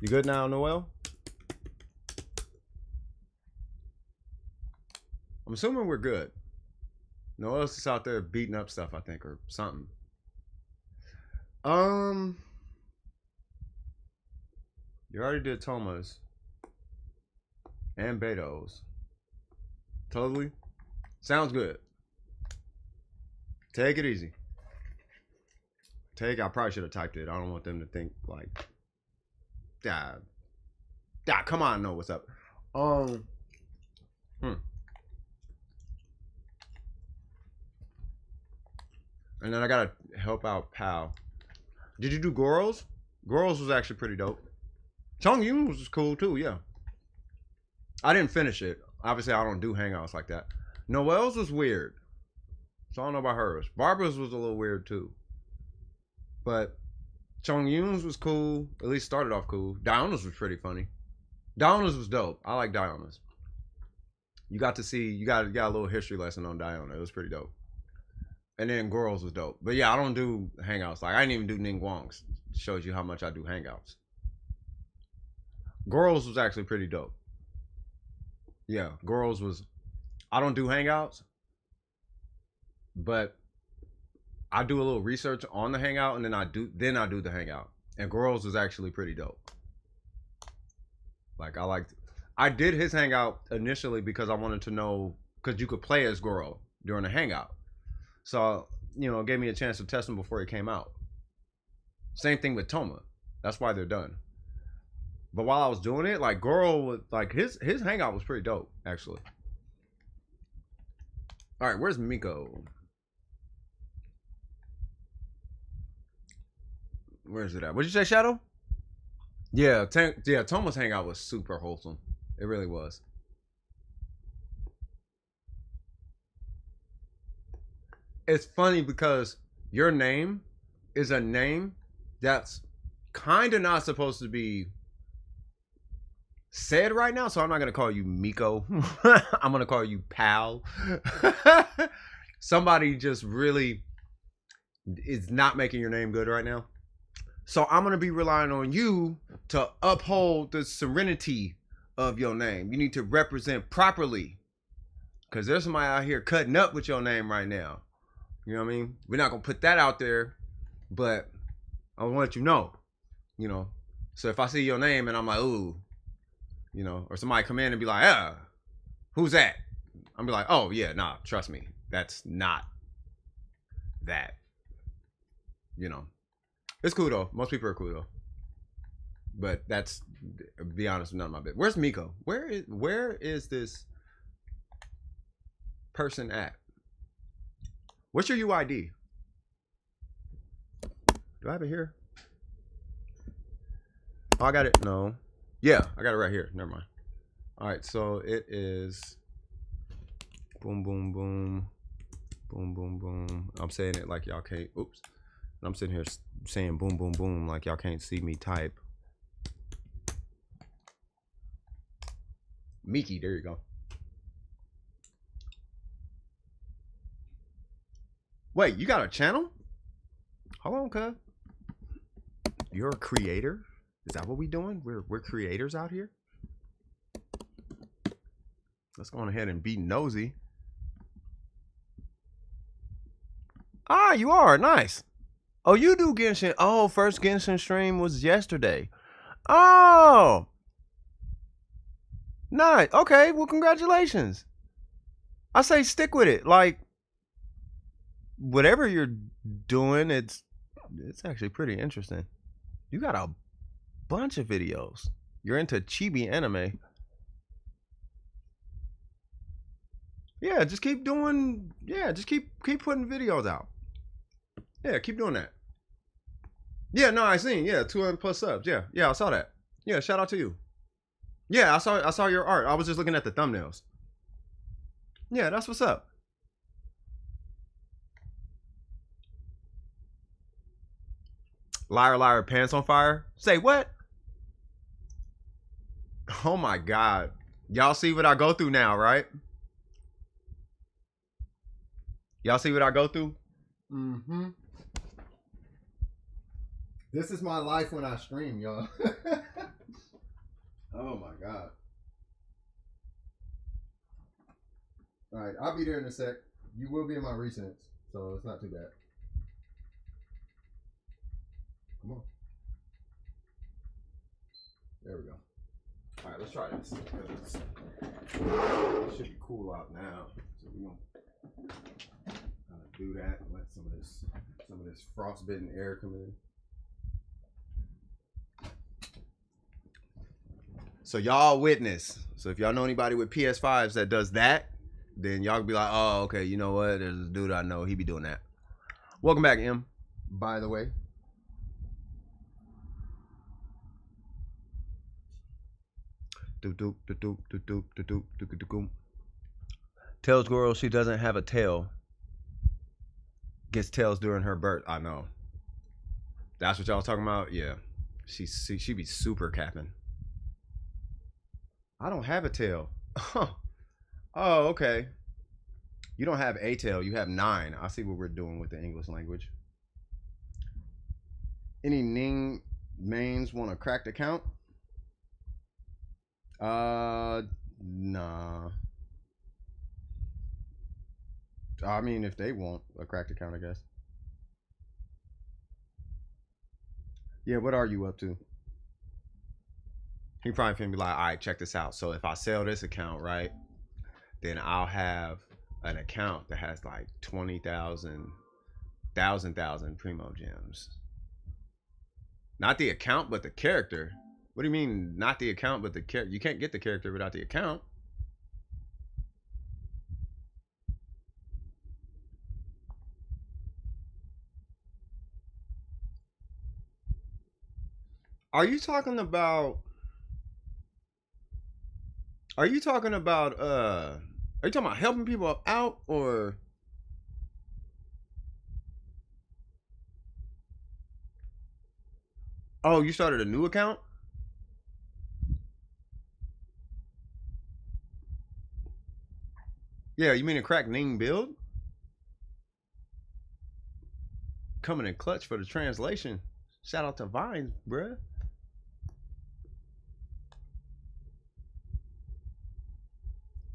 You good now, Noel? I'm assuming we're good. Noel's is out there beating up stuff, I think, or something. You already did Tomas and Betos. Totally. Sounds good. Take it easy. I probably should have typed it. I don't want them to think like, come on, know what's up. And then I gotta help out Pal. Did you do Goros? Goros was actually pretty dope. Chongyun was cool too, yeah. I didn't finish it. Obviously, I don't do hangouts like that. Noel's was weird. So I don't know about hers. Barbara's was a little weird too. But Chongyun's was cool. At least started off cool. Diana's was pretty funny. Diana's was dope. I like Diana's. You got to see, you got a little history lesson on Diana. It was pretty dope. And then Girls was dope. But yeah, I don't do hangouts. Like, I didn't even do Ningguang's. Shows you how much I do hangouts. Girls was actually pretty dope. Yeah, Girls was... I don't do hangouts. But I do a little research on the hangout, and then I do the hangout. And Girls was actually pretty dope. Like, I did his hangout initially because I wanted to know... Because you could play as Girl during the hangout. So, you know, it gave me a chance to test him before he came out. Same thing with Toma. That's why they're done. But while I was doing it, like Goro was like his hangout was pretty dope, actually. Alright, where's Miko? Where's it at? What'd you say, Shadow? Yeah, Toma's hangout was super wholesome. It really was. It's funny because your name is a name that's kind of not supposed to be said right now, so I'm not going to call you Miko. I'm going to call you Pal. Somebody just really is not making your name good right now. So I'm going to be relying on you to uphold the serenity of your name. You need to represent properly because there's somebody out here cutting up with your name right now. You know what I mean? We're not going to put that out there, but I want to let you know, you know. So if I see your name and I'm like, ooh, you know, or somebody come in and be like, who's that? I'm be like, oh, yeah, nah, trust me. That's not that. You know. It's cool, though. Most people are cool, though. But that's, to be honest, none of my business. Where's Miko? Where is this person at? What's your UID? Do I have it here? Oh, I got it. No. Yeah, I got it right here. Never mind. All right, so it is boom, boom, boom, boom, boom, boom. I'm saying it like y'all can't. Oops. I'm sitting here saying boom, boom, boom like y'all can't see me type. Miki, there you go. Wait, you got a channel? Hold on, cuz. You're a creator? Is that what we doing? We're creators out here? Let's go on ahead and be nosy. Ah, you are. Nice. Oh, you do Genshin. Oh, first Genshin stream was yesterday. Oh. Nice. Okay, well, congratulations. I say stick with it. Like, whatever you're doing, it's actually pretty interesting. You got a bunch of videos. You're into chibi anime. Yeah, just keep doing. Yeah, just keep putting videos out. Yeah, keep doing that. Yeah, no, I seen. Yeah, 200 plus subs. Yeah, I saw that. Yeah, shout out to you. Yeah, I saw your art. I was just looking at the thumbnails. Yeah, that's what's up. Liar, liar, pants on fire. Say what? Oh my God. Y'all see what I go through now, right? Y'all see what I go through? Mm-hmm. This is my life when I stream, y'all. Oh my God. All right, I'll be there in a sec. You will be in my recents, so it's not too bad. Come on. There we go. All right, let's try this. It should be cool out now, so we're gonna do that and let some of this frostbitten air come in. So y'all witness. So if y'all know anybody with PS5s that does that, then y'all can be like, oh, okay, you know what? There's a dude I know. He be doing that. Welcome back, M. By the way. Tells girl she doesn't have a tail. Gets tails during her birth. I know. That's what y'all was talking about? Yeah. She be super capping. I don't have a tail. Oh, okay. You don't have a tail. You have 9. I see what we're doing with the English language. Any Ning mains want a cracked account? Nah. I mean, if they want a cracked account, I guess. Yeah, what are you up to? He probably finna be like, all right, check this out. So if I sell this account, right, then I'll have an account that has like 20,000 primo gems. Not the account, but the character. What do you mean, not the account, but the character? You can't get the character without the account. Are you talking about helping people out, or oh, you started a new account? Yeah, you mean a crack Ning build? Coming in clutch for the translation. Shout out to Vines, bruh.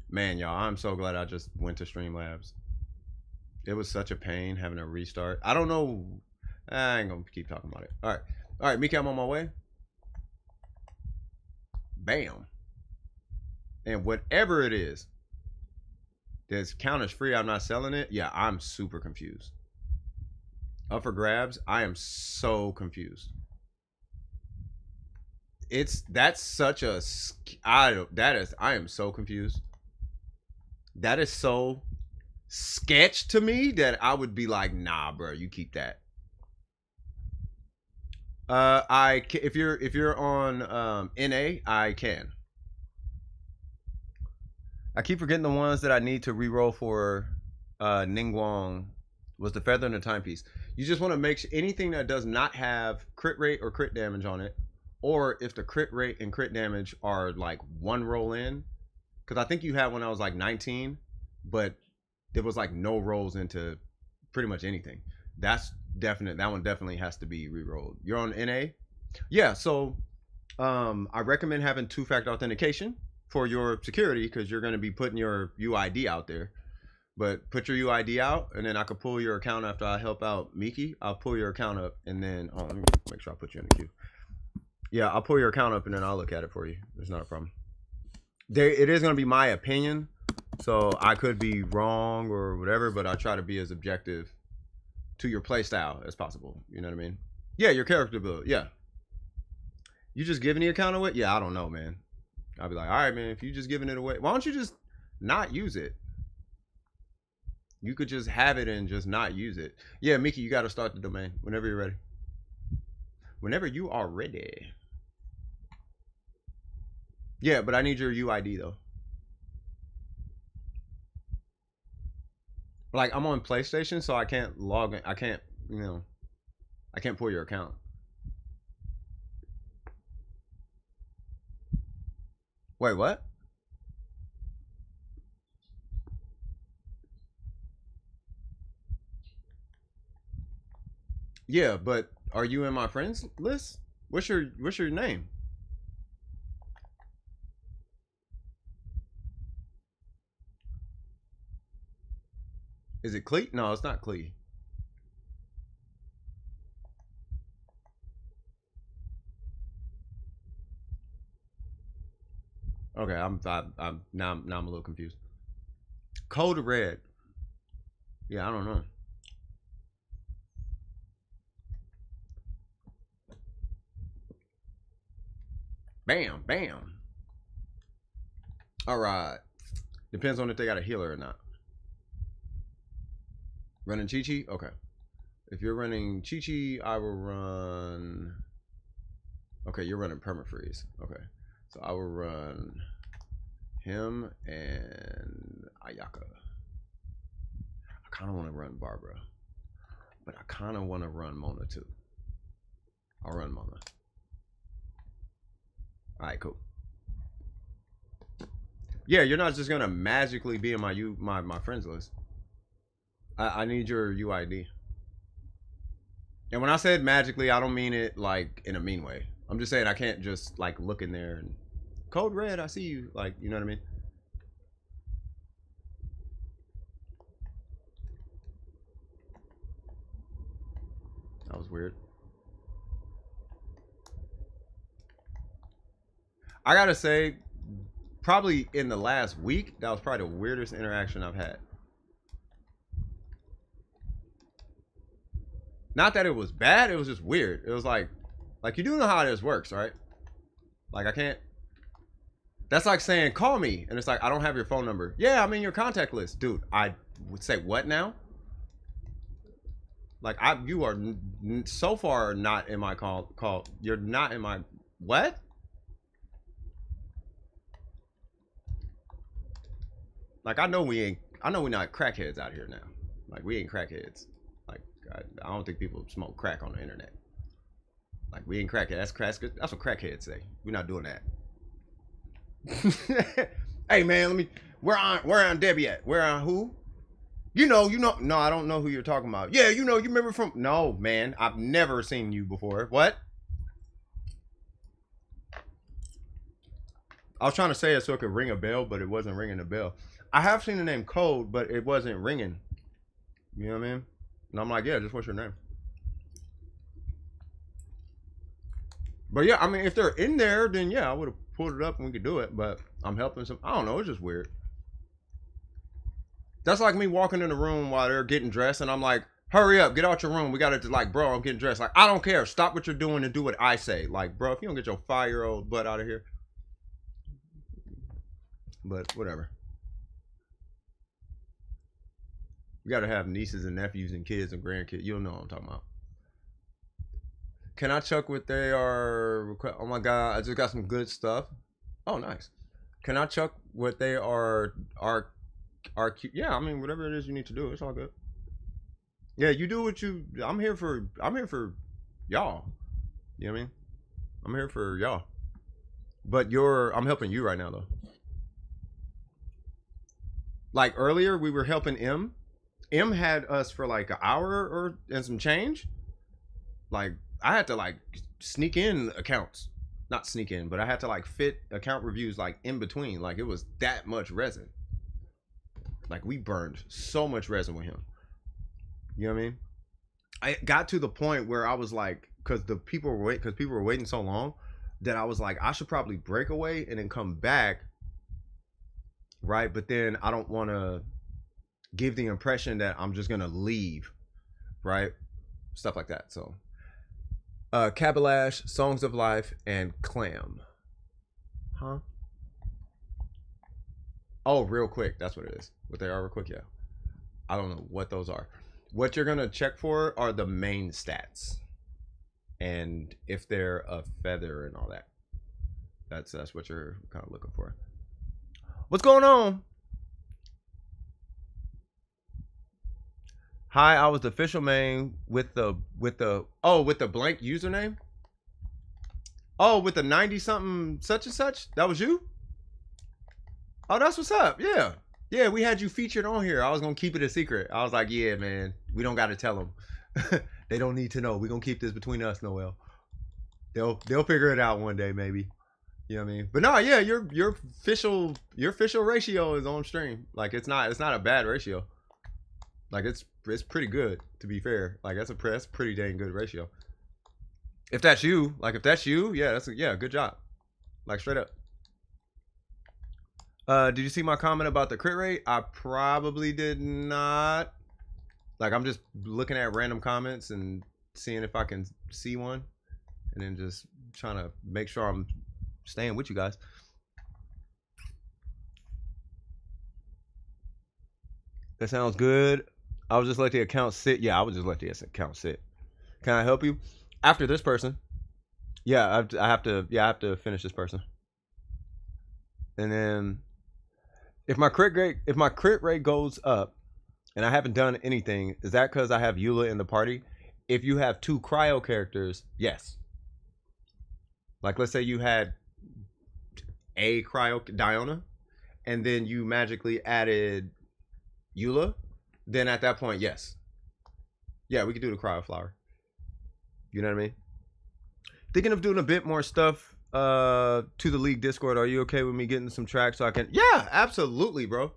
Man, y'all, I'm so glad I just went to Streamlabs. It was such a pain having to restart. I don't know. I ain't gonna keep talking about it. All right, Mika, I'm on my way. Bam. And whatever it is, this count is free. I'm not selling it. Yeah, I'm super confused. Up for grabs. I am so confused. That's such a I am so confused. That is so sketch to me that I would be like, nah, bro, you keep that. If you're on NA, I can. I keep forgetting the ones that I need to reroll for Ningguang was the feather and the timepiece. You just want to make sure anything that does not have crit rate or crit damage on it, or if the crit rate and crit damage are like one roll in, because I think you had when I was like 19, but there was like no rolls into pretty much anything. That's definite. That one definitely has to be re-rolled. You're on NA? Yeah, so I recommend having two-factor authentication for your security because you're going to be putting your UID out there. But put your UID out, and then I could pull your account after I help out Miki. I'll pull your account up, and then let me make sure I put you in the queue. Yeah, I'll pull your account up, and then I'll look at it for you. It's not a problem. It is going to be my opinion, so I could be wrong or whatever, but I try to be as objective to your play style as possible. You know what I mean? Yeah, your character build. Yeah. You just giving the account away? Yeah, I don't know, man. I'll be like, all right, man, if you just giving it away, why don't you just not use it? You could just have it and just not use it. Yeah, Mickey, you got to start the domain whenever you're ready. Whenever you are ready. Yeah, but I need your UID though. Like I'm on PlayStation, so I can't log in. I can't, I can't pull your account. Wait, what? Yeah, but are you in my friends list? What's your name? Is it Clee? No, it's not Clee. Okay, I'm now I'm a little confused. Code Red. Yeah, I don't know. Bam, bam. All right. Depends on if they got a healer or not. Running Chi-Chi? Okay. If you're running Chi-Chi, I will run... Okay, you're running Permafreeze. Okay. So I will run him and Ayaka. I kind of want to run Barbara. But I kind of want to run Mona too. I'll run Mona. Alright, cool. Yeah, you're not just gonna magically be in my friends list. I need your UID. And when I said magically, I don't mean it like in a mean way. I'm just saying I can't just like look in there and Code Red, I see you. Like, you know what I mean? That was weird. I gotta say, probably in the last week, that was probably the weirdest interaction I've had. Not that it was bad, it was just weird. It was like you do know how this works, right? Like I can't. That's like saying call me, and it's like I don't have your phone number. Yeah, I'm in your contact list, dude. I would say what now? Like you are so far not in my call. You're not in my what? Like I know we're not crackheads out here now. Like we ain't crackheads. Like I don't think people smoke crack on the internet. Like we ain't crackheads. That's crack. That's what crackheads say. We're not doing that. Hey man, where on Debbie at? Where on who? You know. No, I don't know who you're talking about. Yeah, you remember from? No, man, I've never seen you before. What? I was trying to say it so it could ring a bell, but it wasn't ringing a bell. I have seen the name Code, but it wasn't ringing. You know what I mean? And I'm like, yeah, just what's your name? But yeah, I mean, if they're in there, then yeah, I would have pulled it up and we could do it. But I'm helping some. I don't know. It's just weird. That's like me walking in the room while they're getting dressed, and I'm like, hurry up, get out your room. We got to like, bro, I'm getting dressed. Like, I don't care. Stop what you're doing and do what I say. Like, bro, if you don't get your 5-year-old butt out of here. But whatever. We got to have nieces and nephews and kids and grandkids. You don't know what I'm talking about. Can I check what they are? Oh my god, I just got some good stuff. Oh, nice. Can I check what they are yeah, I mean, whatever it is you need to do, it's all good. Yeah, you do what you. I'm here for y'all. You know what I mean? I'm here for y'all. But I'm helping you right now though. Like earlier, we were helping M. M had us for like an hour or and some change. Like I had to like sneak in accounts. Not sneak in, but I had to like fit account reviews like in between. Like it was that much resin. Like we burned so much resin with him. You know what I mean? I got to the point where I was like, because people were waiting so long, that I was like, I should probably break away and then come back, right? But then I don't want to give the impression that I'm just gonna leave, right? Stuff like that. So Kabalash, Songs of Life, and Clam. Huh? Oh, real quick, that's what it is. What they are real quick, yeah. I don't know what those are. What you're gonna check for are the main stats. And if they're a feather and all that. That's what you're kind of looking for. What's going on? Hi, I was the official main with the blank username. Oh, with the 90 something such and such. That was you. Oh, that's what's up. Yeah, yeah. We had you featured on here. I was gonna keep it a secret. I was like, yeah, man. We don't got to tell them. They don't need to know. We're gonna keep this between us, Noel. They'll figure it out one day, maybe. You know what I mean? But no, yeah, your official ratio is on stream. Like it's not a bad ratio. Like it's pretty good, to be fair. Like that's pretty dang good ratio. If that's you, yeah, good job. Like straight up. Did you see my comment about the crit rate? I probably did not. Like I'm just looking at random comments and seeing if I can see one, and then just trying to make sure I'm staying with you guys. That sounds good. I would just let the account sit. Yeah, I would just let the account sit. Can I help you? After this person. Yeah, I have to finish this person. And then if my crit rate goes up and I haven't done anything, is that because I have Eula in the party? If you have 2 cryo characters, yes. Like let's say you had a cryo Diona, and then you magically added Eula, then at that point, yes. Yeah, we could do the cryo flower. You know what I mean? Thinking of doing a bit more stuff to the League Discord. Are you okay with me getting some tracks so I can? Yeah, absolutely, bro.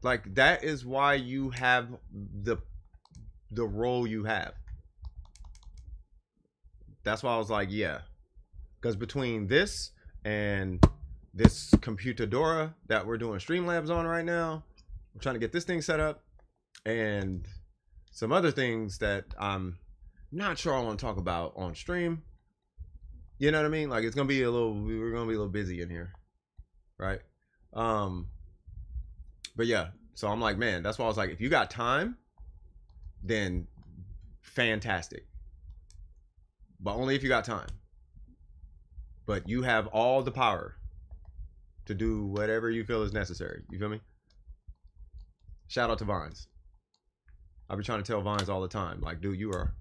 Like that is why you have the role you have. That's why I was like, yeah. Because between this and this computadora that we're doing Streamlabs on right now, I'm trying to get this thing set up, and some other things that I'm not sure I want to talk about on stream. You know what I mean? Like we're gonna be a little busy in here, right? But yeah, so I'm like, man, that's why I was like, if you got time, then fantastic. But only if you got time. But you have all the power to do whatever you feel is necessary. You feel me? Shout out to Vines. I be trying to tell Vines all the time, like, dude, you are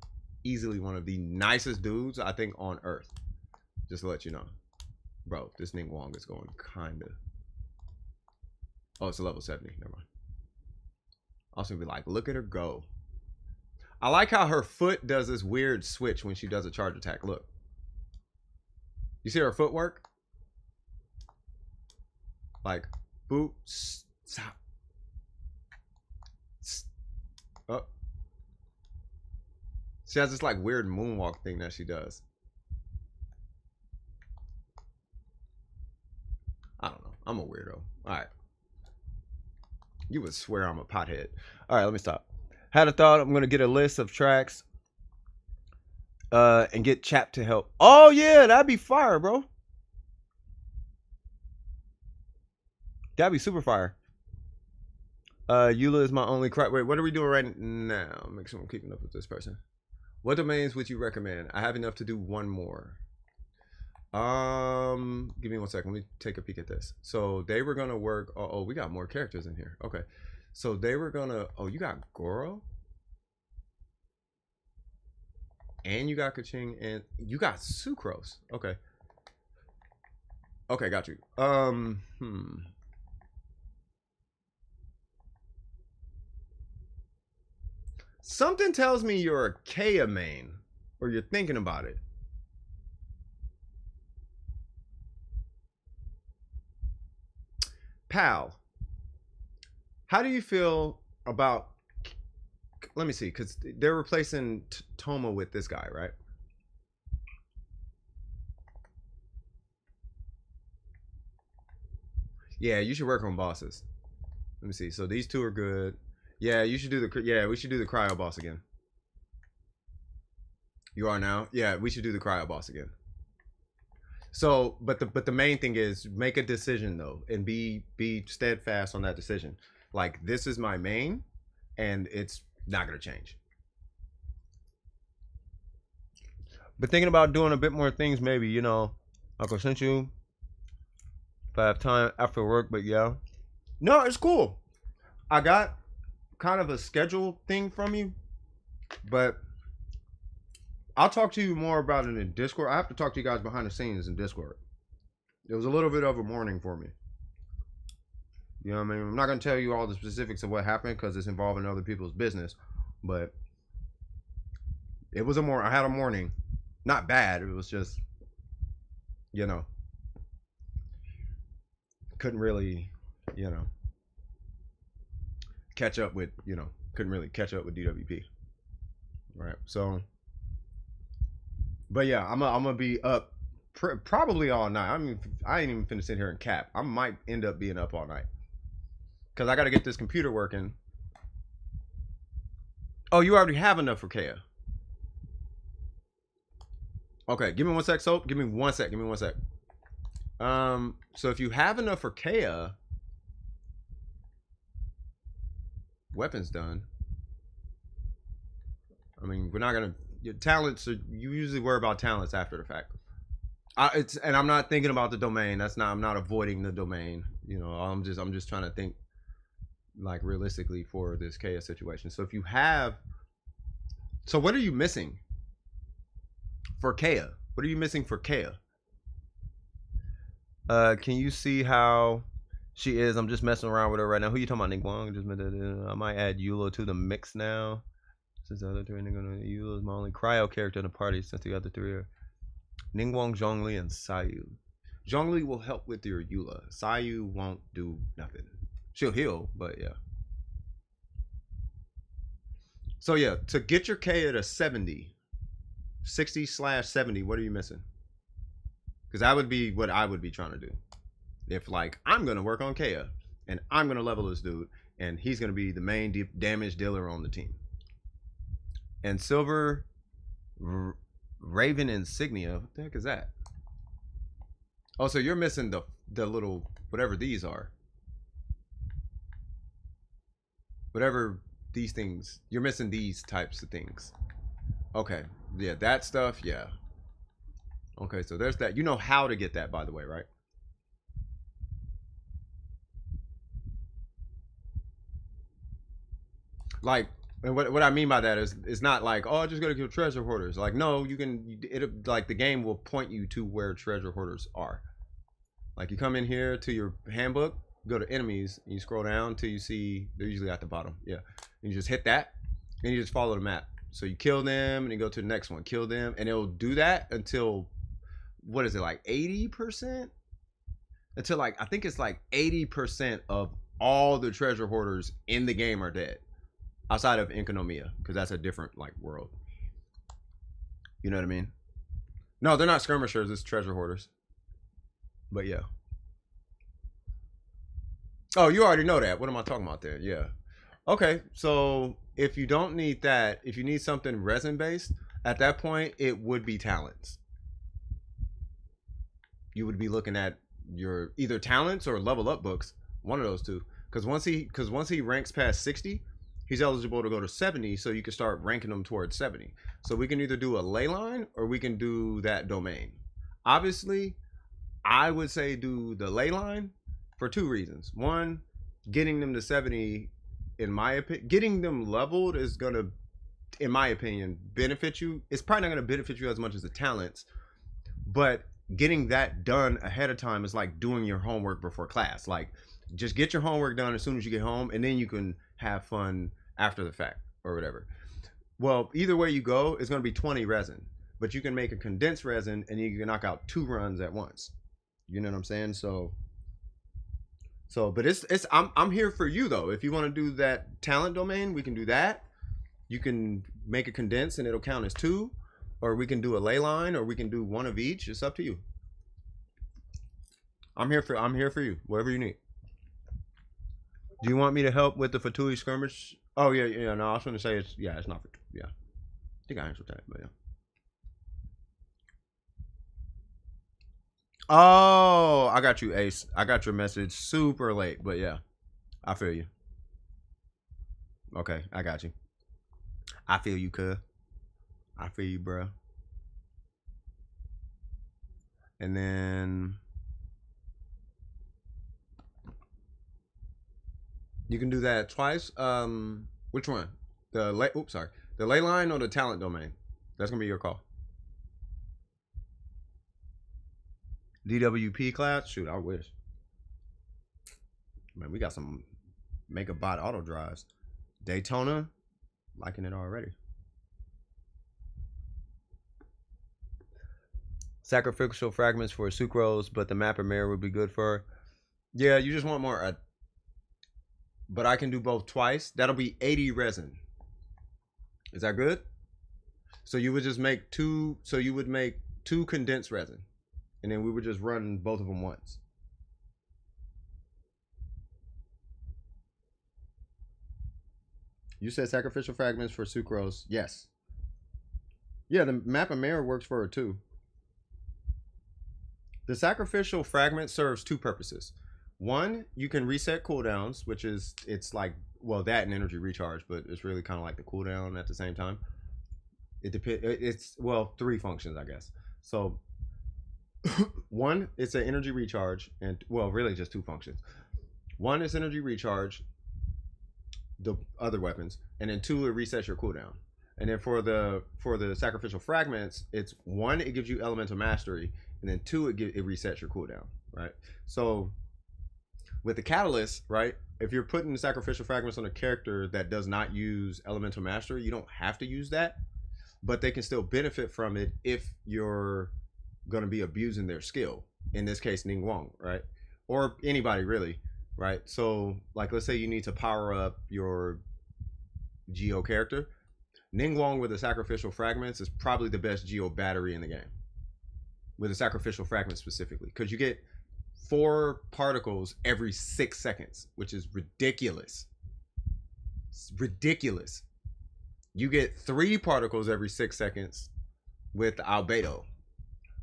easily one of the nicest dudes I think on earth. Just to let you know. Bro, this Ningguang is going kinda. Oh, it's a level 70. Never mind. Also be like, look at her go. I like how her foot does this weird switch when she does a charge attack. Look. You see her footwork? Like, boot, stop. Oh. She has this like weird moonwalk thing that she does. I don't know. I'm a weirdo. Alright. You would swear I'm a pothead. Alright, let me stop. Had a thought. I'm going to get a list of tracks. And get Chap to help. Oh, yeah. That'd be fire, bro. That'd be super fire. Eula is my only cry. Wait, what are we doing right now? Make sure I'm keeping up with this person. What domains would you recommend? I have enough to do one more. Give me 1 second. Let me take a peek at this. So they were gonna work. Oh, we got more characters in here. Okay. So they were gonna. Oh, you got Goro, and you got Kaching, and you got Sucrose. Okay. Okay, got you. Something tells me you're a Kea main, or you're thinking about it. Pal, how do you feel about? Let me see, because they're replacing Toma with this guy, right? Yeah, you should work on bosses. Let me see. So these two are good. Yeah, you should do the. Yeah, we should do the cryo boss again. You are now. Yeah, we should do the cryo boss again. So, but the main thing is make a decision though, and be steadfast on that decision. Like this is my main, and it's not gonna change. But thinking about doing a bit more things, maybe I could send you if I have time after work. But yeah, no, it's cool. I got kind of a schedule thing from you, but I'll talk to you more about it in Discord. I have to talk to you guys behind the scenes in Discord. It was a little bit of a morning for me. You know what I mean? I'm not going to tell you all the specifics of what happened because it's involving other people's business. But it was I had a morning. Not bad. It was just, couldn't really, catch up with, couldn't really catch up with DWP. Right. So, but yeah, I'm gonna be up probably all night. I ain't even finna sit here and cap. I might end up being up all night because I got to get this computer working. Oh, you already have enough for Kea. Okay, give me 1 sec, Soap. Give me 1 sec. Give me 1 sec. So if you have enough for Kea, weapons done. I mean, we're not gonna. Your talents are, you usually worry about talents after the fact. And I'm not thinking about the domain. I'm not avoiding the domain. I'm just trying to think like realistically for this Kea situation. So if you have, so what are you missing for Kea? What are you missing for Kea? Can you see how she is? I'm just messing around with her right now. Who you talking about, Ningguang? I might add Eula to the mix now. Since the other three are gonna Eula is my only cryo character in the party since the other three are Ningguang, Zhongli, and Sayu. Zhongli will help with your Eula. Sayu won't do nothing. She'll heal, but yeah. So yeah, to get your K at a 70, 60/70, what are you missing? Because that would be what I would be trying to do. If like I'm gonna work on Kea and I'm gonna level this dude and he's gonna be the main damage dealer on the team. And Silver Raven Insignia, what the heck is that? Oh, so you're missing the little whatever these are. Whatever these things, you're missing these types of things. Okay, yeah, that stuff, yeah. Okay, so there's that. You know how to get that, by the way, right? Like, and what I mean by that is, it's not like, oh, just go to kill treasure hoarders. Like, no, you can, like the game will point you to where treasure hoarders are. Like, you come in here to your handbook, go to enemies, and you scroll down till you see, they're usually at the bottom. Yeah. And you just hit that, and you just follow the map. So you kill them, and you go to the next one, kill them, and it'll do that until, what is it, like 80%? Until like, I think it's like 80% of all the treasure hoarders in the game are dead. Outside of Enkonomiya, because that's a different like world. You know what I mean? No, they're not skirmishers, it's treasure hoarders. But yeah. Oh, you already know that. What am I talking about there? Yeah. Okay, so if you don't need that, if you need something resin based, at that point it would be talents. You would be looking at your either talents or level up books, one of those two. Because once he ranks past 60, he's eligible to go to 70, so you can start ranking them towards 70. So we can either do a ley line or we can do that domain. Obviously, I would say do the ley line for two reasons. One, getting them to 70, in my opinion, getting them leveled is going to, in my opinion, benefit you. It's probably not going to benefit you as much as the talents, but getting that done ahead of time is like doing your homework before class. Like, just get your homework done as soon as you get home, and then you can have fun after the fact or whatever. Well, either way you go, it's going to be 20 resin, but you can make a condensed resin and you can knock out 2 runs at once. You know what I'm saying? So So, but I'm here for you though. If you want to do that talent domain, we can do that. You can make a condense and it'll count as 2, or we can do a ley line, or we can do one of each. It's up to you. I'm here for you. Whatever you need. Do you want me to help with the Fatui skirmish? Oh yeah. No, I was going to say it's not for yeah. I think I answered that, but yeah. Oh, I got you, Ace. I got your message super late, but yeah, I feel you. Okay, I got you. I feel you, cuz. I feel you, bro. And then you can do that twice. Which one? The ley line or the talent domain? That's gonna be your call. DWP class? Shoot, I wish. Man, we got some Megabot auto drives. Daytona, liking it already. Sacrificial fragments for sucrose, but the mapper mirror would be good for. Yeah, you just want more. But I can do both twice. That'll be 80 resin. Is that good? So you would just make 2. So you would make 2 condensed resin. And then we would just run both of them once. You said sacrificial fragments for sucrose. Yes. Yeah, the map of mirror works for her too. The sacrificial fragment serves 2 purposes. One, you can reset cooldowns, which is, it's like, well, that and energy recharge, but it's really kind of like the cooldown at the same time. It depends. It's, well, 3 functions, I guess. So, one, it's an energy recharge, and, well, really just 2 functions. One is energy recharge, the other weapons, and then 2, it resets your cooldown. And then for the sacrificial fragments, it's 1, it gives you elemental mastery, and then 2, it resets your cooldown, right? So with the catalyst, right, if you're putting sacrificial fragments on a character that does not use elemental mastery, you don't have to use that, but they can still benefit from it if you're going to be abusing their skill. In this case, Ningguang, right? Or anybody really, right? So like, let's say you need to power up your Geo character. Ningguang with the sacrificial fragments is probably the best Geo battery in the game. With a sacrificial fragment specifically, because you get 4 particles every 6 seconds, which is ridiculous. It's ridiculous. You get 3 particles every 6 seconds with Albedo.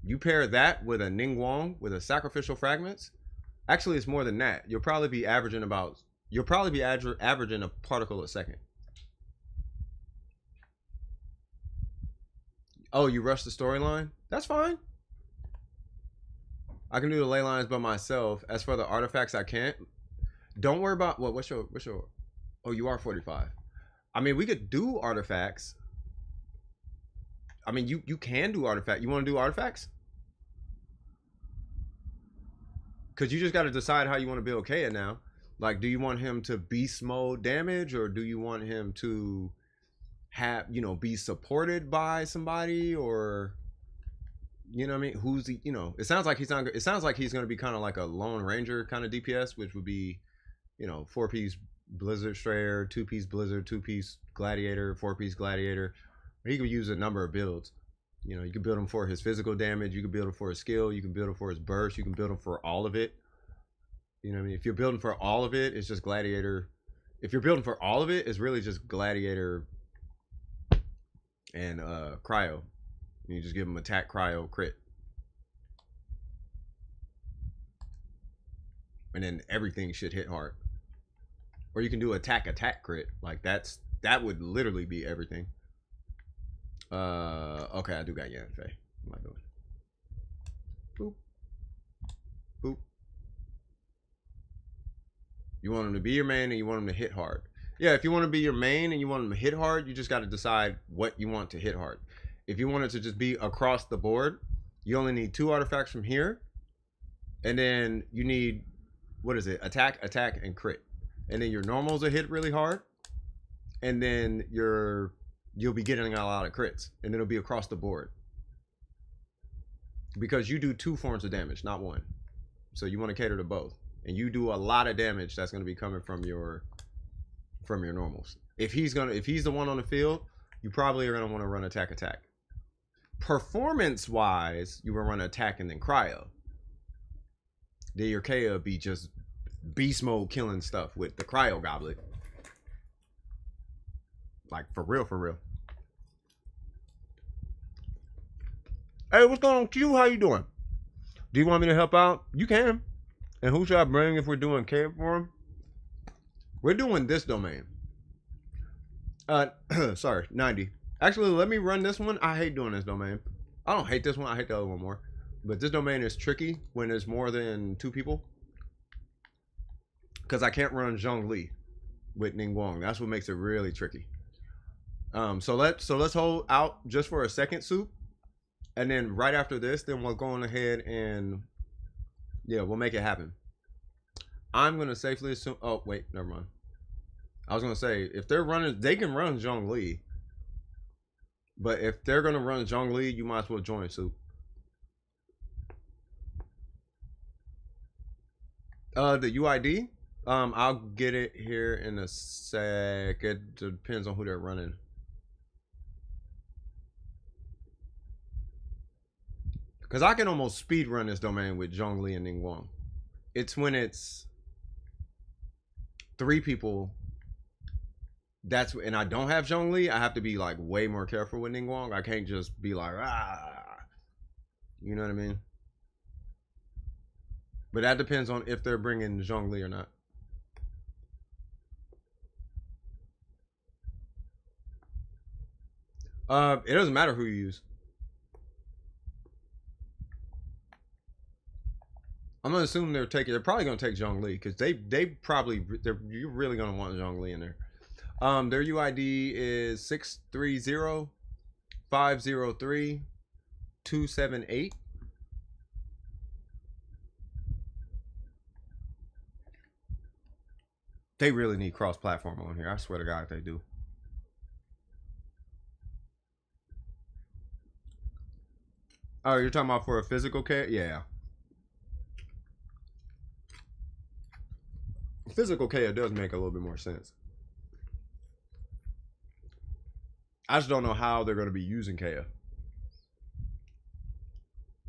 You pair that with a Ningguang with a sacrificial fragments. Actually, it's more than that. You'll probably be averaging averaging a particle a second. Oh, you rushed the storyline? That's fine. I can do the ley lines by myself. As for the artifacts, I can't. Don't worry about what's your oh, you are 45. I mean, we could do artifacts. I mean, you can do artifacts. You want to do artifacts? Because you just got to decide how you want to build Kea now. Like, do you want him to beast mode damage, or do you want him to have, you know, be supported by somebody, or, you know what I mean? Who's he, you know, it sounds like he's not, it sounds like he's going to be kind of like a Lone Ranger kind of DPS, which would be, you know, 4-piece Blizzard Strayer, 2-piece Blizzard, 2-piece Gladiator, 4-piece Gladiator. He could use a number of builds. You know, you can build him for his physical damage, you can build him for his skill, you can build him for his burst, you can build him for all of it. You know what I mean? If you're building for all of it, it's just Gladiator. If you're building for all of it, it's really just Gladiator and Cryo. You just give him attack, Cryo, crit. And then everything should hit hard. Or you can do attack, crit. Like that would literally be everything. Okay, I do got Yan Fei. What am I doing? Boop. Boop. You want him to be your main and you want him to hit hard. Yeah, if you want to be your main and you want him to hit hard, you just got to decide what you want to hit hard. If you want it to just be across the board, you only need 2 artifacts from here. And then you need, what is it? Attack, and crit. And then your normals will hit really hard. And then you'll be getting a lot of crits. And it'll be across the board. Because you do 2 forms of damage, not 1. So you want to cater to both. and you do a lot of damage, that's gonna be coming from your normals. If he's the one on the field, you probably are gonna want to run attack. Performance wise, you will run attack and then cryo. Then your K will be just beast mode killing stuff with the cryo goblet. Like for real. Hey, what's going on with you? How you doing? Do you want me to help out? You can. And who should I bring if we're doing camp for him? We're doing this domain. Sorry, 90. Actually, let me run this one. I hate doing this domain. I don't hate this one. I hate the other one more. But this domain is tricky when there's more than 2 people. Because I can't run Zhongli with Ningguang. That's what makes it really tricky. So let's hold out just for a second, Soup. And then right after this, then we'll go on ahead and yeah, we'll make it happen. I'm gonna safely assume. Oh wait, never mind. I was gonna say if they're running, they can run Zhongli. But if they're gonna run Zhongli, you might as well join Soup. The UID. I'll get it here in a sec. It depends on who they're running. Because I can almost speed run this domain with Zhongli and Ningguang. It's when it's 3 people. And I don't have Zhongli. I have to be like way more careful with Ningguang. I can't just be like, you know what I mean? But that depends on if they're bringing Zhongli or not. It doesn't matter who you use. I'm gonna assume they're probably gonna take Zhongli because you're really gonna want Zhongli in there. Their UID is 630-503-278. They really need cross-platform on here. I swear to God, they do. Oh, you're talking about for a physical cat? Yeah. Physical KO does make a little bit more sense. I just don't know how they're going to be using KO.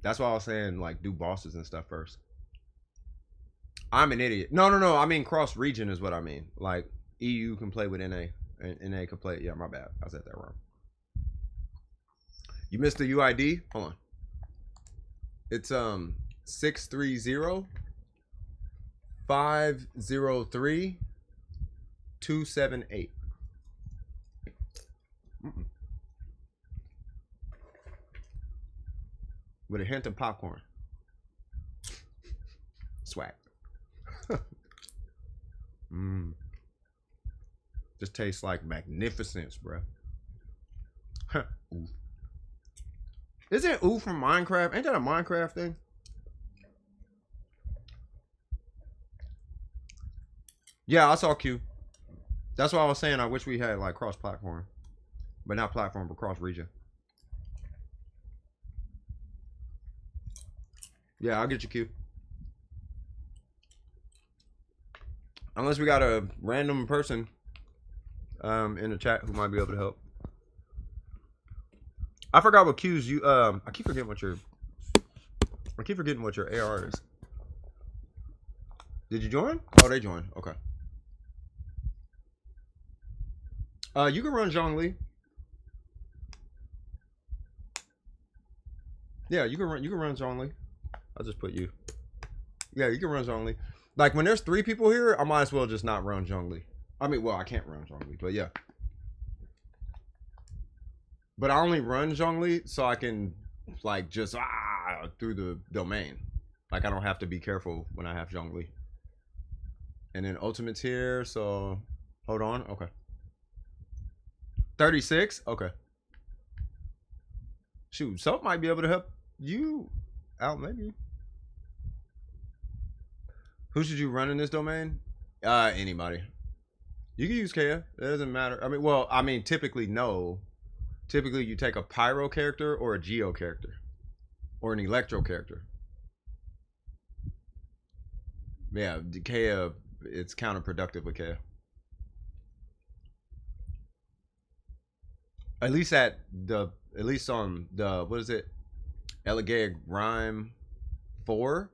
That's why I was saying, like, do bosses and stuff first. I'm an idiot. No. I mean, cross region is what I mean. Like, EU can play with NA. And NA can play. Yeah, my bad. I said that wrong. You missed the UID? Hold on. It's 630-503-278. With a hint of popcorn. Swag. Just tastes like magnificence, bro. Ooh. Isn't ooh from Minecraft? Ain't that a Minecraft thing? Yeah, I saw Q. That's why I was saying I wish we had like cross-platform. But not platform, but cross-region. Yeah, I'll get you Q. Unless we got a random person in the chat who might be able to help. I forgot what Q's you I keep forgetting what your AR is. Did you join? Oh, they joined. Okay. You can run Zhongli. Yeah, you can run Zhongli. I'll just put you. Yeah, you can run Zhongli. Like when there's 3 people here, I might as well just not run Zhongli. I mean, well, I can't run Zhongli, but yeah. But I only run Zhongli so I can like just through the domain. Like I don't have to be careful when I have Zhongli. And then Ultimate's here, so hold on. Okay. 36? Okay. Shoot, Soap might be able to help you out maybe. Who should you run in this domain? Anybody. You can use Kea. It doesn't matter. I mean, typically no. Typically you take a Pyro character or a Geo character. Or an Electro character. Yeah, Kea, it's counterproductive with Kea. At least on the what is it? Elegaic Rhyme 4.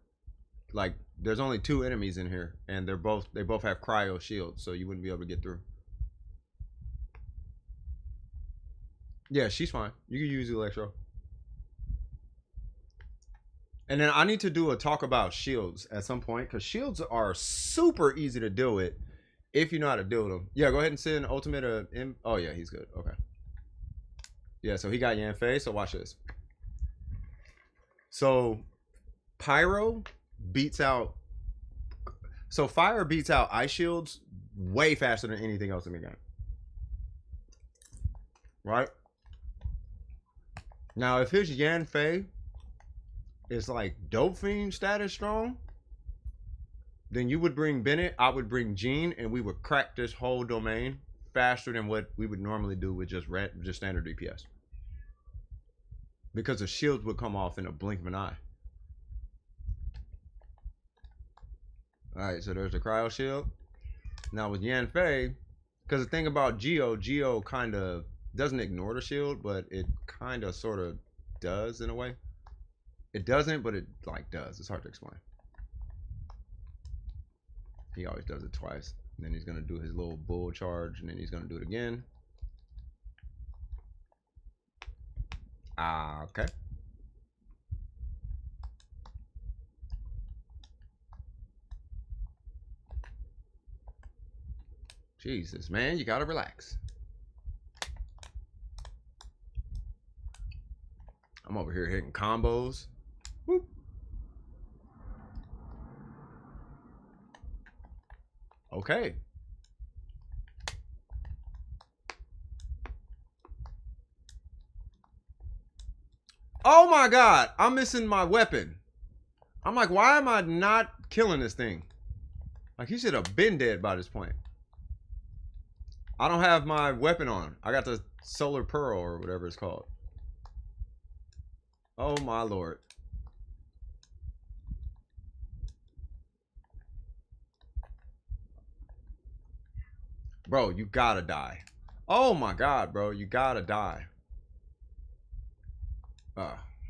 Like there's only 2 enemies in here, and they both have cryo shields, so you wouldn't be able to get through. Yeah, she's fine. You can use Electro. And then I need to do a talk about shields at some point, because shields are super easy to deal with if you know how to deal with them. Yeah, go ahead and send Ultimate oh yeah, he's good. Okay. Yeah, so he got Yanfei, so watch this. So Pyro beats out, so fire beats out ice shields way faster than anything else in the game. Right? Now if his Yanfei is like Dope Fiend status strong, then you would bring Bennett, I would bring Jean, and we would crack this whole domain faster than what we would normally do with just standard DPS. Because the shields would come off in a blink of an eye. Alright, so there's the cryo shield. Now with Yanfei, because the thing about Geo kind of doesn't ignore the shield, but it kind of sort of does in a way. It doesn't, but it like does. It's hard to explain. He always does it twice. And then he's going to do his little bull charge, and then he's going to do it again. Okay. Jesus, man, you got to relax. I'm over here hitting combos. Whoop. Okay. Oh my god, I'm missing my weapon. I'm like, why am I not killing this thing? Like, he should have been dead by this point. I don't have my weapon on. I got the Solar Pearl or whatever it's called. Oh my lord. Bro, you gotta die. Oh my god, bro, you gotta die.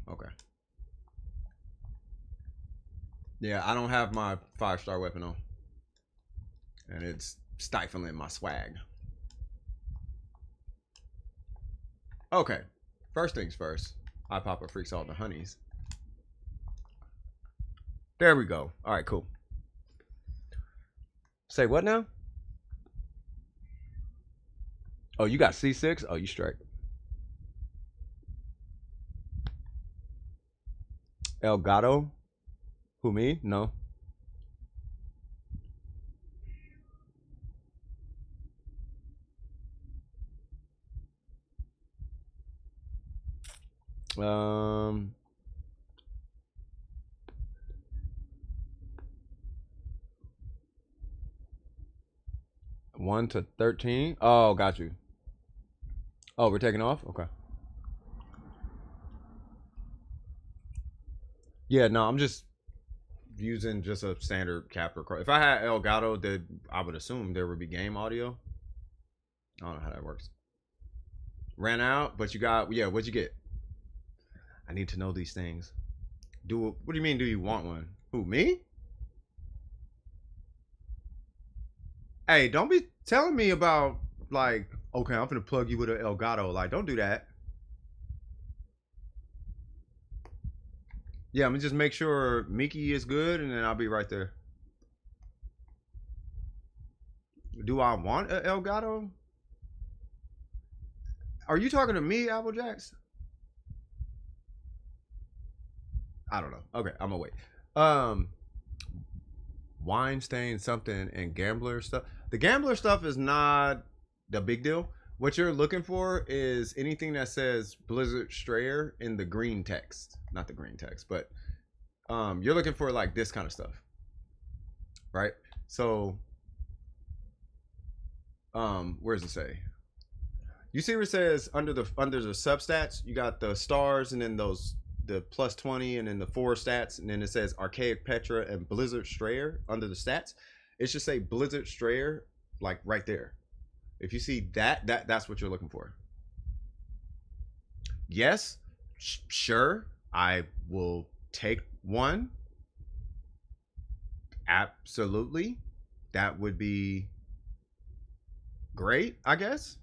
Okay. Yeah, I don't have my 5-star weapon on. And it's stifling my swag. Okay. First things first. I pop a Freak Salt and Honeys. There we go. Alright, cool. Say what now? Oh, you got C6? Oh, you straight. El Gato? Who, me? No. Um, 1 to 13. Oh, got you. Oh, we're taking off? Okay. Yeah, no, I'm just using just a standard capture card. If I had Elgato, I would assume there would be game audio. I don't know how that works. Ran out, but you got, yeah, what'd you get? I need to know these things. What do you mean, do you want one? Who, me? Hey, don't be telling me about, like, okay, I'm gonna plug you with an Elgato. Like, don't do that. Yeah, I'm gonna just make sure Mickey is good, and then I'll be right there. Do I want an Elgato? Are you talking to me, Applejacks? I don't know. Okay, I'm gonna wait. Wine stain something and gambler stuff. The gambler stuff is not the big deal. What you're looking for is anything that says Blizzard Strayer in the green text. Not the green text, but you're looking for like this kind of stuff. Right? So where does it say? You see where it says under the substats, you got the stars and then those the plus 20 and then the 4 stats, and then it says Archaic Petra and Blizzard Strayer under the stats. It should say Blizzard Strayer like right there. If you see that's what you're looking for. Yes, sure, I will take one. Absolutely. That would be great, I guess.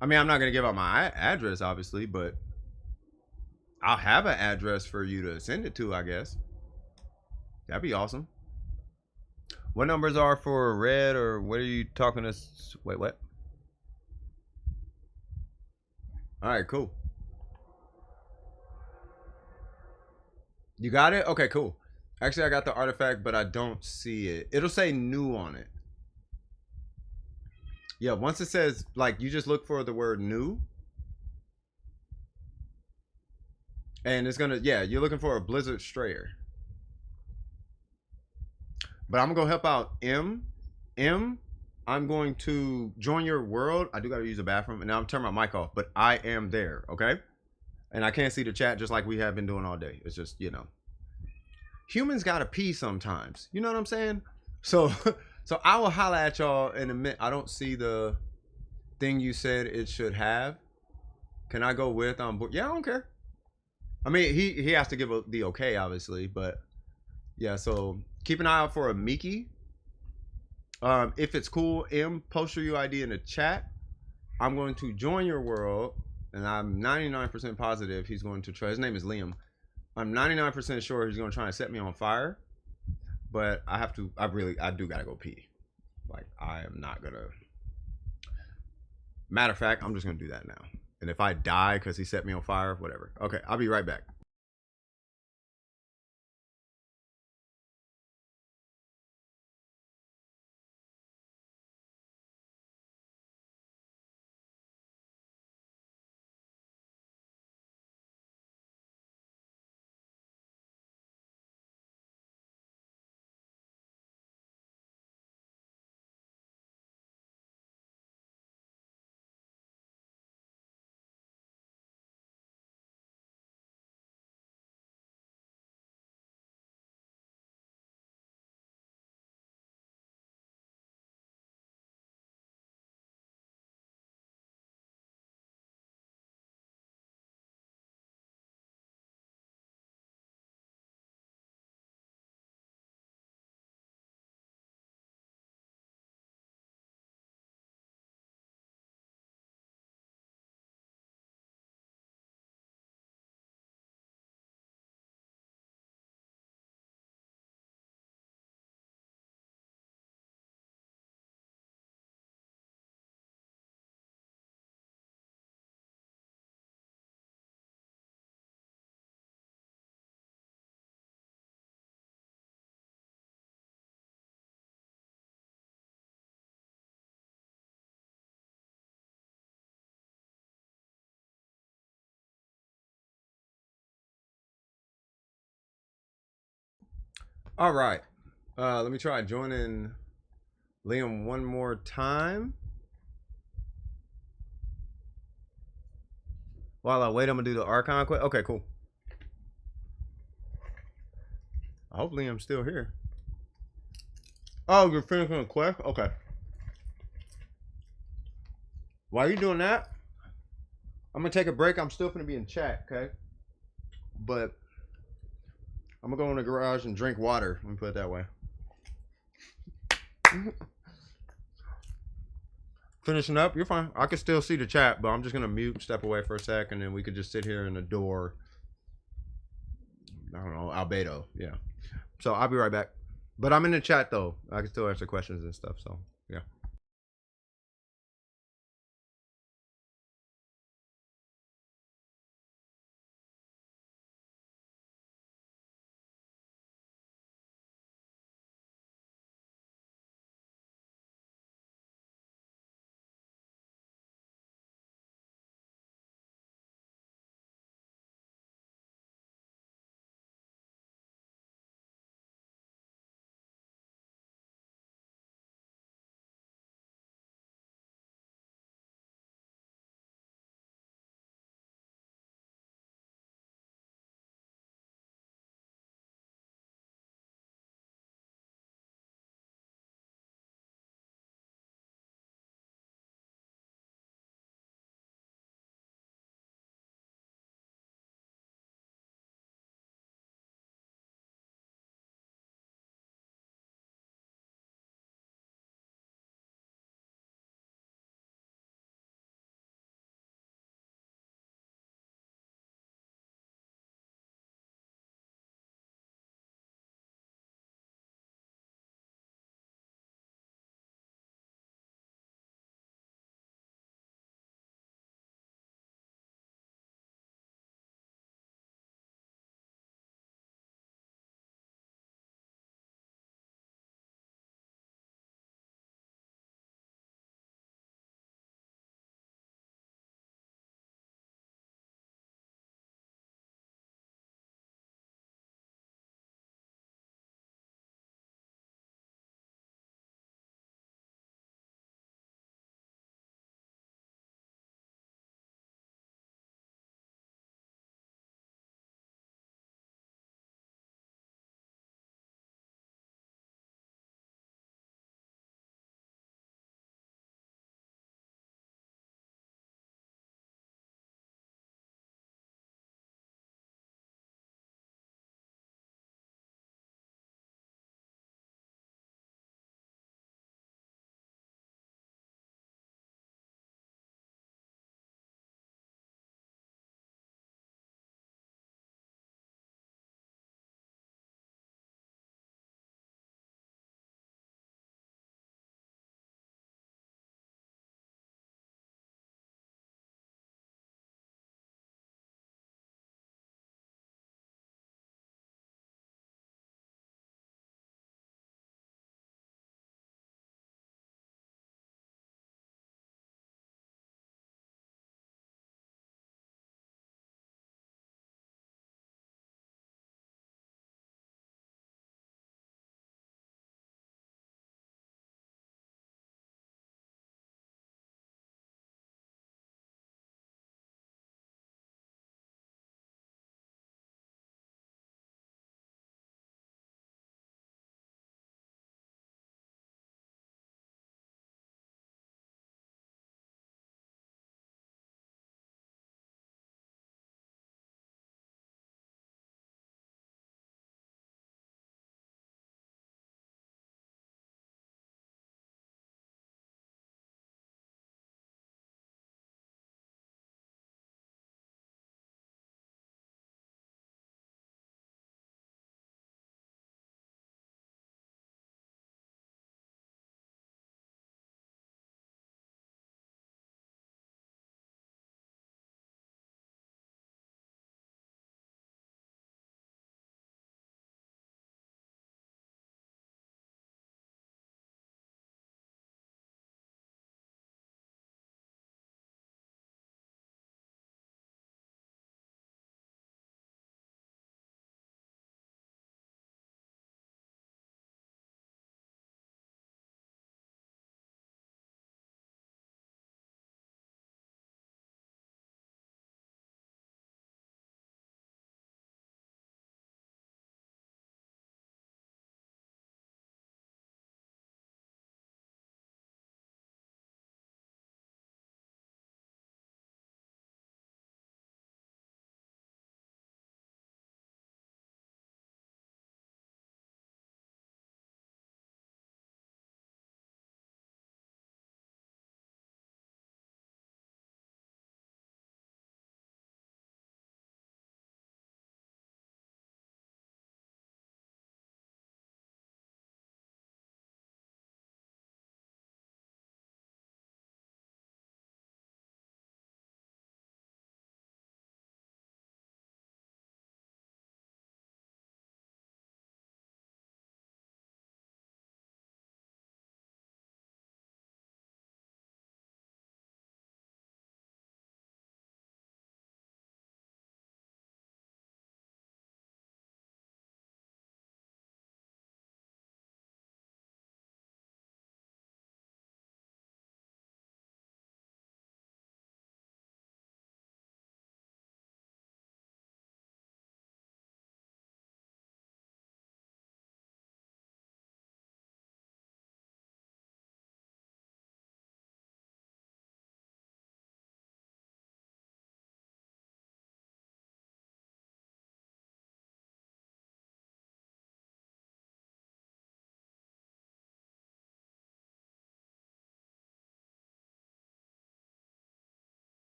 I mean, I'm not going to give out my address, obviously, but I'll have an address for you to send it to, I guess. That'd be awesome. What numbers are for red, or what are you talking to? Wait, what? All right, cool. You got it? Okay, cool. Actually, I got the artifact, but I don't see it. It'll say new on it. Yeah, once it says, like, you just look for the word new. And it's gonna, yeah, you're looking for a Blizzard Strayer. But I'm gonna help out M. I'm going to join your world. I do gotta use the bathroom, and now I'm turning my mic off, but I am there, okay? And I can't see the chat just like we have been doing all day. It's just, you know. Humans gotta pee sometimes. You know what I'm saying? So so I will holla at y'all in a minute. I don't see the thing you said it should have. Can I go with on board? Yeah, I don't care. I mean, he has to give the okay, obviously, but yeah. So keep an eye out for a Miki. If it's cool, M, post your UID in the chat. I'm going to join your world, and I'm 99% positive he's going to try. His name is Liam. I'm 99% sure he's going to try and set me on fire, but I do got to go pee. Like, I am not going to. Matter of fact, I'm just going to do that now. And if I die because he set me on fire, whatever. Okay, I'll be right back. All right. Let me try joining Liam one more time. While I wait, I'm gonna do the Archon quest. Okay, cool. I hope Liam's still here. Oh, you're finishing a quest? Okay. While you're doing that, I'm gonna take a break. I'm still gonna be in chat, okay? But I'm gonna go in the garage and drink water. Let me put it that way. Finishing up, you're fine. I can still see the chat, but I'm just gonna mute, step away for a sec, and then we could just sit here in the door. I don't know, albedo, yeah. So I'll be right back. But I'm in the chat though. I can still answer questions and stuff. So yeah.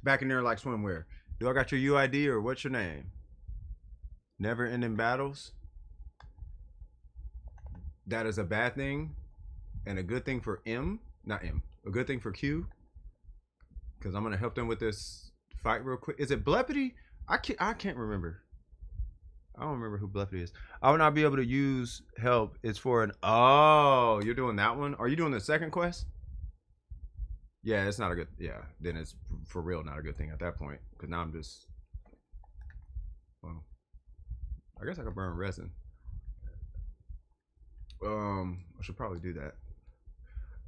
Back in there like swimwear. Do I got your UID or what's your name? Never ending battles. That is a bad thing and a good thing for M. Not M. A good thing for Q. Because I'm going to help them with this fight real quick. Is it Blepity? I can't remember. I don't remember who Blepity is. I will not be able to use help. It's for an... Oh, you're doing that one? Are you doing the second quest? Yeah, it's not a good... Yeah, then it's for real not a good thing at that point. Because now I'm just... Well, I guess I could burn resin. I should probably do that.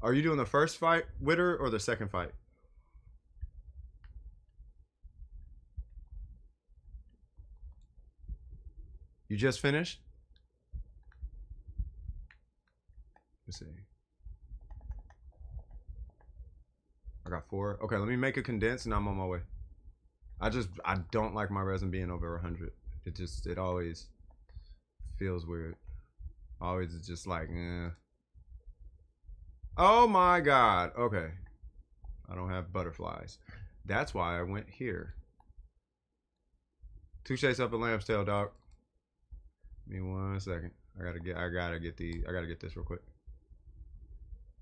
Are you doing the first fight with her or the second fight? You just finished? Let's see. I got 4. Okay, let me make a condense and I'm on my way. I don't like my resin being over 100. It always feels weird. Always is just like, eh. Oh my god. Okay. I don't have butterflies. That's why I went here. 2 shades up a lamb's tail, dog. Give me 1 second. I gotta get this real quick.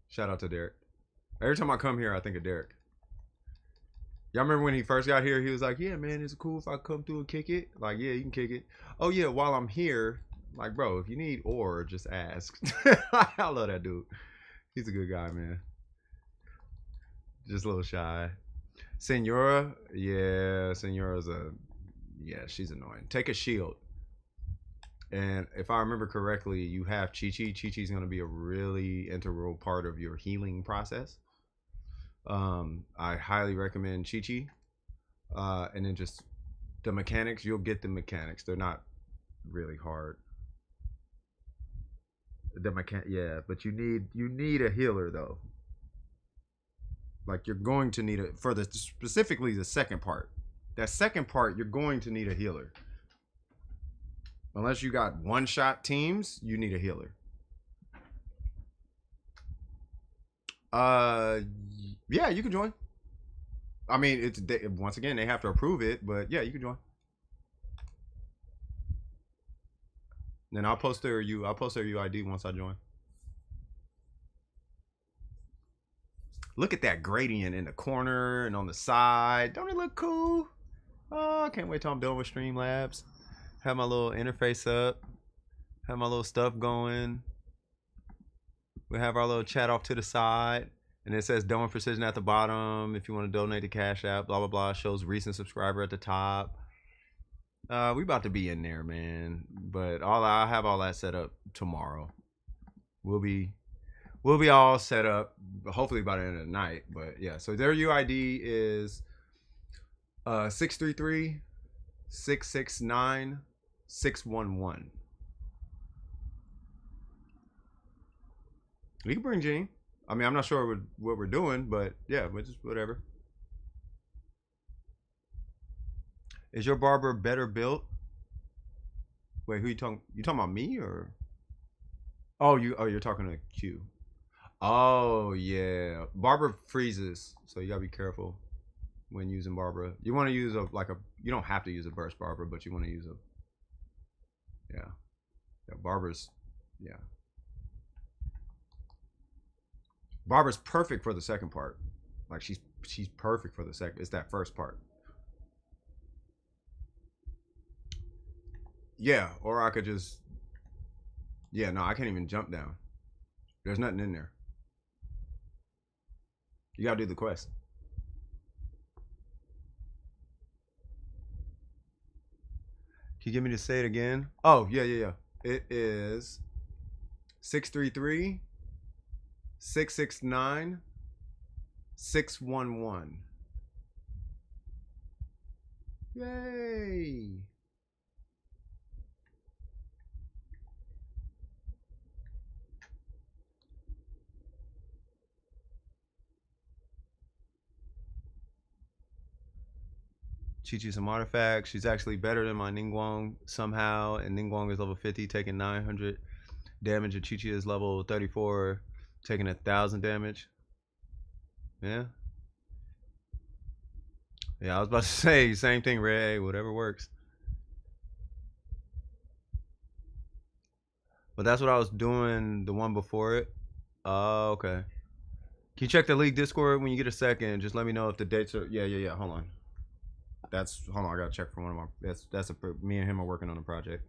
Shout out to Derek. Every time I come here, I think of Derek. Y'all remember when he first got here, he was like, yeah, man, is it cool if I come through and kick it? Like, yeah, you can kick it. Oh, yeah, while I'm here, like, bro, if you need ore, just ask. I love that dude. He's a good guy, man. Just a little shy. Senora? Yeah, Senora's yeah, she's annoying. Take a shield. And if I remember correctly, you have Chi-Chi. Chi-Chi's going to be a really integral part of your healing process. I highly recommend Chi-Chi. And then just the mechanics, you'll get the mechanics. They're not really hard. Yeah, but you need a healer though. Like you're going to need specifically the second part. That second part, you're going to need a healer. Unless you got one-shot teams, you need a healer. Yeah, you can join. I mean, once again, they have to approve it, but yeah, you can join. Then I'll post their UID once I join. Look at that gradient in the corner and on the side. Don't it look cool? Oh, I can't wait till I'm done with Streamlabs. Have my little interface up. Have my little stuff going. We have our little chat off to the side. And it says Doing Precision at the bottom. If you want to donate to Cash App, blah, blah, blah. Shows recent subscriber at the top. We about to be in there, man. But I'll have all that set up tomorrow. We'll be all set up, hopefully by the end of the night. But yeah, so their UID is 633 669 611. We can bring Gene. I mean, I'm not sure what we're doing, but yeah, but just whatever. Is your barber better built? Wait, who you talking? You talking about me or? Oh, you're talking to Q. Oh yeah, barber freezes, so you gotta be careful when using barber. You want to use you don't have to use a burst barber, but you want to use yeah, barbers, yeah. Barber's perfect for the second part. Like she's perfect for the second. It's that first part. Yeah, or I could just. Yeah, no, I can't even jump down. There's nothing in there. You gotta do the quest. Can you get me to say it again? Oh, yeah. It is 633 669 611. Yay! Chi-Chi some artifacts. She's actually better than my Ningguang somehow, and Ningguang is level 50, taking 900 damage, and Chi-Chi is level 34, taking 1,000 damage. Yeah. Yeah, I was about to say same thing, Ray. Whatever works. But that's what I was doing the one before it. Oh, okay. Can you check the league Discord when you get a second? Just let me know if the dates are. Yeah. Hold on. Hold on. I gotta check for one of my. Me and him are working on a project.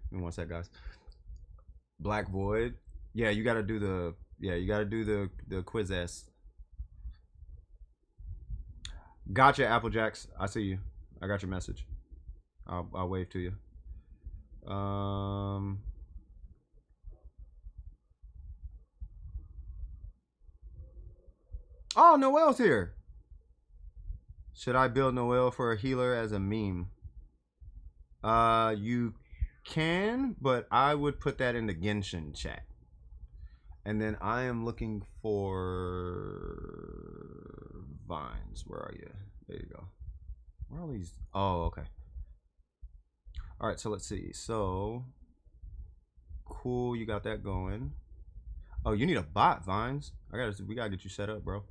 Give me one sec, guys. Black Void. Yeah, you gotta do the. Yeah, you gotta do the quiz S. Gotcha, Applejacks. I see you. I got your message. I'll wave to you. Oh, Noel's here. Should I build Noel for a healer as a meme? You can, but I would put that in the Genshin chat. And then I am looking for vines. Where are you? There you go. Where are all these? Oh, okay. All right, so let's see. So, cool, you got that going. Oh, you need a bot, Vines. We gotta get you set up, bro.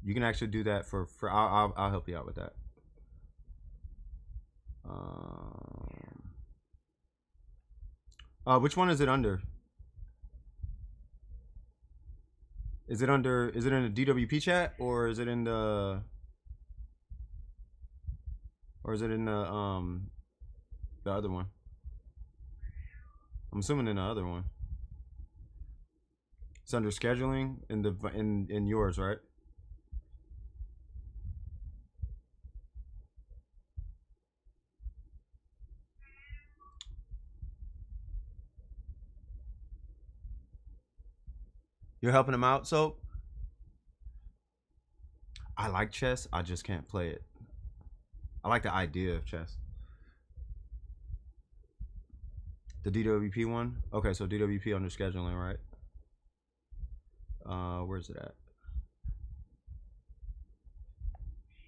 You can actually do that for I'll help you out with that. Which one is it under? Is it in the DWP chat or is it in the the other one? I'm assuming in the other one. It's under scheduling in yours, right? You're helping him out, so I like chess. I just can't play it. I like the idea of chess. The DWP one? Okay, so DWP under scheduling, right? Where's it at?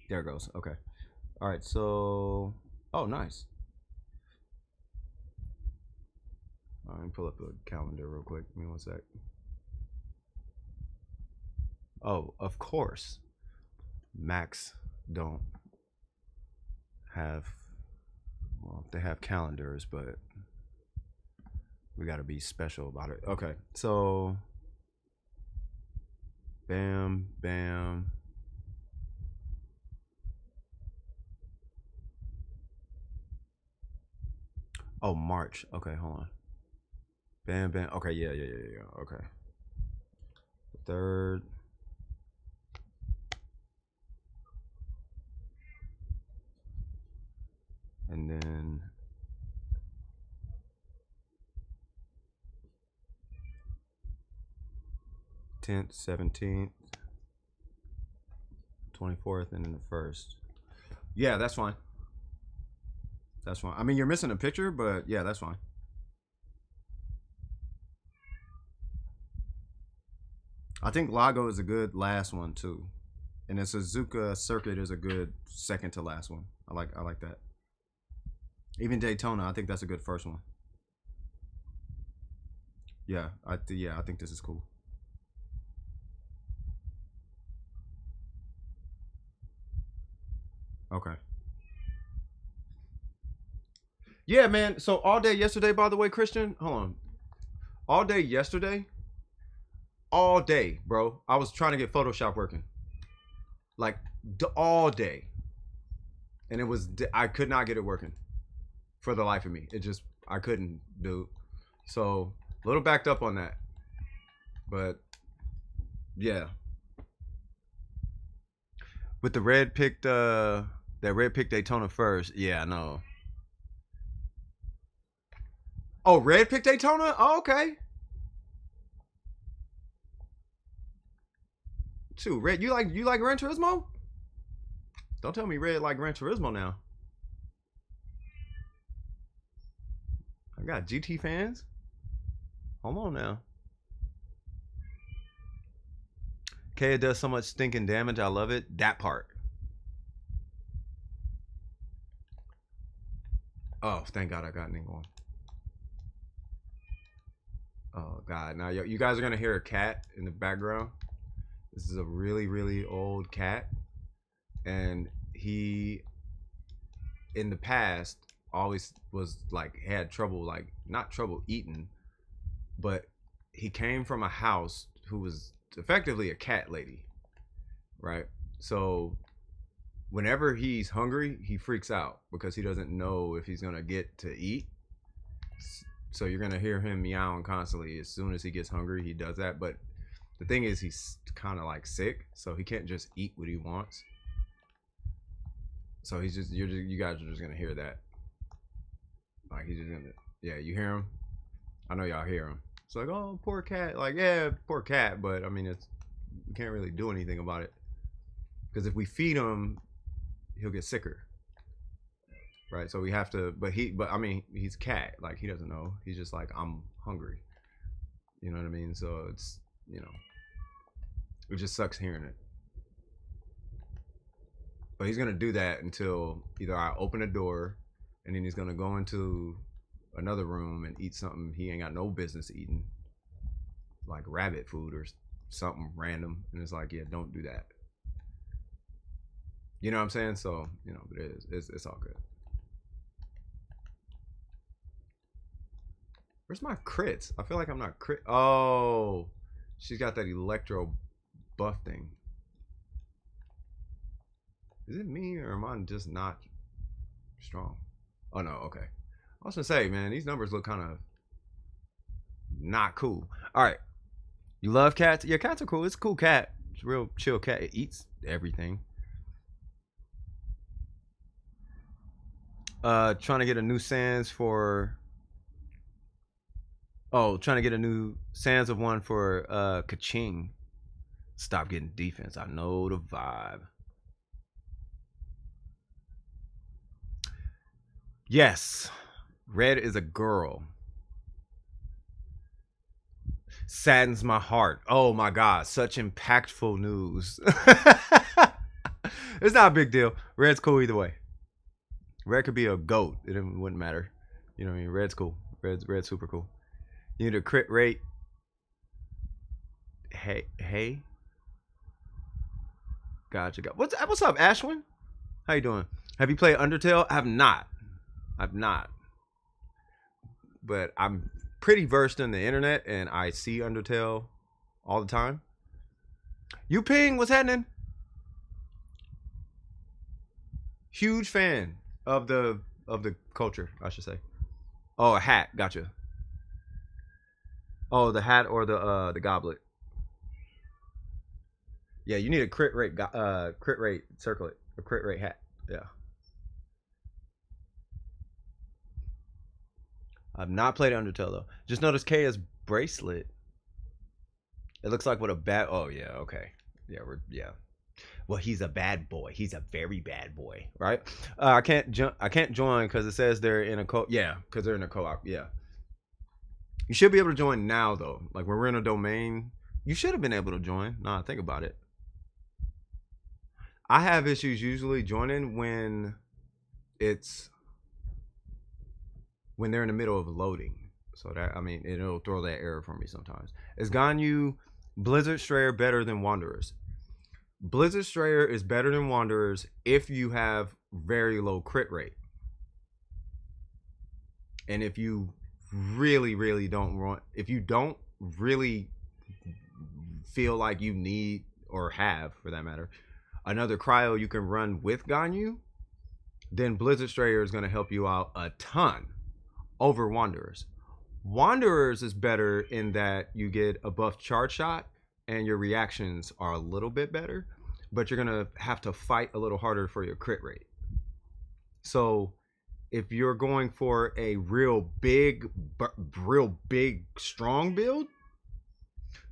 There it goes. Okay. All right, so oh, nice. All right, let me pull up the calendar real quick. Give me one sec. Oh, of course. Macs don't have, well, they have calendars, but we got to be special about it. Okay, so bam, bam. Oh, March. Okay, hold on. Bam, bam. Okay, yeah. Okay. Third. And then 10th, 17th, 24th, and then the 1st. Yeah, that's fine. That's fine. I mean, you're missing a picture, but yeah, that's fine. I think Lago is a good last one too, and the Suzuka Circuit is a good second to last one. I like that. Even Daytona, I think that's a good first one. Yeah, I think this is cool. Okay. Yeah, man. So all day yesterday, by the way, Christian, hold on. All day yesterday, all day, bro. I was trying to get Photoshop working, like all day, and I could not get it working for the life of me. I couldn't, dude. So a little backed up on that, but yeah. With the red picked, that red picked Daytona first. Yeah, I know. Oh, red picked Daytona. Oh, okay. Shoot, red. You like Gran Turismo? Don't tell me red like Gran Turismo now. I got GT fans. Hold on now. Kaya does so much stinking damage. I love it. That part. Oh, thank God I got Ningguang. Oh God! Now you guys are gonna hear a cat in the background. This is a really, really old cat. and he in the past always was like had trouble, like not trouble eating, but he came from a house who was effectively a cat lady, right? So whenever he's hungry, he freaks out because he doesn't know if he's gonna get to eat. So you're gonna hear him meowing constantly. As soon as he gets hungry, he does that. But the thing is, he's kind of like sick, so he can't just eat what he wants. So he's just you guys are just gonna hear that. Like he's just gonna, yeah, you hear him. I know y'all hear him. It's like, oh, poor cat. Like, yeah, poor cat. But I mean, it's we can't really do anything about it because if we feed him, he'll get sicker. Right, so we have to, but I mean, he's a cat. Like he doesn't know. He's just like, I'm hungry. You know what I mean? So it's, you know, it just sucks hearing it. But he's gonna do that until either I open a door, and then he's gonna go into another room and eat something he ain't got no business eating, like rabbit food or something random, and it's like, yeah, don't do that. You know what I'm saying? So, you know, but it's all good. Where's my crits? I feel like I'm not crit. Oh, she's got that electro buff thing. Is it me or am I just not strong? Oh no, okay. I was gonna say, man, these numbers look kind of not cool. All right, you love cats? Yeah, cats are cool. It's a cool cat. It's a real chill cat. It eats everything. Trying to get a new Sans for. Oh, trying to get a new Sans of one for Kaching. Stop getting defense. I know the vibe. Yes, Red is a girl. Saddens my heart. Oh my God, such impactful news. It's not a big deal. Red's cool either way. Red could be a goat. It wouldn't matter. You know what I mean? Red's cool. Red's super cool. You need a crit rate. Hey. Gotcha. What's up, Ashwin? How you doing? Have you played Undertale? I have not. But I'm pretty versed in the internet, and I see Undertale all the time. You Ping, what's happening? Huge fan of the culture, I should say. Oh, a hat. Gotcha. Oh, the hat or the goblet. Yeah, you need a crit rate circlet, a crit rate hat. Yeah. I've not played Undertale though. Just noticed Kaya's bracelet. It looks like what a bad. Oh yeah, okay. Yeah. Well, he's a bad boy. He's a very bad boy, right? I can't join because it says they're in a co. Yeah, because they're in a co-op. Yeah. You should be able to join now though. Like when we're in a domain, you should have been able to join. Nah, think about it. I have issues usually joining when they're in the middle of loading. So that, I mean, it'll throw that error for me sometimes. Is Ganyu Blizzard Strayer better than Wanderers? Blizzard Strayer is better than Wanderers if you have very low crit rate. And if you really don't want, if you don't really feel like you need or have, for that matter, another cryo you can run with Ganyu, then Blizzard Strayer is going to help you out a ton over Wanderers. Wanderers is better in that you get a buff charge shot and your reactions are a little bit better, but you're going to have to fight a little harder for your crit rate. So if you're going for a real big, strong build,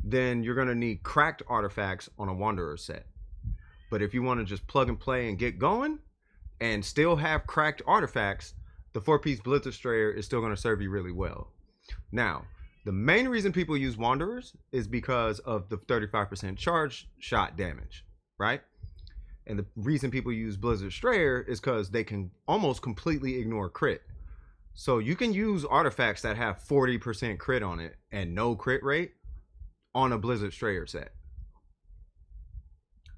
then you're going to need cracked artifacts on a Wanderer set. But if you want to just plug and play and get going and still have cracked artifacts, the 4-piece Blizzard Strayer is still going to serve you really well. Now, the main reason people use Wanderers is because of the 35% charge shot damage, right? And the reason people use Blizzard Strayer is because they can almost completely ignore crit. So you can use artifacts that have 40% crit on it and no crit rate on a Blizzard Strayer set.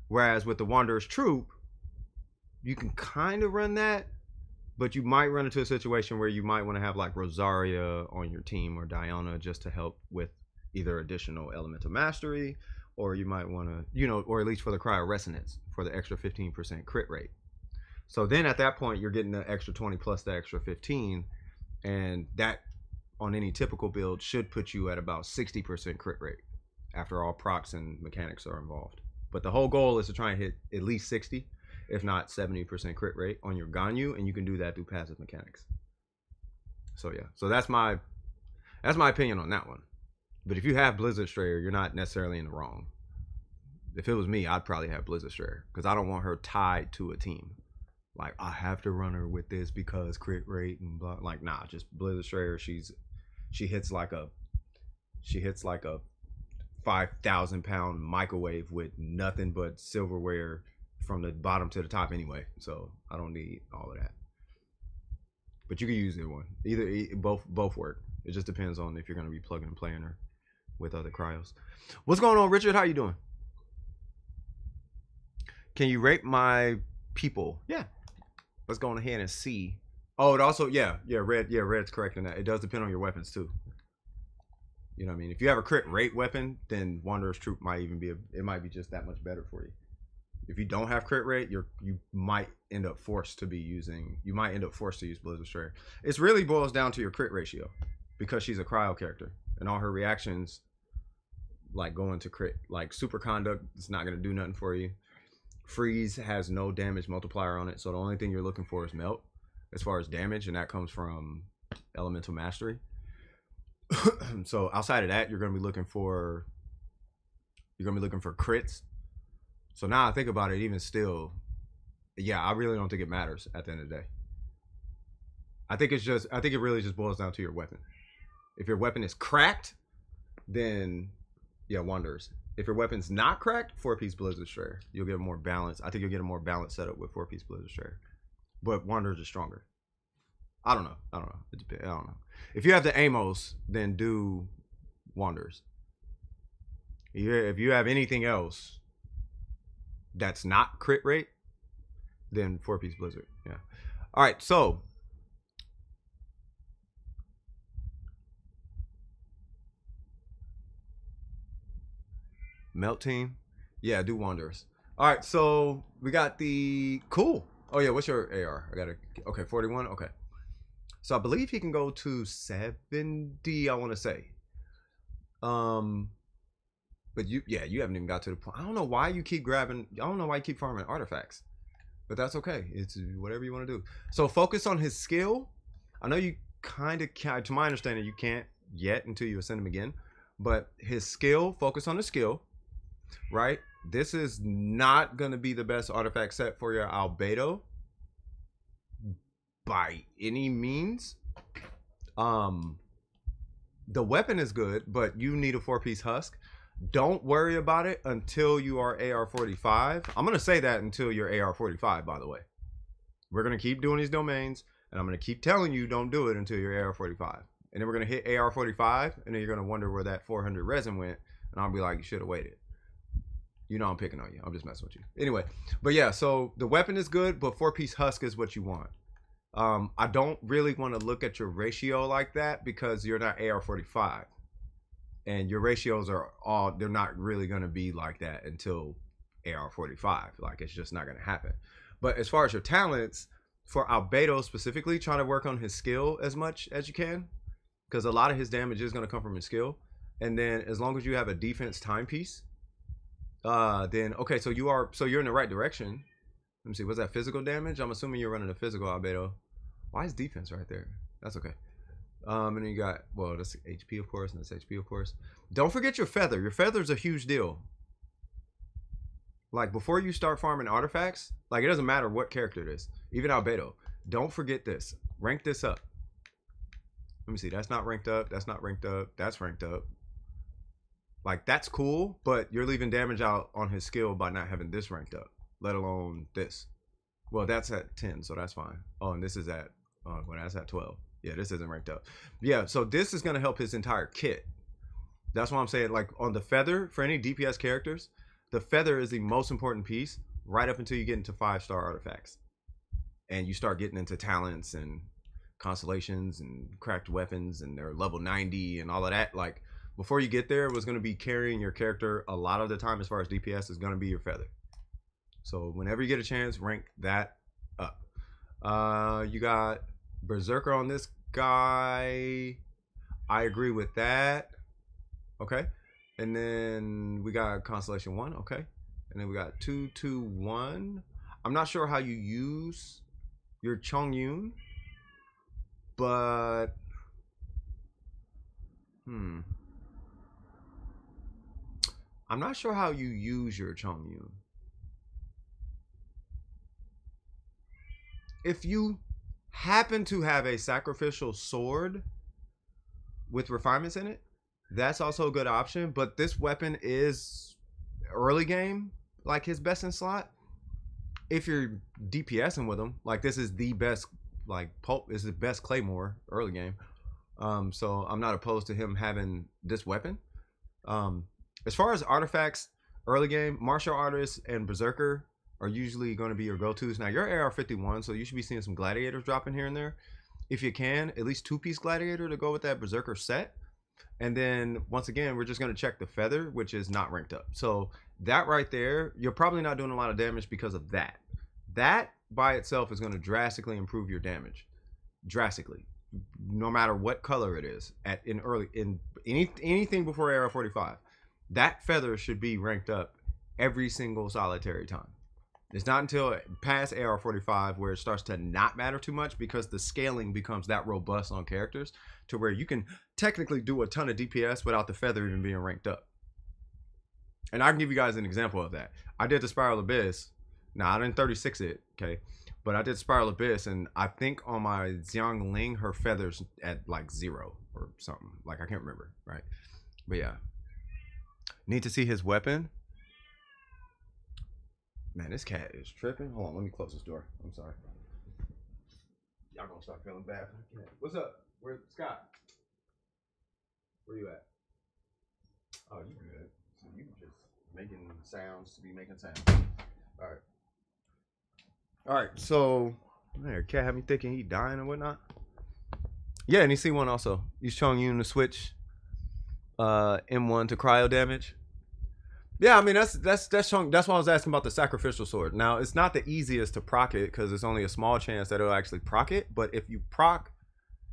Whereas with the Wanderer's Troop, you can kind of run that, but you might run into a situation where you might want to have like Rosaria on your team or Diana just to help with either additional elemental mastery, or you might want to, you know, or at least for the cryo resonance for the extra 15% crit rate. So then at that point, you're getting the extra 20 plus the extra 15, and that on any typical build should put you at about 60% crit rate after all procs and mechanics are involved. But the whole goal is to try and hit at least 60, if not 70% crit rate on your Ganyu, and you can do that through passive mechanics. So yeah, so that's my opinion on that one. But if you have Blizzard Strayer, you're not necessarily in the wrong. If it was me, I'd probably have Blizzard Strayer because I don't want her tied to a team. Like, I have to run her with this because crit rate and blah. Like, nah, just Blizzard Strayer. She hits like a 5,000-pound microwave with nothing but silverware from the bottom to the top anyway. So I don't need all of that. But you can use either one. Both work. It just depends on if you're going to be plugging and playing her with other cryos. What's going on, Richard? How you doing? Can you rate my people? Yeah. Let's go on ahead and see. Oh, it also, red's correct in that. It does depend on your weapons too. You know what I mean? If you have a crit rate weapon, then Wanderer's Troop might even be it might be just that much better for you. If you don't have crit rate, you might end up forced to use Blizzard Strayer. It really boils down to your crit ratio because she's a cryo character and all her reactions like going to crit. Like super conduct, it's not gonna do nothing for you. Freeze has no damage multiplier on it, so the only thing you're looking for is melt as far as damage, and that comes from elemental mastery. So outside of that, you're gonna be looking for crits. So now I think about it, even still, yeah, I really don't think it matters at the end of the day. I think it really just boils down to your weapon. If your weapon is cracked, then yeah, Wanderers. If your weapon's not cracked, 4-piece Blizzard Strayer. You'll get a more balanced. I think you'll get a more balanced setup with 4-piece Blizzard Strayer. But Wanderers are stronger. I don't know. It depends. I don't know. If you have the Amos, then do Wanderers. If you have anything else that's not crit rate, then 4-piece Blizzard. Yeah. All right. So Melt team, yeah, do Wanderers. All right, so we got the cool. Oh yeah, what's your AR? Okay, 41. Okay, so I believe he can go to 70. I want to say. But you haven't even got to the point. I don't know why you keep grabbing. I don't know why you keep farming artifacts, but that's okay. It's whatever you want to do. So focus on his skill. I know you kind of can. To my understanding, you can't yet until you ascend him again. But his skill, focus on the skill. Right, this is not gonna be the best artifact set for your albedo by any means. The weapon is good, but you need a 4-piece husk. Don't worry about it until you are AR45. I'm gonna say that until you're AR45. By the way, we're gonna keep doing these domains, and I'm gonna keep telling you don't do it until you're AR45. And then we're gonna hit AR45, and then you're gonna wonder where that 400 resin went, and I'll be like, you should have waited. You know I'm picking on you. I'm just messing with you. Anyway, but yeah, so the weapon is good, but 4-piece husk is what you want. I don't really want to look at your ratio like that because you're not AR45. And your ratios they're not really going to be like that until AR45. Like, it's just not going to happen. But as far as your talents, for Albedo specifically, try to work on his skill as much as you can because a lot of his damage is going to come from his skill. And then as long as you have a defense timepiece, then okay, so you're in the right direction. Let me see, what's that physical damage? I'm assuming you're running a physical albedo. Why is defense right there? That's okay. And then you got, well, that's HP of course, and that's HP of course. Don't forget your feather. Your feather's a huge deal. Like before you start farming artifacts, like it doesn't matter what character it is, even albedo. Don't forget this. Rank this up. Let me see. That's not ranked up. That's not ranked up. That's ranked up. Like, that's cool, but you're leaving damage out on his skill by not having this ranked up, let alone this. Well, that's at 10, so that's fine. Oh, and this is at, well, that's at 12. Yeah, this isn't ranked up. Yeah, so this is going to help his entire kit. That's why I'm saying, like, on the feather, for any DPS characters, the feather is the most important piece right up until you get into 5-star artifacts. and you start getting into talents and constellations and cracked weapons, and they're level 90 and all of that, like before you get there, what's going to be carrying your character a lot of the time as far as DPS is going to be your feather. So whenever you get a chance, rank that up. You got Berserker on this guy. I agree with that. Okay. And then we got Constellation 1. Okay. And then we got 221. I'm not sure how you use your Chongyun, but I'm not sure how you use your Chongyun. If you happen to have a sacrificial sword with refinements in it, that's also a good option. But this weapon is early game, like his best in slot. If you're DPSing with him, like this is the best, like pulp is the best Claymore early game. So I'm not opposed to him having this weapon. As far as artifacts, early game, martial artists and berserker are usually going to be your go-tos. Now you're AR-51, so you should be seeing some gladiators dropping here and there. If you can, at least 2-piece gladiator to go with that berserker set. And then once again, we're just going to check the feather, which is not ranked up. So that right there, you're probably not doing a lot of damage because of that. That by itself is going to drastically improve your damage. Drastically. No matter what color it is. In anything before AR-45. That feather should be ranked up every single solitary time. It's not until past AR-45 where it starts to not matter too much, because the scaling becomes that robust on characters to where you can technically do a ton of DPS without the feather even being ranked up. And I can give you guys an example of that. I did the Spiral Abyss. Now, I didn't 36 it, okay? But I did Spiral Abyss, and I think on my Xiangling, her feather's at like 0 or something. Like, I can't remember, right? But yeah. Need to see his weapon. Man, this cat is tripping. Hold on, let me close this door. I'm sorry. Y'all gonna start feeling bad for the cat. What's up? Where's Scott? Where you at? Oh, you good. So you just making sounds to be making sounds. All right. All right, so man, cat had me thinking he dying and whatnot. Yeah, and you see one also. Use Chongyun to switch M1 to cryo damage. Yeah, I mean that's why I was asking about the sacrificial sword. Now it's not the easiest to proc it because it's only a small chance that it'll actually proc it. But if you proc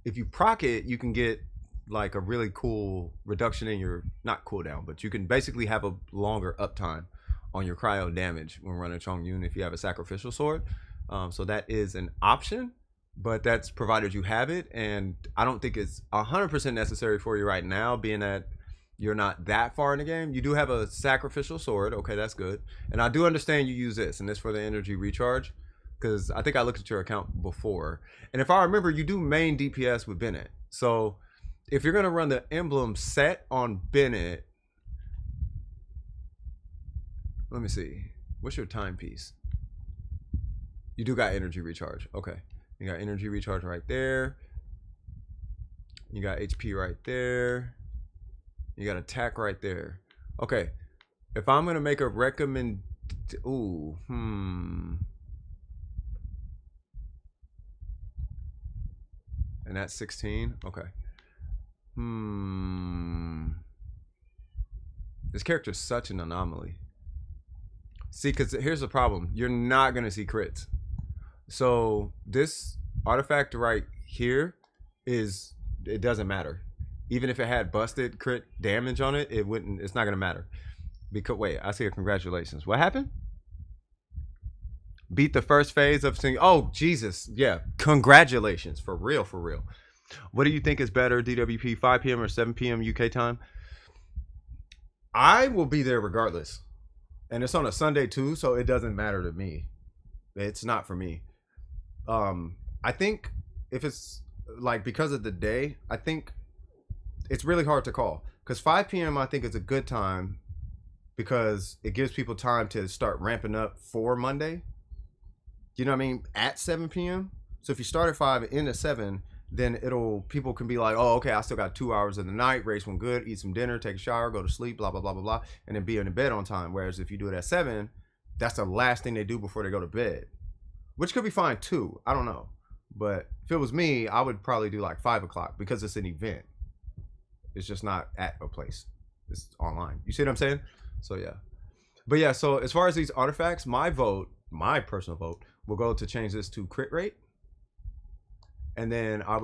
it, you can get like a really cool reduction in your, not cooldown, but you can basically have a longer uptime on your cryo damage when running Chongyun if you have a sacrificial sword. So that is an option, but that's provided you have it, and I don't think it's 100% necessary for you right now, being that you're not that far in the game. You do have a sacrificial sword. Okay, that's good. And I do understand you use this, and this for the energy recharge, because I think I looked at your account before. And if I remember, you do main DPS with Bennett. So if you're going to run the emblem set on Bennett, let me see. What's your timepiece? You do got energy recharge. Okay. You got energy recharge right there. You got HP right there. You got attack right there. Okay. If I'm going to make a recommend... Ooh. And that's 16. Okay. This character is such an anomaly. See, because here's the problem. You're not going to see crits. So this artifact right here is, it doesn't matter. Even if it had busted crit damage on it, it's not going to matter. Because, wait, I see a congratulations. What happened? Beat the first phase of singing. Oh, Jesus. Yeah. Congratulations. For real, for real. What do you think is better, DWP, 5 p.m. or 7 p.m. UK time? I will be there regardless. And it's on a Sunday too, so it doesn't matter to me. It's not for me. I think if it's like because of the day, I think it's really hard to call. Because 5 p.m. I think is a good time because it gives people time to start ramping up for Monday. You know what I mean? At 7 p.m. So if you start at 5 and end at 7, then people can be like, oh, okay, I still got 2 hours of the night, race one good, eat some dinner, take a shower, go to sleep, blah, blah, blah, blah, blah, and then be in the bed on time. Whereas if you do it at 7, that's the last thing they do before they go to bed. which could be fine too. I don't know. But if it was me, I would probably do like 5 o'clock because it's an event. It's just not at a place. It's online. You see what I'm saying? So yeah. But yeah, so as far as these artifacts, my personal vote, will go to change this to crit rate. And then I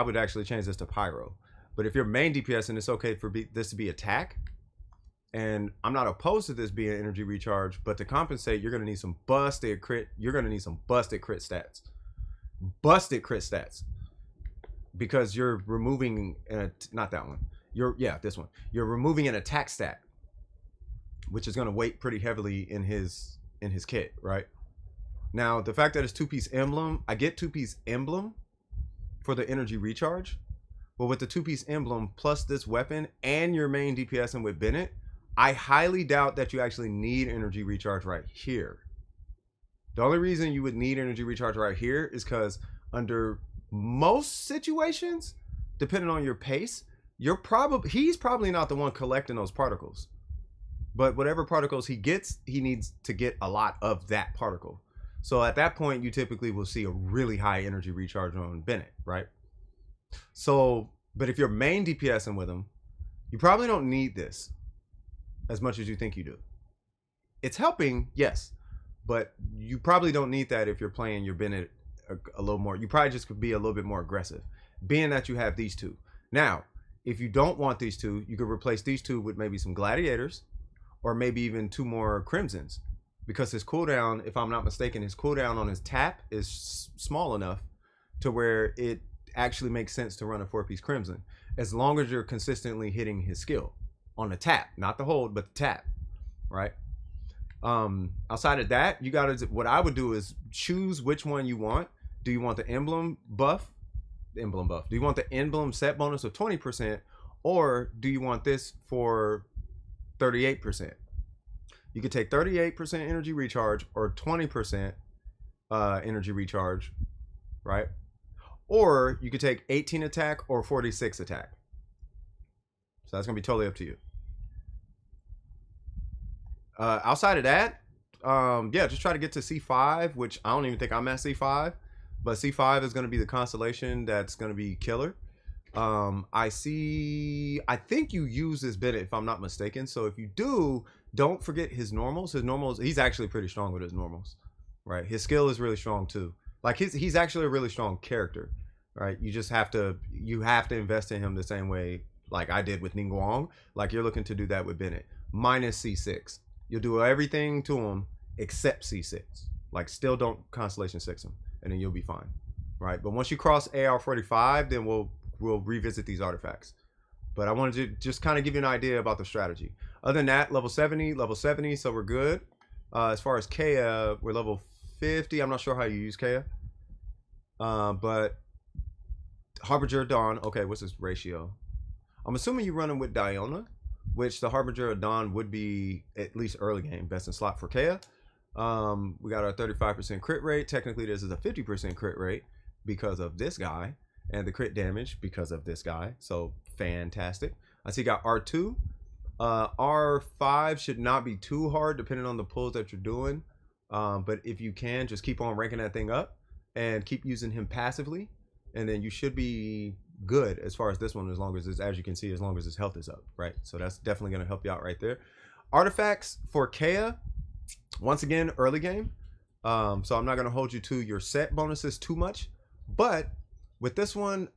would actually change this to pyro. But if you're main DPS and it's okay for this to be attack, and I'm not opposed to this being energy recharge, but to compensate, you're gonna need some busted crit. You're gonna need some busted crit stats. Busted crit stats. Because you're removing not that one. This one. You're removing an attack stat, which is gonna weight pretty heavily in his kit, right? Now the fact that it's 2-piece emblem, I get 2-piece emblem for the energy recharge, but with the 2-piece emblem plus this weapon and your main DPS and with Bennett, I highly doubt that you actually need energy recharge right here. The only reason you would need energy recharge right here is because under most situations, depending on your pace, he's probably not the one collecting those particles. But whatever particles he gets, he needs to get a lot of that particle. So at that point, you typically will see a really high energy recharge on Bennett, right? So, but if you're main DPSing with him, you probably don't need this as much as you think you do. It's helping, yes, but you probably don't need that if you're playing your Bennett a little more. You probably just could be a little bit more aggressive, being that you have these two. Now, if you don't want these two, you could replace these two with maybe some gladiators, or maybe even 2 more crimsons, because his cooldown, if I'm not mistaken, his cooldown on his tap is small enough to where it actually makes sense to run a 4-piece crimson, as long as you're consistently hitting his skill on the tap, not the hold, but the tap, right? Outside of that, you gotta, what I would do is choose which one you want. Do you want the emblem buff? Do you want the emblem set bonus of 20%, or do you want this for 38%? You could take 38% energy recharge or 20% energy recharge, right? Or you could take 18 attack or 46 attack. So that's gonna be totally up to you. Outside of that, yeah, just try to get to C5, which I don't even think I'm at C5, but C5 is gonna be the constellation that's gonna be killer. I think you use this Bennett if I'm not mistaken. So if you do, don't forget his normals. He's actually pretty strong with his normals, right? His skill is really strong too. Like he's actually a really strong character, right? You just have to invest in him the same way like I did with Ningguang. Like you're looking to do that with Bennett. Minus C6. You'll do everything to him except C6. Like still don't Constellation 6 him, and then you'll be fine, right? But once you cross AR45, then we'll revisit these artifacts. But I wanted to just kind of give you an idea about the strategy. Other than that, level 70, so we're good. As far as Kea, we're level 50. I'm not sure how you use Kea. But Harbinger of Dawn, okay, what's this ratio? I'm assuming you're running with Diona, which the Harbinger of Dawn would be, at least early game, best in slot for Kea. We got our 35% crit rate. Technically, this is a 50% crit rate because of this guy, and the crit damage because of this guy. So fantastic. I see you got R2. R5 should not be too hard depending on the pulls that you're doing. But if you can, just keep on ranking that thing up and keep using him passively. And then you should be good as far as this one, as long as as you can see, as long as his health is up, right? So that's definitely going to help you out right there. Artifacts for Kea, once again, early game. So I'm not going to hold you to your set bonuses too much. But with this one,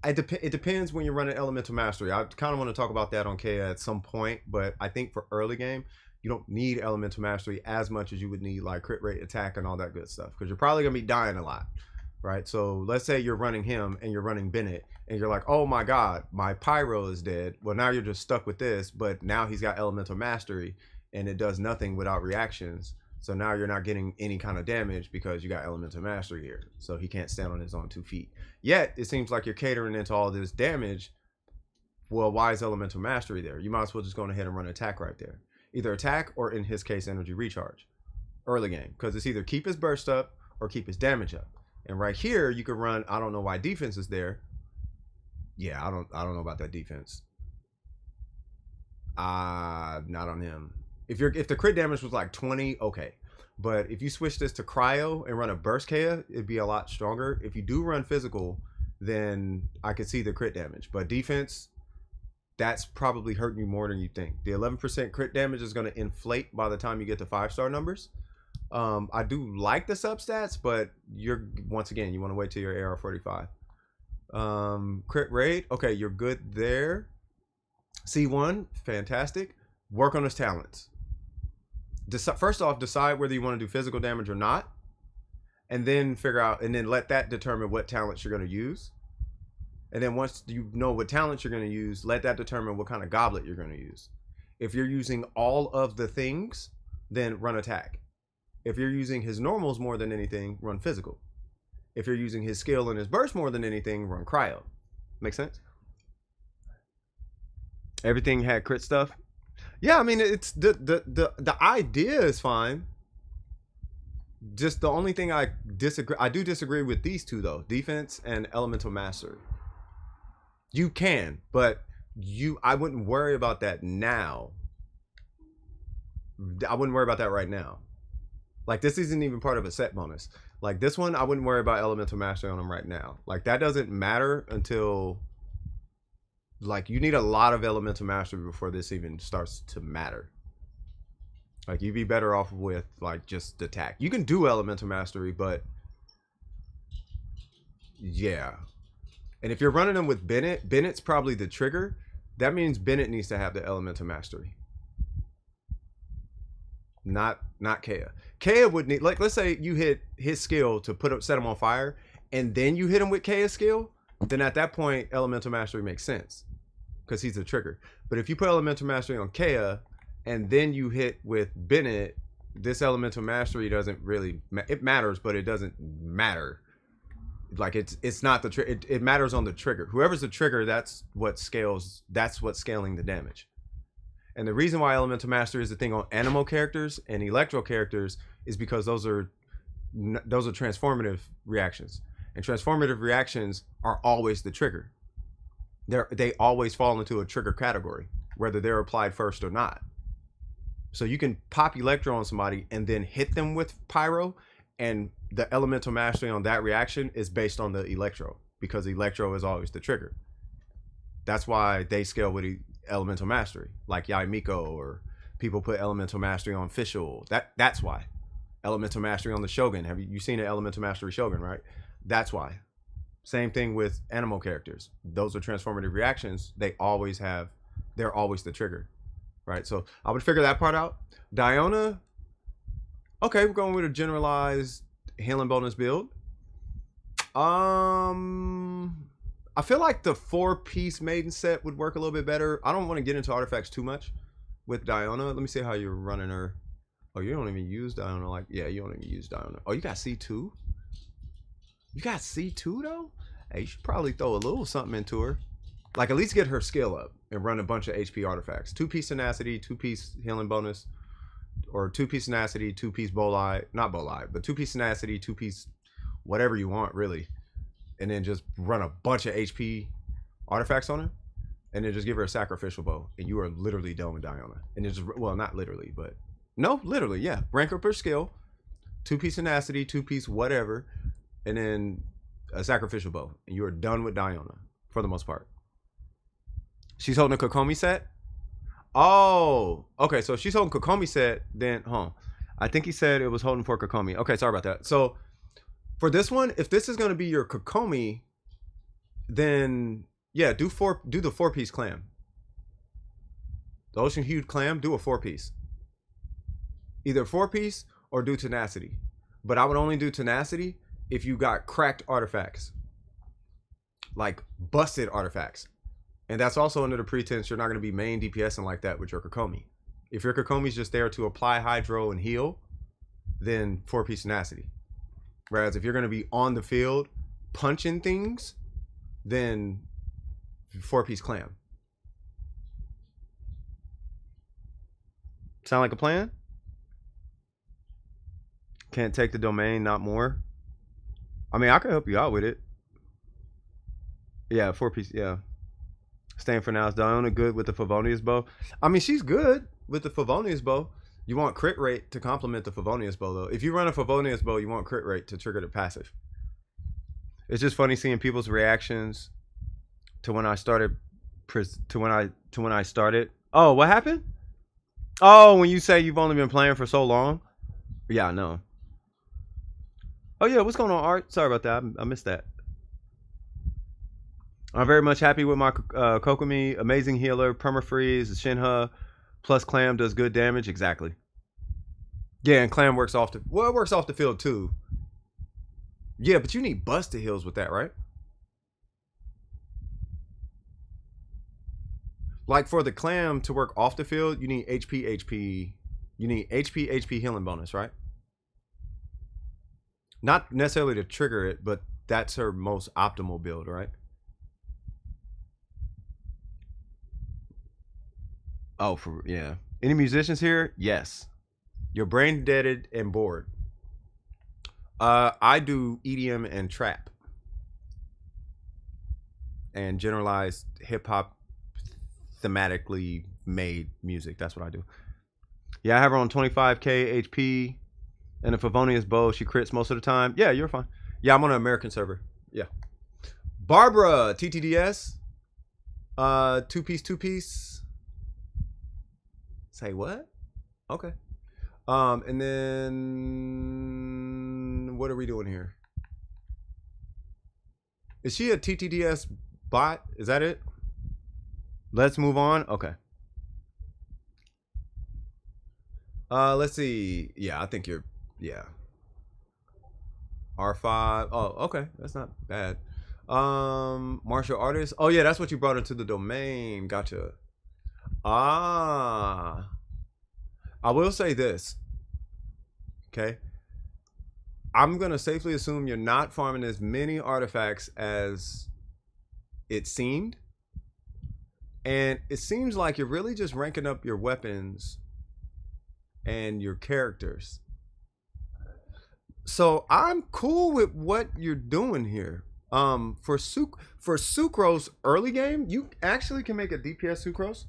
it depends when you're running Elemental Mastery. I kind of want to talk about that on Kea at some point, but I think for early game, you don't need Elemental Mastery as much as you would need like crit rate, attack, and all that good stuff, because you're probably going to be dying a lot, right? So let's say you're running him and you're running Bennett, and you're like, oh my god, my Pyro is dead. Well, now you're just stuck with this, but now he's got Elemental Mastery, and it does nothing without reactions. So now you're not getting any kind of damage because you got Elemental Mastery here. So he can't stand on his own 2 feet. Yet, it seems like you're catering into all this damage. Well, why is Elemental Mastery there? You might as well just go ahead and run attack right there. Either attack or, in his case, energy recharge. Early game. Because it's either keep his burst up or keep his damage up. And right here, you could run, I don't know why defense is there. Yeah, I don't know about that defense. Not on him. If the crit damage was like 20, okay. But if you switch this to cryo and run a burst Kea, it'd be a lot stronger. If you do run physical, then I could see the crit damage. But defense, that's probably hurting you more than you think. The 11% crit damage is going to inflate by the time you get to 5-star numbers. I do like the substats, but once again, you want to wait till your AR-45. Crit rate, okay, you're good there. C1, fantastic. Work on his talents. First off, decide whether you want to do physical damage or not, and then figure out, and then let that determine what talents you're going to use. And then once you know what talents you're going to use, let that determine what kind of goblet you're going to use. If you're using all of the things, then run attack. If you're using his normals more than anything, run physical. If you're using his skill and his burst more than anything, run cryo. Make sense? Everything had crit stuff. Yeah, I mean, it's the idea is fine. Just the only thing I do disagree with these two though: defense and elemental mastery. You can, but I wouldn't worry about that now. I wouldn't worry about that right now. Like, this isn't even part of a set bonus. Like, this one, I wouldn't worry about elemental mastery on him right now. Like, that doesn't matter until, like, you need a lot of elemental mastery before this even starts to matter. Like, you'd be better off with, like, just attack. You can do elemental mastery, but yeah. And if you're running them with Bennett, Bennett's probably the trigger. That means Bennett needs to have the elemental mastery. Not Kea. Kea would need, like, let's say you hit his skill to set him on fire, and then you hit him with Kea's skill, then at that point, elemental mastery makes sense because he's the trigger. But if you put elemental mastery on Kea and then you hit with Bennett, this elemental mastery doesn't really, it matters, but it doesn't matter. Like, it's not the trigger. It matters on the trigger. Whoever's the trigger, that's what scales. That's what's scaling the damage. And the reason why elemental mastery is the thing on animal characters and electro characters is because those are transformative reactions, and transformative reactions are always the trigger. They always fall into a trigger category, whether they're applied first or not. So you can pop electro on somebody and then hit them with pyro, and the elemental mastery on that reaction is based on the electro, because electro is always the trigger. That's why they scale with elemental mastery, like Yaimiko, or people put elemental mastery on Fischl. That's why. Elemental mastery on the Shogun. Have you seen an elemental mastery Shogun, right? That's why. Same thing with animal characters. Those are transformative reactions. They're always the trigger, right? So I would figure that part out. Diona, okay, we're going with a generalized healing bonus build. I feel like the 4-piece maiden set would work a little bit better. I don't want to get into artifacts too much with Diona. Let me see how you're running her. Oh, you don't even use Diona. Like, yeah, you don't even use Diona. Oh, you got C2? You got C2 though? Hey, you should probably throw a little something into her. Like, at least get her skill up and run a bunch of HP artifacts. 2-piece tenacity, 2-piece healing bonus, or 2-piece tenacity, 2-piece bolide. Not bolide, but 2-piece tenacity, 2-piece whatever you want, really. And then just run a bunch of HP artifacts on her, and then just give her a sacrificial bow, and you are literally done with Diona. And then just, well, not literally, but no, literally, yeah. Rank up her skill, 2-piece tenacity, 2-piece whatever, and then a sacrificial bow, and you are done with Diona for the most part. She's holding a Kokomi set. Oh, okay. So if she's holding Kokomi set, then I think he said it was holding for Kokomi. Okay, sorry about that. So for this one, if this is going to be your Kokomi, then yeah, do the 4-piece clam. The ocean hued clam, do a 4-piece. Either 4-piece or do tenacity. But I would only do tenacity if you got cracked artifacts, like busted artifacts. And that's also under the pretense you're not going to be main DPSing like that with your Kokomi. If your Kokomi's just there to apply hydro and heal, then 4-piece tenacity. Whereas if you're going to be on the field punching things, then 4-piece clam. Sound like a plan? Can't take the domain, not more. I mean, I could help you out with it. Yeah, 4-piece, yeah. Staying for now is Diona good with the Favonius bow. I mean, she's good with the Favonius bow. You want crit rate to complement the Favonius bow, though. If you run a Favonius bow, you want crit rate to trigger the passive. It's just funny seeing people's reactions to when I started. To when I started. Oh, what happened? Oh, when you say you've only been playing for so long. Yeah, I know. Oh yeah, what's going on, Art? Sorry about that. I missed that. I'm very much happy with my Kokomi. Amazing healer, permafreeze, Shinha, plus Clam does good damage. Exactly. Yeah, and Clam works off the... Well, it works off the field too. Yeah, but you need busted heals with that, right? Like for the Clam to work off the field, you need HP. You need HP healing bonus, right? Not necessarily to trigger it, but that's her most optimal build, right? Oh, yeah. Any musicians here? Yes. You're brain deaded and bored. I do EDM and trap. And generalized hip hop thematically made music. That's what I do. Yeah, I have her on 25k HP and a Favonius bow. She crits most of the time. Yeah, you're fine. Yeah, I'm on an American server. Yeah. Barbara, TTDS. Two piece. Say what? Okay. And then what are we doing here? Is she a TTDS bot? Is that it? Let's move on. Okay. Let's see. Yeah, I think you're... Yeah. R5. Oh, okay. That's not bad. Martial artist. Oh, yeah, that's what you brought into the domain. Gotcha. Ah. I will say this. Okay. I'm going to safely assume you're not farming as many artifacts as it seemed. And it seems like you're really just ranking up your weapons and your characters. So I'm cool with what you're doing here. For Sucrose early game, you actually can make a DPS Sucrose,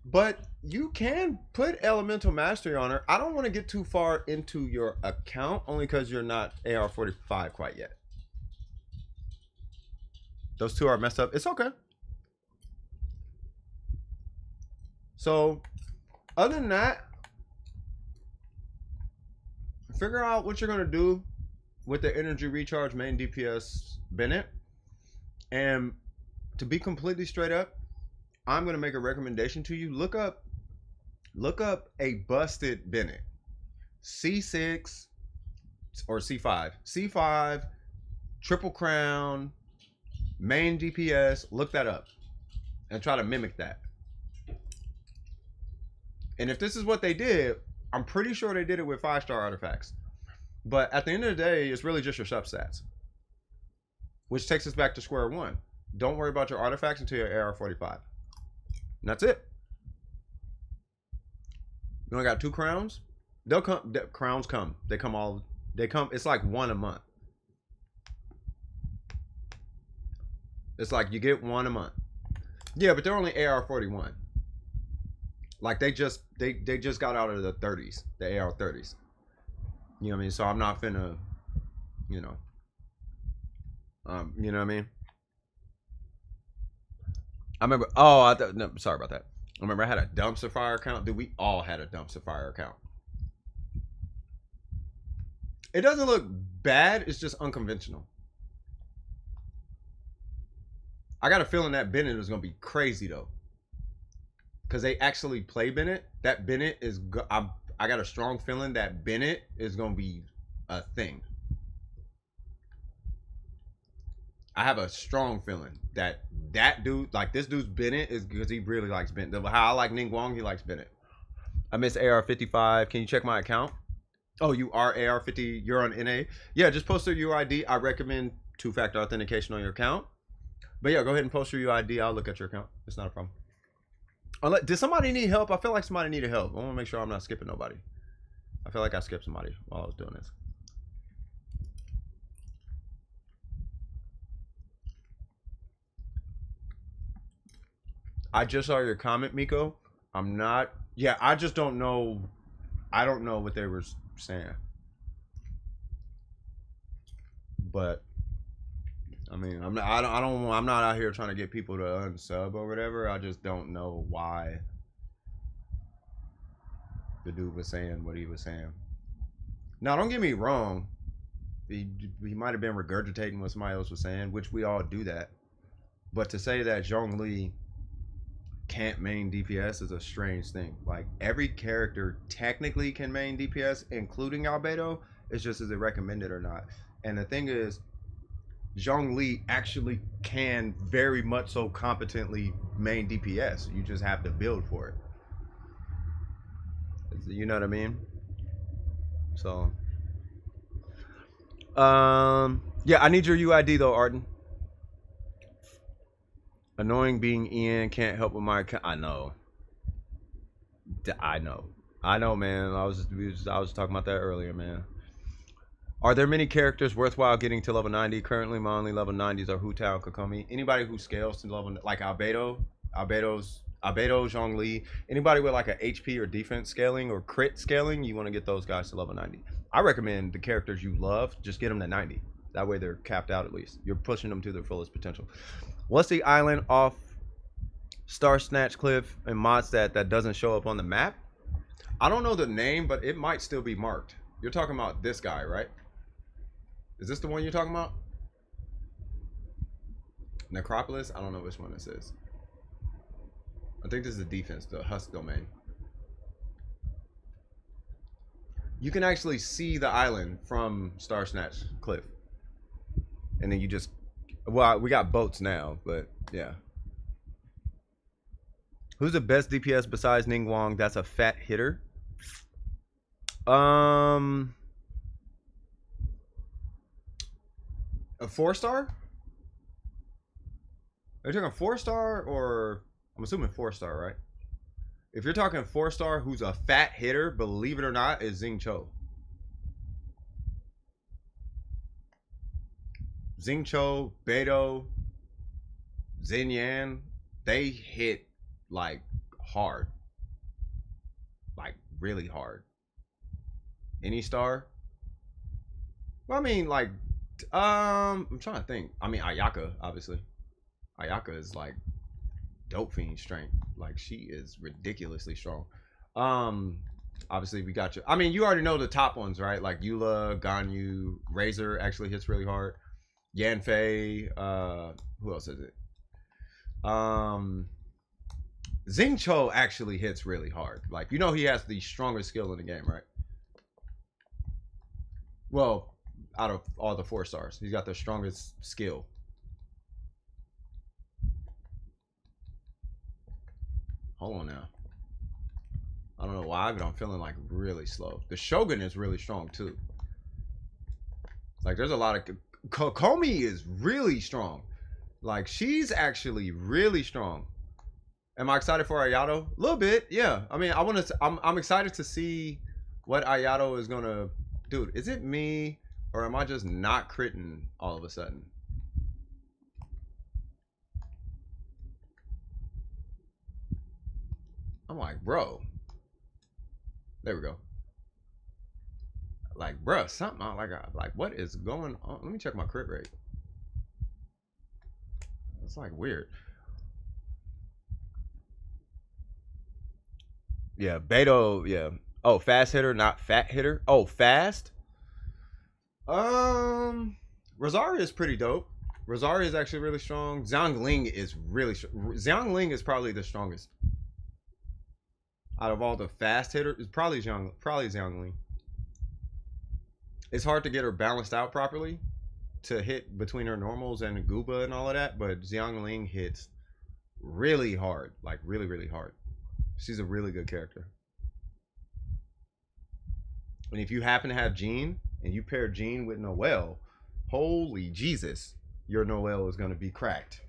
but you can put Elemental Mastery on her. I don't want to get too far into your account, only because you're not AR45 quite yet. Those two are messed up. It's okay. So, other than that, figure out what you're going to do with the energy recharge main DPS Bennett. And to be completely straight up, I'm going to make a recommendation to you. Look up a busted Bennett. C6 or C5. C5, Triple Crown, main DPS. Look that up and try to mimic that. And if this is what they did, I'm pretty sure they did it with 5-star artifacts. But at the end of the day, it's really just your substats. Which takes us back to square one. Don't worry about your artifacts until your AR45. And that's it. You only got 2 crowns? They'll come. Crowns come. They come. It's like 1 a month. It's like you get 1 a month. Yeah, but they're only AR41. Like they just got out of the 30s, the AR 30s. You know what I mean? So I'm not finna, you know what I mean? I remember. Oh, no, sorry about that. I remember I had a dumpster fire account. Dude, we all had a dumpster fire account. It doesn't look bad. It's just unconventional. I got a feeling that Bennett is gonna be crazy though. Because they actually play Bennett. That Bennett is... I got a strong feeling that Bennett is going to be a thing. I have a strong feeling that dude... Like, this dude's Bennett is because he really likes Bennett. How I like Ningguang, he likes Bennett. I miss AR55. Can you check my account? Oh, you are AR50. You're on NA? Yeah, just post your UID. I recommend 2-factor authentication on your account. But yeah, go ahead and post your UID. I'll look at your account. It's not a problem. Did somebody need help? I feel like somebody needed help. I want to make sure I'm not skipping nobody. I feel like I skipped somebody while I was doing this. I just saw your comment, Miko. I'm not... Yeah, I just don't know I don't know what they were saying, but I mean, I'm not out here trying to get people to unsub or whatever. I just don't know why the dude was saying what he was saying. Now, don't get me wrong. He might have been regurgitating what somebody else was saying, which we all do that. But to say that Zhongli can't main DPS is a strange thing. Like, every character technically can main DPS, including Albedo. It's just is it recommended or not. And the thing is, Zhongli actually can very much so competently main DPS. You just have to build for it. You know what I mean? So, yeah, I need your UID though, Arden. Annoying being Ian, can't help with my account. I know, man. I was talking about that earlier, man. Are there many characters worthwhile getting to level 90? Currently, my only level 90s are Hu Tao and Kokomi. Anybody who scales to level, like Albedo, Zhongli, anybody with like a HP or defense scaling or crit scaling, you want to get those guys to level 90. I recommend the characters you love, just get them to 90. That way they're capped out at least. You're pushing them to their fullest potential. What's the island off Star Snatch Cliff and Modstad that doesn't show up on the map? I don't know the name, but it might still be marked. You're talking about this guy, right? Is this the one you're talking about? Necropolis? I don't know which one this is. I think this is the defense, the Husk domain. You can actually see the island from Star Snatch Cliff. And then you just... Well, we got boats now, but yeah. Who's the best DPS besides Ningguang that's a fat hitter? A 4-star? Are you talking 4-star or... I'm assuming 4-star, right? If you're talking 4-star who's a fat hitter, believe it or not, is Xing Cho. Xing Cho, Beidou, Xin Yan, they hit like hard. Like really hard. Any star? Well, I mean, like, I'm trying to think. I mean, Ayaka, obviously. Ayaka is like dope fiend strength. Like, she is ridiculously strong. Obviously we got you. I mean, you already know the top ones, right? Like Eula, Ganyu, Razor actually hits really hard. Yanfei, who else is it? Xing Cho actually hits really hard. Like, you know, he has the strongest skill in the game, right? Well, out of all the 4-stars, he's got the strongest skill. Hold on now. I don't know why, but I'm feeling like really slow. The Shogun is really strong too. Like, there's a lot of... Kokomi is really strong. Like, she's actually really strong. Am I excited for Ayato? A little bit, yeah. I mean, I'm excited to see what Ayato is gonna... Dude, is it me or am I just not critting all of a sudden? I'm like, bro. There we go. Like, bro, something like what is going on? Let me check my crit rate. It's like weird. Yeah, Beto, yeah. Oh, fast hitter, not fat hitter. Oh, fast. Rosaria is pretty dope. Rosaria is actually really strong. Xiangling is really Xiangling is probably the strongest. Out of all the fast hitters, it's probably Xiangling. It's hard to get her balanced out properly to hit between her normals and Gooba and all of that, but Xiangling hits really hard, like really, really hard. She's a really good character. And if you happen to have Jean and you pair Jean with Noelle, holy Jesus, your Noelle is going to be cracked.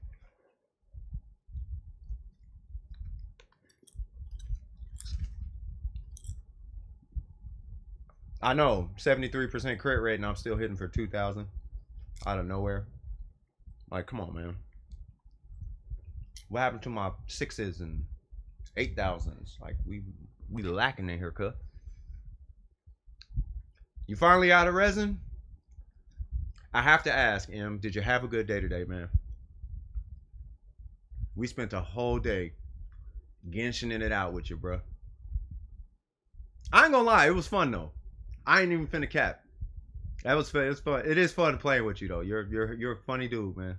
I know, 73% crit rate, and I'm still hitting for 2,000 out of nowhere. Like, come on, man. What happened to my 6s and 8,000s? Like, we lacking in here, cuh. You finally out of resin? I have to ask, Em, did you have a good day today, man? We spent a whole day Genshining it out with you, bro. I ain't gonna lie, it was fun though. I ain't even finna cap. That was fun. It's fun. It is fun to play with you though. You're a funny dude, man.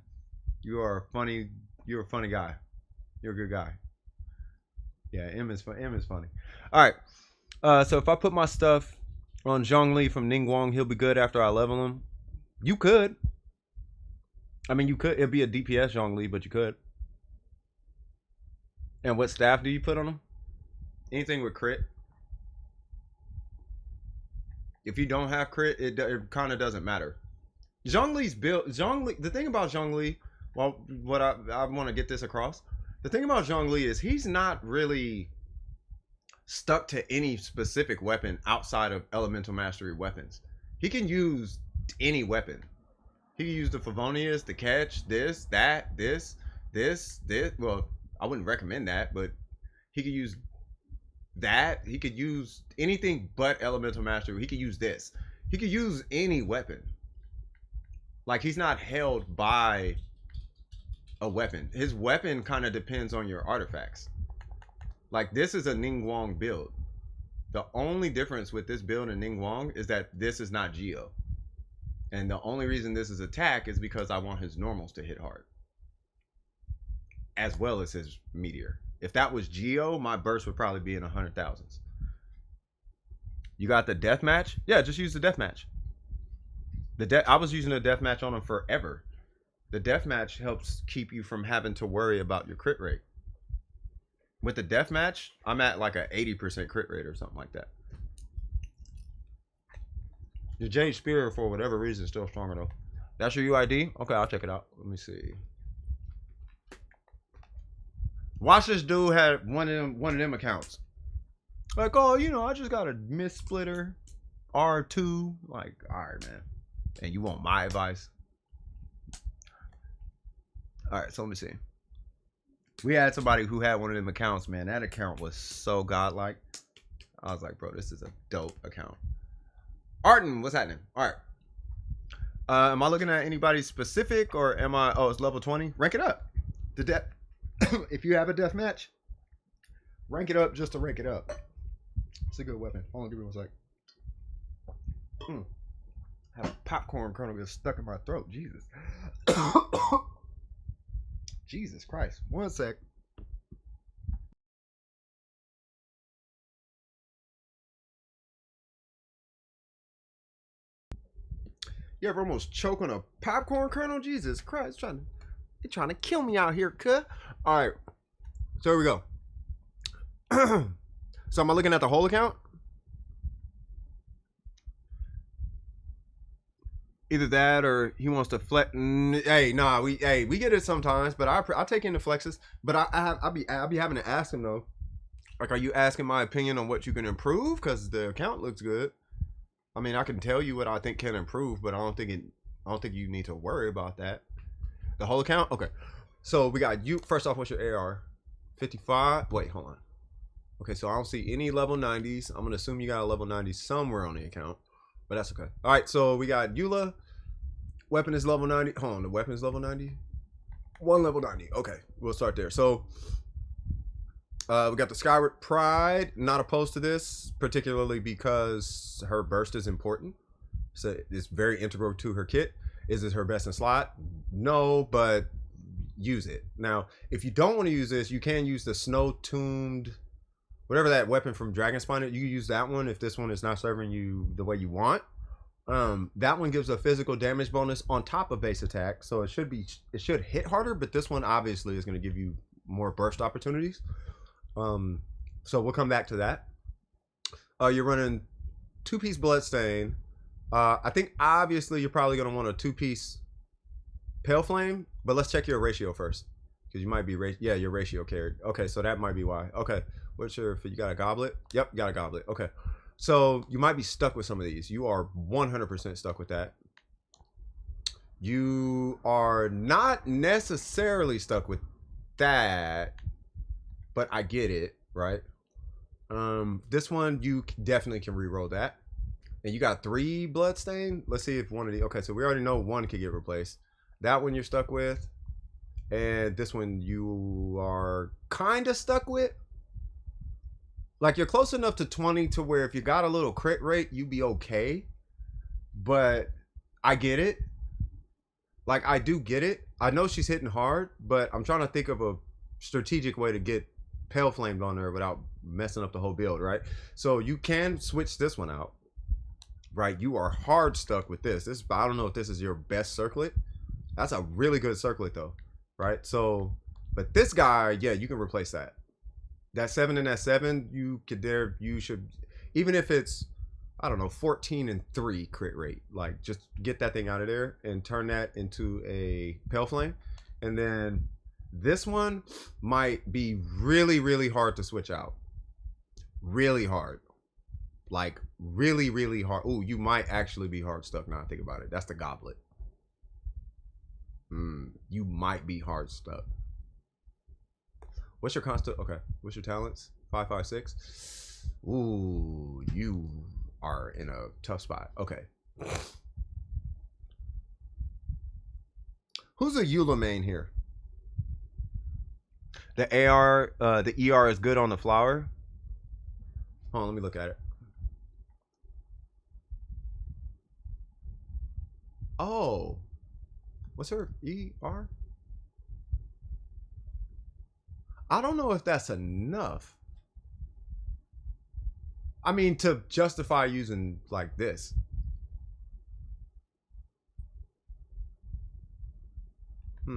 You're a funny guy. You're a good guy. Yeah, M is funny. All right. So if I put my stuff on Zhongli from Ningguang, he'll be good after I level him. You could. I mean, you could. It'd be a DPS Zhongli, but you could. And what staff do you put on him? Anything with crit. If you don't have crit, it kind of doesn't matter. Zhongli's build. Zhongli. The thing about Zhongli, well, what I want to get this across. The thing about Zhongli is he's not really stuck to any specific weapon outside of elemental mastery weapons. He can use any weapon. He can use the Favonius, the catch, this, that, this. Well, I wouldn't recommend that, but he could use that. He could use anything but elemental mastery. He could use this. He could use any weapon. Like, he's not held by a weapon. His weapon kind of depends on your artifacts. Like, this is a Ningguang build. The only difference with this build and Ningguang is that this is not Geo. And the only reason this is attack is because I want his normals to hit hard. As well as his meteor. If that was Geo, my burst would probably be in 100,000s. You got the deathmatch? Yeah, just use the deathmatch. I was using the deathmatch on him forever. The deathmatch helps keep you from having to worry about your crit rate. With the deathmatch, I'm at like a 80% crit rate or something like that. The Jade Spear, for whatever reason, is still stronger though. That's your UID? Okay, I'll check it out. Let me see. Watch this dude had one of them accounts. Like, oh, you know, I just got a miss splitter, R2. Like, all right, man. And you want my advice? All right, so let me see. We had somebody who had one of them accounts, man. That account was so godlike. I was like, bro, this is a dope account. Arden, what's happening? All right. Am I looking at anybody specific or am I? Oh, it's level 20. Rank it up. The death. If you have a death match, rank it up just to rank it up. It's a good weapon. Hold on, give me 1 sec. Have a popcorn kernel get stuck in my throat. Jesus. Jesus Christ. 1 sec. You ever almost choke on a popcorn kernel? Jesus Christ. You're trying to kill me out here, cuh. All right. So here we go. So am I looking at the whole account? Either that or he wants to flex. Hey, nah, we get it sometimes, but I take in the flexes. But I'll be having to ask him though. Like, are you asking my opinion on what you can improve? Because the account looks good. I mean, I can tell you what I think can improve, but I don't think you need to worry about that. The whole account? Okay. So we got you. First off, what's your AR? 55? Wait, hold on. Okay, so I don't see any level 90s. I'm going to assume you got a level 90 somewhere on the account, but that's okay. All right, so we got Eula. Weapon is level 90. Hold on, the weapon is level 90? One level 90. Okay, we'll start there. So we got the Skyward Pride. Not opposed to this, particularly because her burst is important. So it's very integral to her kit. Is it her best in slot? No, but use it. Now, if you don't want to use this, you can use the Snow-Tuned, whatever that weapon from Dragon Spine. You use that one if this one is not serving you the way you want. That one gives a physical damage bonus on top of base attack, so it should hit harder. But this one obviously is going to give you more burst opportunities. So we'll come back to that. You're running 2-piece Bloodstain. I think obviously you're probably going to want a 2-piece Pale Flame, but let's check your ratio first, because you might be your ratio carried. Okay, so that might be why. Okay, what's your? You got a goblet? Yep, you got a goblet. Okay, so you might be stuck with some of these. You are 100% stuck with that. You are not necessarily stuck with that, but I get it, right? This one you definitely can re-roll that. And you got 3 bloodstain. Let's see if one of the okay, so we already know one could get replaced. That one you're stuck with. And this one you are kinda stuck with. Like you're close enough to 20 to where if you got a little crit rate, you'd be okay. But I get it. Like I do get it. I know she's hitting hard, but I'm trying to think of a strategic way to get Pale Flamed on her without messing up the whole build, right? So you can switch this one out. Right, you are hard stuck with this. I don't know if this is your best circlet. That's a really good circlet though, right? So, but this guy, yeah, you can replace that. That 7 and that 7, you should, even if it's, I don't know, 14 and 3 crit rate, like just get that thing out of there and turn that into a Pale Flame. And then this one might be really, really hard to switch out. Really hard. Like really, really hard. Ooh, you might actually be hard stuck now. Think about it. That's the goblet. You might be hard stuck. What's your constant? Okay. What's your talents? 5, 5, 6. Ooh, you are in a tough spot. Okay. Who's a Eula main here? The AR, the ER is good on the flower. Hold on, let me look at it. Oh, what's her ER? I don't know if that's enough. I mean, to justify using like this. I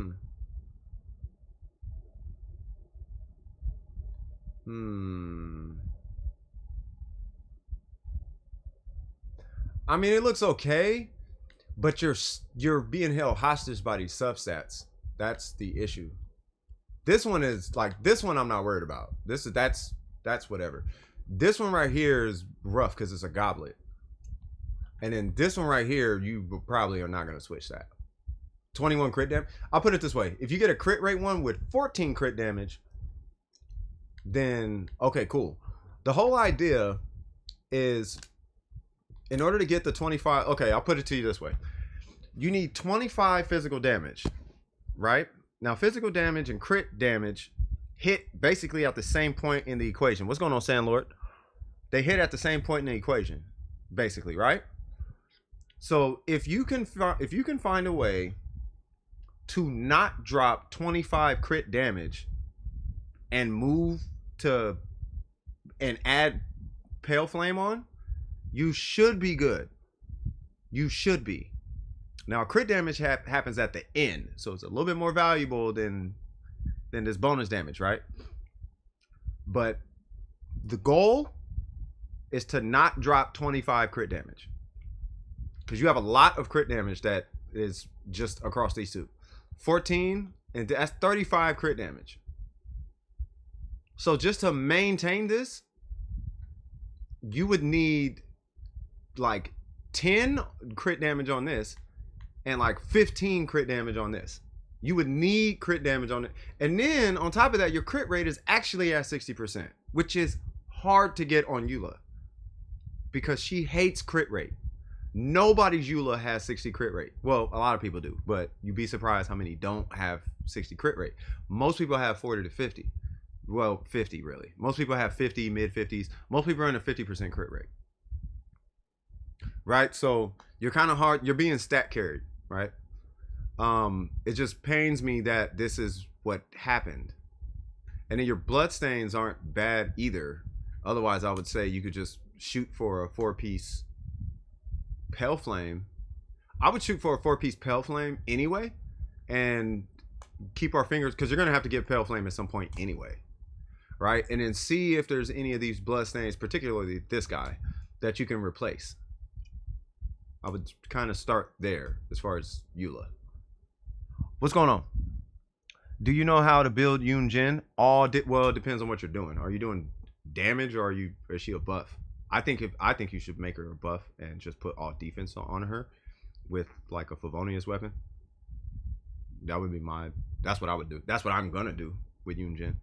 mean, it looks okay. But you're being held hostage by these substats. That's the issue. This one is like this one I'm not worried about. That's whatever. This one right here is rough because it's a goblet. And then this one right here, you probably are not gonna switch that. 21 crit damage. I'll put it this way. If you get a crit rate one with 14 crit damage, then okay, cool. The whole idea is in order to get the 25, okay, I'll put it to you this way. You need 25 physical damage, right? Now, physical damage and crit damage hit basically at the same point in the equation. What's going on, Sandlord? They hit at the same point in the equation, basically, right? So if you can find a way to not drop 25 crit damage and move to and add Pale Flame on, you should be good. You should be. Now, crit damage happens at the end, so it's a little bit more valuable than this bonus damage, right? But the goal is to not drop 25 crit damage, because you have a lot of crit damage that is just across these two. 14, and that's 35 crit damage. So just to maintain this, you would need like 10 crit damage on this and like 15 crit damage on this. You would need crit damage on it. And then on top of that, your crit rate is actually at 60%, which is hard to get on Eula because she hates crit rate. Nobody's Eula has 60 crit rate. Well, a lot of people do, but you'd be surprised how many don't have 60 crit rate. Most people have 40 to 50. Well, 50 really. Most people have 50, mid 50s. Most people are in a 50% crit rate. Right? So you're kind of hard. You're being stat carried, right? It just pains me that this is what happened. And then your bloodstains aren't bad either. Otherwise, I would say you could just shoot for a 4-piece Pale Flame. I would shoot for a 4-piece Pale Flame anyway, and keep our fingers, because you're gonna have to get Pale Flame at some point anyway, right? And then see if there's any of these bloodstains, particularly this guy, that you can replace. I would kind of start there as far as Eula. What's going on? Do you know how to build Yoon Jin? Well, it depends on what you're doing. Are you doing damage, or is she a buff? I think you should make her a buff and just put all defense on her with like a Favonius weapon. That would be that's what I would do. That's what I'm gonna do with Yoon Jin.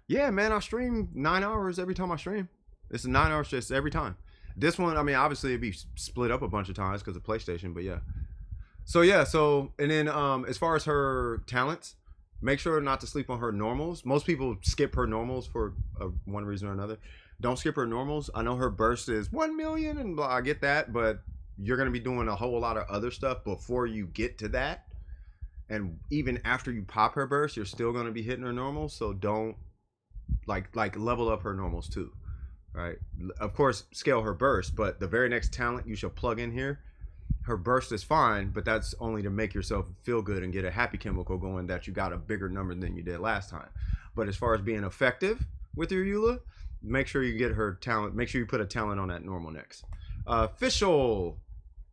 Yeah, man, I stream 9 hours every time I stream. It's a 9-hour shift every time. This one, I mean, obviously it'd be split up a bunch of times because of PlayStation, but yeah. So yeah, and then as far as her talents, make sure not to sleep on her normals. Most people skip her normals for one reason or another. Don't skip her normals. I know her burst is 1 million and blah, I get that, but you're going to be doing a whole lot of other stuff before you get to that. And even after you pop her burst, you're still going to be hitting her normals. So don't like level up her normals too, right? Of course, scale her burst, but the very next talent you shall plug in here, her burst is fine, but that's only to make yourself feel good and get a happy chemical going that you got a bigger number than you did last time. But as far as being effective with your Eula, make sure you get her talent. Make sure you put a talent on that normal next. Official.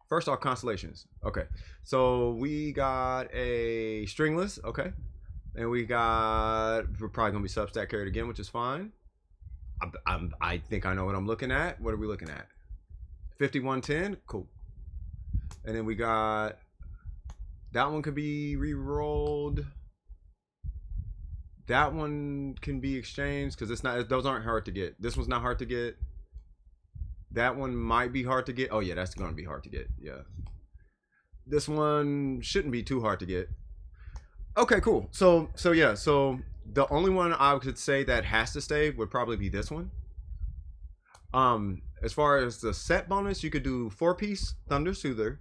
First off, constellations. Okay, so we got a stringless. Okay, and we're probably gonna be substat carried again, which is fine. I think I know what I'm looking at. What are we looking at? 5110. Cool. And then we got that one could be re-rolled. That one can be exchanged because it's not. Those aren't hard to get. This one's not hard to get. That one might be hard to get. Oh yeah, that's gonna be hard to get. Yeah. This one shouldn't be too hard to get. Okay, cool. So yeah. So the only one I could say that has to stay would probably be this one. As far as the set bonus, you could do 4-piece Thunder Soother.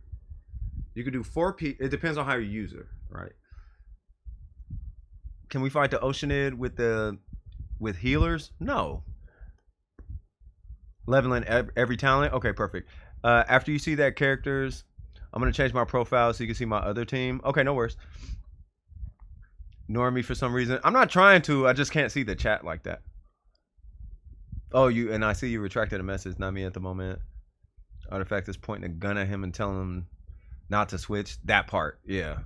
You could do 4-piece. It depends on how you use her, right? Can we fight the Oceanid with healers? No. Leveling every talent. Okay, perfect. After you see that characters, I'm gonna change my profile so you can see my other team. Okay, no worries. Ignore me for some reason. I'm not trying to. I just can't see the chat like that. Oh, and I see you retracted a message. Not me at the moment. Artifact is pointing a gun at him and telling him not to switch. That part, yeah.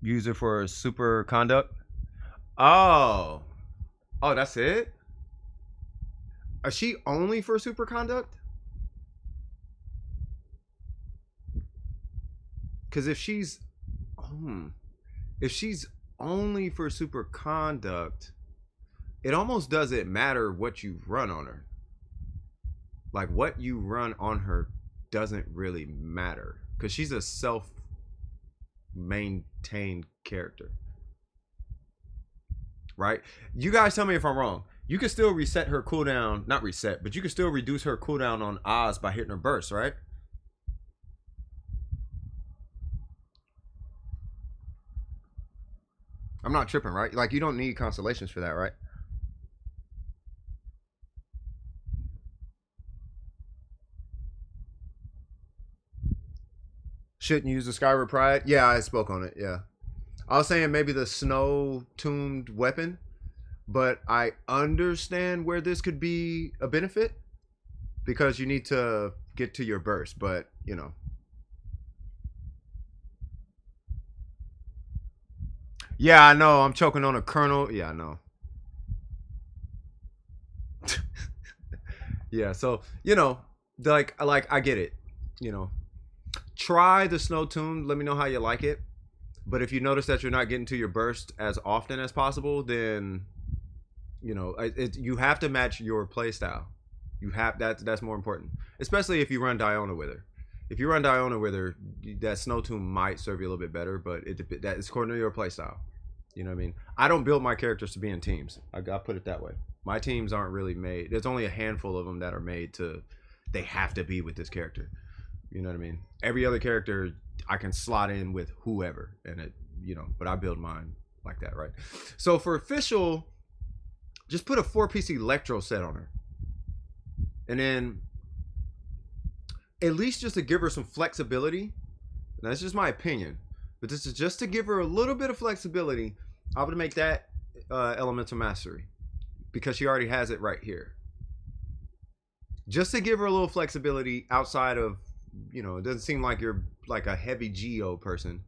User for super conduct. Oh, that's it. Is she only for super conduct? Because if she's only for super conduct, it almost doesn't matter what you run on her. Like what you run on her doesn't really matter because she's a self-maintained character, right? You guys tell me if I'm wrong. You can still reset her cooldown, not reset, but you can still reduce her cooldown on Oz by hitting her burst, right? I'm not tripping, right? Like you don't need constellations for that, right? Shouldn't use the Skyward Pride. Yeah, I spoke on it. Yeah, I was saying maybe the snow tuned weapon, but I understand where this could be a benefit because you need to get to your burst. But you know, yeah, I know. I'm choking on a kernel. Yeah, I know. Yeah, so you know, like I get it. You know, try the snow tune. Let me know how you like it. But if you notice that you're not getting to your burst as often as possible, then you know you have to match your play style. You have that's more important, especially if you run Diona with her. If you run Diona with her, that snow tune might serve you a little bit better, but that is according to your play style. You know what I mean? I don't build my characters to be in teams. I put it that way. My teams aren't really made. There's only a handful of them that are made to. They have to be with this character. You know what I mean? Every other character I can slot in with whoever, and it, you know. But I build mine like that, right? So for official, just put a 4-piece Electro set on her, and then at least just to give her some flexibility. Now, that's just my opinion, but this is just to give her a little bit of flexibility. I would make that Elemental Mastery because she already has it right here. Just to give her a little flexibility outside of, you know, it doesn't seem like you're like a heavy Geo person,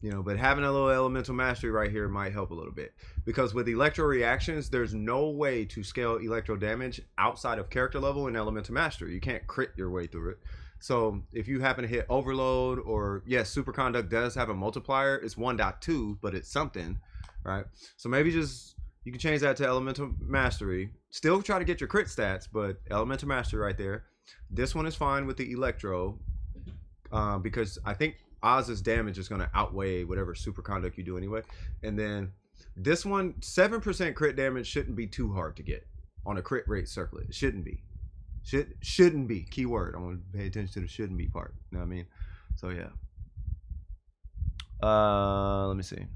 you know, but having a little Elemental Mastery right here might help a little bit because with Electro reactions, there's no way to scale Electro damage outside of character level in Elemental Mastery. You can't crit your way through it. So if you happen to hit Overload or yes, Super Conduct does have a multiplier. It's 1.2, but it's something, right? So maybe just you can change that to Elemental Mastery. Still try to get your crit stats, but Elemental Mastery right there. This one is fine with the Electro because I think Oz's damage is going to outweigh whatever superconduct you do anyway. And then this one, 7% crit damage shouldn't be too hard to get on a crit rate circlet. It shouldn't be. Shouldn't be. Keyword. I want to pay attention to the shouldn't be part. You know what I mean? So yeah. Let me see.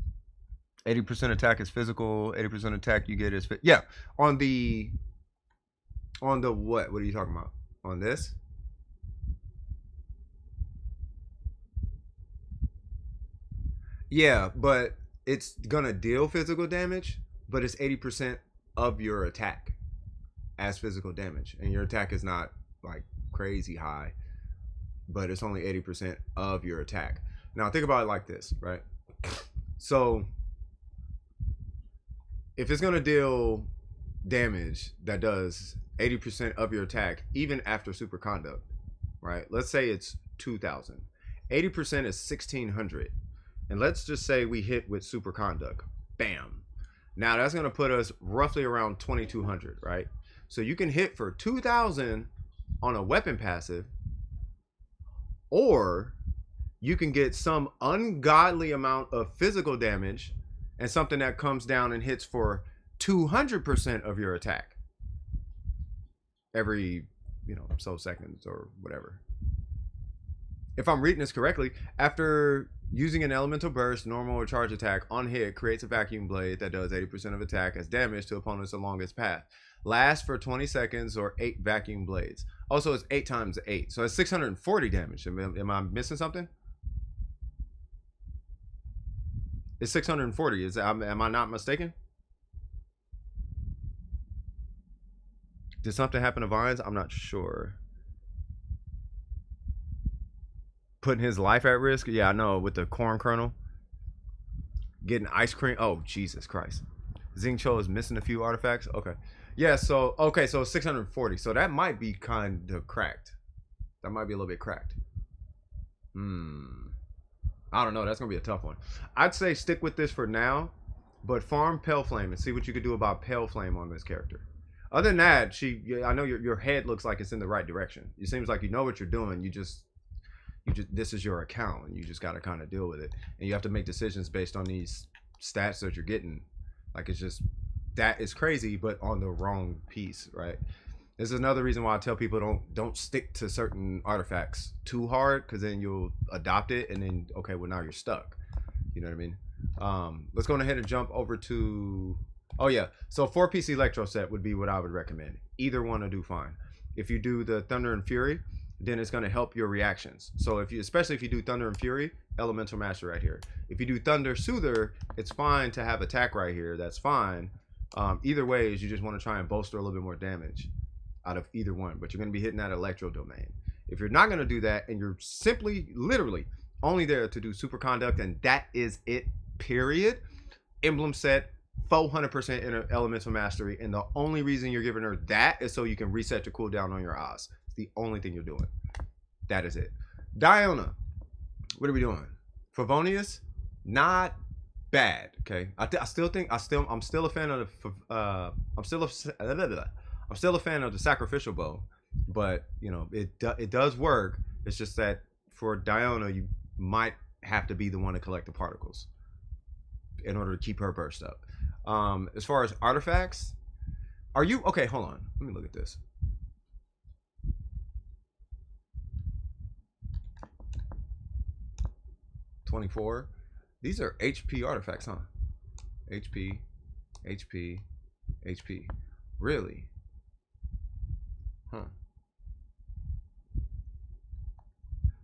80% attack is physical. 80% attack you get is yeah. On the what? What are you talking about? On this? Yeah, but it's gonna deal physical damage, but it's 80% of your attack as physical damage, and your attack is not like crazy high, but it's only 80% of your attack. Now think about it like this, right? So if it's gonna deal damage that does 80% of your attack, even after superconduct, right? Let's say it's 2,000. 80% is 1,600. And let's just say we hit with superconduct. Bam. Now that's gonna put us roughly around 2,200, right? So you can hit for 2,000 on a weapon passive, or you can get some ungodly amount of physical damage and something that comes down and hits for 200% of your attack every, so seconds or whatever. If I'm reading this correctly, after using an elemental burst, normal or charge attack on hit creates a vacuum blade that does 80% of attack as damage to opponents along its path. Lasts for 20 seconds or 8 vacuum blades. Also, it's 8 times 8. So it's 640 damage. Am I missing something? It's 640. Am I not mistaken? Did something happen to Vines? I'm not sure. Putting his life at risk? Yeah, I know, with the corn kernel. Getting ice cream. Oh, Jesus Christ. Xingqiu is missing a few artifacts. Okay. Yeah, so, okay, so 640. So that might be kind of cracked. That might be a little bit cracked. I don't know. That's going to be a tough one. I'd say stick with this for now, but farm Pale Flame and see what you could do about Pale Flame on this character. Other than that, I know your head looks like it's in the right direction. It seems like you know what you're doing. You just this is your account, and you just got to kind of deal with it. And you have to make decisions based on these stats that you're getting. Like, it's just, that is crazy, but on the wrong piece, right? This is another reason why I tell people don't stick to certain artifacts too hard, because then you'll adopt it, and then, okay, well, now you're stuck. You know what I mean? Let's go ahead and jump over to, oh yeah, so 4-piece Electro set would be what I would recommend. Either one will do fine. If you do the Thunder and Fury, then it's going to help your reactions. So especially if you do Thunder and Fury, Elemental Master right here. If you do Thunder Soother, it's fine to have attack right here. That's fine. Either way is you just want to try and bolster a little bit more damage out of either one, but you're going to be hitting that Electro domain. If you're not going to do that, and you're simply, literally, only there to do Superconduct, and that is it, period, Emblem set, 400% in Elemental Mastery, and the only reason you're giving her that is so you can reset your cooldown on your Oz. It's the only thing you're doing. That is it. Diona, what are we doing? Favonius, not bad. Okay, I'm still a fan of the I'm still a fan of the Sacrificial Bow, but it does work. It's just that for Diona, you might have to be the one to collect the particles in order to keep her burst up. As far as artifacts, are you okay? Hold on, let me look at this. $24. These are HP artifacts, huh? HP. Really? Huh.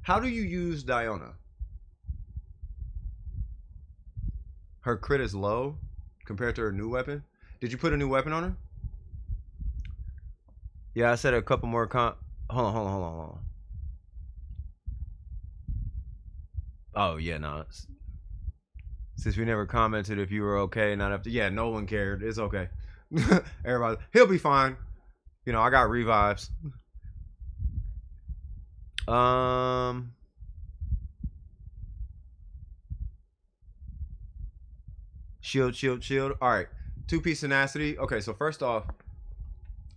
How do you use Diona? Her crit is low compared to her new weapon. Did you put a new weapon on her? Yeah, I said a couple more Hold on. Oh, yeah, no. Since we never commented if you were okay, not after. Yeah, no one cared. It's okay. Everybody, he'll be fine. I got revives. Shield, shield, shield. All right. 2-piece tenacity. Okay, so first off, what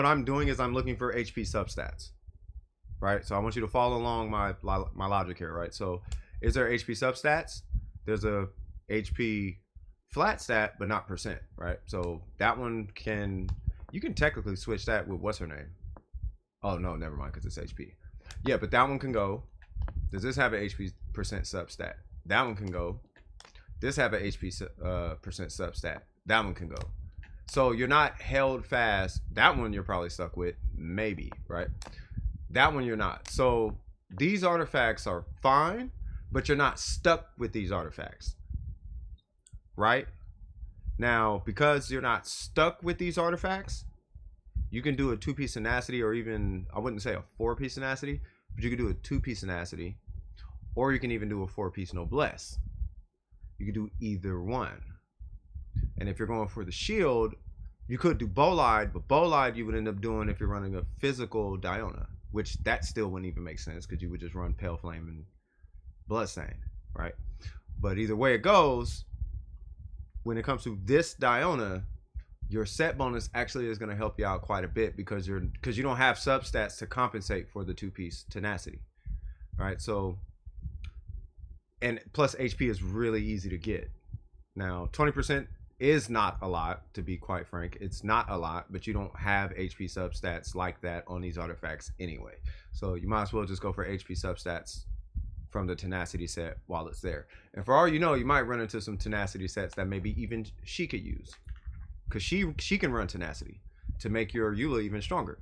I'm doing is I'm looking for HP substats, right? So I want you to follow along my logic here, right? So is there HP substats? There's a HP flat stat, but not percent, right? So that one you can technically switch that with what's her name? Oh no, never mind, because it's HP. Yeah, but that one can go. Does this have an HP percent substat? That one can go. This have an HP percent substat. That one can go. So you're not held fast. That one you're probably stuck with, maybe, right? That one you're not. So these artifacts are fine, but you're not stuck with these artifacts, right? Now, because you're not stuck with these artifacts, you can do a 2-piece tenacity, or even, I wouldn't say a 4-piece tenacity, but you can do a 2-piece tenacity, or you can even do a 4-piece noblesse. You can do either one. And if you're going for the shield, you could do bolide, but bolide you would end up doing if you're running a physical Diona, which that still wouldn't even make sense because you would just run Pale Flame and Bloodstain, right? But either way it goes, when it comes to this Diona, your set bonus actually is going to help you out quite a bit because you don't have substats to compensate for the 2-piece tenacity, right? So, and plus HP is really easy to get. Now 20% is not a lot, to be quite frank. It's not a lot, but you don't have HP substats like that on these artifacts anyway. So you might as well just go for HP substats from the tenacity set while it's there. And for all you know, you might run into some tenacity sets that maybe even she could use, because she can run tenacity to make your Eula even stronger.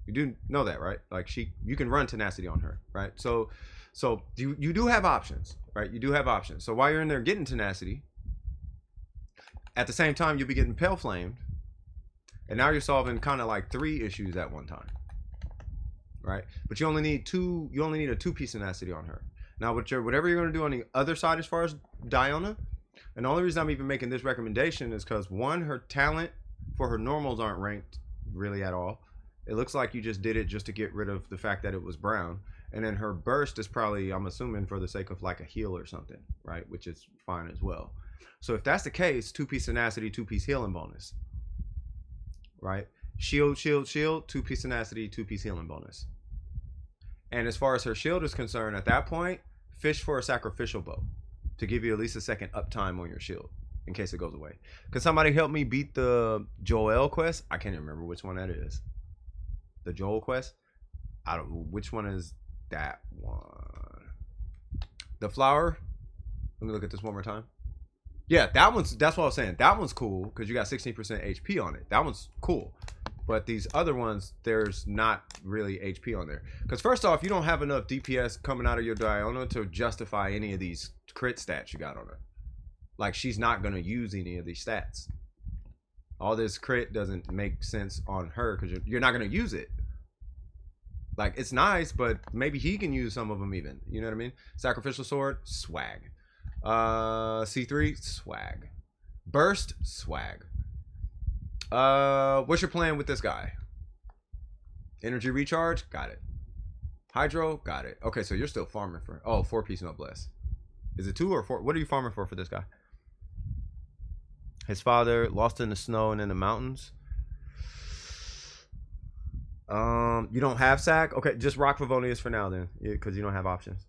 You do know that, right? Like you can run tenacity on her, right? So you do have options, right? You do have options. So while you're in there getting tenacity, at the same time you'll be getting Pale Flamed, and now you're solving kind of like 3 issues at one time, right? But you only need a 2-piece tenacity on her. Now whatever you're going to do on the other side as far as Diona, and the only reason I'm even making this recommendation is because, one, her talent for her normals aren't ranked really at all. It looks like you just did it just to get rid of the fact that it was brown. And then her burst is probably, I'm assuming, for the sake of like a heal or something, right? Which is fine as well. So if that's the case, 2-piece tenacity, 2-piece healing bonus, right? Shield, shield, shield, 2-piece tenacity, 2-piece healing bonus. And as far as her shield is concerned, at that point, fish for a sacrificial bow to give you at least a second uptime on your shield in case it goes away. Can somebody help me beat the Joel quest? I can't remember which one that is. The Joel quest? I don't know. Which one is that one? The flower? Let me look at this one more time. Yeah, that's what I was saying. That one's cool because you got 16% HP on it. That one's cool. But these other ones, there's not really HP on there. Because first off, you don't have enough DPS coming out of your Diona to justify any of these crit stats you got on her. Like, she's not going to use any of these stats. All this crit doesn't make sense on her because you're not going to use it. Like, it's nice, but maybe he can use some of them even. You know what I mean? Sacrificial sword, swag. C3, swag. Burst, swag. What's your plan with this guy? Energy recharge, got it. Hydro, got it. Okay, so you're still farming for 4-piece noblesse. Is it 2 or 4? What are you farming for this guy? His father lost in the snow and in the mountains. You don't have sack? Okay, just rock Favonius for now then, because you don't have options.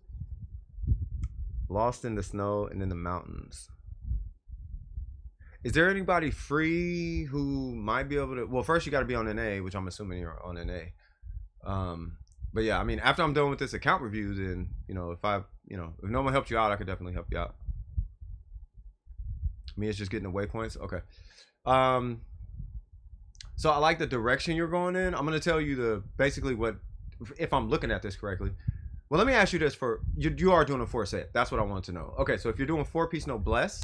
Lost in the snow and in the mountains. Is there anybody free who might be able to? Well, first you got to be on NA, which I'm assuming you're on NA. But yeah, I mean, after I'm done with this account review, then if no one helped you out, I could definitely help you out. Me, it's just getting the waypoints. Okay. So I like the direction you're going in. I'm gonna tell you basically what, if I'm looking at this correctly. Well, let me ask you this you are doing a 4 set. That's what I want to know. Okay, so if you're doing 4-piece noblesse,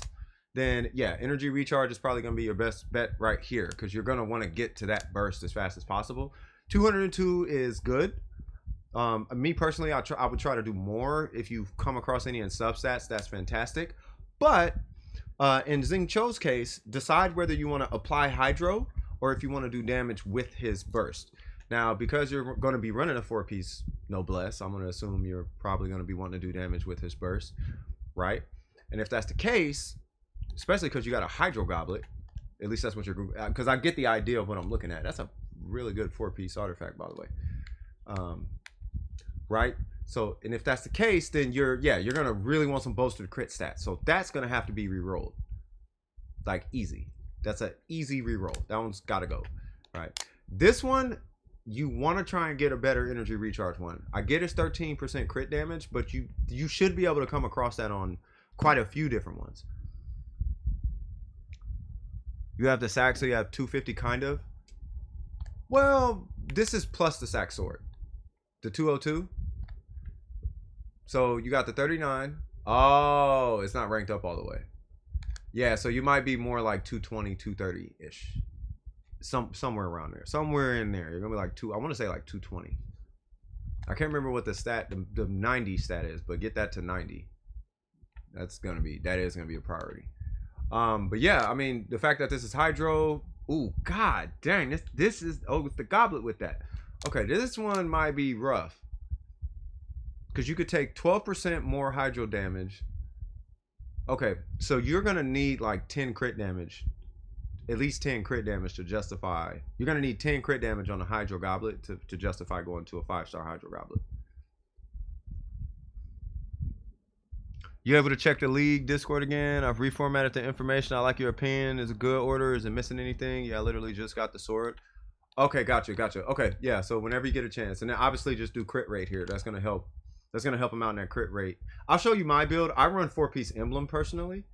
then yeah, energy recharge is probably gonna be your best bet right here because you're gonna want to get to that burst as fast as possible. 202 is good. Me personally, I would try to do more. If you come across any in substats, that's fantastic. But in Xing Cho's case, decide whether you want to apply Hydro or if you want to do damage with his burst. Now, because you're going to be running a 4-piece noblesse, I'm going to assume you're probably going to be wanting to do damage with his burst, right? And if that's the case, especially because you got a Hydro Goblet, at least that's what you're, because I get the idea of what I'm looking at. That's a really good 4-piece artifact, by the way. Right? So, and if that's the case, then you're going to really want some bolstered crit stats. So that's going to have to be re-rolled. Like, easy. That's an easy re-roll. That one's got to go. All right. This one, you want to try and get a better energy recharge one. I get it's 13% crit damage, but you should be able to come across that on quite a few different ones. You have the sack, so you have 250 kind of. Well, this is plus the sack sword. The 202. So you got the 39. Oh, it's not ranked up all the way. Yeah, so you might be more like 220, 230-ish. Somewhere around there. Somewhere in there. You're going to be like I want to say like 220. I can't remember what the 90 stat is, but get that to 90. That is going to be a priority. But yeah, I mean, the fact that this is Hydro. Ooh, god dang. This is, it's the goblet with that. Okay, this one might be rough. Because you could take 12% more Hydro damage. Okay, so you're going to need like 10 crit damage. At least 10 crit damage to justify. You're going to need 10 crit damage on a Hydro Goblet to justify going to a 5-star Hydro Goblet. You able to check the League Discord again? I've reformatted the information. I like your opinion. Is it good order? Is it missing anything? Yeah, I literally just got the sword. Okay, gotcha. Okay, yeah, so whenever you get a chance. And then obviously just do crit rate here. That's going to help. That's going to help him out in that crit rate. I'll show you my build. I run 4-piece emblem personally.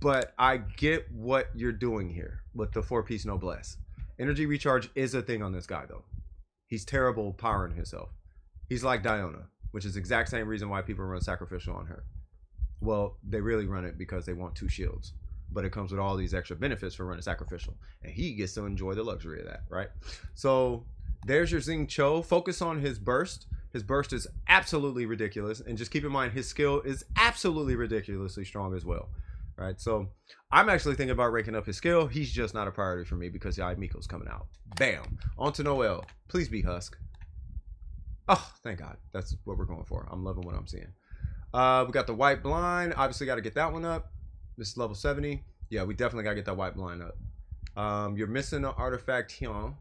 But I get what you're doing here with the 4-piece noblesse. Energy recharge is a thing on this guy, though. He's terrible powering himself. He's like Diona, which is the exact same reason why people run sacrificial on her. Well, they really run it because they want 2 shields. But it comes with all these extra benefits for running sacrificial. And he gets to enjoy the luxury of that, right? So there's your Xing Cho. Focus on his burst. His burst is absolutely ridiculous. And just keep in mind, his skill is absolutely ridiculously strong as well. Right, so I'm actually thinking about ranking up his skill. He's just not a priority for me because Miko's coming out. Bam. On to Noelle. Please be Husk. Oh, thank God. That's what we're going for. I'm loving what I'm seeing. We got the White Blind. Obviously got to get that one up. This is level 70. Yeah, we definitely got to get that White Blind up. You're missing an artifact here.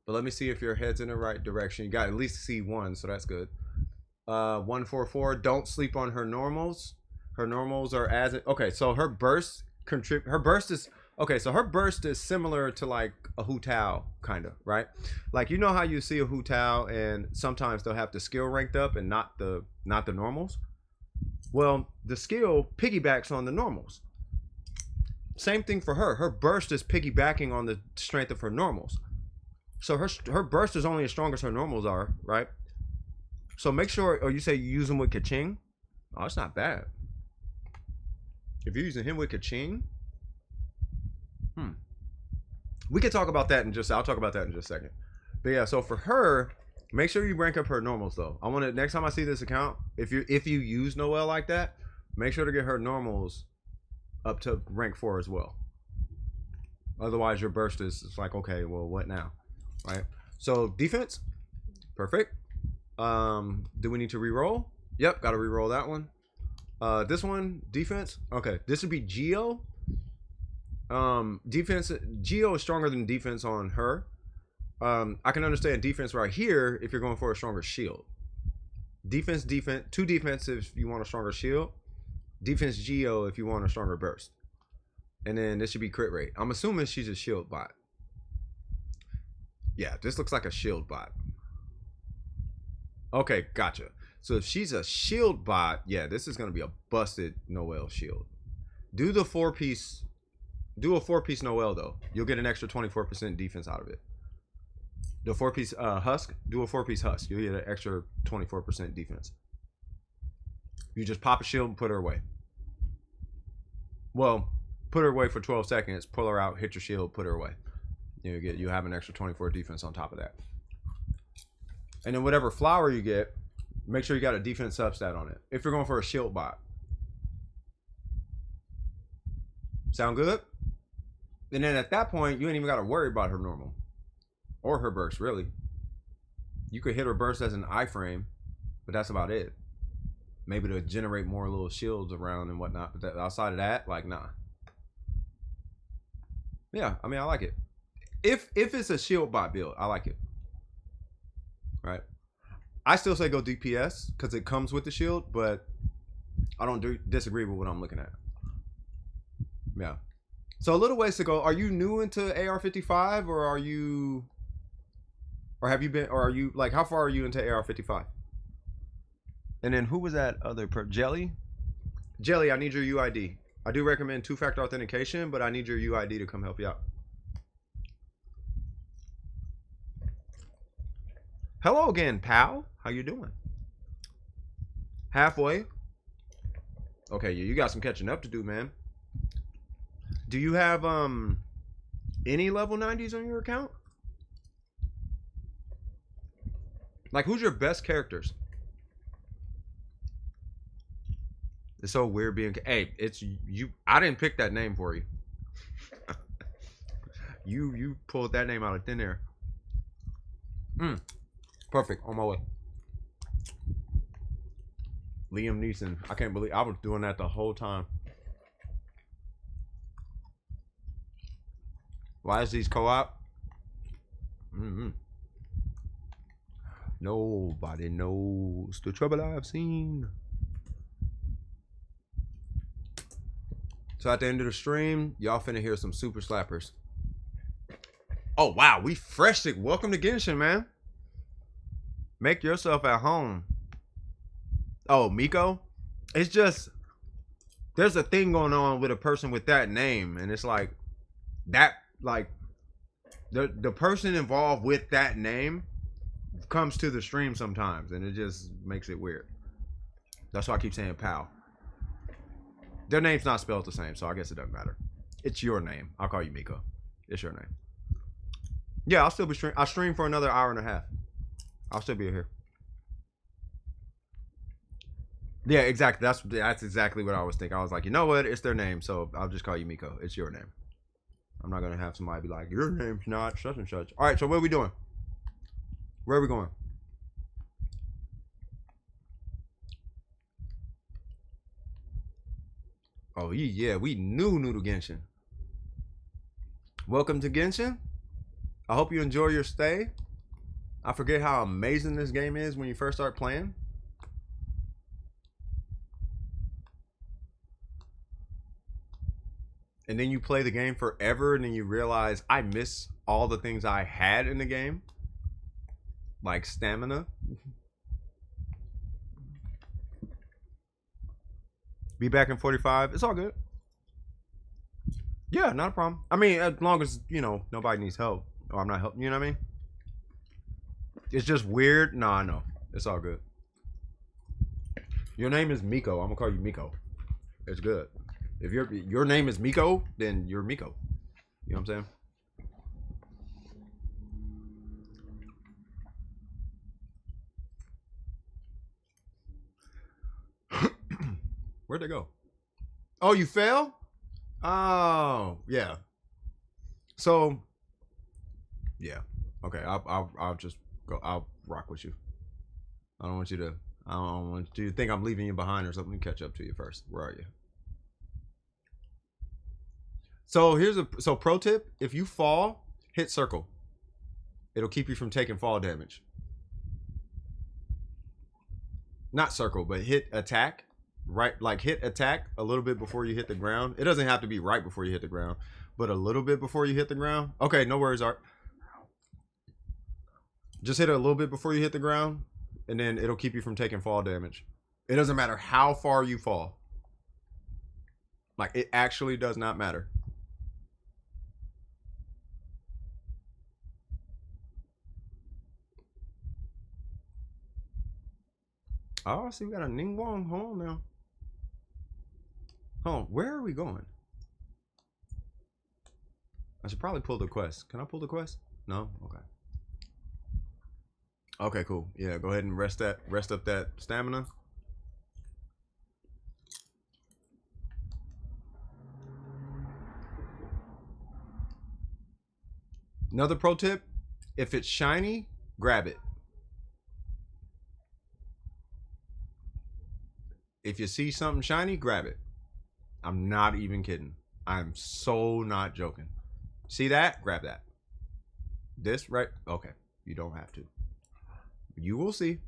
But let me see if your head's in the right direction. You got at least C1, so that's good. 144. Don't sleep on her normals. Her normals are as okay, so her burst is okay, so her burst is similar to like a Hu Tao kind of, right? Like, you know how you see a Hu Tao and sometimes they'll have the skill ranked up and not the normals? Well, the skill piggybacks on the normals. Same thing for her. Her burst is piggybacking on the strength of her normals. So her burst is only as strong as her normals are, right? So make sure, or you say you use them with Kaching. Oh, it's not bad. If you're using him with Kaching, we could talk about that I'll talk about that in just a second. But yeah, so for her, make sure you rank up her normals though. I want to, next time I see this account, if you use Noelle like that, make sure to get her normals up to rank 4 as well. Otherwise your burst is like, okay, well, what now? Right? So defense, perfect. Do we need to re-roll? Yep, gotta re-roll that one. This one, defense. Okay, this would be Geo. Defense. Geo is stronger than defense on her. I can understand defense right here if you're going for a stronger shield. Defense, 2 defensive if you want a stronger shield. Defense Geo if you want a stronger burst. And then this should be crit rate. I'm assuming she's a shield bot. Yeah, this looks like a shield bot. Okay, gotcha. So if she's a shield bot, yeah, this is going to be a busted Noelle shield. Do a 4-piece Noelle though. You'll get an extra 24% defense out of it. The 4-piece Husk, do a 4-piece Husk. You'll get an extra 24% defense. You just pop a shield and put her away. Well, put her away for 12 seconds, pull her out, hit your shield, put her away. You have an extra 24 defense on top of that. And then whatever flower you get, make sure you got a defense substat on it. If you're going for a shield bot. Sound good? And then at that point, you ain't even got to worry about her normal. Or her burst, really. You could hit or burst as an iframe, but that's about it. Maybe to generate more little shields around and whatnot. But outside of that, like, nah. Yeah, I mean, I like it. If it's a shield bot build, I like it. Right. I still say go DPS because it comes with the shield, but I don't disagree with what I'm looking at. Yeah. So a little ways to go. Are you new into AR-55 or are you, or have you been, or are you like, how far are you into AR-55? And then who was that other Jelly? Jelly, I need your UID. I do recommend two-factor authentication, but I need your UID to come help you out. Hello again, pal. How you doing? Halfway. Okay, you got some catching up to do, man. Do you have any level 90s on your account? Like, who's your best characters? It's so weird being. Hey, it's you. I didn't pick that name for you. You pulled that name out of thin air. Perfect. On my way. Liam Neeson. I can't believe I was doing that the whole time. Why is these co-op? Nobody knows the trouble I've seen. So at the end of the stream, y'all finna hear some super slappers. Oh wow, we fresh sick. Welcome to Genshin, man. Make yourself at home. Oh, Miko? It's just, there's a thing going on with a person with that name, and it's like that, like the person involved with that name comes to the stream sometimes, and it just makes it weird. That's why I keep saying pal. Their name's not spelled the same, so I guess it doesn't matter. It's your name. I'll call you Miko. It's your name. Yeah, I'll still be streaming. I'll stream for another hour and a half. I'll still be here. Yeah, exactly. That's exactly what I was thinking. I was like, you know what? It's their name, so I'll just call you Miko. It's your name. I'm not gonna have somebody be like, your name's not such and such. All right, so what are we doing? Where are we going? Oh yeah, we new to Genshin. Welcome to Genshin. I hope you enjoy your stay. I forget how amazing this game is when you first start playing. And then you play the game forever and then you realize I miss all the things I had in the game. Like stamina. Be back in 45. It's all good. Yeah, not a problem. I mean, as long as, you know, nobody needs help. Or I'm not helping, you know what I mean? It's just weird. Nah, no. It's all good. Your name is Miko. I'm gonna call you Miko. It's good. If your name is Miko, then you're Miko. You know what I'm saying? Where'd they go? Oh, you fell? Oh, yeah. So, yeah. Okay, I'll just go. I'll rock with you. I don't want you to think I'm leaving you behind or something. Catch up to you first. Where are you? So pro tip: if you fall, hit circle. It'll keep you from taking fall damage. Not circle, but hit attack. Right, like hit attack a little bit before you hit the ground. It doesn't have to be right before you hit the ground, but a little bit before you hit the ground. Okay, no worries, Art. Just hit it a little bit before you hit the ground, and then it'll keep you from taking fall damage. It doesn't matter how far you fall. Like, it actually does not matter. Oh, I see we got a Ningguang home now. Hold on, where are we going? I should probably pull the quest. Can I pull the quest? No? Okay. Okay, cool. Yeah, go ahead and rest up that stamina. Another pro tip, if it's shiny, grab it. If you see something shiny, grab it. I'm not even kidding. I'm so not joking. See that? Grab that. This, right? Okay. You don't have to. You will see.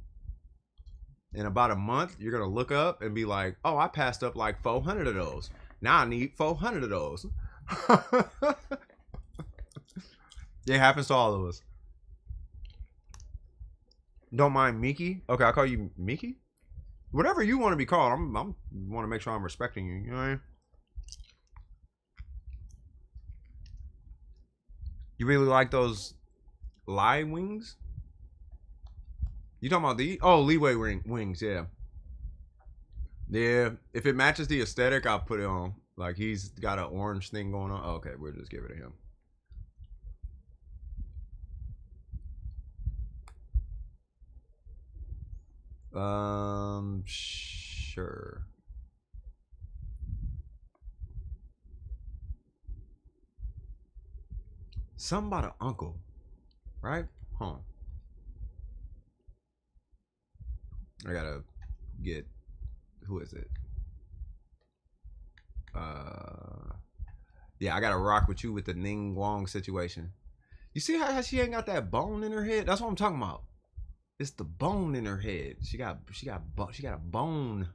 In about a month, you're going to look up and be like, oh, I passed up like 400 of those. Now I need 400 of those. It happens to all of us. Don't mind Miki? Okay, I'll call you Miki? Whatever you want to be called. I'm want to make sure I'm respecting you. You know what I mean? You really like those lie wings? You talking about the leeway wings? Yeah. Yeah. If it matches the aesthetic, I'll put it on. Like he's got an orange thing going on. Okay, we'll just give it to him. Sure. Something about an uncle, right? Huh. I gotta get, who is it? Yeah, I gotta rock with you with the Ningguang situation. You see how she ain't got that bone in her head? That's what I'm talking about. It's the bone in her head. She got a bone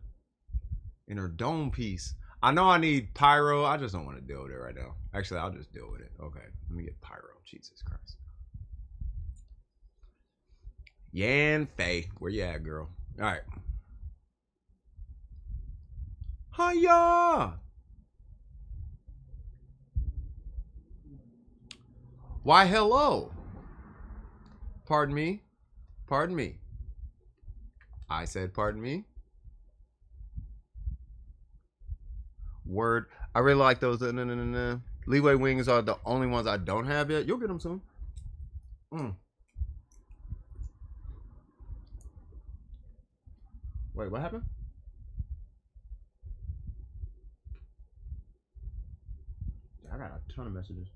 in her dome piece. I know I need pyro. I just don't want to deal with it right now. Actually, I'll just deal with it. Okay, let me get pyro. Jesus Christ. Yan Fei, where you at, girl? All right. Hiya. Why, hello. Pardon me. Pardon me. I said pardon me. Word. I really like those. Leeway wings are the only ones I don't have yet. You'll get them soon. Wait, what happened? I got a ton of messages.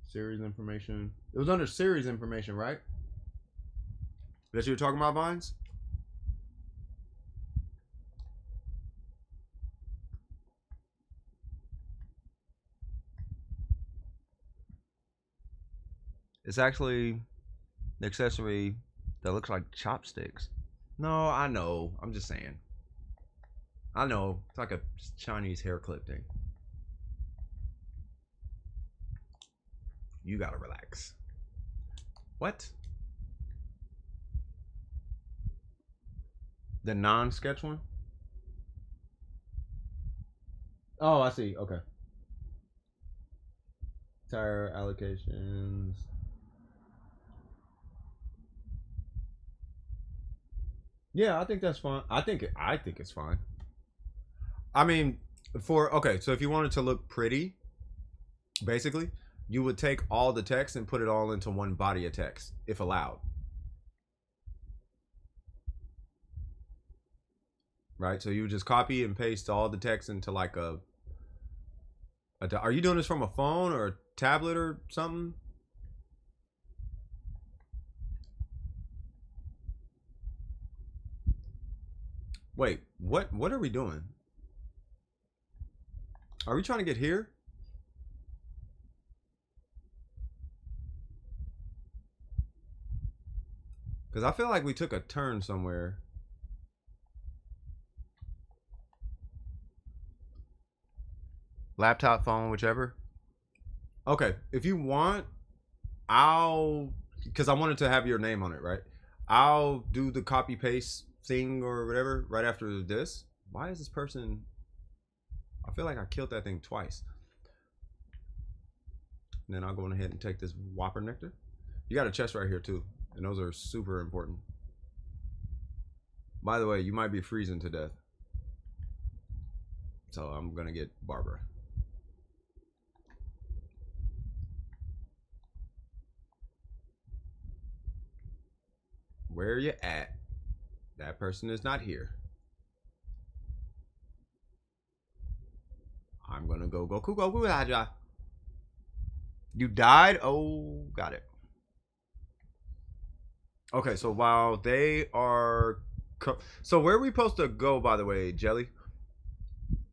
Series information. It was under series information, right? That you were talking about, Vines? It's actually the accessory that looks like chopsticks. No, I know. I'm just saying. I know. It's like a Chinese hair clip thing. You gotta relax. What? The non-sketch one? Oh, I see. Okay. Tire allocations. Yeah, I think that's fine. I think it's fine. I mean, so if you wanted to look pretty, basically, you would take all the text and put it all into one body of text, if allowed. Right? So you would just copy and paste all the text into like are you doing this from a phone or a tablet or something? Wait, what are we doing? Are we trying to get here? Because I feel like we took a turn somewhere. Laptop, phone, whichever. Okay, if you want, because I wanted to have your name on it, right? I'll do the copy paste thing or whatever right after this. Why is this person? I feel like I killed that thing twice. And then I'll go ahead and take this Whopper Nectar. You got a chest right here too, and those are super important. By the way, you might be freezing to death, so I'm gonna get Barbara. Where are you at? That person is not here. I'm gonna go Kuga. You died? Oh, got it. Okay, so while they are So where are we supposed to go, by the way, Jelly?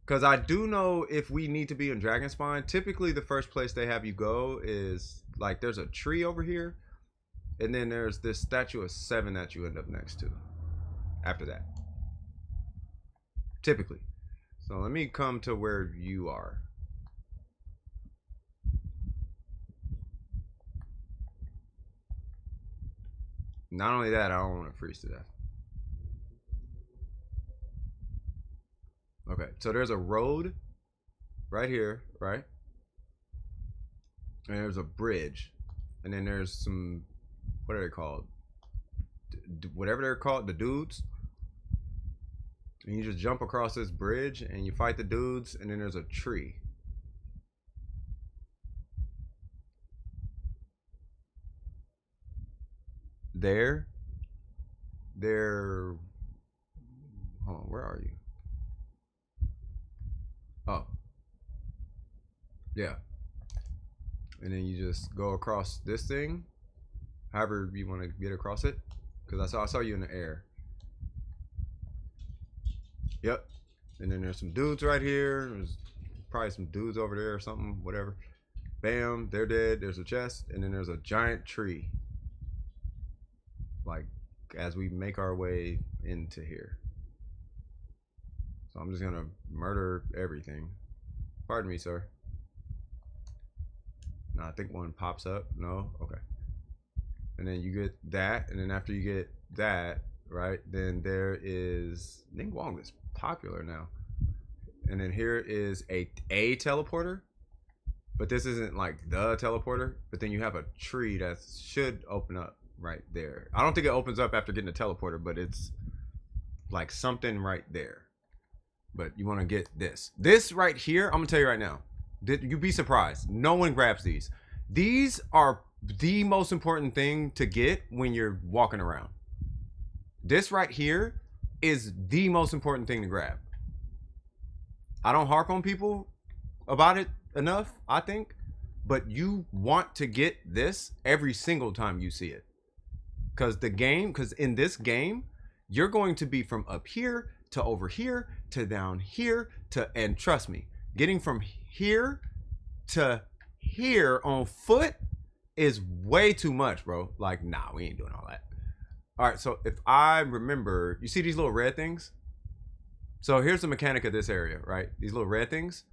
Because I do know if we need to be in Dragonspine, typically the first place they have you go is like there's a tree over here, and then there's this statue of 7 that you end up next to after that. Typically. So let me come to where you are. Not only that, I don't want to freeze to death. Okay, so there's a road right here, right? And there's a bridge. And then there's some, what are they called? Whatever they're called, the dudes. And you just jump across this bridge and you fight the dudes, and then there's a tree. There. Hold on, where are you? Oh. Yeah. And then you just go across this thing. However you want to get across it. Because I saw you in the air. Yep. And then there's some dudes right here. There's probably some dudes over there or something. Whatever. Bam. They're dead. There's a chest. And then there's a giant tree. Like, as we make our way into here. So I'm just gonna murder everything. Pardon me, sir. No, I think one pops up. No? Okay. And then you get that, and then after you get that, right, then there is Ningguang is popular now. And then here is a teleporter. But this isn't like the teleporter. But then you have a tree that should open up right there. I don't think it opens up after getting a teleporter, but it's like something right there. But you want to get this. This right here, I'm going to tell you right now. You'd be surprised. No one grabs these. These are the most important thing to get when you're walking around. This right here is the most important thing to grab. I don't harp on people about it enough, I think. But you want to get this every single time you see it. Because in this game, you're going to be from up here to over here to down here to, and trust me, getting from here to here on foot is way too much, bro. Like, nah, we ain't doing all that. All right, so if I remember, you see these little red things? So here's the mechanic of this area, right? These little red things,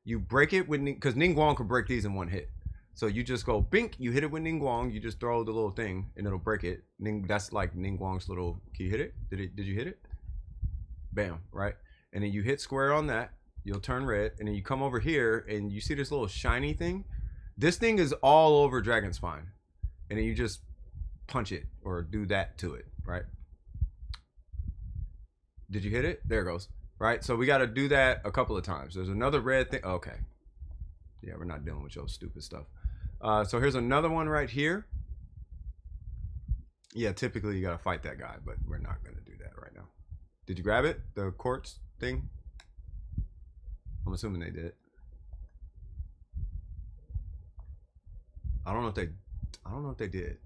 you break it with, because Ningguang could break these in one hit. So you just go bink, you hit it with Ningguang, you just throw the little thing and it'll break it. That's like Ningguang's little, can you hit it? Did you hit it? Bam, right? And then you hit square on that, you'll turn red, and then you come over here and you see this little shiny thing. This thing is all over Dragonspine. And then you just punch it or do that to it, right? Did you hit it? There it goes. Right? So we got to do that a couple of times. There's another red thing. Okay. Yeah, we're not dealing with your stupid stuff. So here's another one right here. Yeah, typically you got to fight that guy, but we're not going to do that right now. Did you grab it? The quartz thing? I'm assuming they did. I don't know if they did.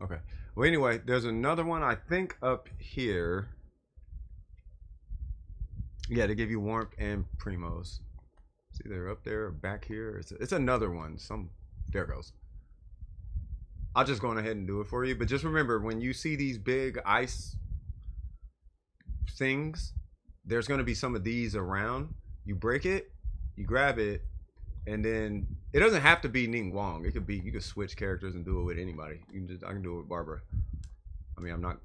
Okay. Well, anyway, there's another one I think up here. Yeah, they give you warmth and primos. It's either up there or back here. It's another one. There it goes. I'll just go on ahead and do it for you. But just remember, when you see these big ice things, there's going to be some of these around. You break it, you grab it, and then it doesn't have to be Ningguang. It could be, you could switch characters and do it with anybody. I can do it with Barbara. I mean, I'm not,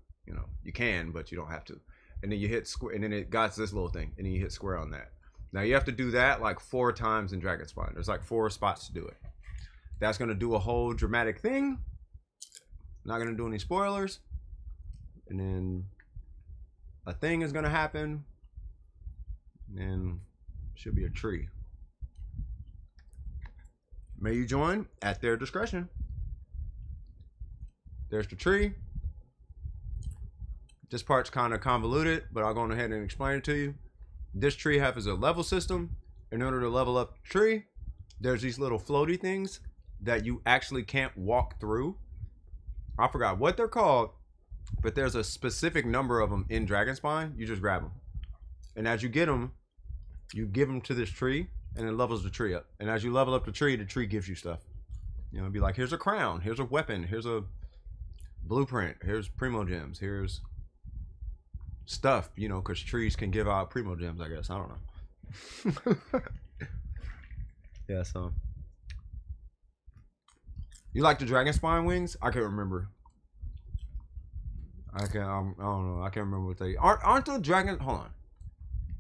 you can, but you don't have to. And then you hit square, and then it got this little thing, and then you hit square on that. Now you have to do that like 4 times in Dragonspine. There's like 4 spots to do it. That's gonna do a whole dramatic thing. Not gonna do any spoilers. And then a thing is gonna happen. And should be a tree. May you join at their discretion. There's the tree. This part's kind of convoluted, but I'll go on ahead and explain it to you. This tree has a level system. In order to level up the tree, there's these little floaty things that you actually can't walk through. I forgot what they're called, but there's a specific number of them in Dragonspine. You just grab them, and as you get them, you give them to this tree, and it levels the tree up. And as you level up the tree gives you stuff. You know, it'd be like, here's a crown, here's a weapon, here's a blueprint, here's primo gems, here's stuff. You know, because trees can give out primo gems, I guess. I don't know. Yeah, so you like the Dragonspine wings? I can't remember. I don't know. I can't remember what they aren't the dragon. Hold on,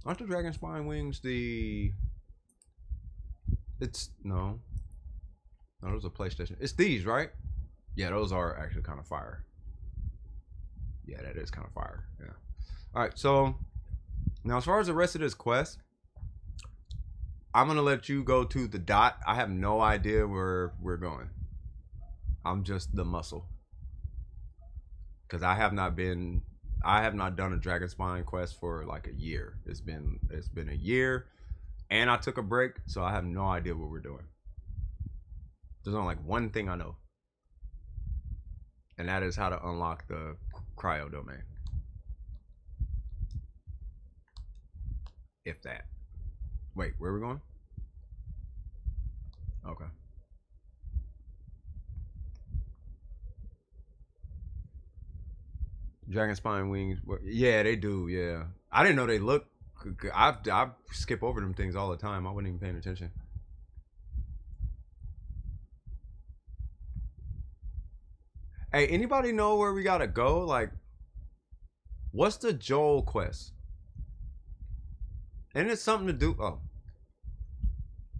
aren't the Dragonspine wings the? It's no. Those are PlayStation. It's these, right? Yeah, those are actually kind of fire. Yeah, that is kind of fire. Yeah. All right, so now as far as the rest of this quest, I'm gonna let you go to the dot. I have no idea where we're going. I'm just the muscle. Because I have not done a Dragonspine quest for like a year. It's been a year, and I took a break, so I have no idea what we're doing. There's only like one thing I know, and that is how to unlock the cryo domain. If that. Wait, where are we going? Okay. Dragonspine wings. Yeah, they do. Yeah, I didn't know they look. I skip over them things all the time. I wasn't even paying attention. Hey, anybody know where we gotta go? Like, what's the Joel quest? And it's something to do. Oh,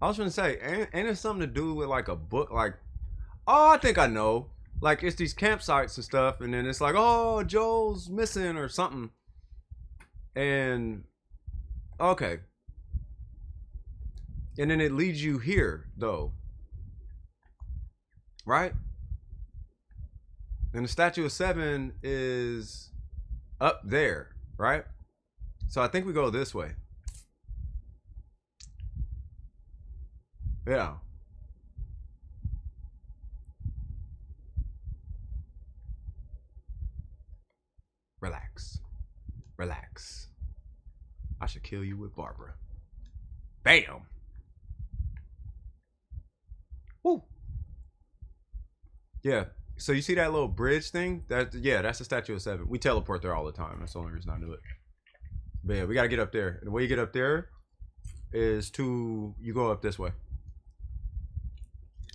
I was gonna say, and it's something to do with like a book. Like, oh, I think I know. Like, it's these campsites and stuff, and then it's like, oh, Joel's missing or something. And okay, and then it leads you here though, right? And the Statue of Seven is up there, right? So I think we go this way. Yeah. Relax. Relax. I should kill you with Barbara. Bam. Woo. Yeah. So you see that little bridge thing? That's the Statue of Seven. We teleport there all the time. That's the only reason I knew it. But yeah, we gotta get up there. And the way you get up there is you go up this way.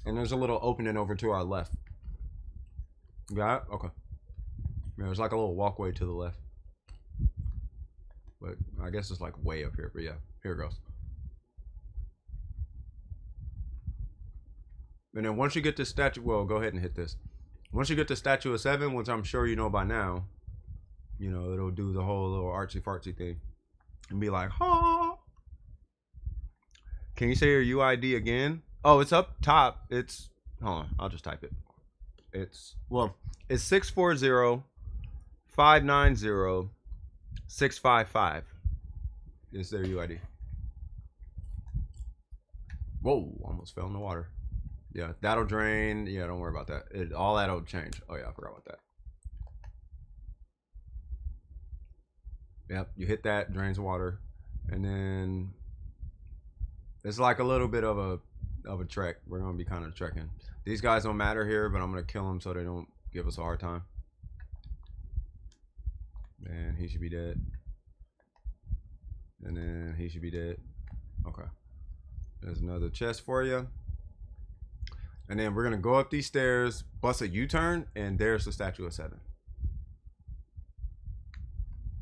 And there's a little opening over to our left. Got it? Okay. Yeah, there's like a little walkway to the left. But I guess it's like way up here. But yeah, here it goes. And then once you get to statue, well, go ahead and hit this. Once you get to Statue of Seven, which I'm sure you know by now, you know, it'll do the whole little artsy fartsy thing. And be like, ha. Can you say your UID again? Oh, it's up top. It's, hold on, I'll just type it. It's 640-590-655 is their UID. Whoa, almost fell in the water. Yeah, that'll drain. Yeah, don't worry about that. All that'll change. Oh yeah, I forgot about that. Yep, you hit that, drains water, and then it's like a little bit of a trek. We're gonna be kind of trekking. These guys don't matter here, but I'm gonna kill them so they don't give us a hard time. And he should be dead. And then he should be dead. Okay. There's another chest for you. And then we're gonna go up these stairs, bust a U-turn, and there's the Statue of Seven.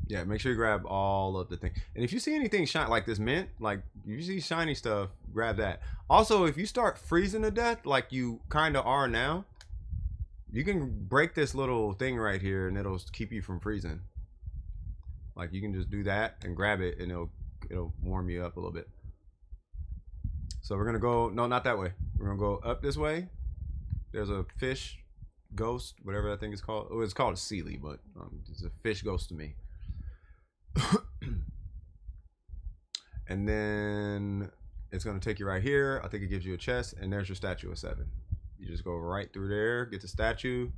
Yeah, make sure you grab all of the things. And if you see anything shine like this mint, like if you see shiny stuff, grab that. Also, if you start freezing to death, like you kind of are now, you can break this little thing right here, and it'll keep you from freezing. Like you can just do that and grab it, and it'll warm you up a little bit. So we're gonna go, no, not that way. We're gonna go up this way. There's a fish ghost, whatever that thing is called. Oh, it's called a Sealy, but it's a fish ghost to me. And then it's gonna take you right here. I think it gives you a chest, and there's your Statue of Seven. You just go right through there, get the statue,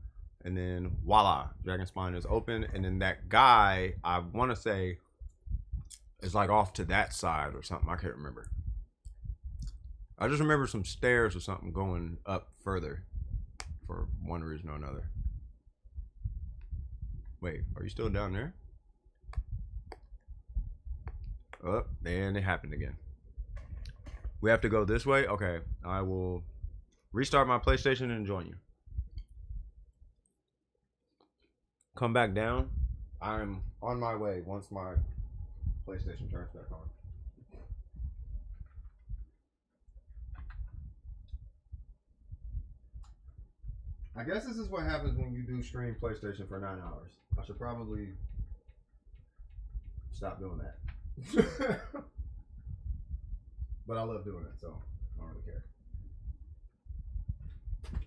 and then voila, Dragon Spine is open, and then that guy, I want to say, is like off to that side or something. I can't remember. I just remember some stairs or something going up further for one reason or another. Wait, are you still down there? Oh, and it happened again. We have to go this way? Okay, I will restart my PlayStation and join you. Come back down. I'm on my way once my PlayStation turns back on. I guess this is what happens when you do stream PlayStation for 9 hours. I should probably stop doing that. But I love doing it, so I don't really care. Alright.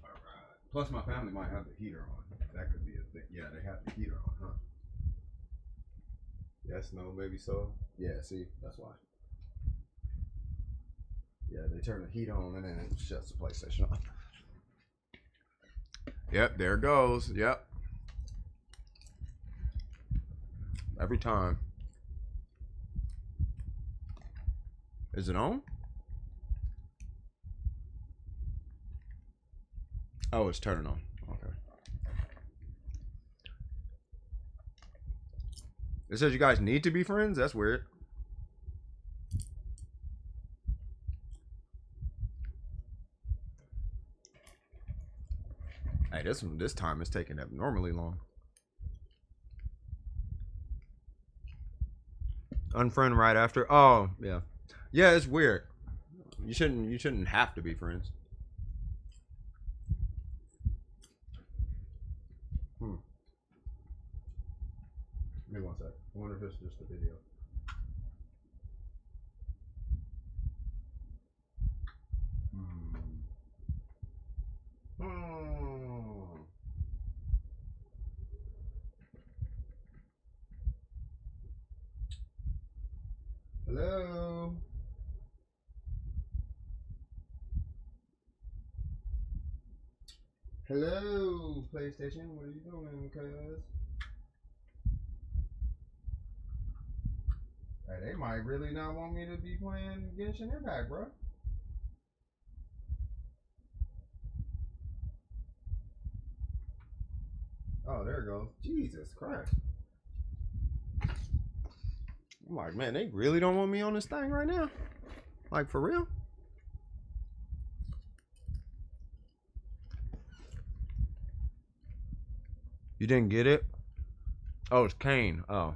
Plus my family might have the heater on. That could be a thing. Yeah, they have the heater on, huh? Yes, no, maybe so. Yeah, see, that's why. Yeah, they turn the heat on and then it shuts the PlayStation off. Yep, there it goes. Yep. Every time. Is it on? Oh, it's turning on. Okay. It says you guys need to be friends? That's weird. Hey, this time is taking abnormally long. Unfriend right after. Oh, yeah. Yeah, it's weird. You shouldn't have to be friends. Give me one sec. I wonder if it's just a video. Hello. Hello, PlayStation. What are you doing, cuz? Hey, they might really not want me to be playing Genshin Impact, bro. Oh, there it goes. Jesus Christ. I'm like, man, they really don't want me on this thing right now? Like, for real? You didn't get it? Oh, it's Kane. Oh.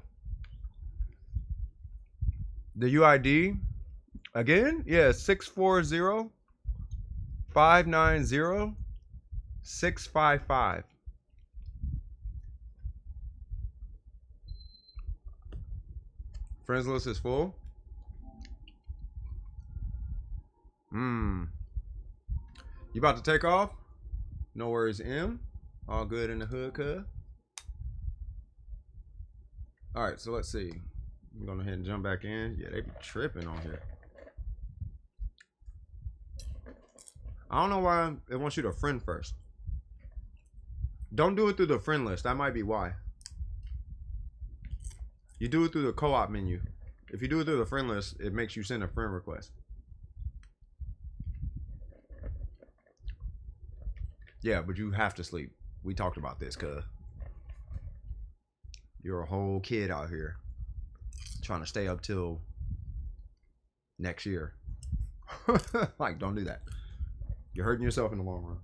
The UID? Again? Yeah, 640 590 655. Friends list is full. You about to take off? No worries, M. All good in the hood, cuz. Alright, so let's see. I'm gonna go ahead and jump back in. Yeah, they be tripping on here. I don't know why it wants you to friend first. Don't do it through the friend list. That might be why. You do it through the co-op menu. If you do it through the friend list, it makes you send a friend request. Yeah, but you have to sleep. We talked about this, cuz. You're a whole kid out here trying to stay up till next year. Like, don't do that. You're hurting yourself in the long run.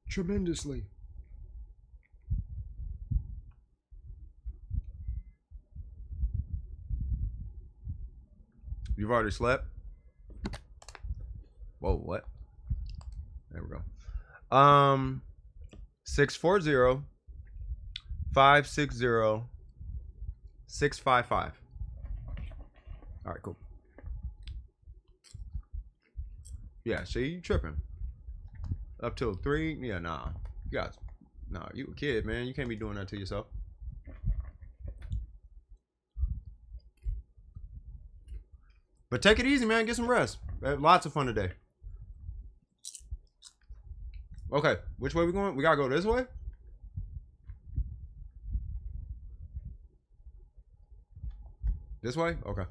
Tremendously. You've already slept? Whoa, what? There we go. 640 560 655. All right, cool. Yeah, see, you tripping. Up till 3? Yeah, nah. You guys, nah, you a kid, man. You can't be doing that to yourself. But take it easy, man. Get some rest. Lots of fun today. Okay, which way we going? We gotta go this way? This way? Okay.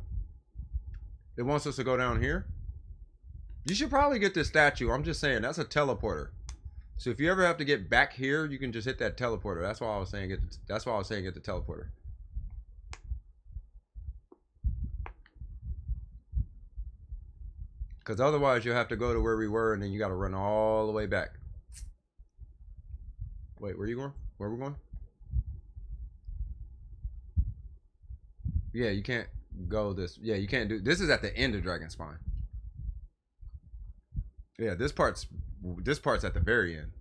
It wants us to go down here. You should probably get this statue. I'm just saying, that's a teleporter. So if you ever have to get back here, you can just hit that teleporter. That's why I was saying that's why I was saying get the teleporter. Because otherwise you'll have to go to where we were and then you got to run all the way back. Wait, where are you going? Where are we going? Yeah, you can't go this. Yeah, you can't do. This is at the end of Dragon Spine. Yeah, this part's at the very end.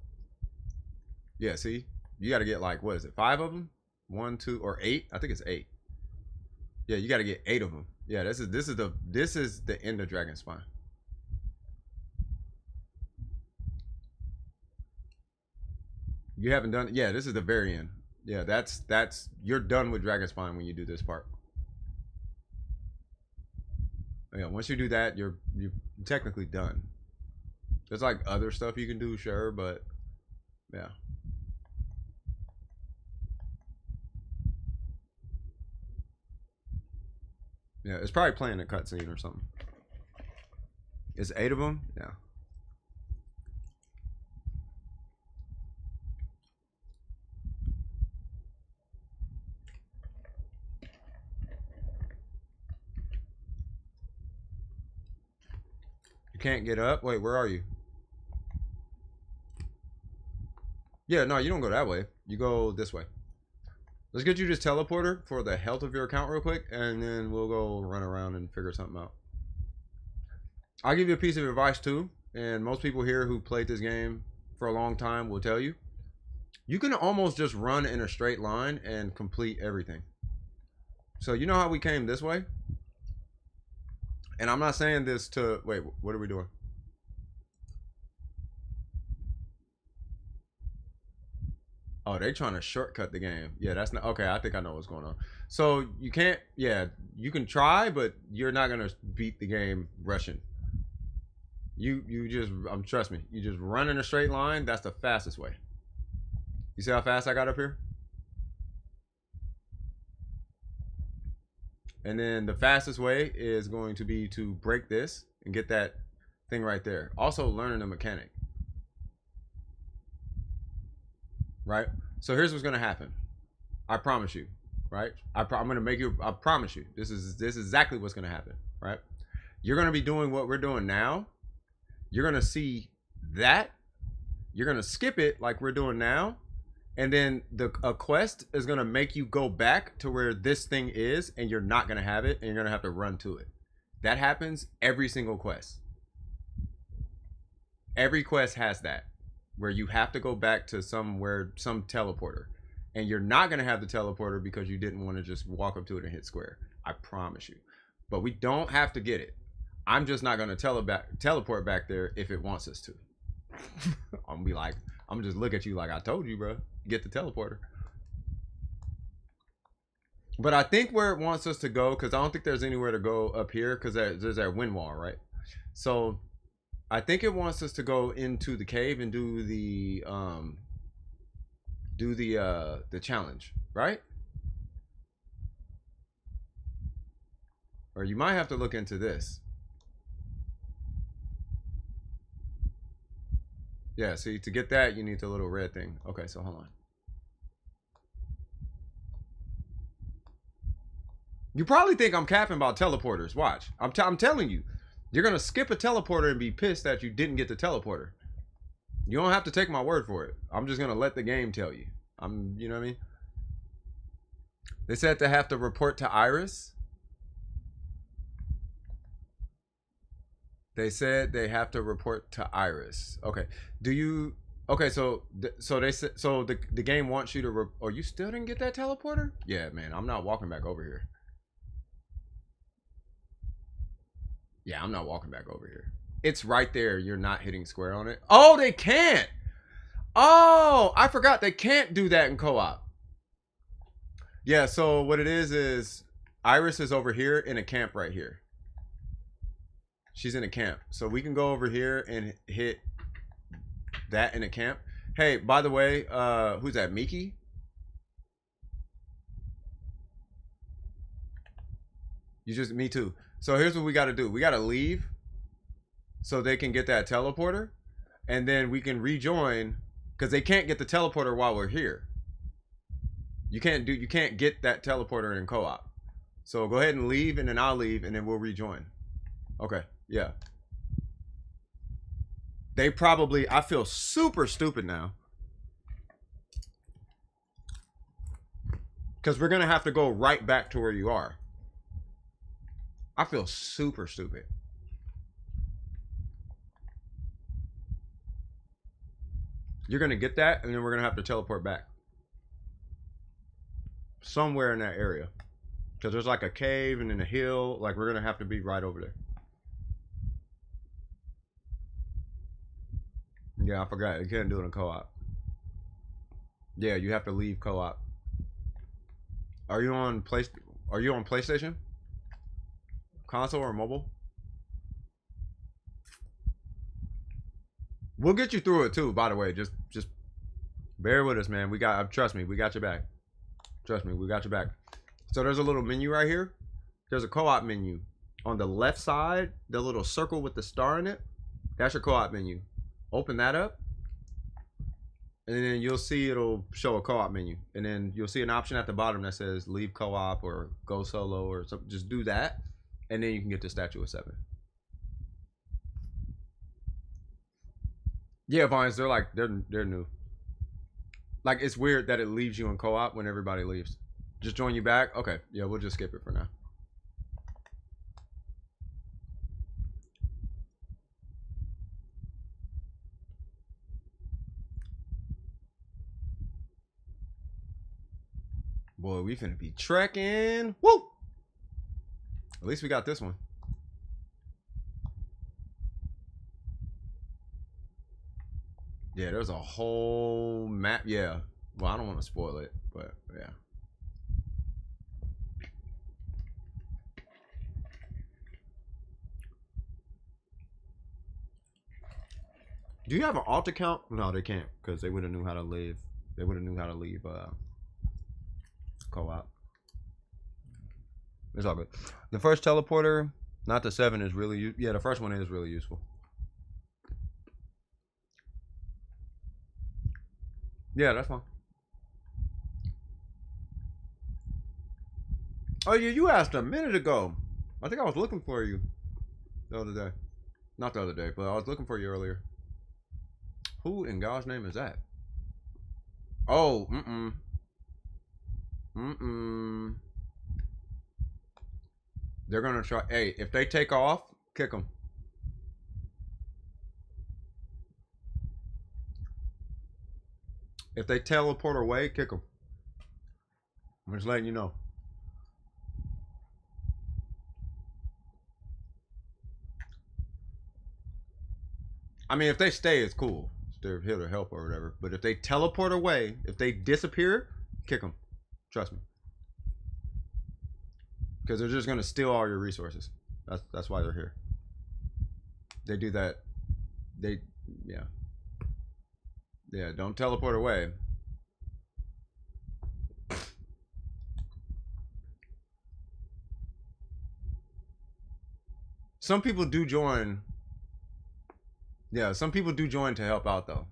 Yeah, see, you got to get like, what is it, 5 of them? 1, 2, or 8? I think it's 8. Yeah, you got to get 8 of them. Yeah, this is the end of Dragon Spine. You haven't done. Yeah, this is the very end. Yeah, that's you're done with Dragon Spine when you do this part. Yeah, once you do that, you're technically done. There's like other stuff you can do, sure, but yeah. Yeah, it's probably playing a cutscene or something. It's 8 of them? Yeah. You can't get up? Wait, where are you? Yeah, no, you don't go that way. You go this way. Let's get you this teleporter for the health of your account real quick, and then we'll go run around and figure something out. I'll give you a piece of advice too, and most people here who played this game for a long time will tell you. You can almost just run in a straight line and complete everything. So you know how we came this way? And I'm not saying this to... Wait, what are we doing? Oh, they trying to shortcut the game. Yeah, that's not... Okay, I think I know what's going on. So you can't... Yeah, you can try, but you're not going to beat the game rushing. You just... trust me. You just run in a straight line. That's the fastest way. You see how fast I got up here? And then the fastest way is going to be to break this and get that thing right there. Also learning the mechanic. Right? So here's what's going to happen. I promise you. Right? I'm going to make you... I promise you. This is exactly what's going to happen. Right? You're going to be doing what we're doing now. You're going to see that. You're going to skip it like we're doing now. And then a quest is going to make you go back to where this thing is, and you're not going to have it, and you're going to have to run to it. That happens every single quest. Every quest has that, where you have to go back to some teleporter. And you're not going to have the teleporter because you didn't want to just walk up to it and hit square. I promise you. But we don't have to get it. I'm just not going to teleport back there if it wants us to. I'm going to be like, I'm just look at you like I told you, bro. Get the teleporter. But I think where it wants us to go, because I don't think there's anywhere to go up here, because there's that wind wall, right? So I think it wants us to go into the cave and do the challenge, right? Or you might have to look into this. Yeah, see, to get that, you need the little red thing. Okay, so hold on. You probably think I'm capping about teleporters. Watch. I'm telling you. You're going to skip a teleporter and be pissed that you didn't get the teleporter. You don't have to take my word for it. I'm just going to let the game tell you. You know what I mean? They said to have to report to Iris. They said they have to report to Iris. Okay. Do you... Okay, so they said... So the game wants you to... Oh, you still didn't get that teleporter? Yeah, man. I'm not walking back over here. Yeah, I'm not walking back over here. It's right there. You're not hitting square on it. Oh, they can't! Oh, I forgot. They can't do that in co-op. Yeah, so what it is Iris is over here in a camp right here. She's in a camp. So we can go over here and hit that in a camp. Hey, by the way, who's that? Miki? Me too. So here's what we got to do. We got to leave so they can get that teleporter, and then we can rejoin because they can't get the teleporter while we're here. You can't get that teleporter in co-op. So go ahead and leave, and then I'll leave, and then we'll rejoin. Okay, yeah. They probably, I feel super stupid now. Because we're going to have to go right back to where you are. I feel super stupid. You're going to get that, and then we're going to have to teleport back. Somewhere in that area. Because there's like a cave and then a hill. Like, we're going to have to be right over there. Yeah, I forgot. You can't do it in co-op. Yeah, you have to leave co-op. Are you on PlayStation? Console or mobile? We'll get you through it too, by the way. Just bear with us, man. Trust me, we got your back. Trust me, we got your back. So there's a little menu right here. There's a co-op menu. On the left side, the little circle with the star in it, that's your co-op menu. Open that up, and then you'll see it'll show a co-op menu, and then you'll see an option at the bottom that says leave co-op or go solo or something. Just do that, and then you can get the Statue of 7. Yeah, Vines, they're new. Like, it's weird that it leaves you in co-op when everybody leaves. Just join you back? Okay, yeah, we'll just skip it for now. Boy, we finna be trekking. Woo! At least we got this one. Yeah, there's a whole map. Yeah. Well, I don't want to spoil it, but yeah. Do you have an alt account? No, they can't, because they would have knew how to leave. They would have knew how to leave co-op. It's all good. The first teleporter, not the 7, is really yeah. The first one is really useful. Yeah, that's fine. Oh yeah, you asked a minute ago. I think I was looking for you the other day. Not the other day, but I was looking for you earlier. Who in God's name is that? Oh, They're gonna try. Hey, if they take off, kick them. If they teleport away, kick them. I'm just letting you know. I mean, if they stay, it's cool. They're here to help or whatever. But if they teleport away, if they disappear, kick them. Trust me. Because they're just gonna steal all your resources. That's why they're here. They do that. Yeah. Don't teleport away. Some people do join. Yeah, some people do join to help out though.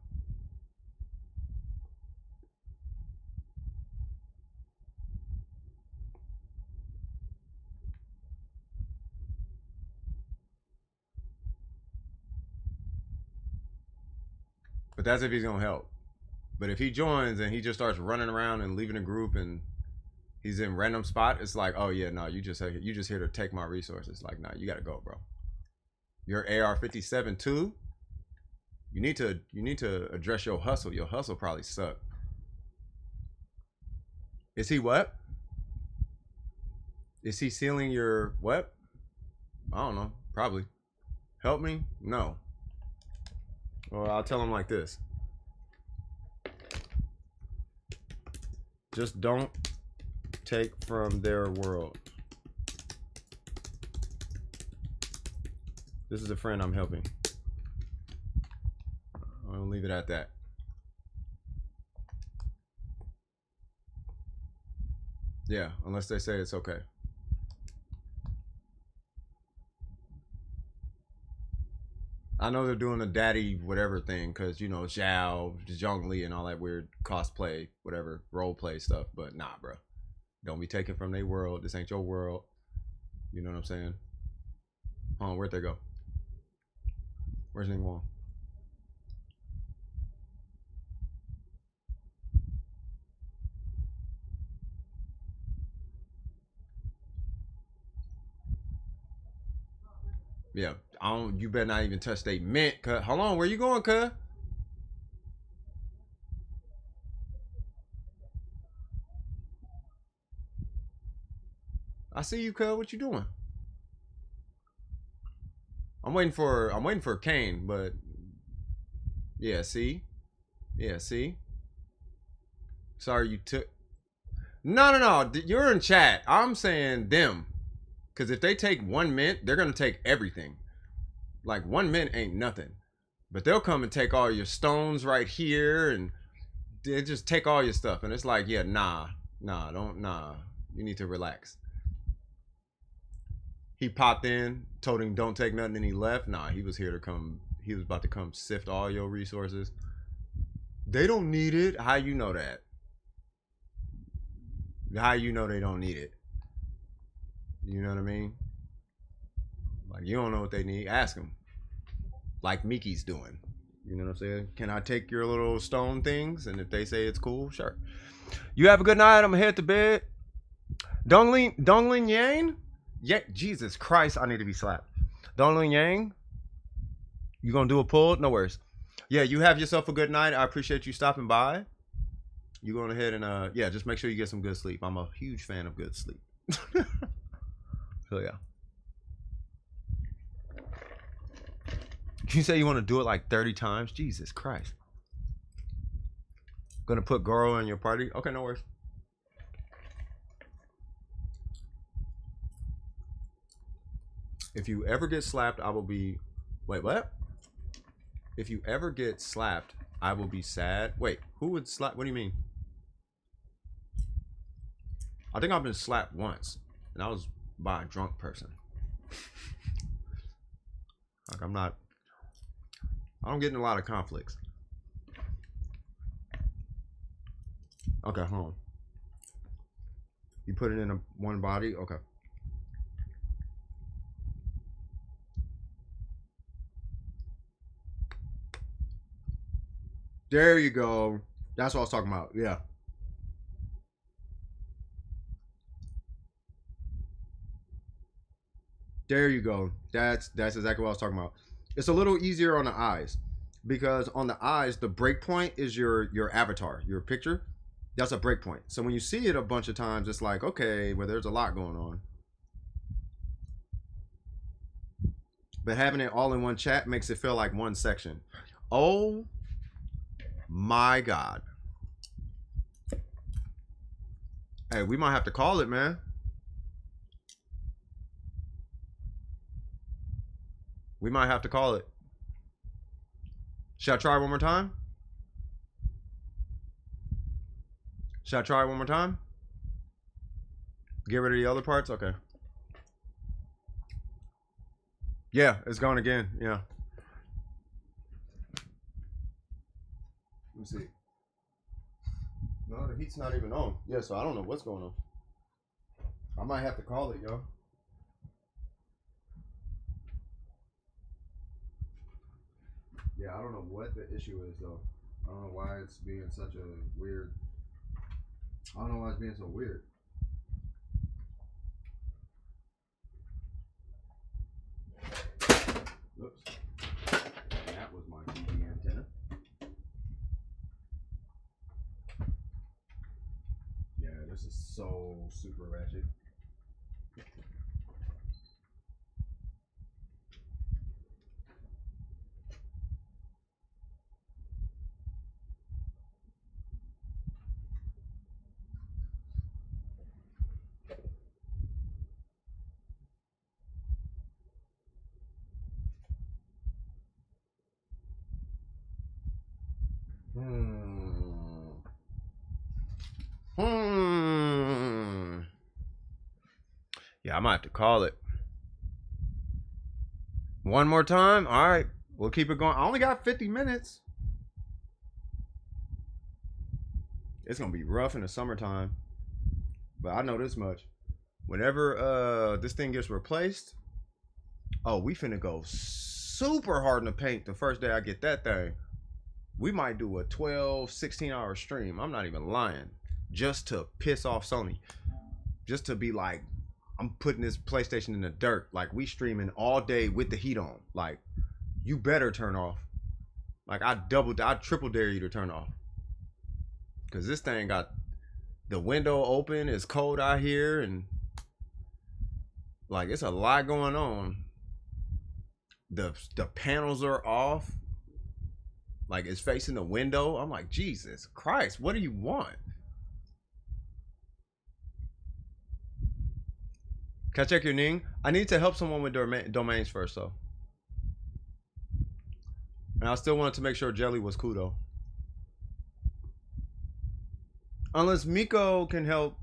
But that's if he's gonna help. But if he joins and he just starts running around and leaving a group and he's in random spot, it's like, oh yeah, no, you just here to take my resources. Like, nah, you gotta go, bro. Your AR-57 too. You need to address your hustle. Your hustle probably suck. Is he what? Is he sealing your what? I don't know. Probably. Help me? No. Well, I'll tell him like this. Just don't take from their world. This is a friend I'm helping. I'll leave it at that. Yeah, unless they say it's okay. I know they're doing a daddy whatever thing because, you know, Zhao, Zhongli, and all that weird cosplay, whatever, role play stuff. But nah, bro. Don't be taken from their world. This ain't your world. You know what I'm saying? Hold on, where'd they go? Where's Ningguang? Yeah, I don't. You better not even touch they mint. Cuz, hold on, where you going, cuz? I see you, cuz. What you doing? I'm waiting for Kane, but yeah, see, yeah, see. Sorry, you took. No. You're in chat. I'm saying them, because if they take 1 mint, they're gonna take everything. Like 1 mint ain't nothing, but they'll come and take all your stones right here, and they just take all your stuff. And it's like, yeah, nah, nah. You need to relax. He popped in, told him don't take nothing, and he left. Nah, he was here to come. He was about to come sift all your resources. They don't need it. How you know that? How you know they don't need it? You know what I mean? Like, you don't know what they need. Ask them. Like Miki's doing. You know what I'm saying? Can I take your little stone things? And if they say it's cool, sure. You have a good night. I'm gonna head to bed. Donglin Yang? Yeah, Jesus Christ, I need to be slapped. Donglin Yang? You gonna do a pull? No worries. Yeah, you have yourself a good night. I appreciate you stopping by. You going ahead and yeah, just make sure you get some good sleep. I'm a huge fan of good sleep. So yeah. You say you want to do it like 30 times? Jesus Christ. Gonna put Goro in your party? Okay, no worries. If you ever get slapped, I will be... Wait, what? If you ever get slapped, I will be sad. Wait, who would slap? What do you mean? I think I've been slapped once, and I was by a drunk person. Like, I don't get in a lot of conflicts. Okay, hold on. You put it in one body? Okay. There you go. That's what I was talking about. Yeah. There you go. That's exactly what I was talking about. It's a little easier on the eyes because on the eyes, the break point is your avatar, your picture. That's a break point. So when you see it a bunch of times, it's like, okay, well, there's a lot going on. But having it all in one chat makes it feel like one section. Oh my God. Hey, we might have to call it, man. We might have to call it. Should I try one more time? Should I try one more time? Get rid of the other parts? Okay. Yeah, it's gone again. Yeah. Let me see. No, the heat's not even on. Yeah, so I don't know what's going on. I might have to call it, yo. Yeah, I don't know what the issue is, though. I don't know why it's being such a weird... I don't know why it's being so weird. Oops. That was my TV antenna. Yeah, this is so super ratchet. Yeah, I might have to call it. One more time? All right. We'll keep it going. I only got 50 minutes. It's going to be rough in the summertime. But I know this much. Whenever this thing gets replaced, oh, we finna go super hard in the paint the first day I get that thing. We might do a 12, 16-hour stream. I'm not even lying. Just to piss off Sony. Just to be like, I'm putting this PlayStation in the dirt. Like, we streaming all day with the heat on. Like, you better turn off. Like, I triple dare you to turn off. Because this thing got the window open. It's cold out here. And, like, it's a lot going on. The panels are off. Like, it's facing the window. I'm like, Jesus Christ, what do you want? Can I check your Ning? I need to help someone with domains first, though. And I still wanted to make sure Jelly was cool, though. Unless Miko can help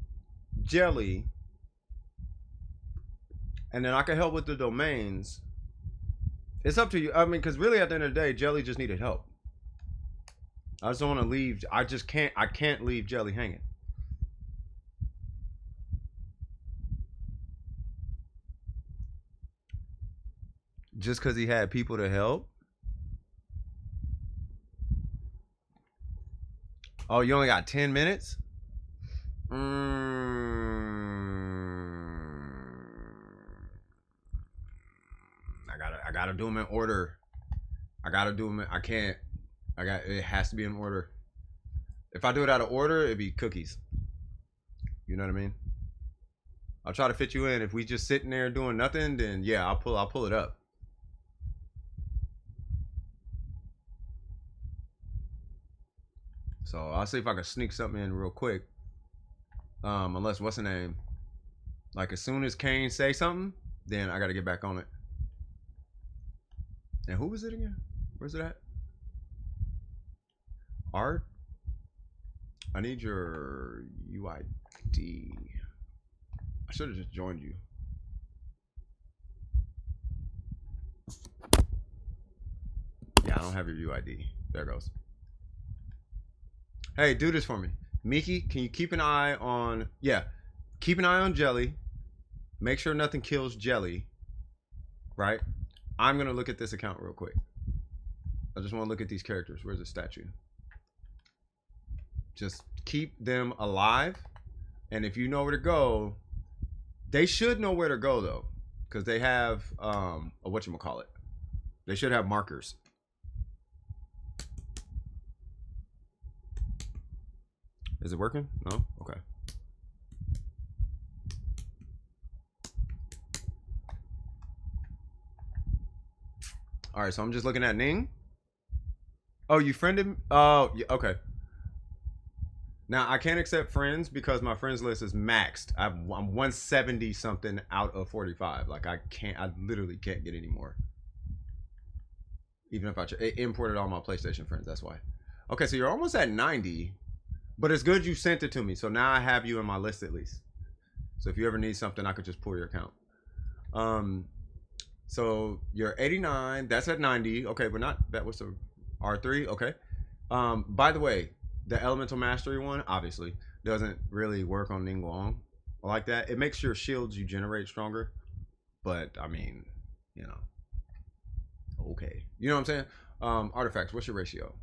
Jelly. And then I can help with the domains. It's up to you. I mean, because really at the end of the day, Jelly just needed help. I just don't want to leave. I can't leave Jelly hanging. Just because he had people to help. Oh, you only got 10 minutes? I gotta do them in order. It has to be in order. If I do it out of order, it'd be cookies. You know what I mean? I'll try to fit you in. If we just sitting there doing nothing, then yeah, I'll pull it up. So I'll see if I can sneak something in real quick. Unless what's the name? Like as soon as Kane say something, then I gotta get back on it. And who was it again? Where's it at? Art? I need your UID. I should have just joined you. Yeah, I don't have your UID. There it goes. Hey, do this for me. Miki, can you keep an eye on... Yeah, keep an eye on Jelly. Make sure nothing kills Jelly. Right? I'm going to look at this account real quick. I just want to look at these characters. Where's the statue? Just keep them alive. And if you know where to go... They should know where to go, though. Because they have... whatchamacallit. They should have markers. Is it working? No? Okay. All right, so I'm just looking at Ning. Oh, you friended me? Oh, yeah, okay. Now, I can't accept friends because my friends list is maxed. I'm 170 something out of 45. Like, I literally can't get any more. Even if it imported all my PlayStation friends, that's why. Okay, so you're almost at 90. But it's good you sent it to me. So now I have you in my list at least. So if you ever need something, I could just pull your account. So you're 89. That's at 90. Okay, but not that was the R3. Okay. By the way, the Elemental Mastery one obviously doesn't really work on Ningguang like that. It makes your shields you generate stronger. But I mean, you know. Okay. You know what I'm saying? Artifacts, what's your ratio?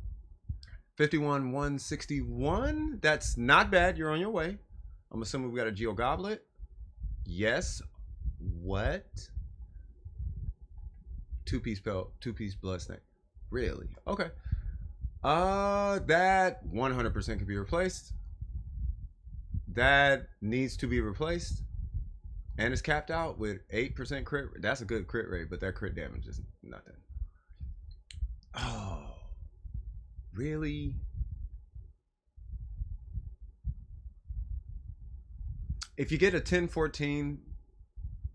51, 161. That's not bad. You're on your way. I'm assuming we got a Geo Goblet. Yes. What? Two-piece belt, two-piece blood snake. Really? Okay. That 100% can be replaced. That needs to be replaced. And it's capped out with 8% crit. That's a good crit rate, but that crit damage is nothing. Oh. Really? If you get a 1014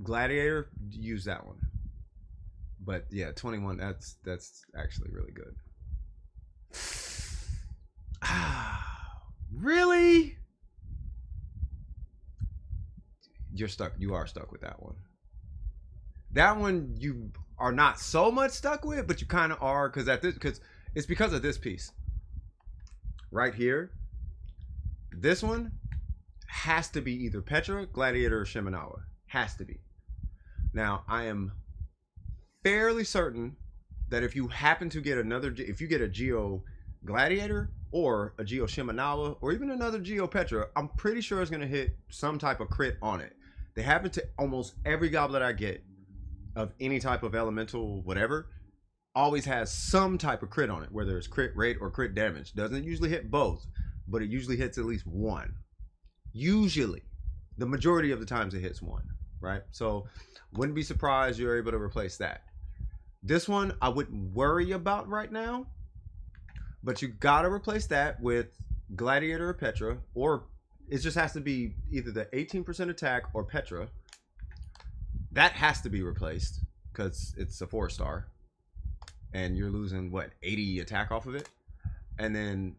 Gladiator, use that one. But yeah, 21, that's actually really good. Really? You're stuck. You are stuck with that one. That one you are not so much stuck with, but you kind of are because it's because of this piece right here. This one has to be either Petra, Gladiator, or Shimenawa. Has to be. Now I am fairly certain that if you happen to get if you get a Geo Gladiator or a Geo Shimenawa or even another Geo Petra, I'm pretty sure it's gonna hit some type of crit on it. They happen to almost every goblet I get of any type of elemental whatever always has some type of crit on it, whether it's crit rate or crit damage. Doesn't usually hit both, but it usually hits at least one. Usually, the majority of the times it hits one, right? So wouldn't be surprised you're able to replace that. This one I wouldn't worry about right now, but you gotta replace that with Gladiator or Petra, or it just has to be either the 18% attack or Petra. That has to be replaced because it's a 4-star and you're losing what, 80 attack off of it. And then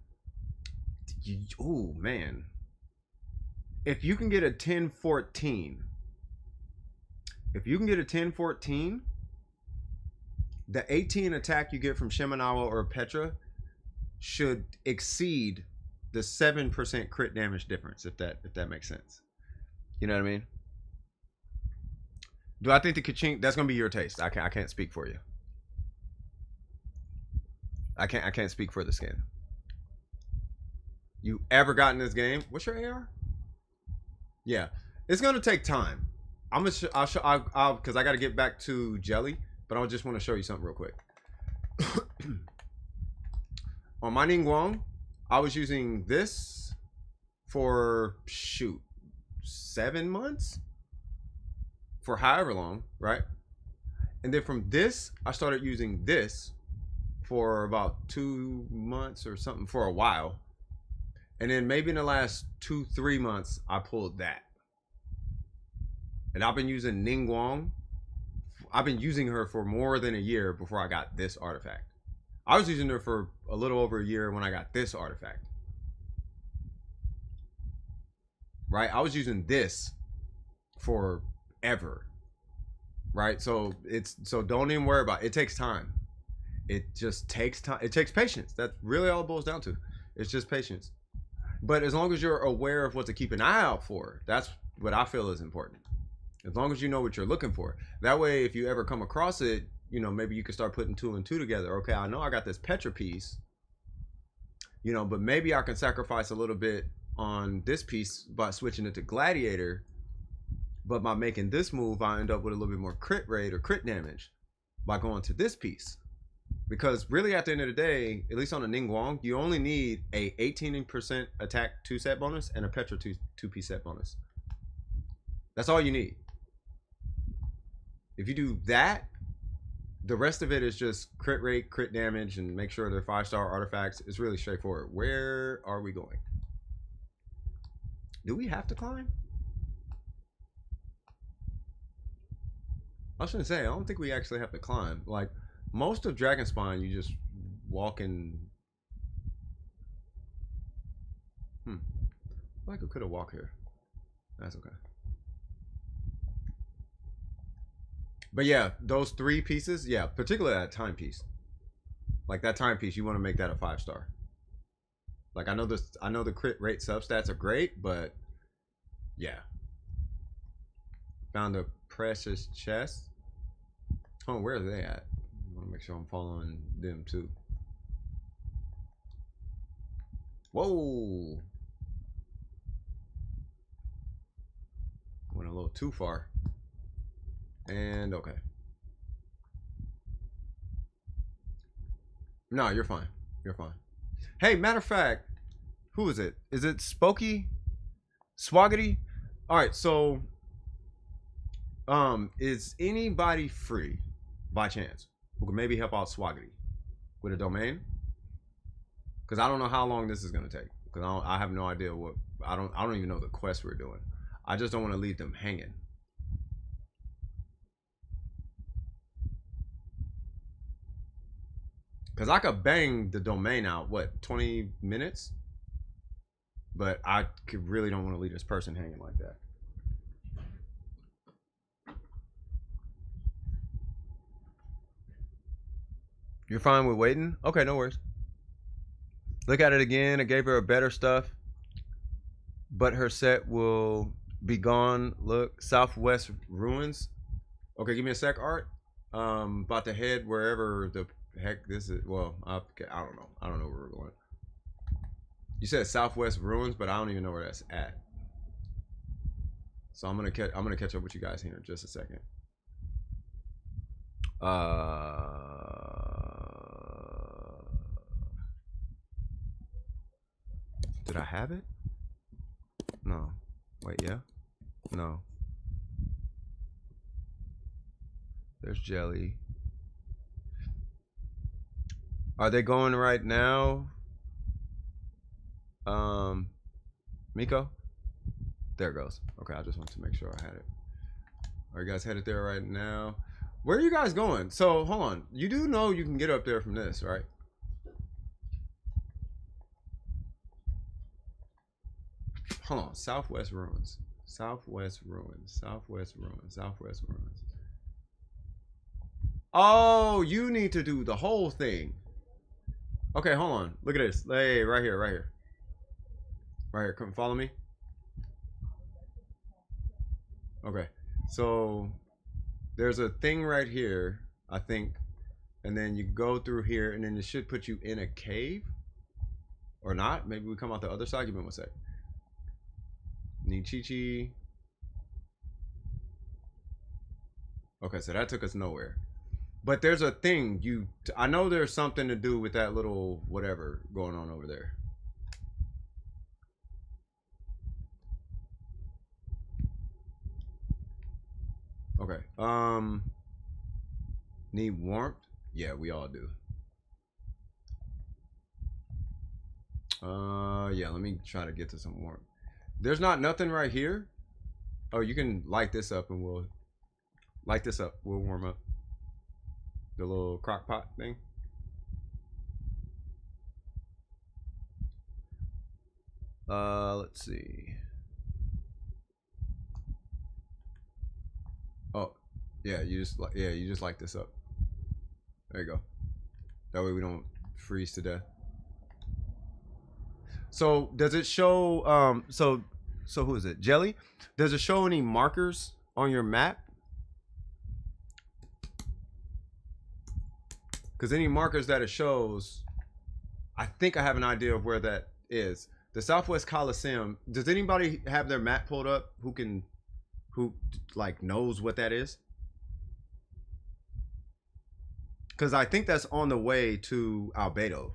oh man, if you can get a 10-14, the 18 attack you get from Shimenawa or Petra should exceed the 7% crit damage difference, if that makes sense. You know what I mean? Do I think the Kachink, that's gonna be your taste? I can't speak for you. I can't speak for this game. You ever gotten this game? What's your AR? Yeah, it's gonna take time. I'll because I got to get back to Jelly, but I just want to show you something real quick. On my Ningguang, I was using this for 7 months, for however long, right? And then from this, I started using this for about 2 months or something, for a while. And then maybe in the last 2-3 months, I pulled that. And I've been using Ningguang. I've been using her for more than a year before I got this artifact. I was using her for a little over a year when I got this artifact. Right? I was using this forever. Right? So don't even worry about it. It takes time. It just takes time. It takes patience. That's really all it boils down to. It's just patience. But as long as you're aware of what to keep an eye out for, that's what I feel is important. As long as you know what you're looking for. That way, if you ever come across it, you know, maybe you can start putting 2 and 2 together. Okay, I know I got this Petra piece, you know, but maybe I can sacrifice a little bit on this piece by switching it to Gladiator. But by making this move, I end up with a little bit more crit rate or crit damage by going to this piece. Because really, at the end of the day, at least on a Ningguang, you only need a 18% attack 2-set bonus and a Petra 2-piece set bonus. That's all you need. If you do that, the rest of it is just crit rate, crit damage, and make sure they're 5-star artifacts. It's really straightforward. Where are we going? Do we have to climb? I was gonna say, I don't think we actually have to climb. Like, most of Dragon Spine, you just walk in. Like we could have walked here. That's okay. But yeah, those 3 pieces, yeah, particularly that timepiece. Like that timepiece, you want to make that a 5-star. Like I know the crit rate substats are great, but yeah. Found a precious chest. Oh, where are they at? I want to make sure I'm following them too. Whoa. Went a little too far. And okay. No, you're fine. You're fine. Hey, matter of fact, who is it? Is it Spooky? Swaggity? Alright, so is anybody free by chance who can maybe help out Swaggity with a domain? Because I don't know how long this is gonna take. Because I have no idea what I don't even know the quest we're doing. I just don't want to leave them hanging. Because I could bang the domain out, what, 20 minutes? But I really don't want to leave this person hanging like that. You're fine with waiting? Okay, no worries. Look at it again. It gave her a better stuff. But her set will be gone. Look, Southwest Ruins. Okay, give me a sec, Art. About to head wherever the heck this is. Well, I don't know. I don't know where we're going. You said Southwest Ruins, but I don't even know where that's at. So I'm gonna catch up with you guys here in just a second. Did I have it? No. Wait, yeah? No. There's Jelly. Are they going right now? Miko? There it goes. Okay, I just wanted to make sure I had it. Are you guys headed there right now? Where are you guys going? So, hold on. You do know you can get up there from this, right? Hold on. Southwest Ruins. Southwest Ruins. Southwest Ruins. Southwest Ruins. Oh, you need to do the whole thing. Okay, hold on. Look at this. Hey, right here, right here. Right here. Come follow me. Okay. So there's a thing right here, I think. And then you go through here, and then it should put you in a cave. Or not. Maybe we come out the other side. Give me one sec. Need Chi-Chi. Okay, so that took us nowhere. But there's a thing. I know there's something to do with that little whatever going on over there. Okay. Need warmth? Yeah, we all do. Yeah, let me try to get to some warmth. There's not nothing right here. Oh, you can light this up and we'll light this up. We'll warm up. The little crock pot thing. Let's see. Oh, yeah, you just light this up. There you go. That way we don't freeze to death. So does it show so who is it? Jelly? Does it show any markers on your map? Because any markers that it shows, I think I have an idea of where that is. The Southwest Coliseum. Does anybody have their map pulled up who like knows what that is? Because I think that's on the way to Albedo,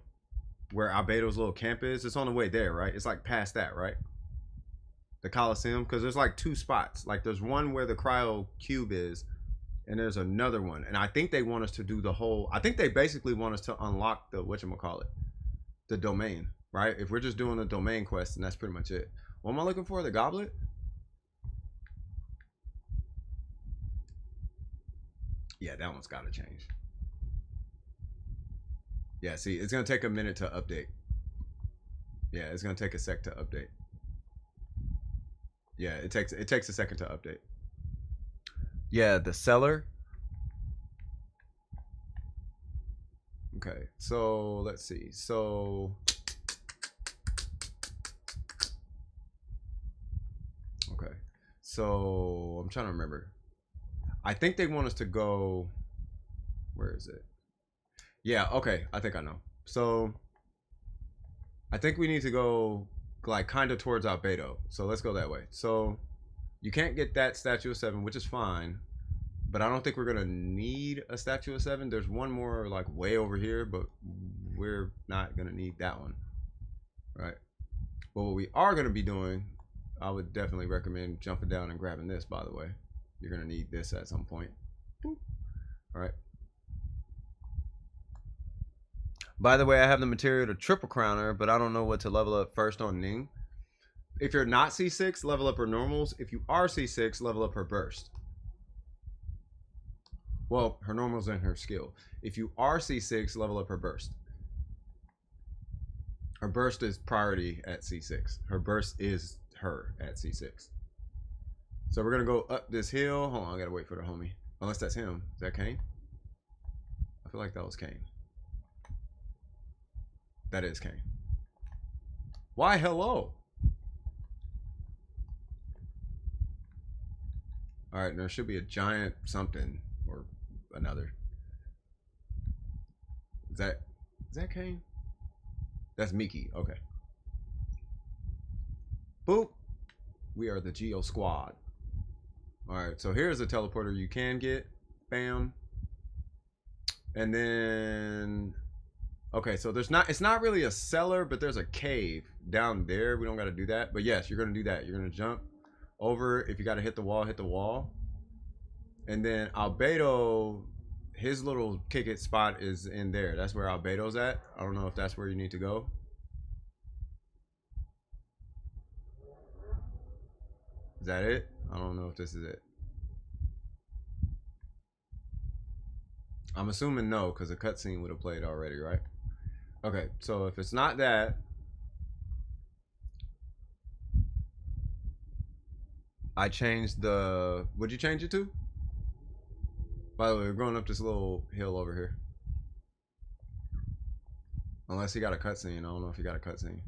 where Albedo's little camp is. It's on the way there, right? It's like past that, right? The Coliseum, because there's like two spots. Like there's one where the cryo cube is, and there's another one. And I think they want us to do the whole. I think they basically want us to unlock the whatchamacallit, the domain, right? If we're just doing the domain quest, and that's pretty much it. What am I looking for? The goblet? Yeah, that one's got to change. Yeah, see, it's gonna take a minute to update. Yeah, it's gonna take a sec to update. Yeah, it takes a second to update. Yeah, the seller. Okay, so let's see. So okay, so I'm trying to remember. I think they want us to go. Where is it? Yeah, okay, I think I know. So I think we need to go like kind of towards Albedo. So let's go that way. So you can't get that Statue of 7, which is fine. But I don't think we're gonna need a Statue of 7. There's one more like way over here, but we're not gonna need that one. Right? But what we are gonna be doing, I would definitely recommend jumping down and grabbing this, by the way. You're gonna need this at some point. All right. By the way, I have the material to triple crowner, but I don't know what to level up first on Ning. If you're not C6, level up her normals. If you are C6, level up her burst. Well, her normals and her skill. If you are C6, level up her burst. Her burst is priority at C6. Her burst is her at C6. So we're gonna go up this hill. Hold on, I gotta wait for the homie. Unless that's him. Is that Kane? I feel like that was Kane. That is Kane. Why hello? Alright, there should be a giant something or another. Is that Kane? That's Miki. Okay. Boop. We are the Geo Squad. Alright, so here's a teleporter you can get. Bam. And then okay, so it's not really a cellar, but there's a cave down there. We don't gotta do that. But yes, you're gonna do that. You're gonna jump over. If you gotta hit the wall, hit the wall. And then Albedo, his little kick it spot is in there. That's where Albedo's at. I don't know if that's where you need to go. Is that it? I don't know if this is it. I'm assuming no, because the cutscene would have played already, right? Okay, so if it's not that, I changed the... What'd you change it to? By the way, we're going up this little hill over here. Unless he got a cutscene. I don't know if he got a cutscene.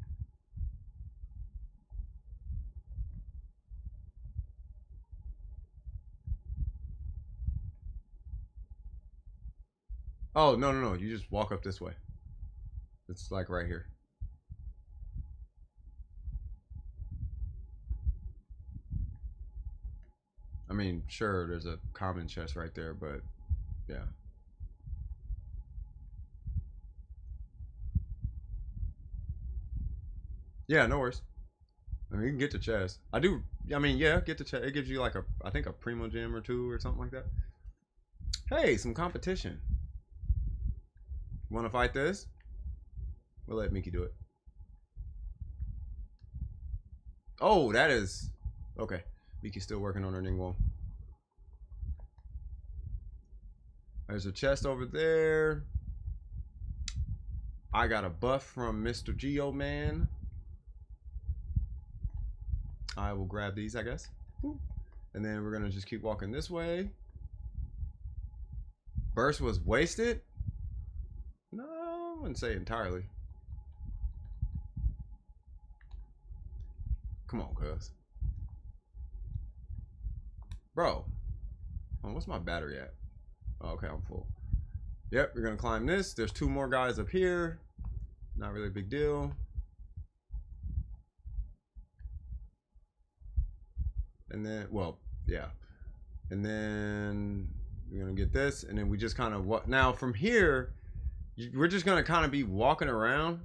Oh, no. You just walk up this way. It's like right here. I mean, sure, there's a common chest right there, but yeah. Yeah, no worries. I mean, you can get the chest. I mean, yeah, get the chest. It gives you like I think a Primo Gem or two or something like that. Hey, some competition. Want to fight this? We'll let Miki do it. Oh, that is... Okay. Miki's still working on her Ningguang. There's a chest over there. I got a buff from Mr. Geo Man. I will grab these, I guess. And then we're going to just keep walking this way. Burst was wasted? No, I wouldn't say entirely. Come on, cuz. Bro. Oh, what's my battery at? Oh, okay, I'm full. Yep, we're gonna climb this. There's two more guys up here. Not really a big deal. And then, well, yeah. And then we're gonna get this, and then we just kind of what now from here. We're just gonna kind of be walking around,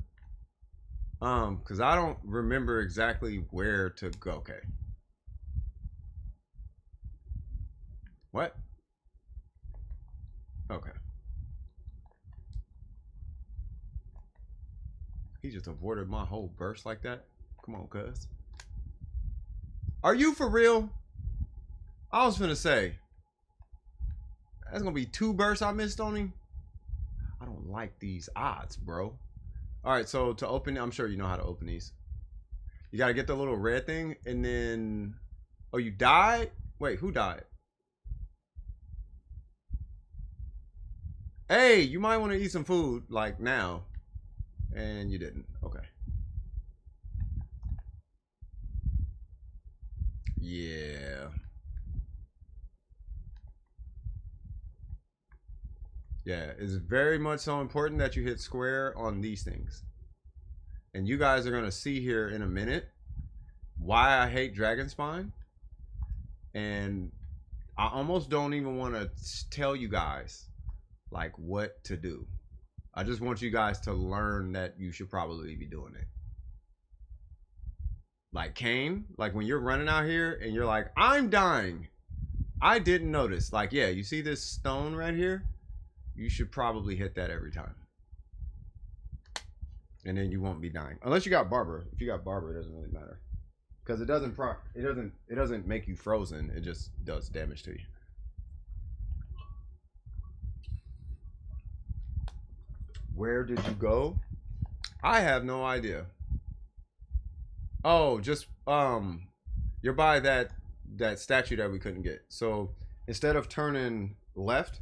because I don't remember exactly where to go. Okay. What? Okay. He just avoided my whole burst like that. Come on, cuz. Are you for real? I was finna say. That's gonna be 2 bursts I missed on him. I don't like these odds, bro. Alright, so to open, I'm sure you know how to open these. You gotta get the little red thing, and then... Oh, you died? Wait, who died? Hey, you might want to eat some food, like, now. And you didn't. Okay. Yeah. Yeah, it's very much so important that you hit square on these things. And you guys are going to see here in a minute why I hate Dragon Spine. And I almost don't even want to tell you guys like what to do. I just want you guys to learn that you should probably be doing it. Like Kane, like when you're running out here and you're like, I'm dying. I didn't notice. Like, yeah, you see this stone right here? You should probably hit that every time. And then you won't be dying. Unless you got Barber. If you got Barber, it doesn't really matter. Because it doesn't make you frozen. It just does damage to you. Where did you go? I have no idea. Oh, just you're by that statue that we couldn't get. So instead of turning left,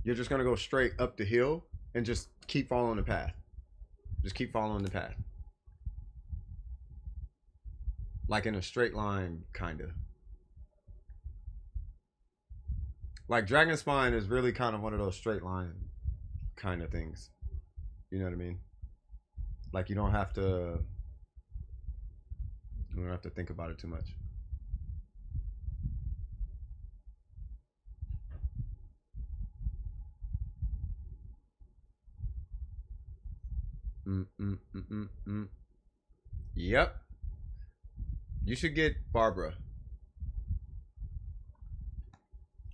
you're just gonna go straight up the hill and just keep following the path. Just keep following the path. Like in a straight line, kinda. Like Dragon Spine is really kind of one of those straight line kind of things. You know what I mean? Like you don't have to think about it too much. Yep. You should get Barbara.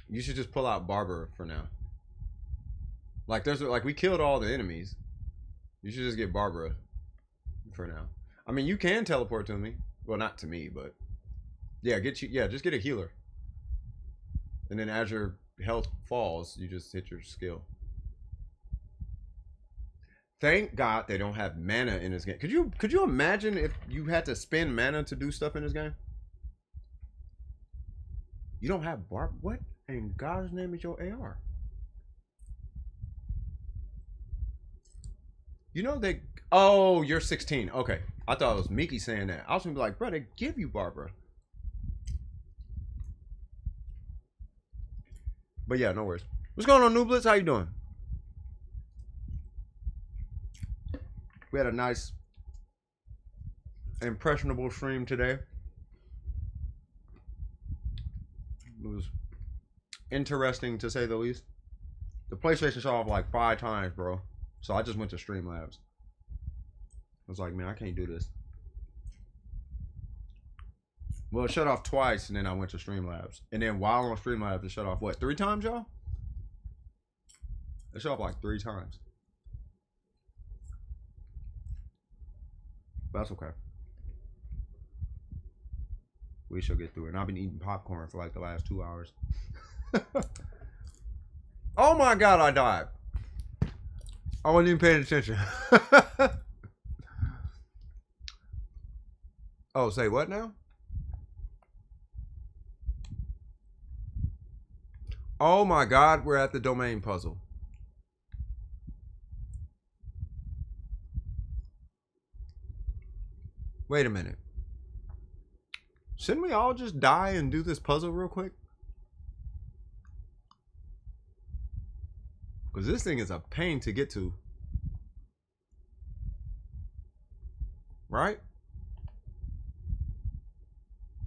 You should just pull out Barbara for now. Like we killed all the enemies. You should just get Barbara for now. I mean, you can teleport to me. Well, not to me, but yeah, just get a healer. And then as your health falls, you just hit your skill. Thank God they don't have mana in this game. Could you imagine if you had to spend mana to do stuff in this game? You don't have what in God's name is your AR? You know they. Oh, you're 16. Okay, I thought it was Mickey saying that. I was gonna be like, bro, they give you Barbara. But yeah, no worries. What's going on, New Blitz? How you doing? We had a nice, impressionable stream today. It was interesting to say the least. The PlayStation shut off like 5 times, bro. So I just went to Streamlabs. I was like, man, I can't do this. Well, it shut off twice, and then I went to Streamlabs. And then while on Streamlabs, it shut off, what, 3 times, y'all? It shut off like 3 times. But that's okay. We shall get through it. And I've been eating popcorn for like the last 2 hours. Oh my God, I died. I wasn't even paying attention. Oh, say what now? Oh my God, we're at the domain puzzle. Wait a minute. Shouldn't we all just die and do this puzzle real quick? Because this thing is a pain to get to. Right?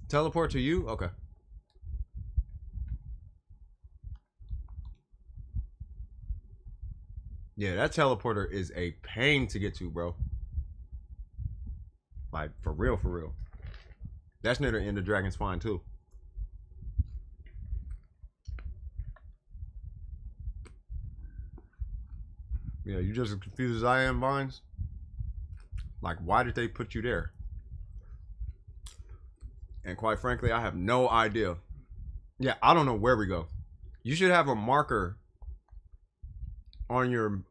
Teleport to you? Okay. Yeah, that teleporter is a pain to get to, bro. Like, for real, for real. That's near the end of Dragon Spine, too. Yeah, you just as confused as I am, Vines. Like, why did they put you there? And quite frankly, I have no idea. Yeah, I don't know where we go. You should have a marker on your...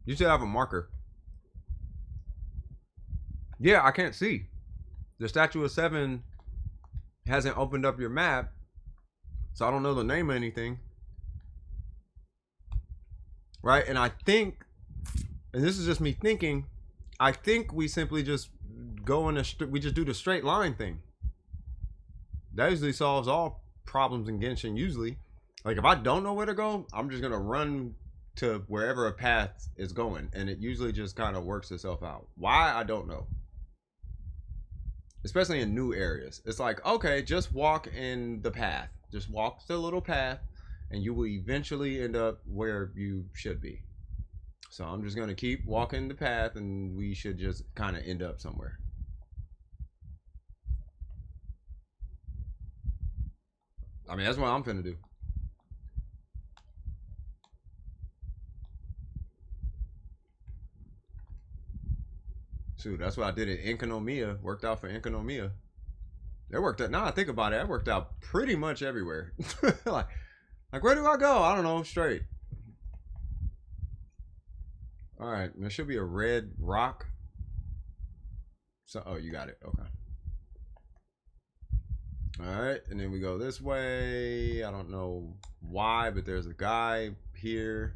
You should have a marker. Yeah, I can't see. The Statue of 7 hasn't opened up your map, so I don't know the name of anything. Right? And I think, and this is just me thinking, I think we simply just go in we just do the straight line thing. That usually solves all problems in Genshin usually. Like if I don't know where to go, I'm just going to run to wherever a path is going. And it usually just kind of works itself out. Why? I don't know. Especially in new areas. It's like, okay, just walk in the path. Just walk the little path and you will eventually end up where you should be. So I'm just going to keep walking the path and we should just kind of end up somewhere. I mean, that's what I'm finna do. Shoot, that's what I did in Enkanomiya. Worked out for Enkanomiya. That worked out. Now I think about it, that worked out pretty much everywhere. like where do I go? I don't know. Straight. All right, there should be a red rock. So, oh, you got it. Okay. All right, and then we go this way. I don't know why, but there's a guy here.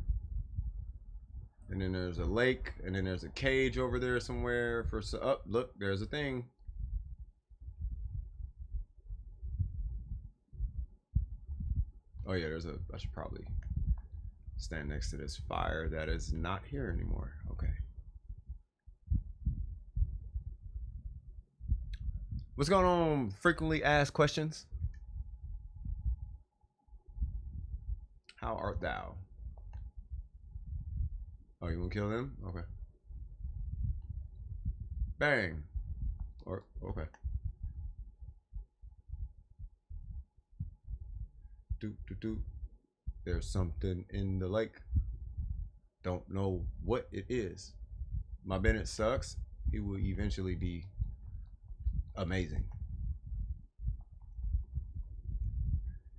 And then there's a lake, and then there's a cage over there somewhere for oh, look, there's a thing. Oh yeah, I should probably stand next to this fire that is not here anymore. Okay. What's going on? Frequently asked questions. How art thou? Oh, you want to kill them? Okay. Bang. Or okay. Do. There's something in the lake. Don't know what it is. My Bennett sucks. He will eventually be amazing.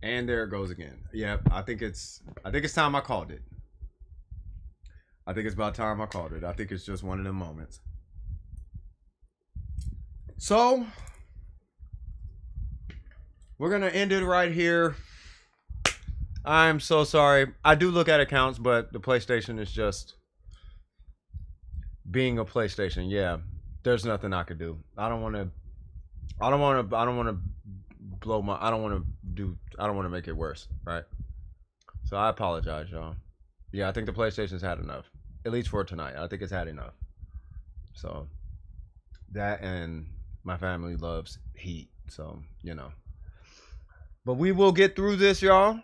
And there it goes again. Yep, I think it's time I called it. I think it's about time I called it. I think it's just one of them moments. So we're gonna end it right here. I'm so sorry. I do look at accounts, but the PlayStation is just being a PlayStation. Yeah, there's nothing I could do. I don't want to blow my. I don't want to make it worse, right? So I apologize, y'all. Yeah, I think the PlayStation's had enough, at least for tonight. I think it's had enough. So that, and my family loves heat, so you know. But we will get through this, y'all.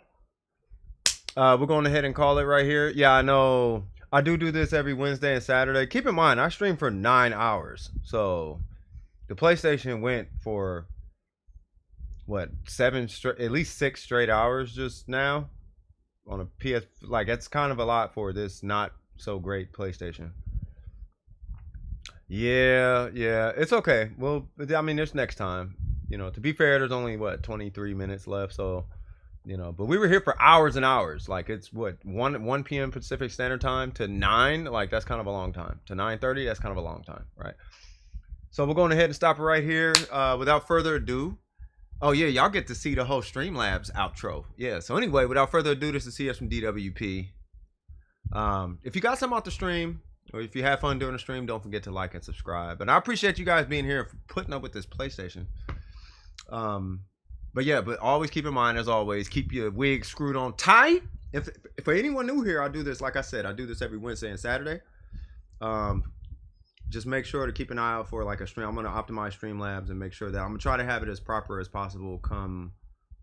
We're going ahead and call it right here. Yeah, I know. I do this every Wednesday and Saturday. Keep in mind, I stream for 9 hours. So the PlayStation went for what, at least 6 straight hours just now on a PS. Like, that's kind of a lot for this not so great PlayStation. Yeah, it's okay. Well, I mean, there's next time. You know, to be fair, there's only what, 23 minutes left, so. You know, but we were here for hours and hours. Like, it's what, 1 p.m. Pacific Standard Time to 9. Like, that's kind of a long time. To 9:30, that's kind of a long time, right? So we're going ahead and stop it right here. Without further ado. Oh yeah, y'all get to see the whole Streamlabs outro. Yeah. So anyway, without further ado, this is CS from DWP. If you got something out the stream, or if you have fun during the stream, don't forget to like and subscribe. And I appreciate you guys being here for putting up with this PlayStation. But yeah, but always keep in mind, as always, keep your wig screwed on tight. If for anyone new here, I do this, like I said, I do this every Wednesday and Saturday. Just make sure to keep an eye out for like a stream. I'm going to optimize Streamlabs and make sure that I'm going to try to have it as proper as possible come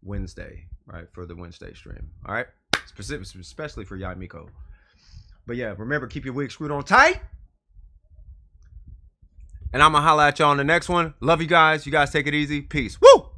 Wednesday, right, for the Wednesday stream. All right, especially for Yamiko. But yeah, remember, keep your wig screwed on tight. And I'm going to holla at y'all on the next one. Love you guys. You guys take it easy. Peace. Woo!